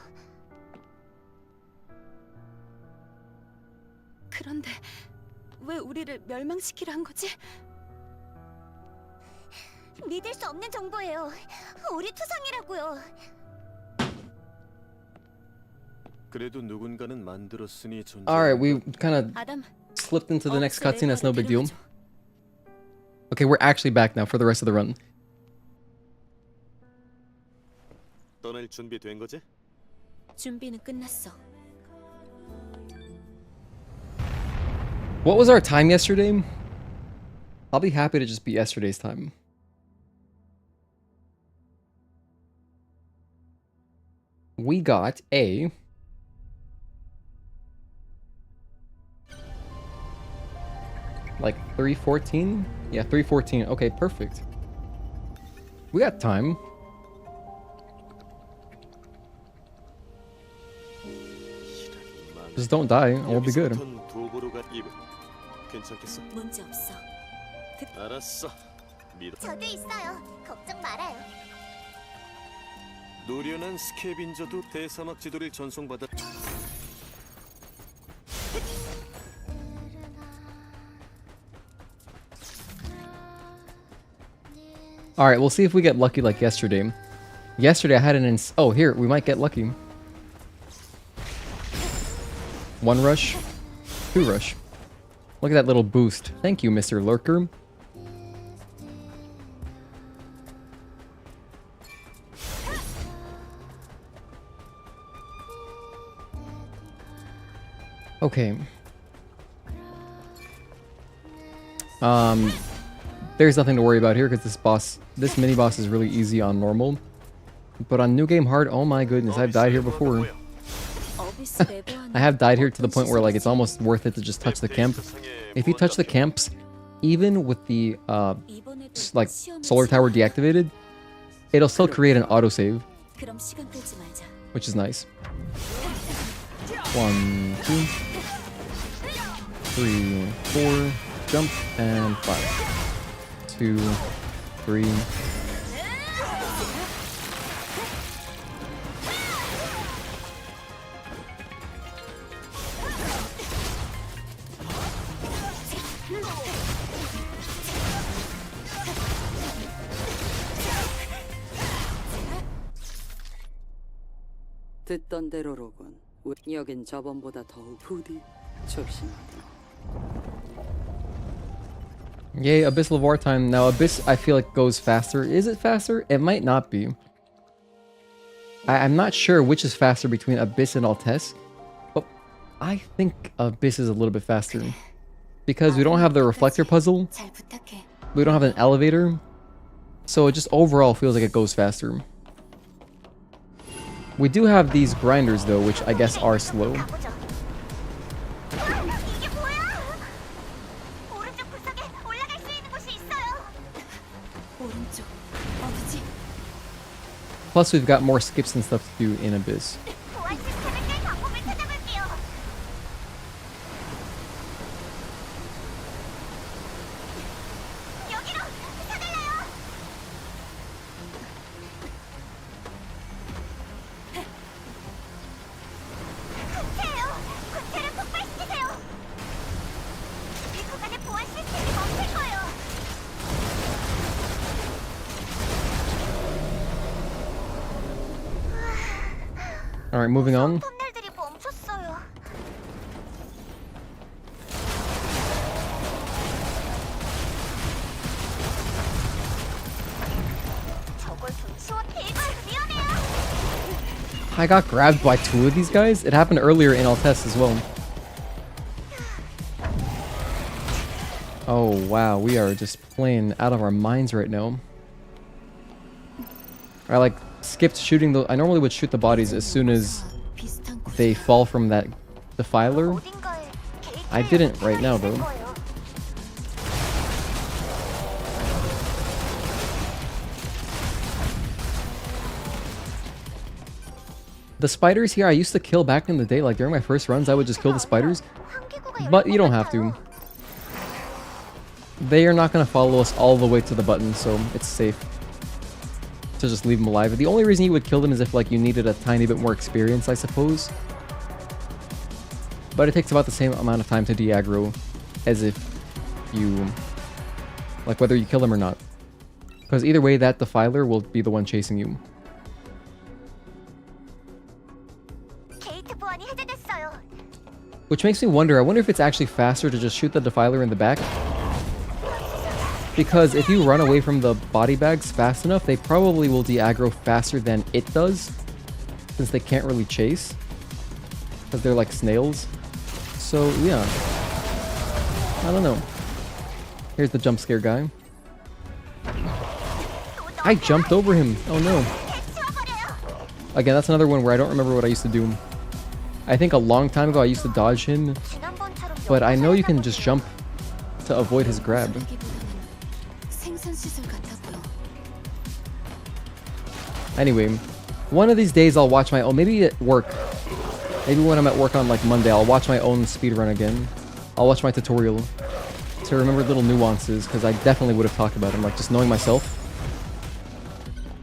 F: 그런데 왜 우리를 멸망시키려 한 거지?
E: 믿을 수 없는 정보예요. 우리 투성이라고요.
D: 그래도 누군가는 만들었으니 존재.
A: Alright, we kind of
F: 아담,
A: slipped into the next
F: 어스
A: cutscene. That's no big deal.
F: 데려가줘.
A: Okay, we're actually back now for the rest of the run.
D: 떠날 준비 된 거지?
F: 준비는 끝났어.
A: What was our time yesterday? I'll be happy to just be yesterday's time. We got a like 3:14? Yeah, 3:14. Okay, perfect. We got time. Just don't die and we'll be good.
D: 여기서부턴 도보로 가 이브. 괜찮겠어?
F: 문제 없어.
D: 알았어. 믿어.
E: 저도 있어요. 걱정 말아요.
D: 노련한 스캐빈저도 대사막 지도를 전송받아.
A: Alright, we'll see if we get lucky like yesterday. Yesterday I had an oh, here, we might get lucky. 1 rush, 2 rush. Look at that little boost. Thank you, Mr. Lurker. Okay. There's nothing to worry about here because this mini boss is really easy on normal. But on New Game Hard, oh my goodness, I've died here before. I have died here to the point where like it's almost worth it to just touch the camp. If you touch the camps, even with the like solar tower deactivated, it'll still create an autosave, which is nice. 1, 2, 3, 4, jump, and 5, 2, 3.
B: 듣던 대로로군. 여긴 저번보다 더욱 부디 조심하라.
A: Yay, Abyss Lavar time. Now Abyss I feel like goes faster. Is it faster? It might not be. I'm not sure which is faster between Abyss and Altess, but I think Abyss is a little bit faster. Because we don't have the reflector puzzle, we don't have an elevator, so it just overall feels like it goes faster. We do have these grinders though, which I guess are slow. Plus we've got more skips and stuff to do in Abyss. Alright, moving on. I got grabbed by 2 of these guys. It happened earlier in Altess as well. Oh wow, we are just playing out of our minds right now. I like skipped shooting the. I normally would shoot the bodies as soon as they fall from that defiler. I didn't right now though. The spiders here I used to kill back in the day, like during my first runs I would just kill the spiders. But you don't have to. They are not going to follow us all the way to the button, so it's safe to just leave them alive. The only reason you would kill them is if like you needed a tiny bit more experience, I suppose. But it takes about the same amount of time to de-aggro as if you, like whether you kill them or not. Because either way that defiler will be the one chasing you. Which makes me wonder, I wonder if it's actually faster to just shoot the defiler in the back. Because if you run away from the body bags fast enough, they probably will de-aggro faster than it does. Since they can't really chase. Because they're like snails. So, yeah. I don't know. Here's the jump scare guy. I jumped over him! Oh no. Again, that's another one where I don't remember what I used to do. I think a long time ago I used to dodge him. But I know you can just jump to avoid his grab. Anyway, one of these days I'll watch my own, maybe at work, maybe when I'm at work on like Monday, I'll watch my own speedrun again. I'll watch my tutorial to remember little nuances, because I definitely would have talked about them, like just knowing myself.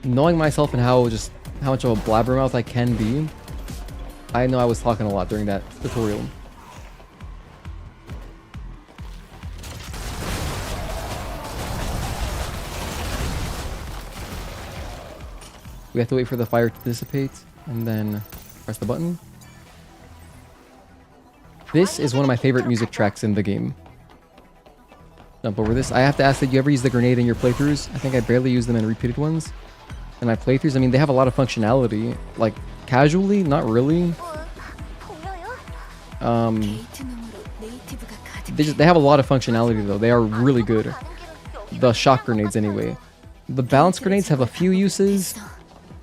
A: Knowing myself and how much of a blabbermouth I can be. I know I was talking a lot during that tutorial. We have to wait for the fire to dissipate, and then press the button. This is one of my favorite music tracks in the game. Jump over this. I have to ask that you ever use the grenade in your playthroughs. I think I barely use them in repeated ones. In my playthroughs, I mean, they have a lot of functionality. Like, casually, not really. They have a lot of functionality, though. They are really good. The shock grenades, anyway. The balance grenades have a few uses.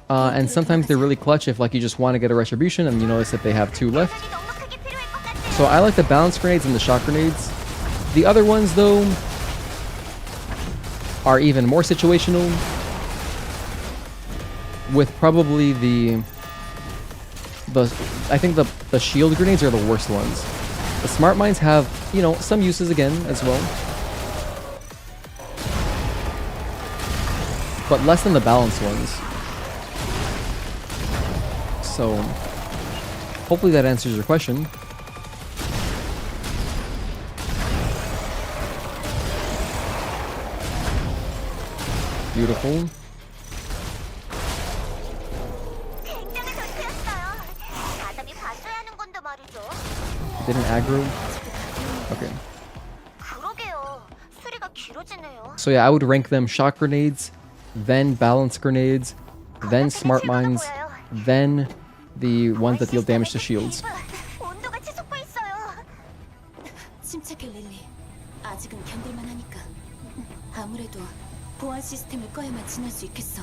A: And sometimes they're really clutch if like you just want to get a retribution and you notice that they have 2 left.
E: 넉넉하게 필요할 것 같아요.
A: So I like the balance grenades and the shock grenades. The other ones though are even more situational, with probably the I think the shield grenades are the worst ones. The smart mines have, you know, some uses again as well, but less than the balanced ones. So hopefully that answers your question. Beautiful.
E: 굉장한 전투였어요. 바닥이 봤어야 하는 건데 말이죠.
A: Didn't aggro. Okay.
E: 그러게요. 수리가 길어지네요.
A: So yeah, I would rank them shock grenades, then balance grenades, then smart mines, then the ones that deal damage to shields.
E: 온도가 치솟고 있어요.
F: 침착해 릴리. 아직은 견딜만 하니까. 아무래도 보안 시스템을 꺼야만 지날 수 있겠어.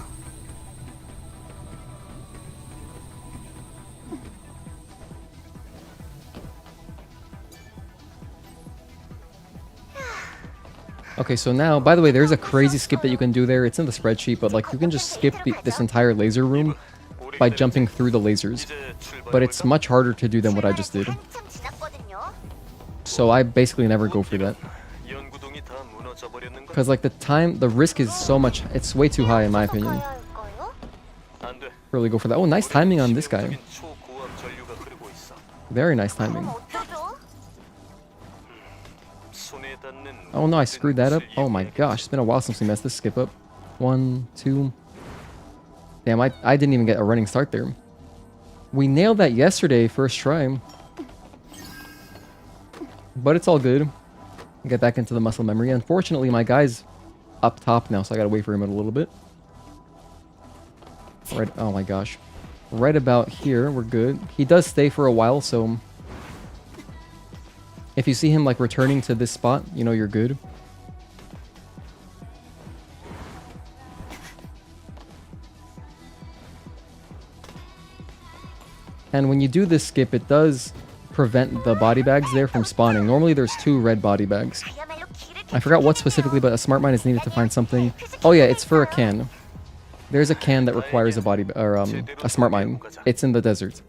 A: Okay, so now, by the way, there's a crazy skip that you can do there. It's in the spreadsheet, but like you can just skip this entire laser room by jumping through the lasers. But it's much harder to do than what I just did.
E: 한참 지났거든요.
A: So I basically never go for that.
D: 연구동이 다 무너져 버렸는 건
A: Because like the risk is so much, it's way too high in my opinion.
E: 가야 할까요?
D: 안 돼.
A: Really go for that. Oh, nice timing on this guy.
D: 초고압 전류가 흐르고 있어.
A: Very nice timing.
E: 그럼 어쩌죠?
D: 손에 닿는
A: Oh no, I screwed that up. Oh my gosh, it's been a while since we messed this skip up. 1, 2. Damn, I didn't even get a running start there. We nailed that yesterday, first try. But it's all good. Get back into the muscle memory. Unfortunately, my guy's up top now, so I gotta wait for him a little bit. Right, oh my gosh. Right about here, we're good. He does stay for a while, so if you see him like returning to this spot, you know you're good. And when you do this skip, it does prevent the body bags there from spawning. Normally there's 2 red body bags.
E: 그야말로 길을
A: I forgot what specifically, but a smart mine is needed to find something. Oh yeah, it's for a can. There's a can that requires a body or a smart mine. It's in the desert.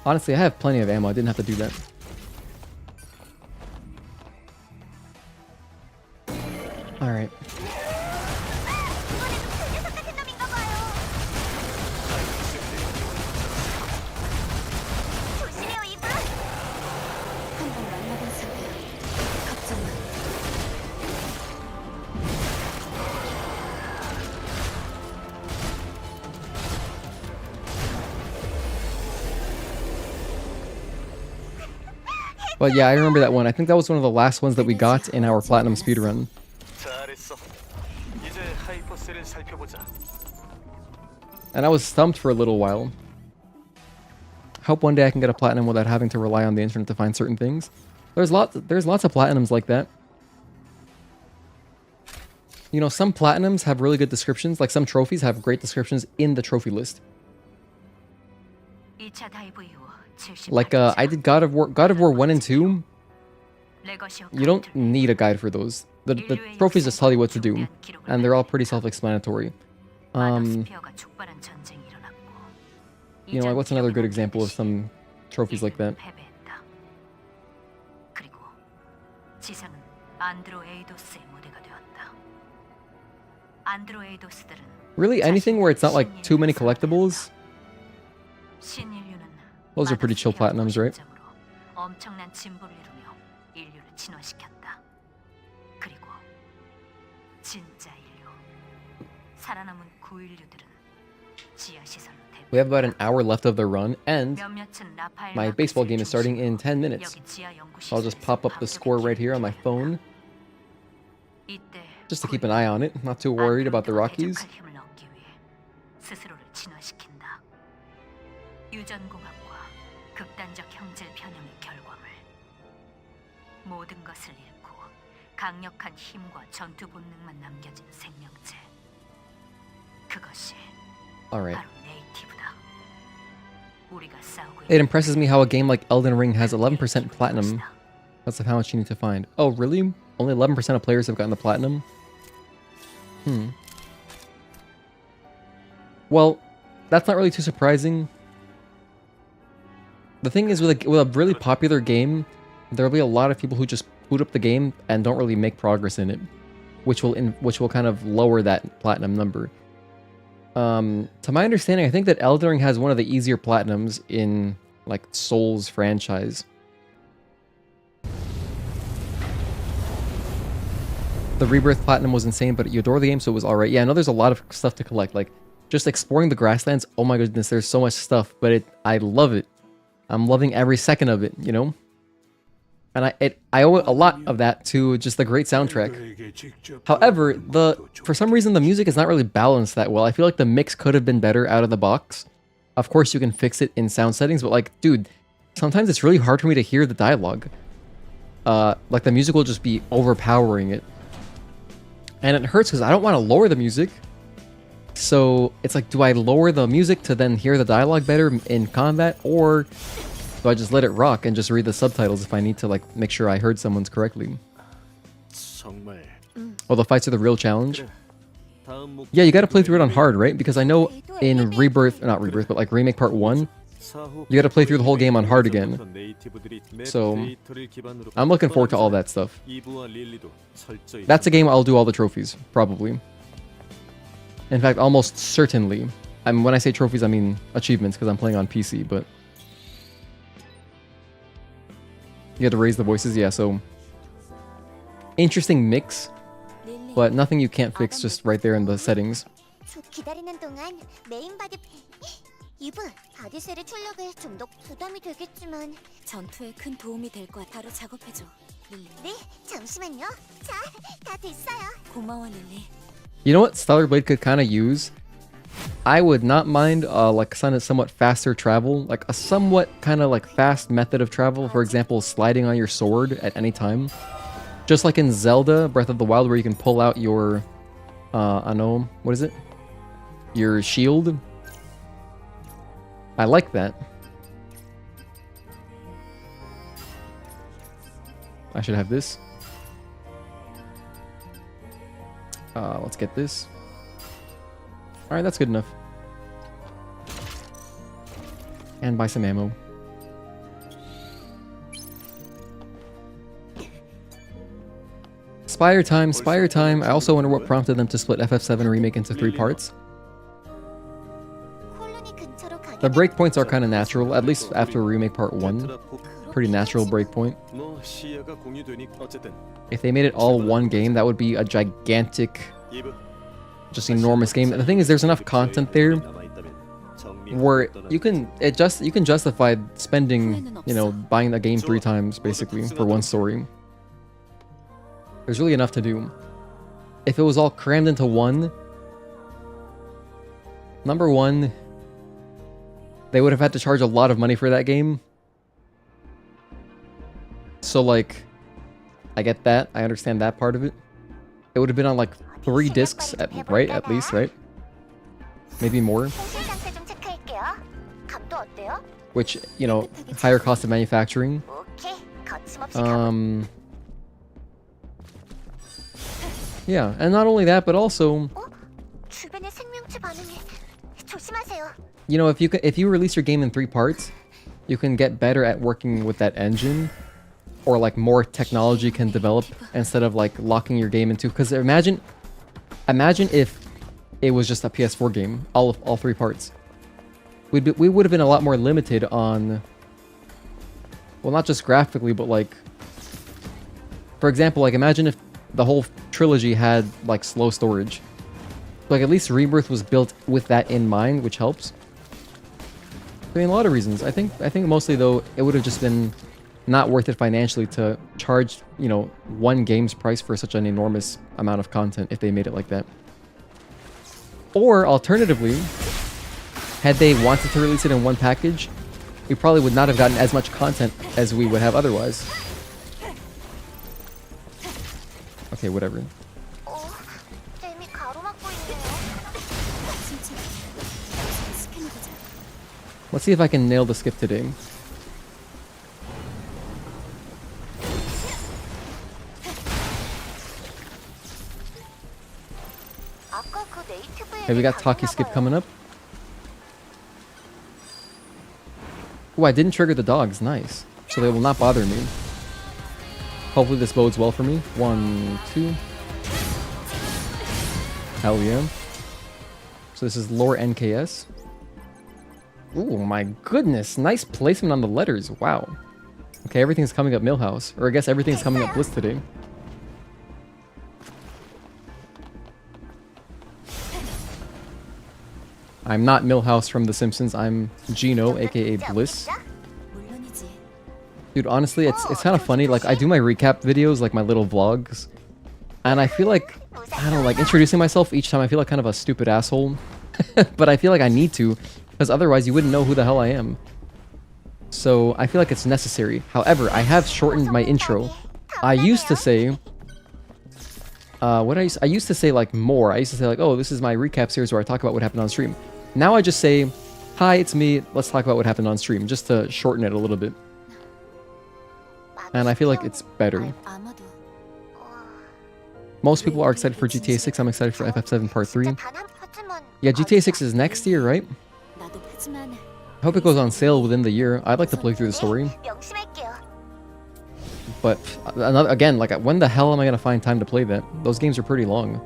A: Honestly, I have plenty of ammo. I didn't have to do that. All right.
E: 이번에도 그 녀석 같은 놈인가 봐요. 조심해요, 이분.
F: 한번 만나본 상태야. 걱정 마.
A: But yeah, I remember that one. I think that was one of the last ones that we got in our platinum speedrun.
D: 잘했어. 이제 하이퍼셀을 살펴보자.
A: And I was stumped for a little while. Hope one day I can get a platinum without having to rely on the internet to find certain things. There's lots of platinums like that. You know, some platinums have really good descriptions, like some trophies have great descriptions in the trophy list.
C: 2차 다이브 이후 70
A: Like I did God of War 1 and 2.
C: 레거시
A: You don't need a guide for those. The trophies just tell you what to do, and they're all pretty self-explanatory.
C: 스피어가 촉발한 전쟁이 일어났고
A: You know, like what's another good example of some trophies like that?
C: 패배했다. 그리고 지상은 안드로 에이도스의 무대가 되었다. 안드로 에이도스들은
A: Really, anything where it's not like too many collectibles?
C: 신인류는
A: Those are pretty chill platinums, right?
C: 엄청난 진보를 이루며 인류를 진화시켰다. 그리고 진짜 인류, 살아남은 구인류들은 지하 시설로
A: We have about an hour left of the run, and
C: 몇몇은 라파엘
A: my baseball game is starting in 10 minutes.
C: 여기 지하 연구
A: I'll just pop up the score right here on my phone,
C: 이때
A: just to keep an eye on it. Not too worried about the Rockies.
C: 대적할 힘을 얻기 위해 스스로를 진화시킨다. 유전공학과 극단적 형질 편향의 결과물. 모든 것을 잃고 강력한 힘과 전투 본능만 남겨진 생명체. 그것이
A: Alright.
C: 바로 네이티브다. 우리가 싸우고
A: It impresses me how a game like Elden Ring has 11% platinum. That's how much you need to find. Oh, really? Only 11% of players have gotten the platinum? Well, that's not really too surprising. The thing is, with a really popular game, there'll be a lot of people who just boot up the game and don't really make progress in it, which will kind of lower that platinum number. To my understanding, I think that Elden Ring has one of the easier platinums in like Souls franchise. The Rebirth platinum was insane, but you adore the game, so it was alright. Yeah, I know there's a lot of stuff to collect, like just exploring the grasslands. Oh my goodness, there's so much stuff, but I love it. I'm loving every second of it, you know? And I owe a lot of that to just the great soundtrack. However, for some reason the music is not really balanced that well. I feel like the mix could have been better out of the box. Of course you can fix it in sound settings, but like, dude, sometimes it's really hard for me to hear the dialogue. Like the music will just be overpowering it. And it hurts because I don't want to lower the music. So it's like, do I lower the music to then hear the dialogue better in combat, or do I just let it rock and just read the subtitles if I need to like make sure I heard someone's correctly? Oh, the fights are the real challenge. Yeah, you gotta play through it on hard, right? Because I know in Rebirth, not Rebirth, but like Remake Part 1, you gotta play through the whole game on hard again. So, I'm looking forward to all that stuff. That's a game I'll do all the trophies, probably. In fact, almost certainly. When I say trophies, I mean achievements, because I'm playing on PC, but... You had to raise the voices, yeah, so... Interesting mix, but nothing you can't fix just right there in the settings.
E: 기다리는 동안 메인 바디 이브 바디셀의 출력에 좀 더 부담이 되겠지만
F: 전투에 큰 도움이 될 거야. 바로 작업해줘, 릴리.
E: 네 잠시만요. 자, 다 됐어요.
F: 고마워, 릴리.
A: You know what Stellar Blade could kind of use? I would not mind like somewhat faster travel, like a somewhat kind of like fast method of travel. For example, sliding on your sword at any time. Just like in Zelda Breath of the Wild, where you can pull out your, I know, what is it? Your shield. I like that. I should have this. Let's get this. Alright, that's good enough. And buy some ammo. Spire time, Spire time. I also wonder what prompted them to split FF7 Remake into 3 parts. The breakpoints are kind of natural, at least after Remake Part 1. Pretty natural breakpoint. If they made it all one game, that would be a gigantic, just enormous game. And the thing is, there's enough content there where you can justify spending, you know, buying the game 3 times basically for one story. There's really enough to do. If it was all crammed into one, number one, they would have had to charge a lot of money for that game. So like, I get that. I understand that part of it. It would have been on like 3 discs, at least, right? Maybe more. Which, you know, higher cost of manufacturing. Yeah, and not only that, but also, you know, if you release your game in 3 parts, you can get better at working with that engine, or like more technology can develop instead of like locking your game into. Because imagine if it was just a PS4 game, all 3 parts. We would have been a lot more limited on, well, not just graphically, but like, for example, like imagine if the whole trilogy had like slow storage. Like at least Rebirth was built with that in mind, which helps. I mean, a lot of reasons. I think mostly though, it would have just been not worth it financially to charge, you know, one game's price for such an enormous amount of content if they made it like that. Or alternatively, had they wanted to release it in one package, we probably would not have gotten as much content as we would have otherwise. Okay, whatever.
E: 잼이 가로막고 있네요.
F: 침착해. 우선 스캔해보자.
A: Let's see if I can nail the skip today.
E: 아까 그 네이티브에
A: Okay, we got Taki skip coming up. Oh, I didn't trigger the dogs. Nice. So they will not bother me. Hopefully this bodes well for me. 1, 2. Hell yeah. So this is lore NKS. Oh my goodness. Nice placement on the letters. Wow. Okay, everything's coming up Millhouse. Or I guess everything's coming up Bliss today. I'm not Millhouse from The Simpsons. I'm Gino, aka Bliss.
F: 물론이지.
A: Dude, honestly, it's kind of funny. Like, I do my recap videos, like my little vlogs. And I feel like, I don't know, like introducing myself each time I feel like kind of a stupid asshole. But I feel like I need to, because otherwise you wouldn't know who the hell I am. So I feel like it's necessary. However, I have shortened my intro. I used to say, I used to say like more. I used to say like, oh, this is my recap series where I talk about what happened on stream. Now I just say, hi, it's me. Let's talk about what happened on stream, just to shorten it a little bit. And I feel like it's better.
F: 아마도
A: Most people are excited for GTA 6. I'm excited for FF7 Part 3.
E: 단한 퍼즐만
A: Yeah, GTA 6 is next year, right?
F: 나도 하지만
A: I hope it goes on sale within the year. I'd like to play through the story.
E: 명심할게요.
A: But again, like, when the hell am I gonna find time to play that? Those games are pretty long.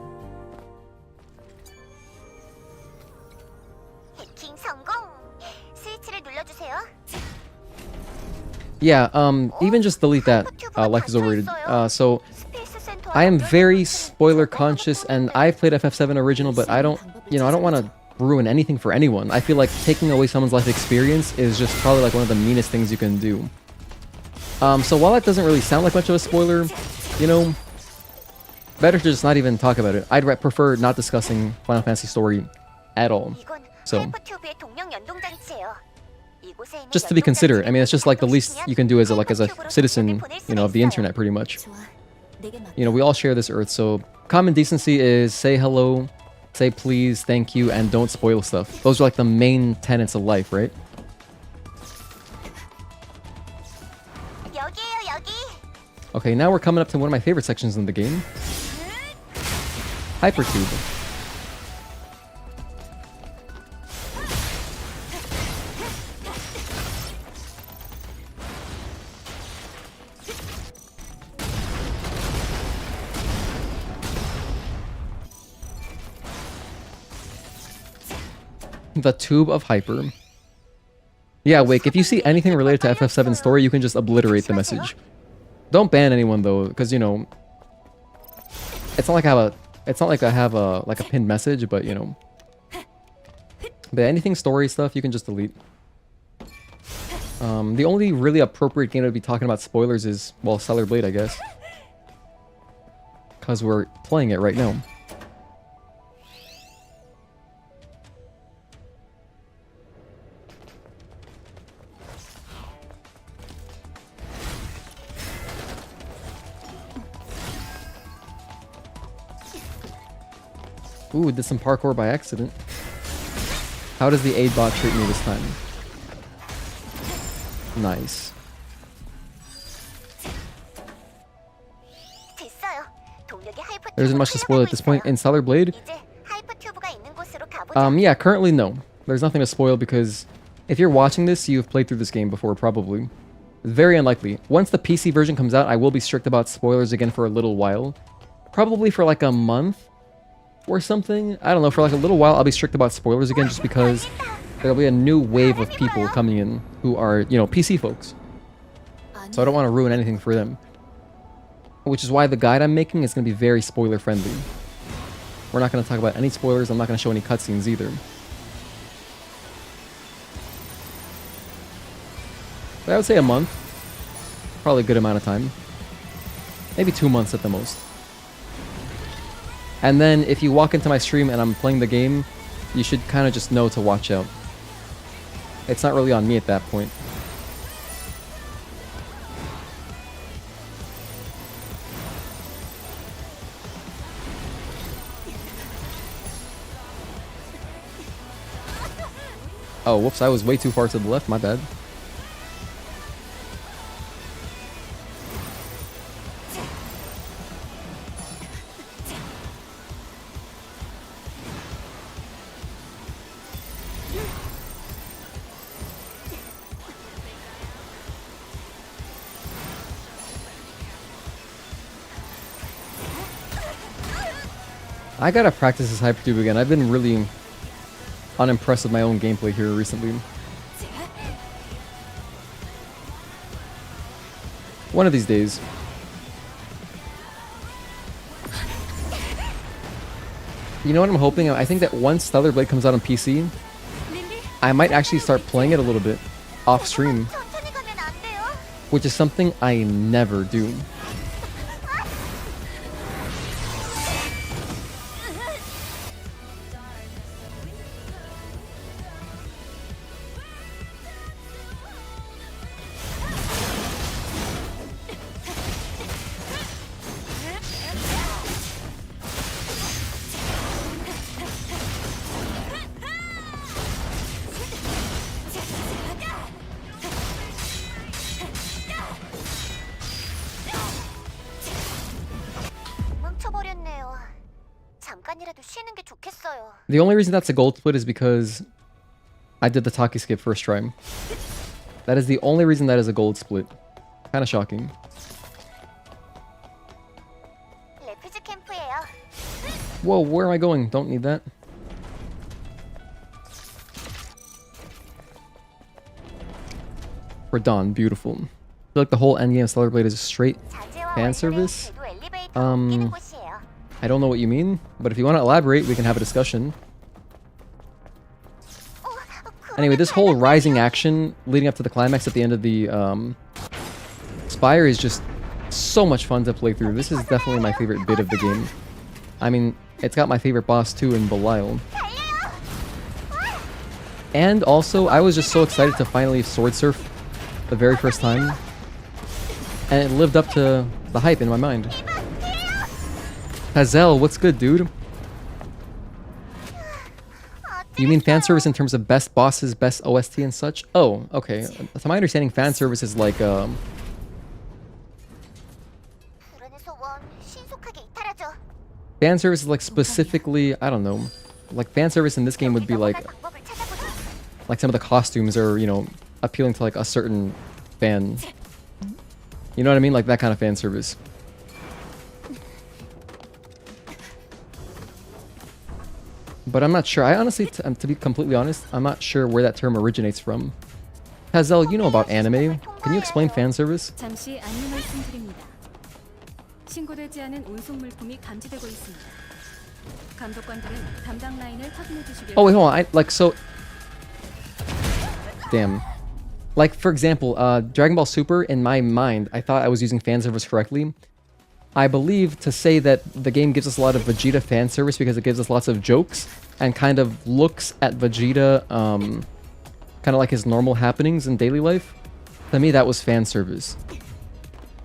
E: 해킹 성공. 스위치를 눌러주세요.
A: Yeah, even just delete that. Life is overrated. So
E: 스페이스 센터
A: I am very spoiler conscious, and I've played FF7 original, but I don't want to ruin anything for anyone. I feel like taking away someone's life experience is just probably like one of the meanest things you can do. So while that doesn't really sound like much of a spoiler, you know, better to just not even talk about it. I'd prefer not discussing Final Fantasy story at all.
E: 이건
A: So
E: 하이퍼튜브의 동력 연동 장치예요. 이곳에 있는
A: just to be
E: 연동
A: considered. I mean, it's just like the
E: 장치를
A: least you can do as a
E: 하이퍼튜브로
A: citizen,
E: 정보를 보낼
A: you know, of the
E: 수가
A: internet, pretty much.
F: 좋아. 내게 맡겨.
A: You know, we all share this earth, so common decency is say hello, say please, thank you, and don't spoil stuff. Those are like the main tenets of life, right?
E: 여기에요, 여기.
A: Okay, now we're coming up to one of my favorite sections in the game. Hypertube. The Tube of Hyper. Yeah, Wake, if you see anything related to FF7 story, you can just obliterate the message. Don't ban anyone though, because you know, it's not like I have a pinned message, but you know. But anything story stuff, you can just delete. The only really appropriate game to be talking about spoilers is, well, Stellar Blade, I guess. Because we're playing it right now. Ooh, did some parkour by accident. How does the aid bot treat me this time? Nice.
E: 됐어요. 동력의 하이퍼튜브로
A: There isn't much to spoil at this point. In Stellar Blade,
E: 이제 하이퍼튜브가 있는 곳으로 가보자.
A: yeah, currently no. There's nothing to spoil because if you're watching this, you've played through this game before, probably. Very unlikely. Once the PC version comes out, I will be strict about spoilers again for a little while. Probably for like a month or something. I don't know, for like a little while I'll be strict about spoilers again just because there'll be a new wave of people coming in who are, you know, PC folks. So I don't want to ruin anything for them. Which is why the guide I'm making is going to be very spoiler friendly. We're not going to talk about any spoilers, I'm not going to show any cutscenes either. But I would say a month. Probably a good amount of time. Maybe 2 months at the most. And then if you walk into my stream and I'm playing the game, you should kind of just know to watch out. It's not really on me at that point. Oh, whoops, I was way too far to the left, my bad. I gotta practice this hypertube again. I've been really unimpressed with my own gameplay here recently. One of these days. You know what I'm hoping? I think that once Stellar Blade comes out on PC, I might actually start playing it a little bit off stream,
E: 천천히 가면 안 돼요?
A: which is something I never do.
E: 망쳐버렸네요. 잠깐이라도 쉬는 게 좋겠어요.
A: The only reason that's a gold split is because I did the Taki skip first try. That is the only reason that is a gold split. Kind of shocking.
E: 레피즈 캠프예요.
A: Whoa, where am I going? Don't need that. We're done. Beautiful. I feel like the whole endgame of Stellar Blade is straight
E: 자제와
A: fan
E: 원료는
A: service.
E: 궤도 엘리베이터로 옮기는 곳이에요.
A: I don't know what you mean, but if you want to elaborate, we can have a discussion. Anyway, this whole rising action leading up to the climax at the end of the Spire is just so much fun to play through. This is definitely my favorite bit of the game. I mean, it's got my favorite boss too in Belial. And also, I was just so excited to finally sword surf the very first time. And it lived up to the hype in my mind. Hazel, what's good, dude? You mean fan service in terms of best bosses, best OST and such? Oh, okay. To my understanding, fan service is like
E: 불안의 소원 신속하게 이탈하죠.
A: fan service is like specifically, I don't know. Like fan service in this game would be like
E: 방법을 찾아보죠.
A: some of the costumes are, you know, appealing to like a certain fan. You know what I mean? Like that kind of fan service. But I'm not sure. I honestly, to be completely honest, I'm not sure where that term originates from. Hazel, you know about anime. Can you explain fan service?
F: 잠시 안내 말씀드립니다. 신고되지 않은 운송 물품이 감지되고 있습니다. 감독관들은 담당 라인을 확인해 주시길
A: Oh wait, hold on. Damn. Like for example, Dragon Ball Super. In my mind, I thought I was using fan service correctly. I believe to say that the game gives us a lot of Vegeta fan service because it gives us lots of jokes and kind of looks at Vegeta, kind of like his normal happenings in daily life. To me, that was fan service.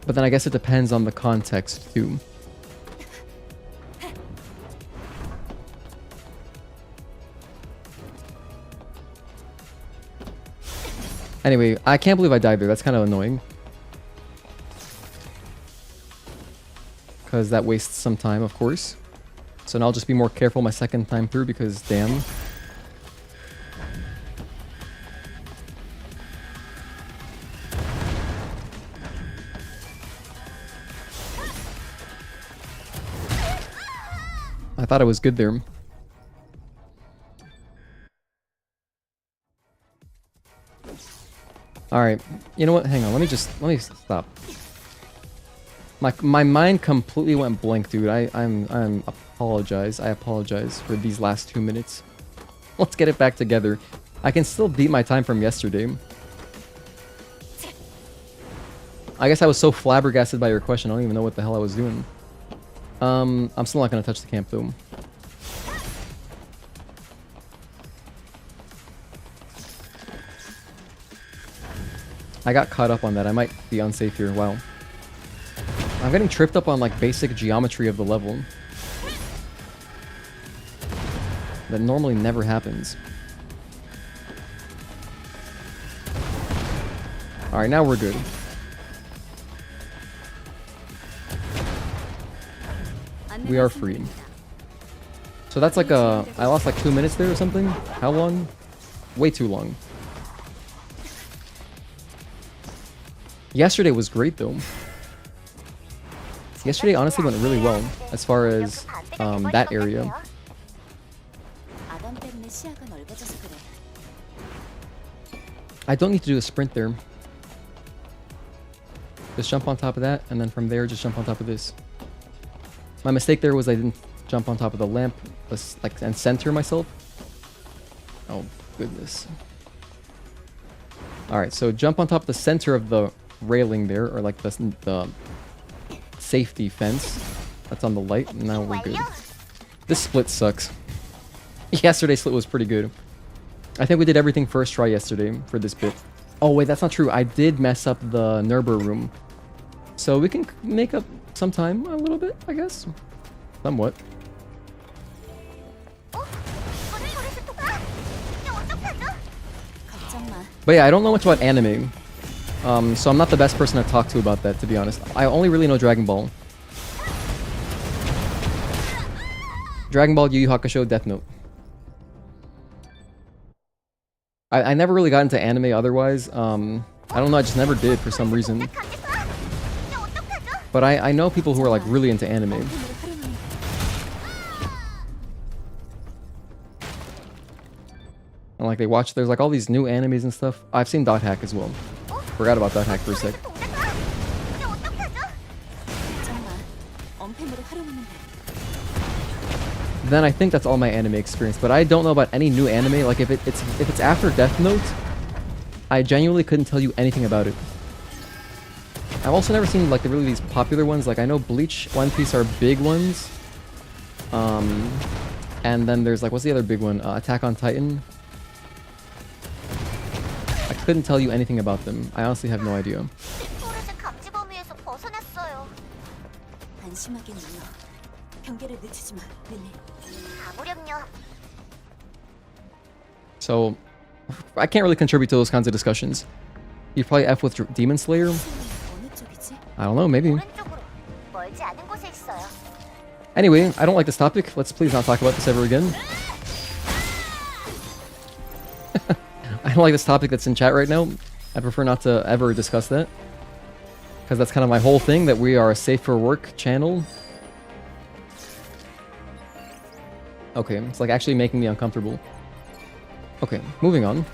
A: But then I guess it depends on the context too. Anyway, I can't believe I died there. That's kind of annoying. Because that wastes some time, of course. So now I'll just be more careful my second time through because, damn. I thought I was good there. Alright, you know what? Hang on, let me stop. My mind completely went blank, dude. I apologize. I apologize for these last 2 minutes. Let's get it back together. I can still beat my time from yesterday. I guess I was so flabbergasted by your question, I don't even know what the hell I was doing. I'm still not gonna touch the camp though. I got caught up on that. I might be unsafe here. Wow. I'm getting tripped up on like basic geometry of the level. That normally never happens. Alright, now we're good. We are free. So that's like a... I lost like 2 minutes there or something? How long? Way too long. Yesterday was great though. Yesterday honestly went really well as far as that area.
E: 아담 때문에 시야가 넓어져서 그래.
A: I don't need to do a sprint there. Just jump on top of that, and then from there just jump on top of this. My mistake there was I didn't jump on top of the lamp, like, and center myself. Oh goodness. All right, so jump on top of the center of the railing there, or like the safety fence that's on the light. And now we're good. This split sucks. Yesterday's split was pretty good. I think we did everything first try yesterday for this bit. Oh wait, that's not true. I did mess up the Nerber room. So we can make up some time a little bit, I guess. Somewhat. But yeah, I don't know much about anime. So I'm not the best person to talk to about that, to be honest. I only really know Dragon Ball. Dragon Ball, Yu Yu Hakusho, Death Note. I never really got into anime otherwise. I don't know, I just never did for some reason. But I know people who are like really into anime. And like they watch, there's like all these new animes and stuff. I've seen Dot Hack as well. Forgot about Dot Hack for a sec. Then I think that's all my anime experience, but I don't know about any new anime. Like if it's after Death Note, I genuinely couldn't tell you anything about it. I've also never seen like really these popular ones. Like I know Bleach, One Piece are big ones. And then there's like, what's the other big one? Attack on Titan. I couldn't tell you anything about them. I honestly have no idea. So, I can't really contribute to those kinds of discussions. You probably F with Demon Slayer? I don't know, maybe. Anyway, I don't like this topic. Let's please not talk about this ever again. I don't like this topic that's in chat right now. I prefer not to ever discuss that. Because that's kind of my whole thing, that we are a safe for work channel. Okay, it's like actually making me uncomfortable. Okay, moving on.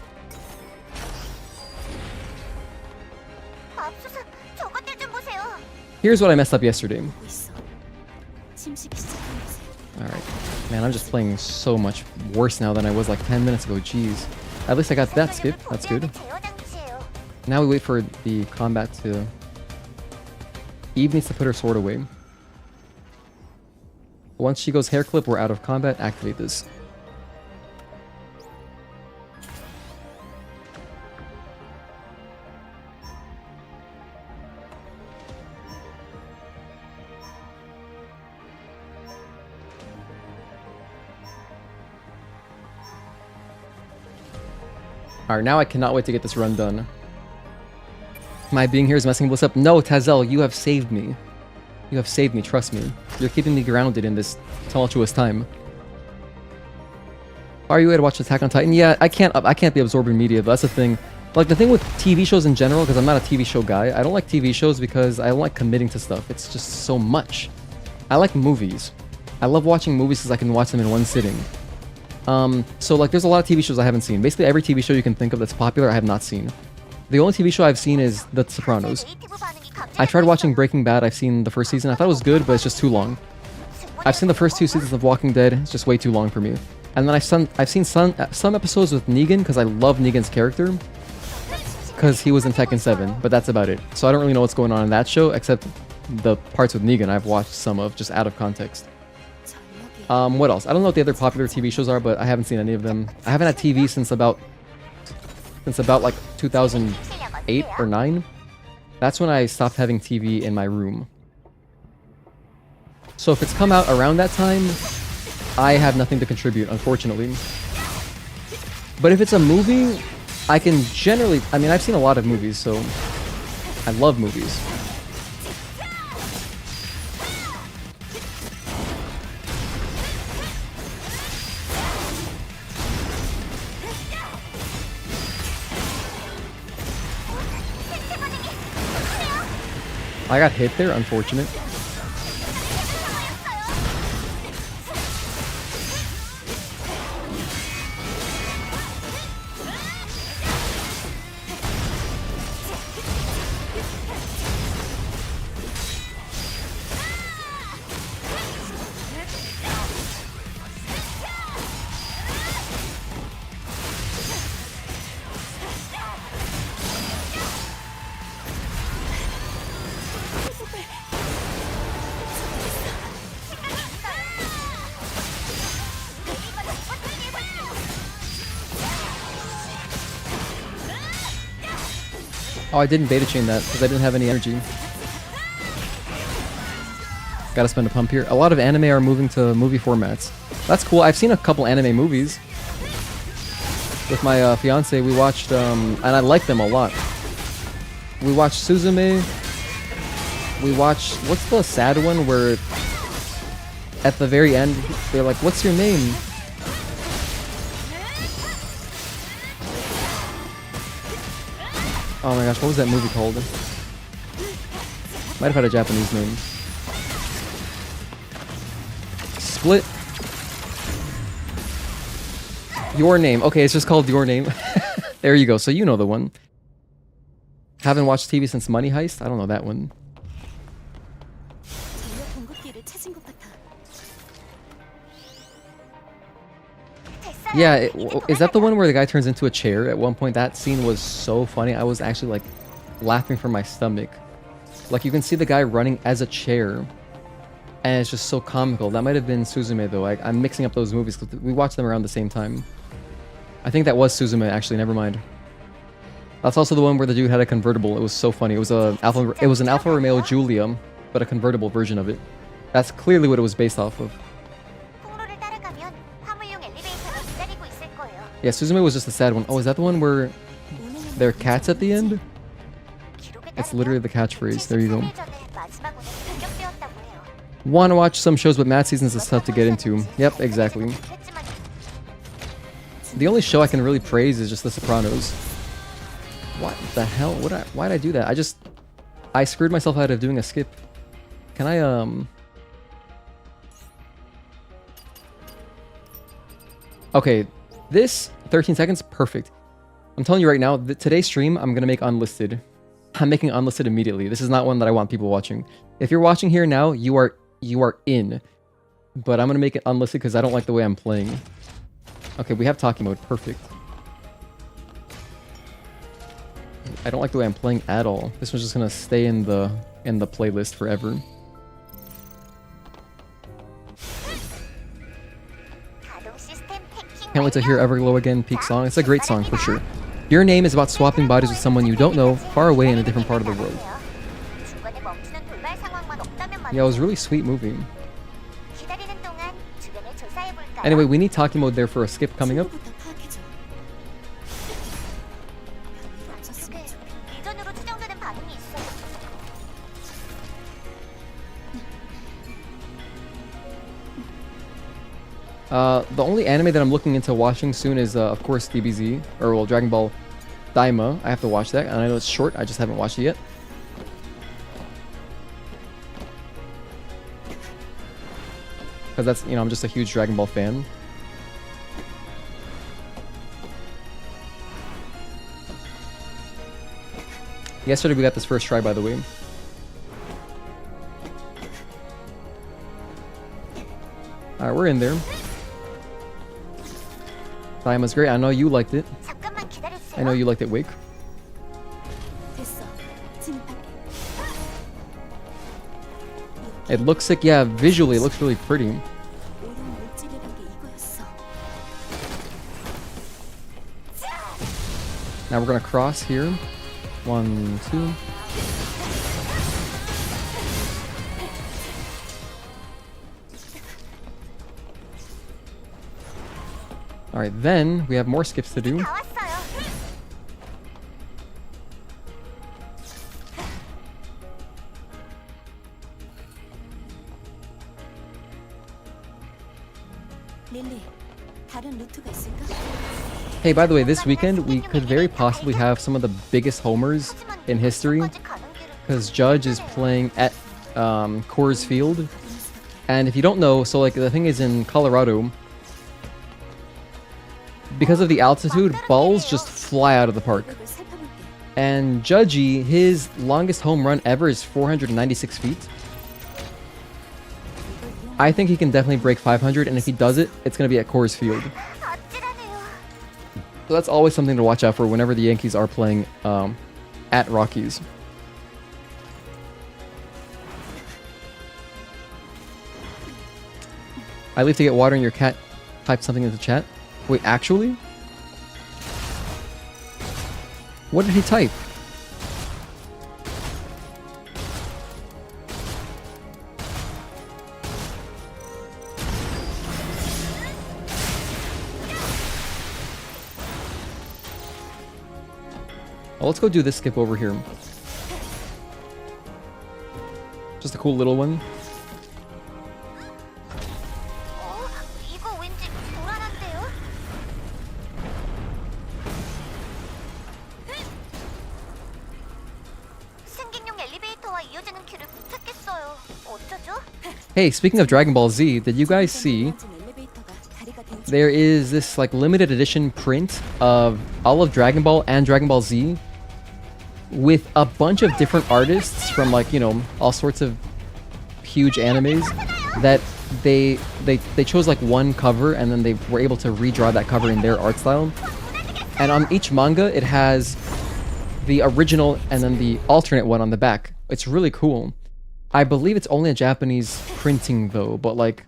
A: Here's what I messed up yesterday. Alright. Man, I'm just playing so much worse now than I was like 10 minutes ago. Jeez. At least I got that skip. That's good. Now we wait for the combat to... Eve needs to put her sword away. Once she goes hair clip, we're out of combat. Activate this. Alright, now I cannot wait to get this run done. My being here is messing Bliss up. No, Tazel, you have saved me. You have saved me, trust me. You're keeping me grounded in this tumultuous time. Are you ready to watch Attack on Titan? Yeah, I can't be absorbing media, but that's the thing. Like, the thing with TV shows in general, because I'm not a TV show guy, I don't like TV shows because I don't like committing to stuff. It's just so much. I like movies. I love watching movies because I can watch them in one sitting. So like there's a lot of TV shows I haven't seen. Basically every TV show you can think of that's popular I have not seen. The only TV show I've seen is The Sopranos. I tried watching Breaking Bad. I've seen the first season. I thought it was good, but it's just too long. I've seen the first 2 seasons of Walking Dead. It's just way too long for me. And then I've seen some episodes with Negan because I love Negan's character. Because he was in Tekken 7, but that's about it. So I don't really know what's going on in that show, except the parts with Negan I've watched some of, just out of context. What else? I don't know what the other popular TV shows are, but I haven't seen any of them. I haven't had TV since about like 2008 or 9. That's when I stopped having TV in my room. So if it's come out around that time, I have nothing to contribute, unfortunately. But if it's a movie, I can generally... I mean, I've seen a lot of movies, so I love movies. I got hit there, unfortunate. Oh, I didn't beta chain that because I didn't have any energy. Gotta spend a pump here. A lot of anime are moving to movie formats. That's cool. I've seen a couple anime movies. With my fiance, we watched, and I like them a lot. We watched Suzume. We watched, what's the sad one where at the very end, they're like, what's your name? Oh my gosh, what was that movie called? Might have had a Japanese name. Split. Your Name. Okay, it's just called Your Name. There you go. So you know the one. Haven't watched TV since Money Heist? I don't know that one. Yeah, is that the one where the guy turns into a chair at one point? That scene was so funny. I was actually like laughing from my stomach. Like you can see the guy running as a chair and it's just so comical. That might have been Suzume though. I'm mixing up those movies because we watched them around the same time. I think that was Suzume actually, never mind. That's also the one where the dude had a convertible. It was so funny. It was an Alfa Romeo Giulia, but a convertible version of it. That's clearly what it was based off of. Yeah, Suzume was just the sad one. Oh, is that the one where there are cats at the end? It's literally the catchphrase. There you go. Want to watch some shows with mad seasons is tough to get into. Yep, exactly. The only show I can really praise is just The Sopranos. What the hell? Why'd I do that? I screwed myself out of doing a skip. Can I, Okay, this 13 seconds, perfect. I'm telling you right now, today's stream, I'm gonna make unlisted. I'm making unlisted immediately. This is not one that I want people watching. If you're watching here now, you are in. But I'm gonna make it unlisted because I don't like the way I'm playing. Okay, we have talkie mode, perfect. I don't like the way I'm playing at all. This one's just gonna stay in the playlist forever. Can't wait to hear Everglow again, peak song. It's a great song for sure. Your Name is about swapping bodies with someone you don't know, far away in a different part of the world. Yeah, it was a really sweet movie. Anyway, we need talkie mode there for a skip coming up. The only anime that I'm looking into watching soon is, of course, DBZ, or well, Dragon Ball Daima. I have to watch that, and I know it's short, I just haven't watched it yet. Because that's, you know, I'm just a huge Dragon Ball fan. Yesterday we got this first try, by the way. Alright, we're in there. Daima's great. I know you liked it. I know you liked it, Wake. It looks sick. Yeah, visually it looks really pretty. Now we're gonna cross here. 1, 2. Alright, then we have more skips to do.
F: 릴리, 다른 루트가 있을까?
A: Hey, by the way, this weekend we could very possibly have some of the biggest homers in history, because Judge is playing at Coors Field. And if you don't know, so like the thing is in Colorado, because of the altitude, balls just fly out of the park. And Judgy, his longest home run ever is 496 feet. I think he can definitely break 500, and if he does it, it's going to be at Coors Field. So that's always something to watch out for whenever the Yankees are playing at Rockies. I leave to get water and your cat typed something into chat. Wait, actually? What did he type? Well, let's go do this skip over here. Just a cool little one.
E: 이거 왠지 불안한데요? 승객용 엘리베이터와 이어지는 길을 부탁했어요. 어쩌죠?
A: Hey, speaking of Dragon Ball Z, did you guys see there is this like limited edition print of all of Dragon Ball and Dragon Ball Z with a bunch of different artists from like, you know, all sorts of huge animes that they chose like one cover and then they were able to redraw that cover in their art style. And on each manga it has the original and then the alternate one on the back. It's really cool. I believe it's only a Japanese printing though, but like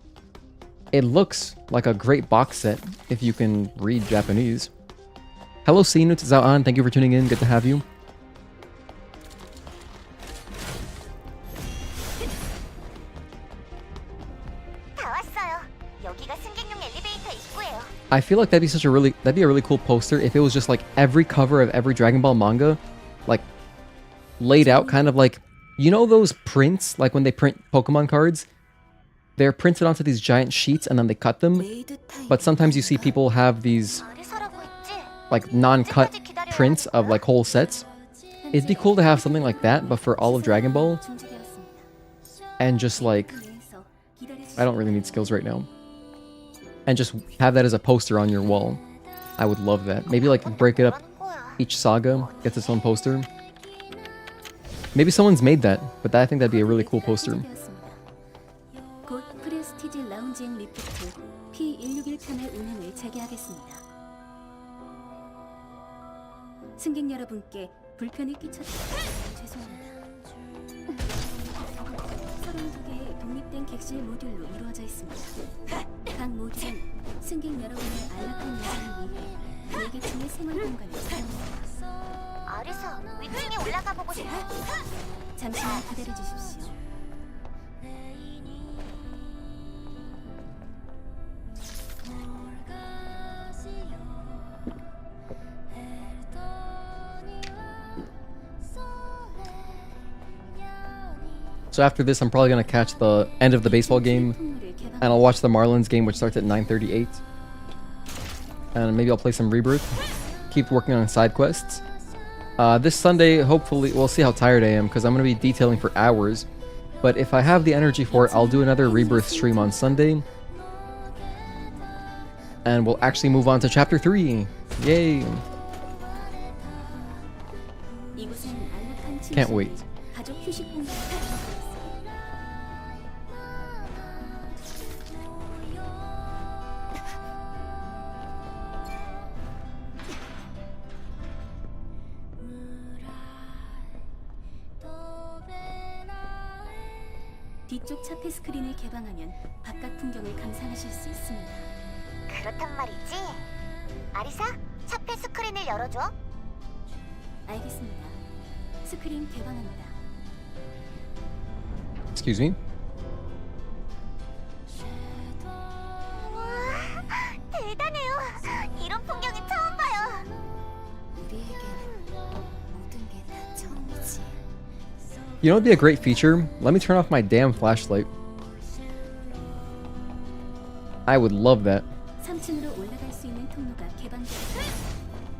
A: it looks like a great box set if you can read Japanese. Hello Sinut Zaoan, thank you for tuning in, good to have you.
E: 다 왔어요. 여기가 승객용 엘리베이터 입구예요.
A: I feel like that'd be a really cool poster if it was just like every cover of every Dragon Ball manga, like laid out kind of like, you know those prints, like when they print Pokemon cards? They're printed onto these giant sheets and then they cut them. But sometimes you see people have these
E: 말해서라고 했지?
A: like non-cut prints of like whole sets. It'd be cool to have something like that, but for all of Dragon Ball. And just like, I don't really need skills right now. And just have that as a poster on your wall. I would love that. Maybe like break it up. Each saga gets its own poster. Maybe someone's made that, but I think that'd be a really cool poster.
F: 곧 프레스티지 라운지행 리프트 P161편의 운행을 재개하겠습니다. 승객 여러분께 불편을 끼쳤다니 죄송합니다. 32개의 독립된 객실 모듈로 이루어져 있습니다. 각 모듈은 승객 여러분의 안락한 여정을 위해 4개층의 생활 공간을 사용합니다.
E: 아리사, 위층에 올라가 보고 싶어.
F: 잠시만 기다려 주십시오.
A: So after this, I'm probably gonna catch the end of the baseball game, and I'll watch the Marlins game, which starts at 9:38. And maybe I'll play some Rebirth. Keep working on side quests. This Sunday, hopefully, we'll see how tired I am, because I'm gonna be detailing for hours. But if I have the energy for it, I'll do another Rebirth stream on Sunday. And we'll actually move on to Chapter 3. Yay! Can't wait.
F: 가족 휴식 공간을 뒤쪽 차폐 스크린을 개방하면 바깥 풍경을 감상하실 수 있습니다.
E: 그렇단 말이지? 아리사, 차폐 스크린을 열어줘.
F: 알겠습니다. 스크린 개방합니다.
A: Excuse me?
E: 우와, 대단해요. 이런 풍경은 처음 봐요.
F: 우리에게는 모든 게 다 처음이지.
A: You know what'd be a great feature? Let me turn off my damn flashlight. I would love that.
F: 3층으로 올라갈 수 있는 통로가 개방되었습니다.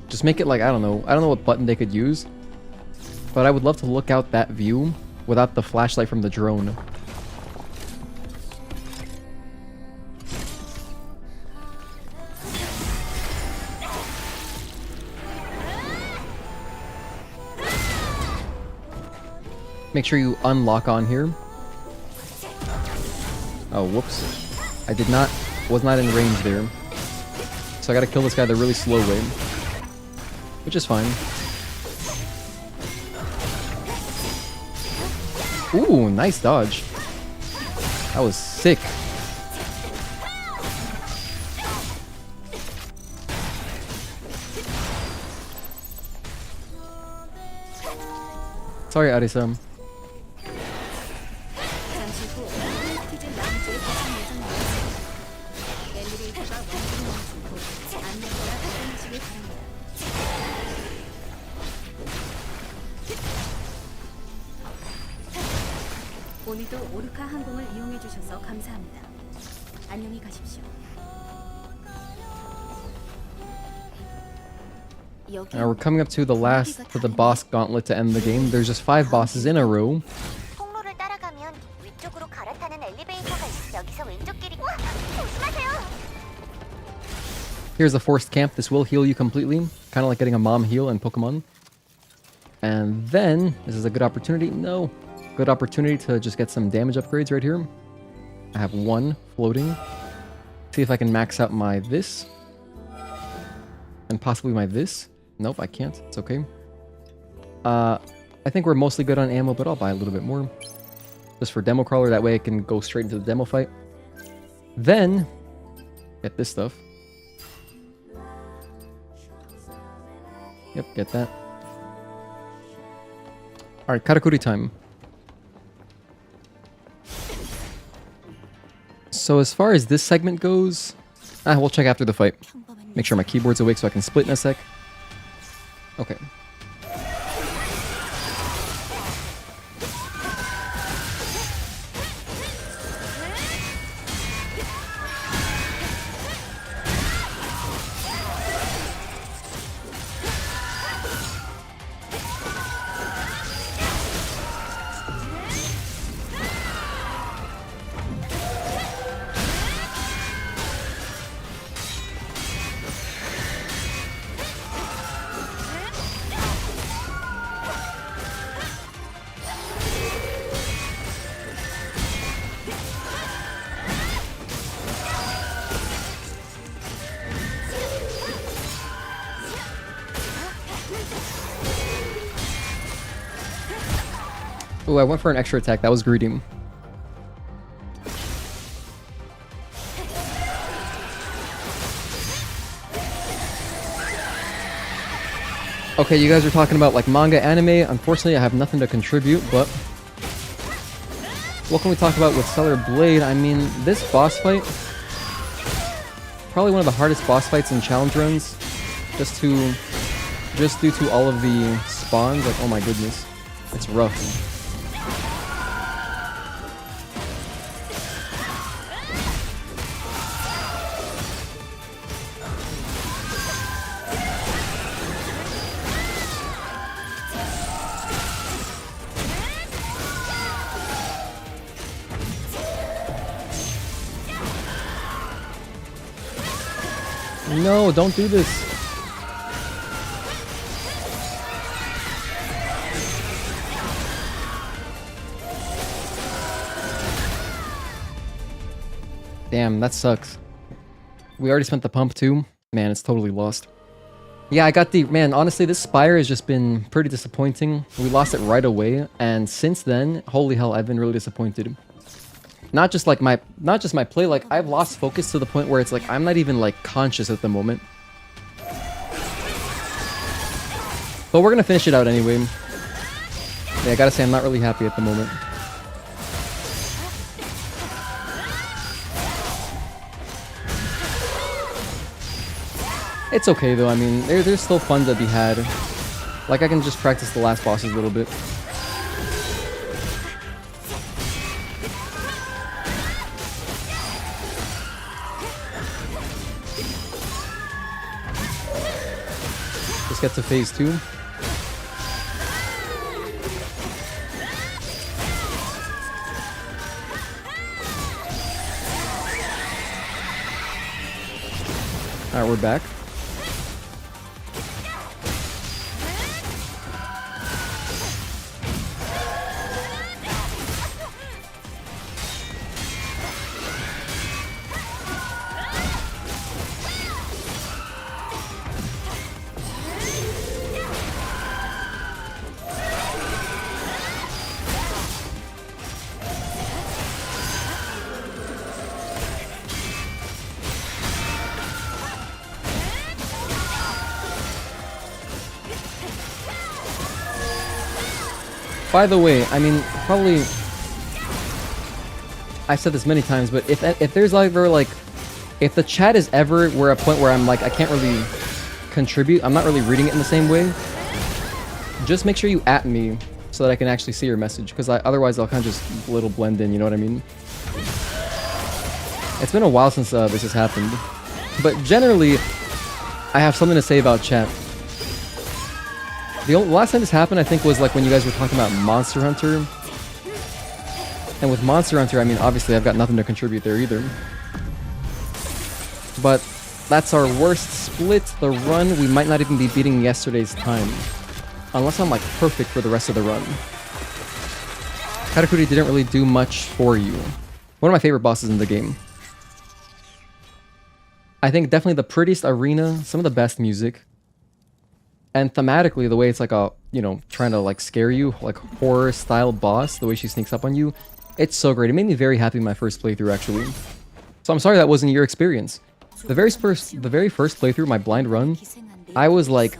A: Just make it like, I don't know what button they could use, but I would love to look out that view without the flashlight from the drone. Make sure you unlock on here. Oh, whoops. Was not in range there. So I gotta kill this guy the really slow way. Which is fine. Ooh, nice dodge. That was sick. Sorry, Arisam.
F: 잠시 후 퀴즈 라운지에 도착 예정입니다. 엘리베이터가 완전히 멈추고 안내서가 답변하시길 바랍니다. 오늘도 오르카 항공을 이용해 주셔서 감사합니다. 안녕히 가십시오.
A: Now we're coming up to the boss gauntlet to end the game. There's just 5 bosses in a row.
E: 통로를 따라가면 위쪽으로 갈아타는 엘리베이터가 있어. 여기서 왼쪽 길이. 와, 조심하세요.
A: Here's the forced camp. This will heal you completely. Kind of like getting a mom heal in Pokemon. And then, this is a good opportunity. No. Good opportunity to just get some damage upgrades right here. I have 1 floating. See if I can max out my this. And possibly my this. Nope, I can't. It's okay. I think we're mostly good on ammo, but I'll buy a little bit more. Just for demo crawler, that way I can go straight into the demo fight. Then, get this stuff. Yep, get that. Alright, Karakuri time. So as far as this segment goes, we'll check after the fight. Make sure my keyboard's awake so I can split in a sec. Okay. Ooh, I went for an extra attack. That was greedy. Okay, you guys are talking about like manga, anime. Unfortunately, I have nothing to contribute, but what can we talk about with Stellar Blade? I mean, this boss fight, probably one of the hardest boss fights in challenge runs, just due to all of the spawns. Like, oh my goodness, it's rough. No, don't do this. Damn, that sucks. We already spent the pump too. Man, it's totally lost. Yeah, I got the... Man, honestly, this Spire has just been pretty disappointing. We lost it right away, and since then, holy hell, I've been really disappointed. Not just my play, like I've lost focus to the point where it's like I'm not even like conscious at the moment. But we're gonna finish it out anyway. Yeah, I gotta say I'm not really happy at the moment. It's okay though, I mean, there's still fun to be had. Like I can just practice the last bosses a little bit. get to phase 2. Alright, we're back. By the way, I mean, probably I've said this many times, but if there's ever like, if the chat is ever where a point where I'm like, I can't really contribute, I'm not really reading it in the same way, just make sure you @ me so that I can actually see your message, because otherwise I'll kind of just little blend in, you know what I mean? It's been a while since this has happened, but generally I have something to say about chat. The last time this happened, I think, was like when you guys were talking about Monster Hunter. And with Monster Hunter, I mean, obviously I've got nothing to contribute there either. But that's our worst split. The run, we might not even be beating yesterday's time. Unless I'm like perfect for the rest of the run. Katakuri didn't really do much for you. One of my favorite bosses in the game. I think definitely the prettiest arena, some of the best music. And thematically, the way it's like a, you know, trying to like scare you, like horror style boss, the way she sneaks up on you, it's so great. It made me very happy in my first playthrough, actually. So I'm sorry that wasn't your experience. The very first playthrough, my blind run, I was like,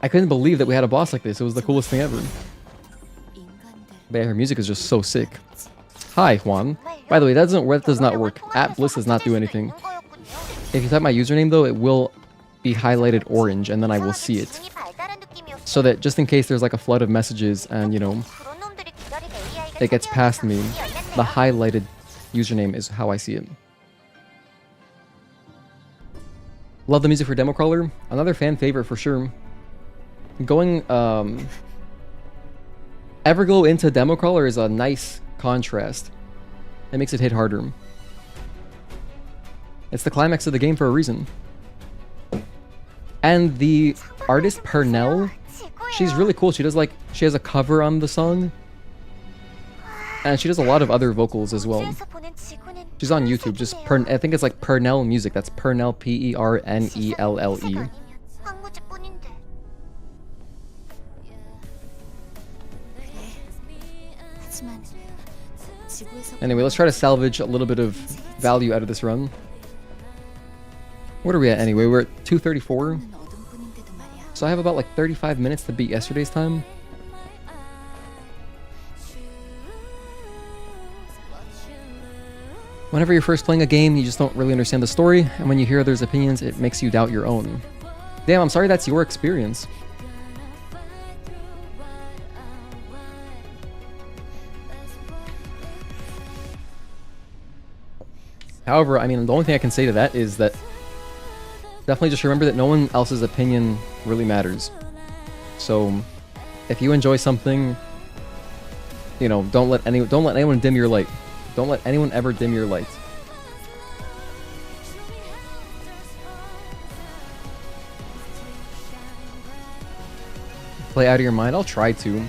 A: I couldn't believe that we had a boss like this. It was the coolest thing ever. But yeah, her music is just so sick. Hi, Juan. By the way, that does not work. @Bliss does not do anything. If you type my username though, it will be highlighted orange, and then I will see it. So that just in case there's like a flood of messages and, you know, it gets past me, the highlighted username is how I see it. Love the music for Demo Crawler. Another fan favorite for sure. Going Everglow into Demo Crawler is a nice contrast. It makes it hit harder. It's the climax of the game for a reason. And the artist Pernell, she's really cool. She does like, she has a cover on the song. And she does a lot of other vocals as well. She's on YouTube, just I think it's like Pernell Music. That's Pernell, Pernelle. Anyway, let's try to salvage a little bit of value out of this run. What are we at anyway? We're at 234. So I have about like 35 minutes to beat yesterday's time. Whenever you're first playing a game, you just don't really understand the story, and when you hear others' opinions, it makes you doubt your own. Damn, I'm sorry that's your experience. However, I mean, the only thing I can say to that is that definitely just remember that no one else's opinion really matters. So, if you enjoy something, you know, don't let anyone dim your light. Don't let anyone ever dim your light. Play out of your mind? I'll try to.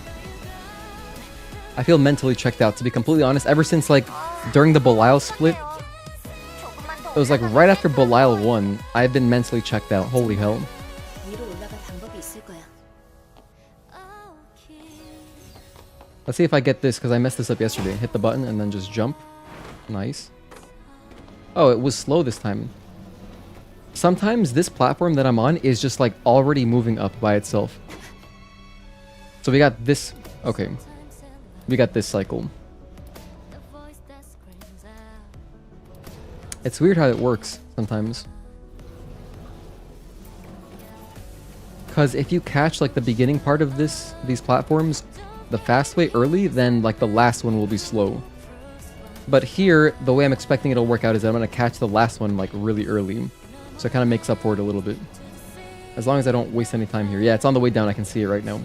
A: I feel mentally checked out, to be completely honest. Ever since, like, during the Belial split, it was like right after Belial won, I've been mentally checked out. Holy hell. Let's see if I get this, because I messed this up yesterday. Hit the button and then just jump. Nice. Oh, it was slow this time. Sometimes this platform that I'm on is just like already moving up by itself. So we got this. Okay. We got this cycle. It's weird how it works sometimes. Because if you catch like the beginning part of these platforms the fast way early, then like the last one will be slow. But here, the way I'm expecting it'll work out is that I'm going to catch the last one like really early. So it kind of makes up for it a little bit. As long as I don't waste any time here. Yeah, it's on the way down. I can see it right now.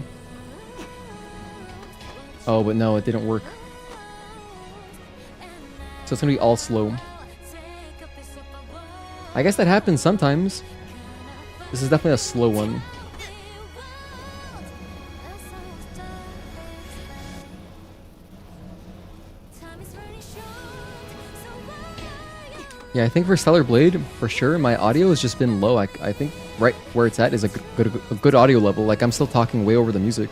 A: Oh, but no, it didn't work. So it's gonna be all slow. I guess that happens sometimes. This is definitely a slow one. Yeah, I think for Stellar Blade, for sure, my audio has just been low. I think right where it's at is a good audio level. Like, I'm still talking way over the music.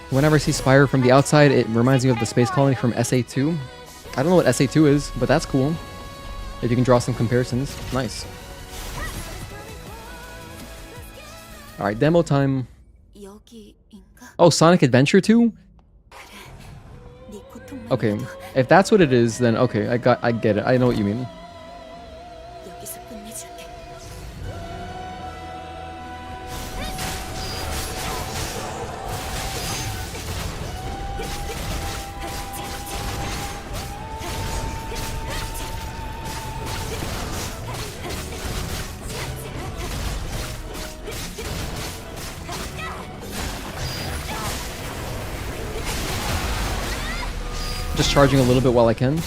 A: Whenever I see Spire from the outside, it reminds me of the space colony from SA2. I don't know what SA2 is, but that's cool. If you can draw some comparisons. Nice. Alright, demo time. Oh, Sonic Adventure 2? Okay, if that's what it is, then okay, I get it. I know what you mean. Just charging a little bit while I can.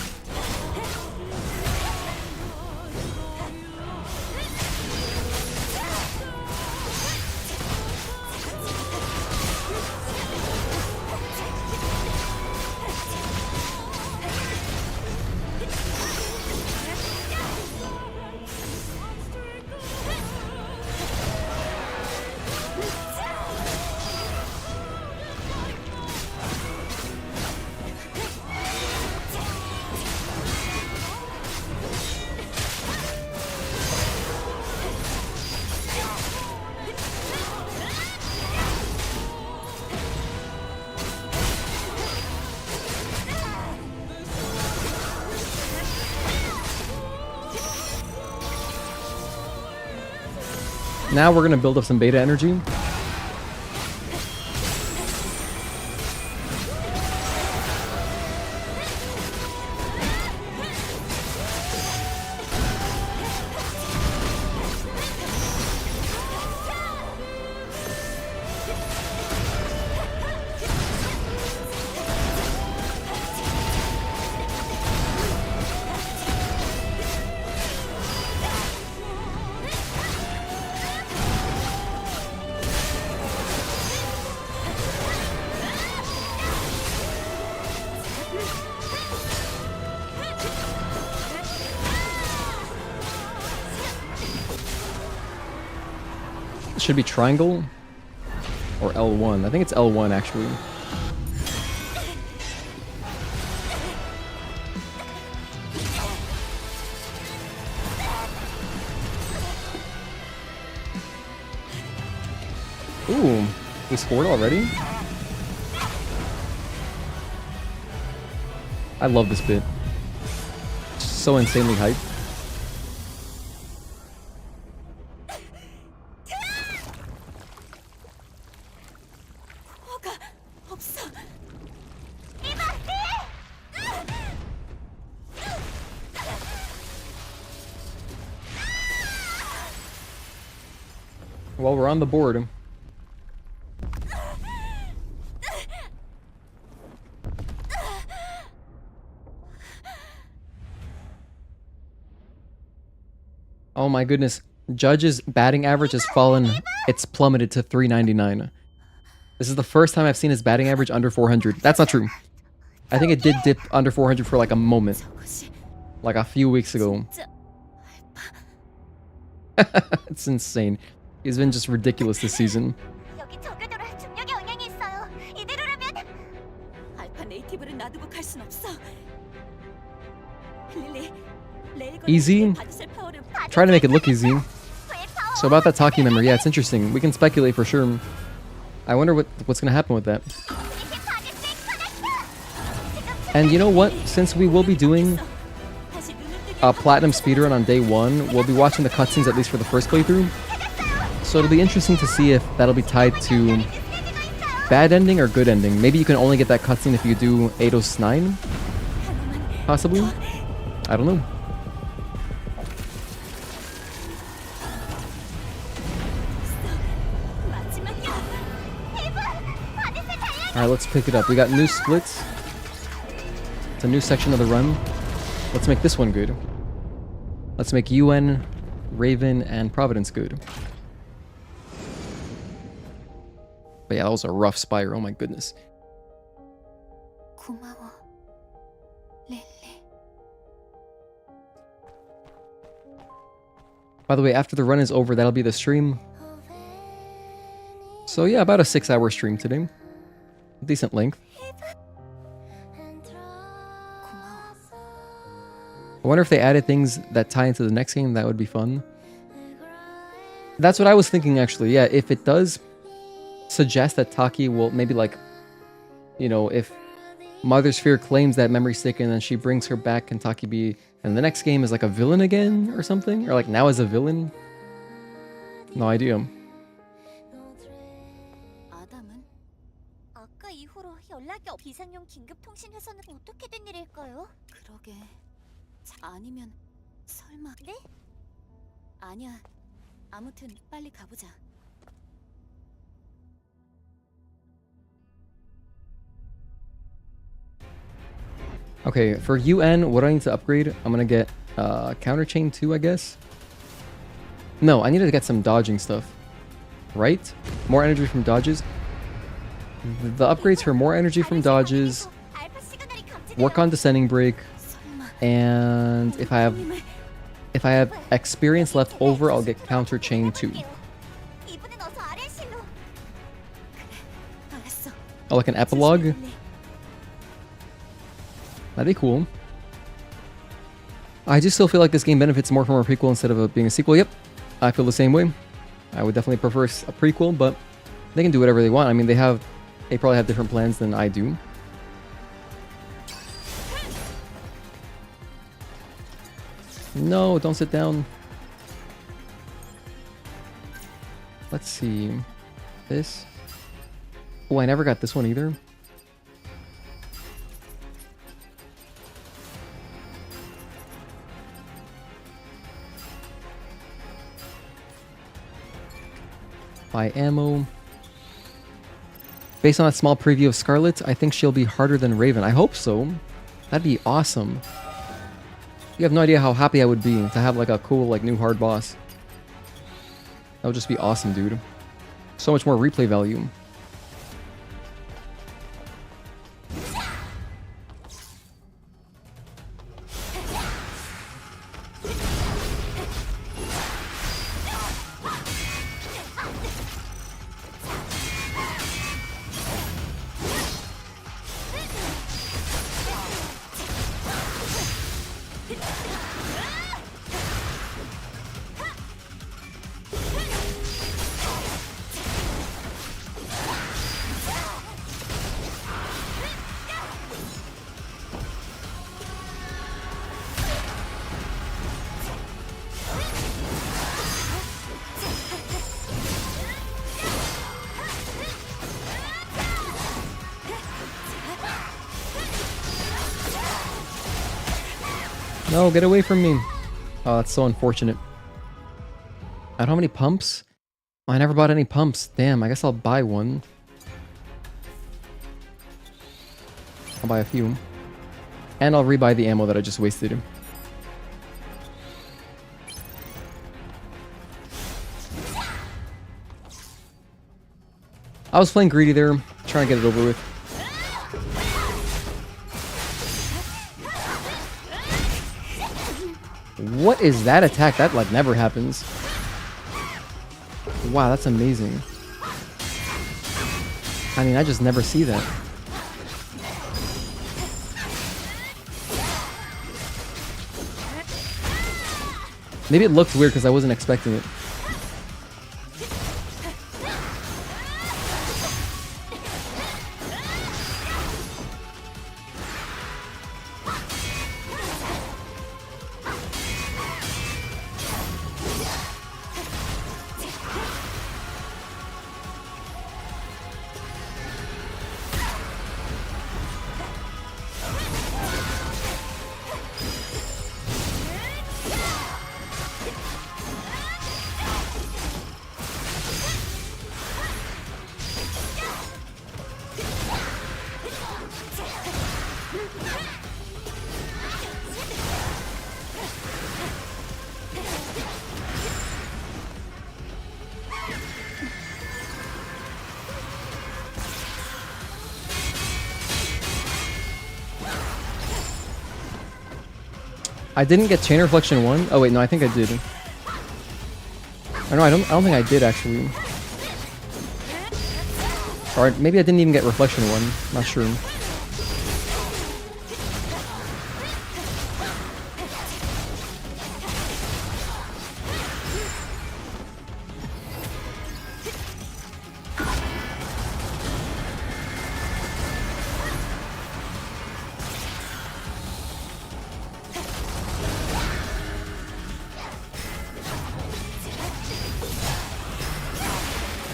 A: Now we're gonna build up some beta energy. Should be triangle or L1. I think it's L1 actually. Ooh, we scored already? I love this bit. It's so insanely hyped. Well, we're on the board. Oh my goodness. Judge's batting average has fallen. It's plummeted to 399. This is the first time I've seen his batting average under 400. That's not true. I think it did dip under 400 for like a moment. Like a few weeks ago. It's insane. He's been just ridiculous this season. Easy? Try to make it look easy. So about that Taki memory, yeah, it's interesting. We can speculate for sure. I wonder what's gonna happen with that. And you know what? Since we will be doing a platinum speedrun on day 1, we'll be watching the cutscenes at least for the first playthrough. So it'll be interesting to see if that'll be tied to bad ending or good ending. Maybe you can only get that cutscene if you do Eidos 9? Possibly? I don't know. Alright, let's pick it up. We got new splits. It's a new section of the run. Let's make this one good. Let's make UN, Raven, and Providence good. But yeah, that was a rough Spire. Oh my goodness.
F: 고마워, 릴리.
A: By the way, after the run is over, that'll be the stream. So yeah, about a 6-hour stream today. Decent length. I wonder if they added things that tie into the next game. That would be fun. That's what I was thinking, actually. Yeah, if it does suggest that Taki will maybe, like, you know, if Mother Sphere claims that memory stick and then she brings her back, can Taki be, and the next game is like a villain again or something? Or like now as a villain? No idea.
E: 아담은 아까 이후로 연락이 비상용 긴급 통신 회선은 어떻게 된 일일까요?
F: 그러게. 아니면 설마?
E: 네?
F: 아니야. 아무튼 빨리 가보자.
A: Okay, for UN, what do I need to upgrade? I'm gonna get counter chain 2, I guess. No, I needed to get some dodging stuff. Right? More energy from dodges. The upgrades for more energy from dodges, work on descending break, and if I have experience left over, I'll get counter chain 2.
E: 이분은 어서 아래실로.
F: 알았어.
A: Oh, like an epilogue? That'd be cool. I just still feel like this game benefits more from a prequel instead of it being a sequel. Yep, I feel the same way. I would definitely prefer a prequel, but they can do whatever they want. I mean, they probably have different plans than I do. No, don't sit down. Let's see. This. Oh, I never got this one either. Buy ammo. Based on that small preview of Scarlet, I think she'll be harder than Raven. I hope so. That'd be awesome. You have no idea how happy I would be to have like a cool like new hard boss. That would just be awesome, dude. So much more replay value. No, get away from me. Oh, that's so unfortunate. I don't have any pumps. Oh, I never bought any pumps. Damn, I guess I'll buy one. I'll buy a few. And I'll rebuy the ammo that I just wasted. I was playing greedy there, trying to get it over with. What is that attack? That like never happens. Wow, that's amazing. I mean, I just never see that. Maybe it looked weird because I wasn't expecting it. I didn't get Chain Reflection 1. Oh wait, no, I think I did. Or no, I don't think I did actually. Or maybe I didn't even get Reflection 1. Not sure.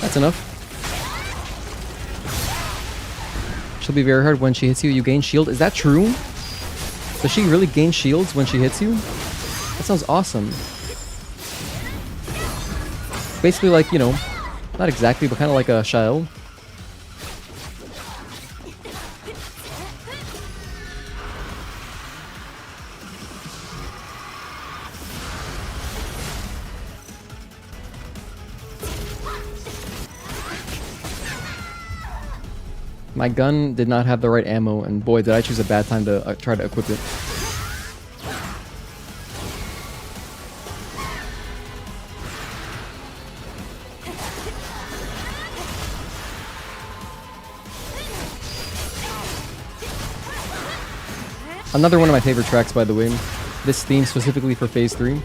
A: That's enough. She'll be very hard when she hits you. You gain shield. Is that true? Does she really gain shields when she hits you? That sounds awesome. Basically like, you know, not exactly, but kind of like a Xion. My gun did not have the right ammo, and boy, did I choose a bad time to try to equip it. Another one of my favorite tracks, by the way. This theme specifically for Phase 3.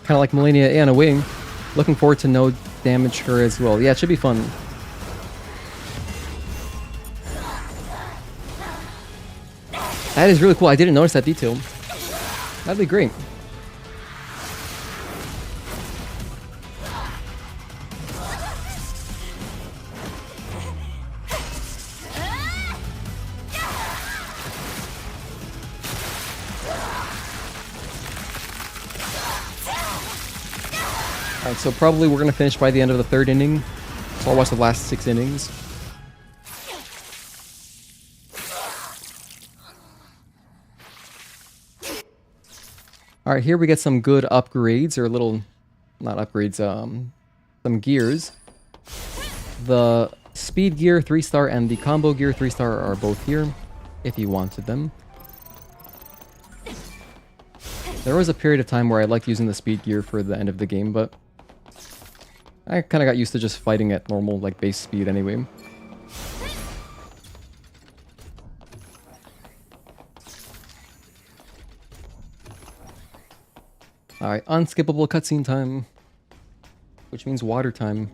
A: Kind of like Melania and a wing. Looking forward to no damage her as well. Yeah, it should be fun. That is really cool. I didn't notice that detail. That'd be great. Alright, so probably we're going to finish by the end of the 3rd inning. So I'll watch the last 6 innings. Alright, here we get some good upgrades, or little, not upgrades, some gears. The speed gear 3-star and the combo gear 3-star are both here, if you wanted them. There was a period of time where I liked using the speed gear for the end of the game, but I kind of got used to just fighting at normal, like, base speed anyway. Alright, unskippable cutscene time. Which means water time.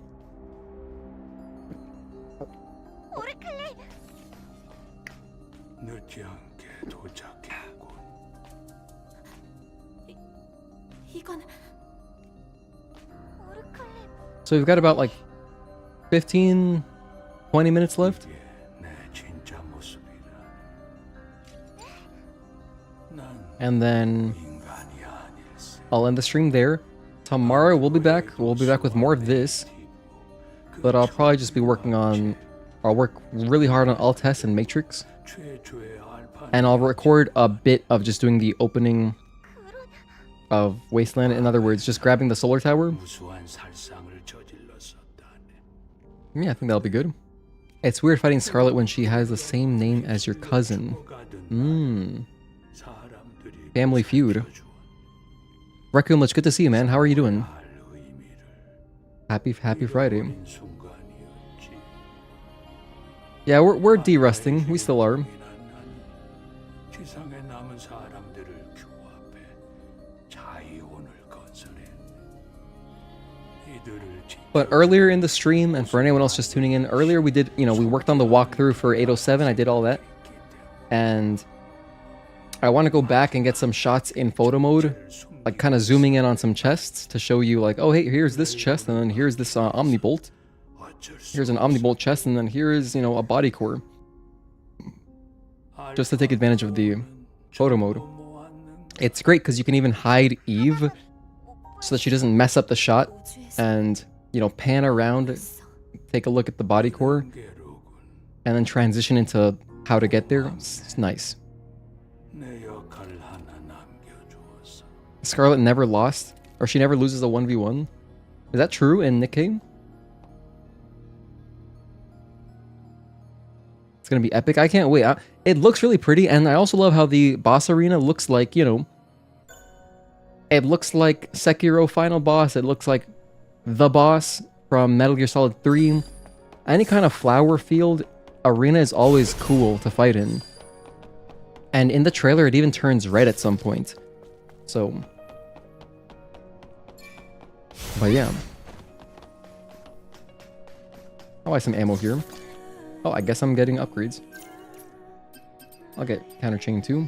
A: So we've got about like 15, 20 minutes left. And then I'll end the stream there. Tomorrow we'll be back. We'll be back with more of this. But I'll probably just be working on... I'll work really hard on Altess and Matrix. And I'll record a bit of just doing the opening of Wasteland. In other words, just grabbing the solar tower. Yeah, I think that'll be good. It's weird fighting Scarlet when she has the same name as your cousin. Family feud. Raccoon, it's good to see you, man. How are you doing? Happy Friday. Yeah, we're de-rusting. We still are. But earlier in the stream, and for anyone else just tuning in, earlier we did, we worked on the walkthrough for 807. I did all that. And I want to go back and get some shots in photo mode, like kind of zooming in on some chests to show you like, oh hey, here's this chest, and then here's this omnibolt. Here's an omnibolt chest, and then here is, you know, a body core. Just to take advantage of the photo mode. It's great because you can even hide Eve so that she doesn't mess up the shot, and, you know, pan around, take a look at the body core, and then transition into how to get there. It's nice. Scarlet never lost, or she never loses a 1v1. Is that true in Nikkei? It's gonna be epic. I can't wait. It looks really pretty, and I also love how the boss arena looks like, you know, it looks like Sekiro final boss. It looks like the boss from Metal Gear Solid 3. Any kind of flower field arena is always cool to fight in. And in the trailer, it even turns red at some point. So, but yeah. I'll buy some ammo here. Oh, I guess I'm getting upgrades. I'll get counter chain too.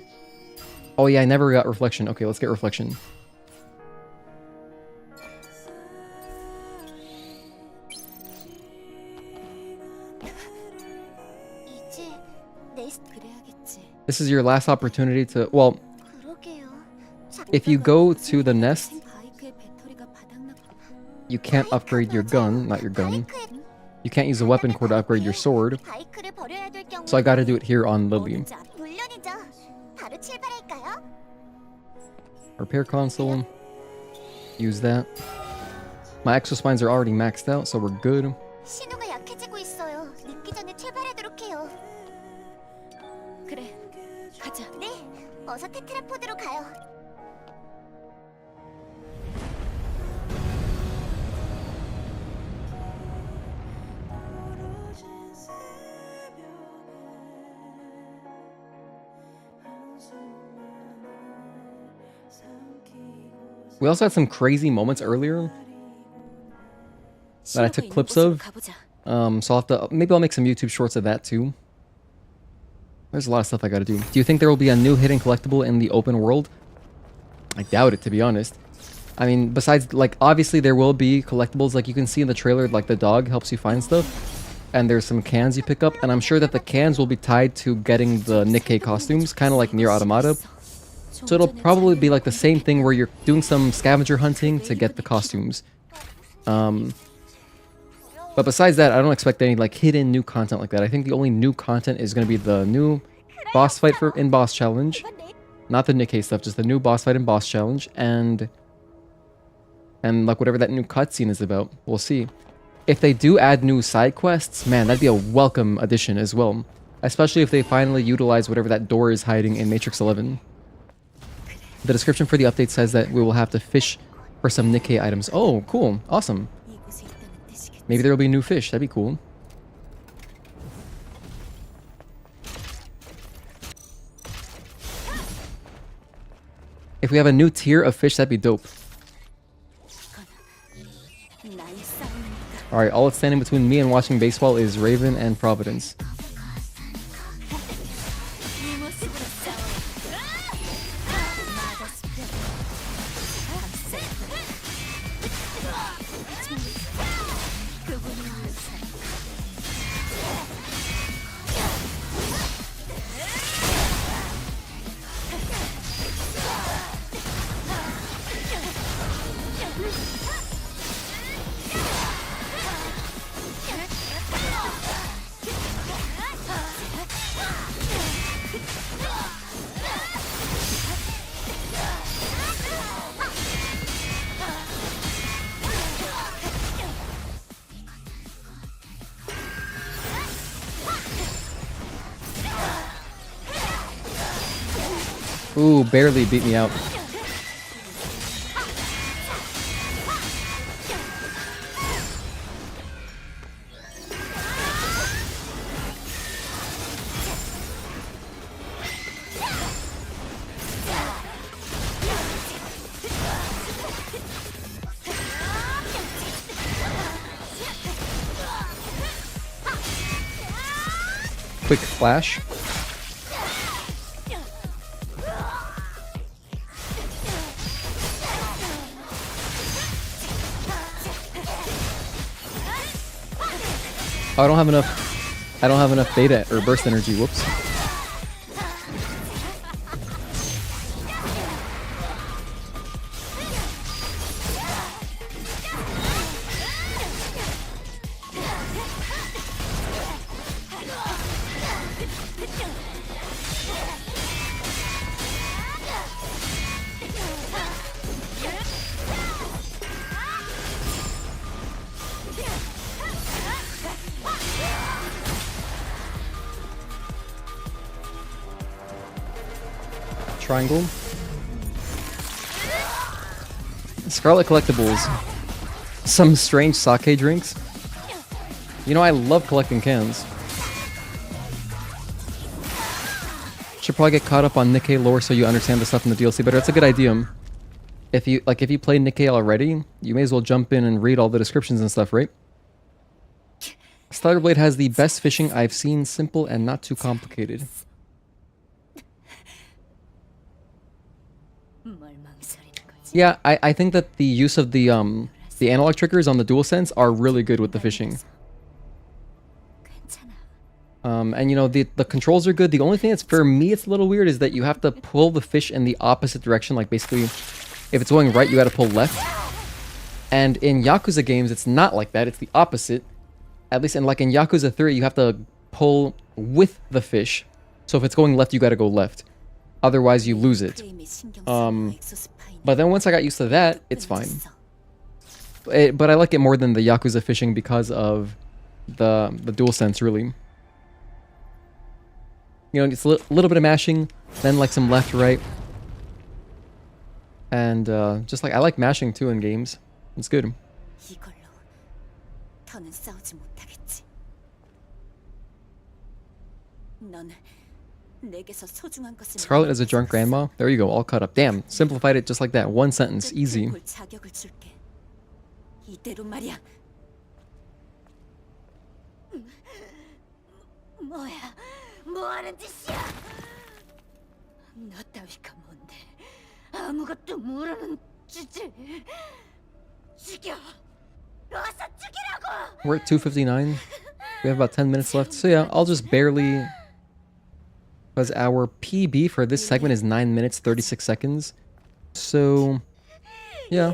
A: Oh yeah, I never got reflection. Okay, let's get reflection. This is your last opportunity to, well, if you go to the nest, you can't upgrade your gun, not your gun. You can't use a weapon core to upgrade your sword. So I gotta do it here on Lily. Repair console. Use that. My exospines are already maxed out, so we're good. We also had some crazy moments earlier that I took clips of. So I'll have to, maybe I'll make some YouTube shorts of that too. There's a lot of stuff I gotta do. Do you think there will be a new hidden collectible in the open world? I doubt it, to be honest. I mean, besides, like, obviously there will be collectibles, like you can see in the trailer, like the dog helps you find stuff. And there's some cans you pick up, and I'm sure that the cans will be tied to getting the Nikkei costumes, kind of like Nier Automata. So it'll probably be like the same thing where you're doing some scavenger hunting to get the costumes. But besides that, I don't expect any like hidden new content like that. I think the only new content is going to be the new boss fight for in boss challenge. Not the Nikkei stuff, just the new boss fight and boss challenge. And like whatever that new cutscene is about. We'll see. If they do add new side quests, man, that'd be a welcome addition as well. Especially if they finally utilize whatever that door is hiding in Matrix 11. The description for the update says that we will have to fish for some Nikkei items. Oh, cool. Awesome. Maybe there will be new fish. That'd be cool. If we have a new tier of fish, that'd be dope. Alright, all that's standing between me and watching baseball is Raven and Providence. Ooh, barely beat me out. Quick flash. Oh, I don't have enough. I don't have enough beta or burst energy. Whoops. Triangle. Scarlet collectibles. Some strange sake drinks. You know, I love collecting cans. Should probably get caught up on Nikkei lore so you understand the stuff in the DLC better. It's a good idea. If you play Nikkei already, you may as well jump in and read all the descriptions and stuff, right? Stellar Blade has the best fishing I've seen, simple and not too complicated. Yeah, I think that the use of the analog triggers on the DualSense are really good with the fishing. And you know, the controls are good. The only thing that's, for me, it's a little weird is that you have to pull the fish in the opposite direction. Like basically, if it's going right, you gotta pull left. And in Yakuza games, it's not like that. It's the opposite. At least in Yakuza 3, you have to pull with the fish. So if it's going left, you gotta go left. Otherwise, you lose it. But then once I got used to that, it's fine. But I like it more than the Yakuza fishing because of the DualSense, really. You know, it's a little bit of mashing, then like some left, right. And just like, I like mashing too in games. It's good. Scarlet is a drunk grandma. There you go, all caught up. Damn, simplified it just like that. One sentence, easy. We're at 2:59. We have about 10 minutes left. So yeah, I'll just barely... Because our PB for this segment is 9 minutes, 36 seconds. So, yeah.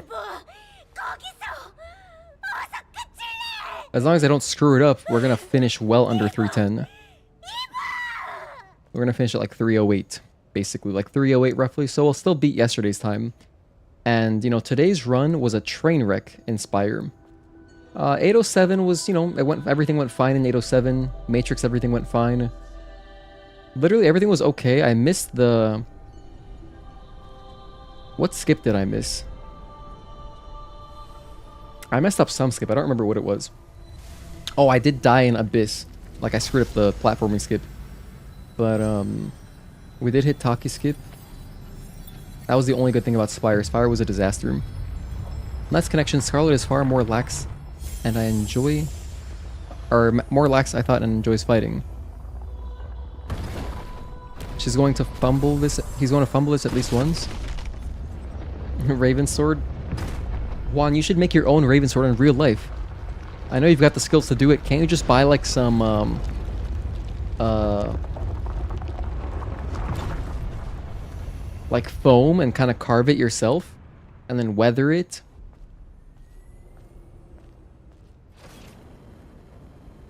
A: As long as I don't screw it up, we're going to finish well under 310. We're going to finish at like 308, basically. Like 308 roughly. So we'll still beat yesterday's time. And, you know, today's run was a train wreck in Spire. 807 was, you know, everything went fine in 807. Matrix, everything went fine. Literally everything was okay. I missed the... What skip did I miss? I messed up some skip. I don't remember what it was. Oh, I did die in Abyss. Like, I screwed up the platforming skip. But, we did hit Taki skip. That was the only good thing about Spire. Spire was a disaster. Nice connection. Scarlet is far more lax. And I enjoy... Or, more lax, I thought, and enjoys fighting. She's going to fumble this. He's going to fumble this at least once. Raven sword. Juan, you should make your own Raven sword in real life. I know you've got the skills to do it. Can't you just buy like some like foam and kind of carve it yourself and then weather it?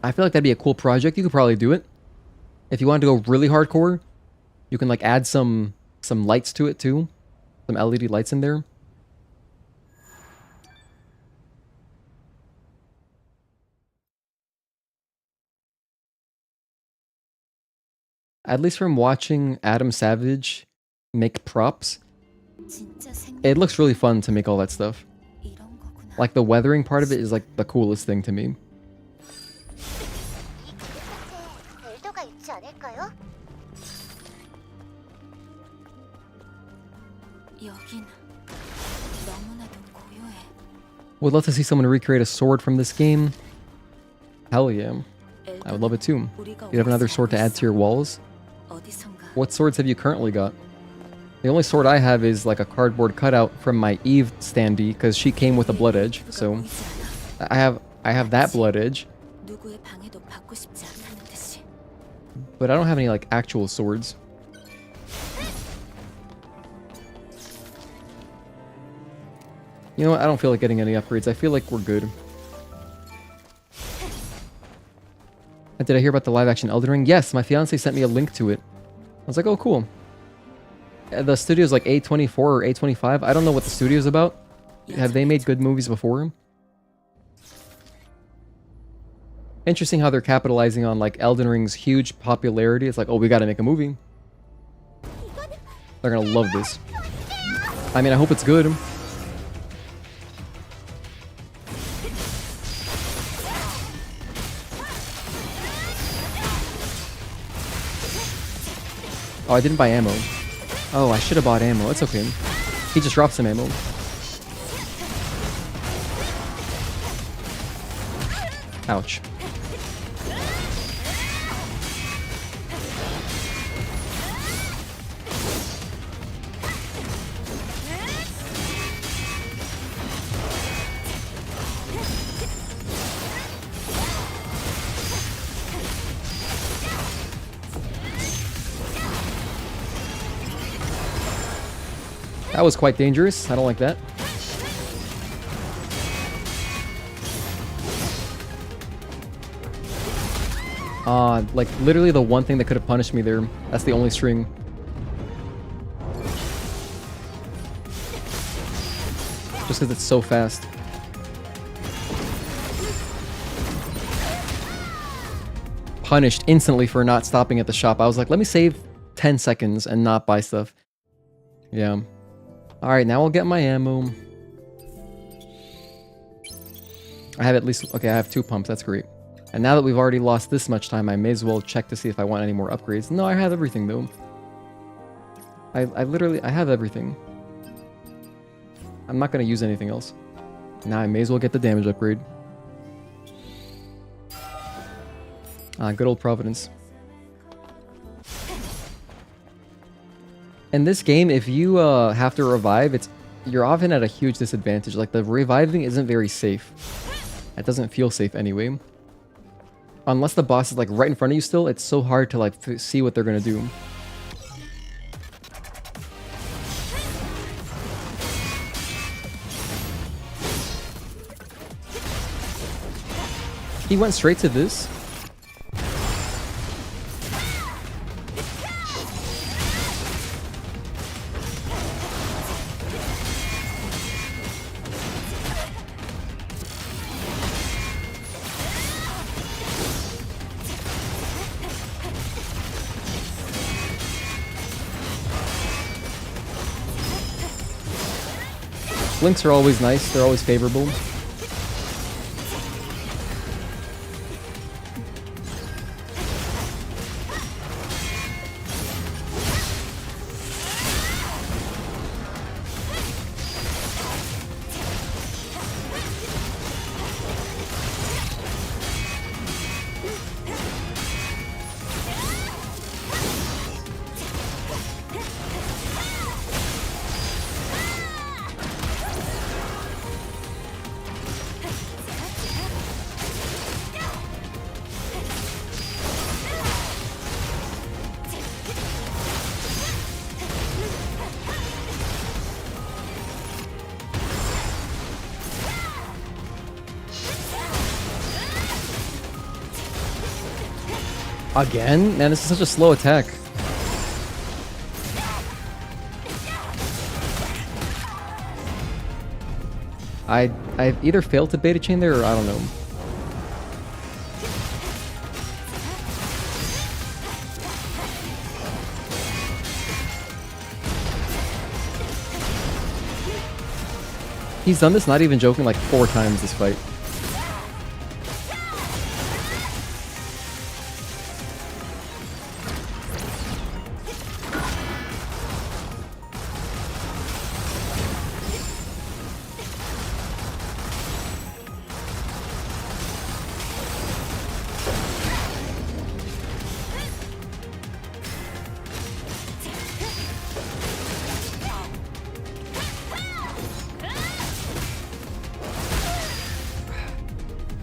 A: I feel like that'd be a cool project. You could probably do it. If you wanted to go really hardcore, you can like add some lights to it too. Some LED lights in there. At least from watching Adam Savage make props, it looks really fun to make all that stuff. Like the weathering part of it is like the coolest thing to me. Would love to see someone recreate a sword from this game. Hell yeah. I would love it too. You'd have another sword to add to your walls. What swords have you currently got? The only sword I have is like a cardboard cutout from my Eve standee because she came with a blood edge. So I have that blood edge.
F: 누구의 방해도 받고 싶지 않다는 듯이.
A: But I don't have any like actual swords. You know what? I don't feel like getting any upgrades. I feel like we're good. And did I hear about the live action Elden Ring? Yes, my fiance sent me a link to it. I was like, oh, cool. The studio's like A24 or A25. I don't know what the studio's about. Have they made good movies before? Interesting how they're capitalizing on like Elden Ring's huge popularity. It's like, oh, we gotta make a movie. They're gonna love this. I mean, I hope it's good. Oh, I didn't buy ammo. Oh, I should have bought ammo. It's okay. He just dropped some ammo. Ouch. That was quite dangerous. I don't like that. Like literally the one thing that could have punished me there. That's the only string. Just because it's so fast. Punished instantly for not stopping at the shop. I was like, let me save 10 seconds and not buy stuff. Yeah. Alright, now I'll get my ammo. I have at least... Okay, I have 2 pumps. That's great. And now that we've already lost this much time, I may as well check to see if I want any more upgrades. No, I have everything, though. I have everything. I'm not going to use anything else. Now I may as well get the damage upgrade. Good old Providence. In this game, if you have to revive, you're often at a huge disadvantage. Like, the reviving isn't very safe. It doesn't feel safe anyway. Unless the boss is like right in front of you still, it's so hard to like see what they're gonna do. He went straight to this. Links are always nice, they're always favorable. Again? Man, this is such a slow attack. I've either failed to beta chain there or I don't know. He's done this, not even joking, like 4 times this fight.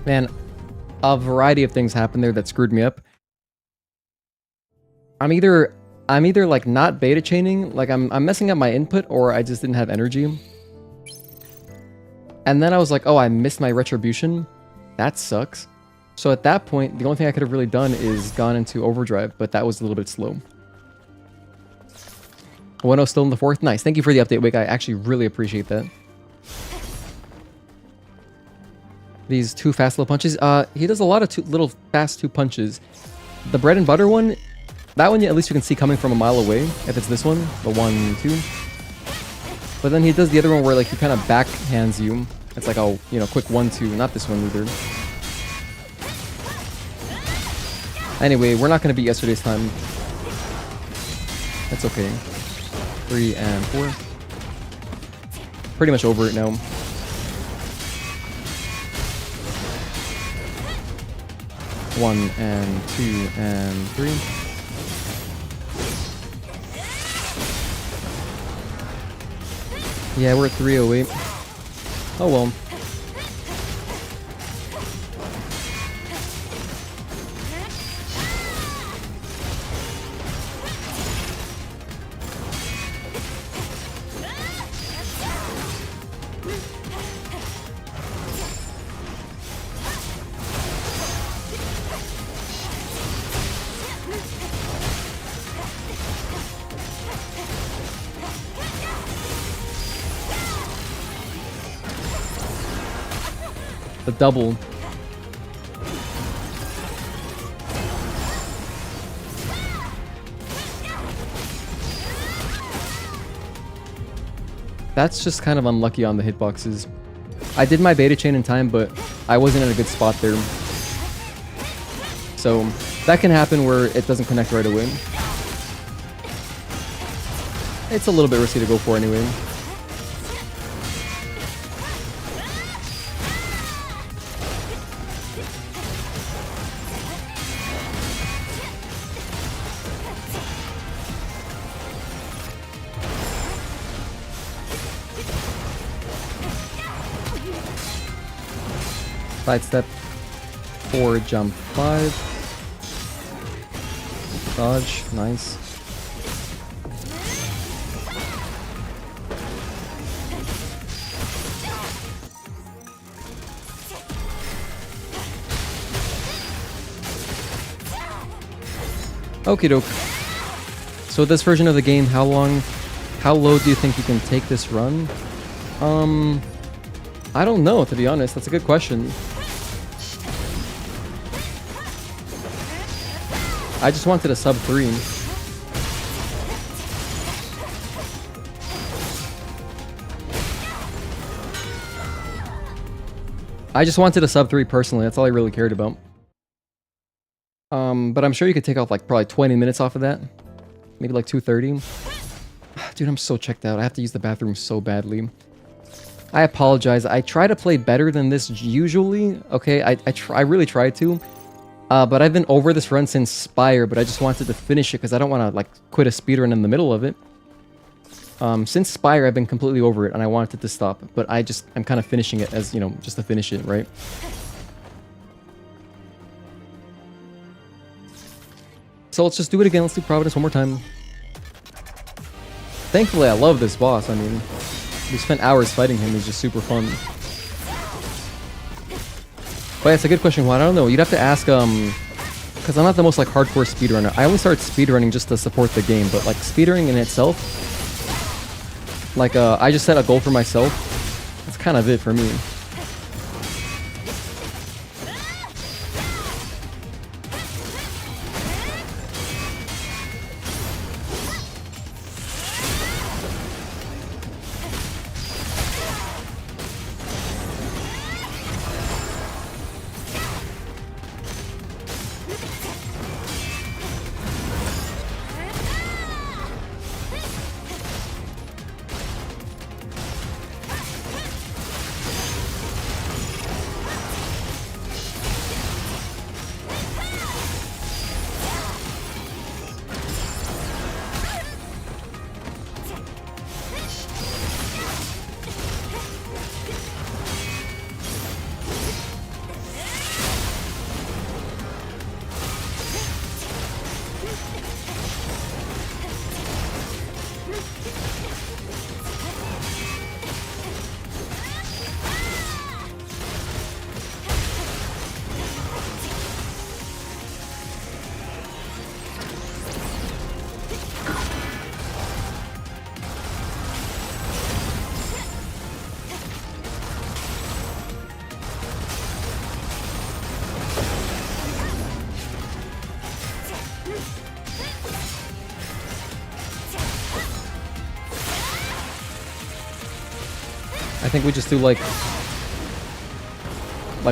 A: Man, a variety of things happened there that screwed me up. I'm either like not beta chaining, like I'm messing up my input, or I just didn't have energy. And then I was like, oh, I missed my retribution. That sucks. So at that point, the only thing I could have really done is gone into overdrive, but that was a little bit slow. 1-0 still in the fourth. Nice. Thank you for the update, Wick. I actually really appreciate that. These two fast little punches. He does a lot of little fast two punches. The bread and butter one, that one at least you can see coming from a mile away. If it's this one, the 1-2. But then he does the other one where like he kind of backhands you. It's like a quick 1-2. Not this one either. Anyway, we're not gonna beat yesterday's time. That's okay. 3 and 4. Pretty much over it now. One and 2 and 3. Yeah, we're at 308. Oh well. The double. That's just kind of unlucky on the hitboxes. I did my beta chain in time, but I wasn't in a good spot there. So that can happen where it doesn't connect right away. It's a little bit risky to go for anyway. Side step, forward jump 5. Dodge, nice. Okie doke. So this version of the game, how low do you think you can take this run? I don't know, to be honest. That's a good question. I just wanted a sub 3. I just wanted a sub 3 personally. That's all I really cared about. But I'm sure you could take off like probably 20 minutes off of that. Maybe like 2:30. Dude, I'm so checked out. I have to use the bathroom so badly. I apologize. I try to play better than this usually. Okay, I really try to. But I've been over this run since Spire, but I just wanted to finish it because I don't want to like quit a speedrun in the middle of it. Since Spire, I've been completely over it and I wanted it to stop, but I'm kind of finishing it as, just to finish it, right? So let's just do it again. Let's do Providence one more time. Thankfully, I love this boss. I mean, we spent hours fighting him. He's just super fun. But yeah, it's a good question, Juan. I don't know. You'd have to ask, because I'm not the most like hardcore speedrunner. I only started speedrunning just to support the game, but like speedrunning in itself, like I just set a goal for myself. That's kind of it for me. think we just do like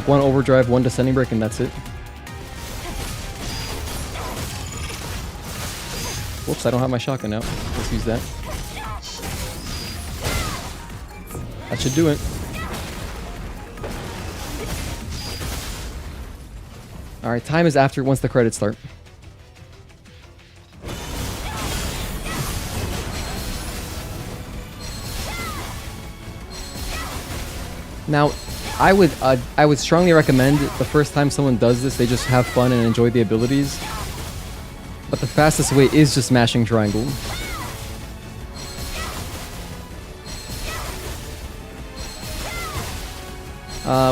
A: one overdrive, one descending break, and that's it. Whoops, I don't have my shotgun out. Let's use that. That should do it. Alright, time is after once the credits start. Now, I would strongly recommend the first time someone does this, they just have fun and enjoy the abilities. But the fastest way is just mashing triangle.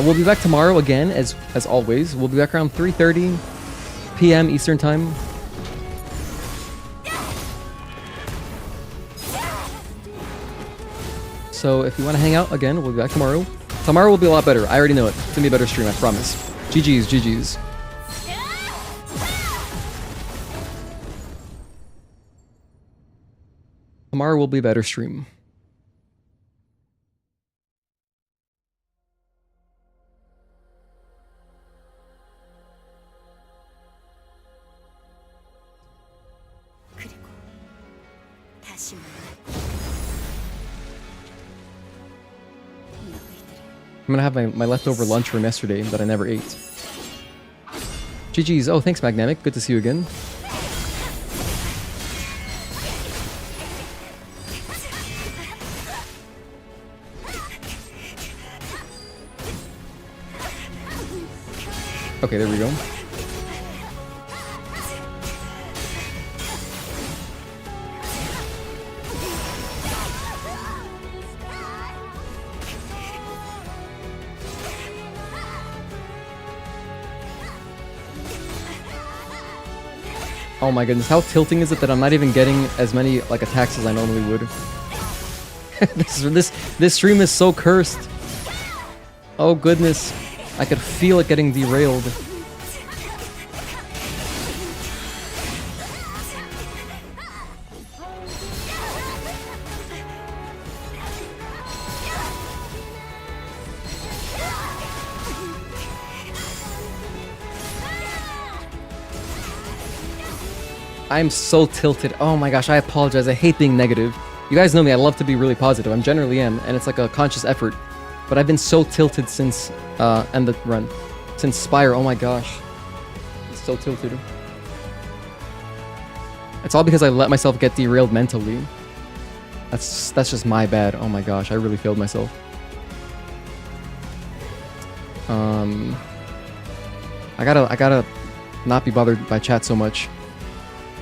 A: We'll be back tomorrow again, as always. We'll be back around 3:30 p.m. Eastern Time. So if you want to hang out again, we'll be back tomorrow. Tomorrow will be a lot better. I already know it. It's gonna be a better stream, I promise. GG's, GG's. Tomorrow will be a better stream.
F: 그리고 다시
A: I'm gonna have my leftover lunch from yesterday that I never ate. GG's. Oh, thanks, Magnamic. Good to see you again. Okay, there we go. Oh my goodness, how tilting is it that I'm not even getting as many like attacks as I normally would? this stream is so cursed. Oh goodness, I could feel it getting derailed. I'm so tilted. Oh my gosh, I apologize. I hate being negative. You guys know me, I love to be really positive. I generally am, and it's like a conscious effort. But I've been so tilted since end the run. Since Spire, oh my gosh. It's so tilted. It's all because I let myself get derailed mentally. That's just my bad. Oh my gosh, I really failed myself. I gotta not be bothered by chat so much.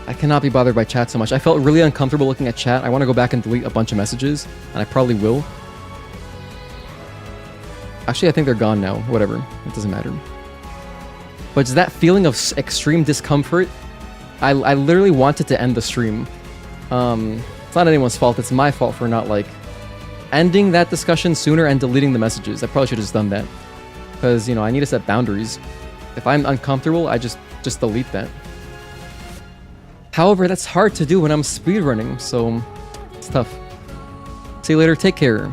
A: I cannot be bothered by chat so much. I felt really uncomfortable looking at chat. I want to go back and delete a bunch of messages, and I probably will. Actually, I think they're gone now. Whatever. It doesn't matter. But it's that feeling of extreme discomfort. I literally wanted to end the stream. It's not anyone's fault. It's my fault for not, like, ending that discussion sooner and deleting the messages. I probably should have just done that. Because, you know, I need to set boundaries. If I'm uncomfortable, I just delete that. However, that's hard to do when I'm speedrunning, so it's tough. See you later. Take care.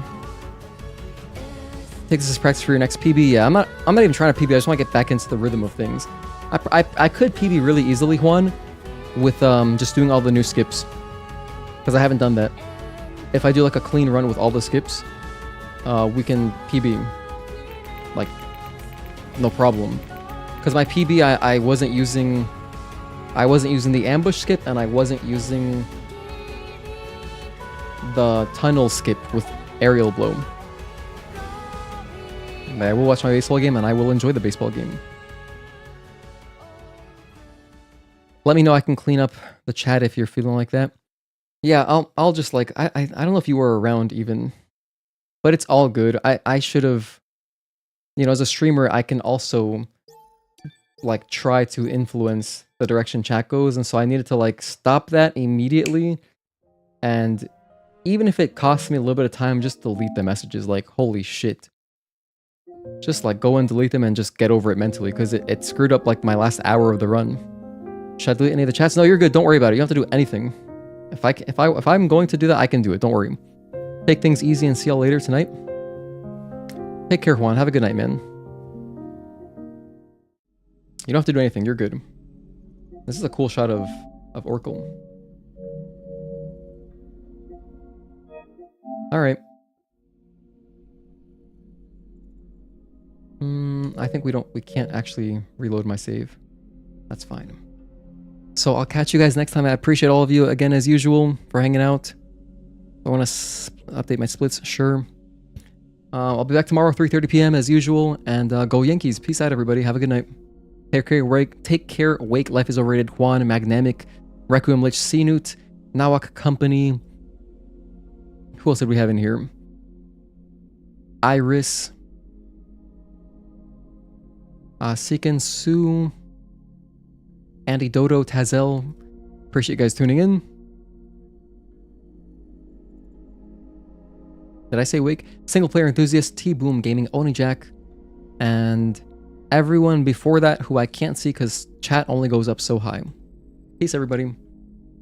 A: Take this as practice for your next PB. Yeah, I'm not even trying to PB. I just want to get back into the rhythm of things. I could PB really easily, Juan, with just doing all the new skips, because I haven't done that. If I do like a clean run with all the skips, we can PB like no problem. Because my PB, I wasn't using the ambush skip, and I wasn't using the tunnel skip with aerial blow. I will watch my baseball game, and I will enjoy the baseball game. Let me know I can clean up the chat if you're feeling like that. Yeah, I'll just like, I don't know if you were around even, but it's all good. I should have, you know, as a streamer, I can also like try to influence the direction chat goes, and so I needed to like stop that immediately, and even if it costs me a little bit of time, just delete the messages. Like, holy shit. Just like go and delete them and just get over it mentally, because it screwed up like my last hour of the run. Should I delete any of the chats? No, you're good. Don't worry about it. You don't have to do anything. If I'm going to do that, I can do it. Don't worry. Take things easy and see y'all later tonight. Take care, Juan. Have a good night, man. You don't have to do anything. You're good. This is a cool shot of Oracle. All right. I think we can't actually reload my save. That's fine. So I'll catch you guys next time. I appreciate all of you again as usual for hanging out. I want to update my splits, sure. I'll be back tomorrow 3:30 p.m. as usual, and go Yankees. Peace out, everybody. Have a good night. Take care. Wake. Life is overrated. Juan, Magnamic, Requiem Lich, Sinut, Nawak Company. Who else did we have in here? Iris, Siken Su, Andy Dodo, Tazel. Appreciate you guys tuning in. Did I say Wake? Single player enthusiast, T-Boom Gaming, Onijack, and everyone before that who I can't see because chat only goes up so high. Peace, everybody.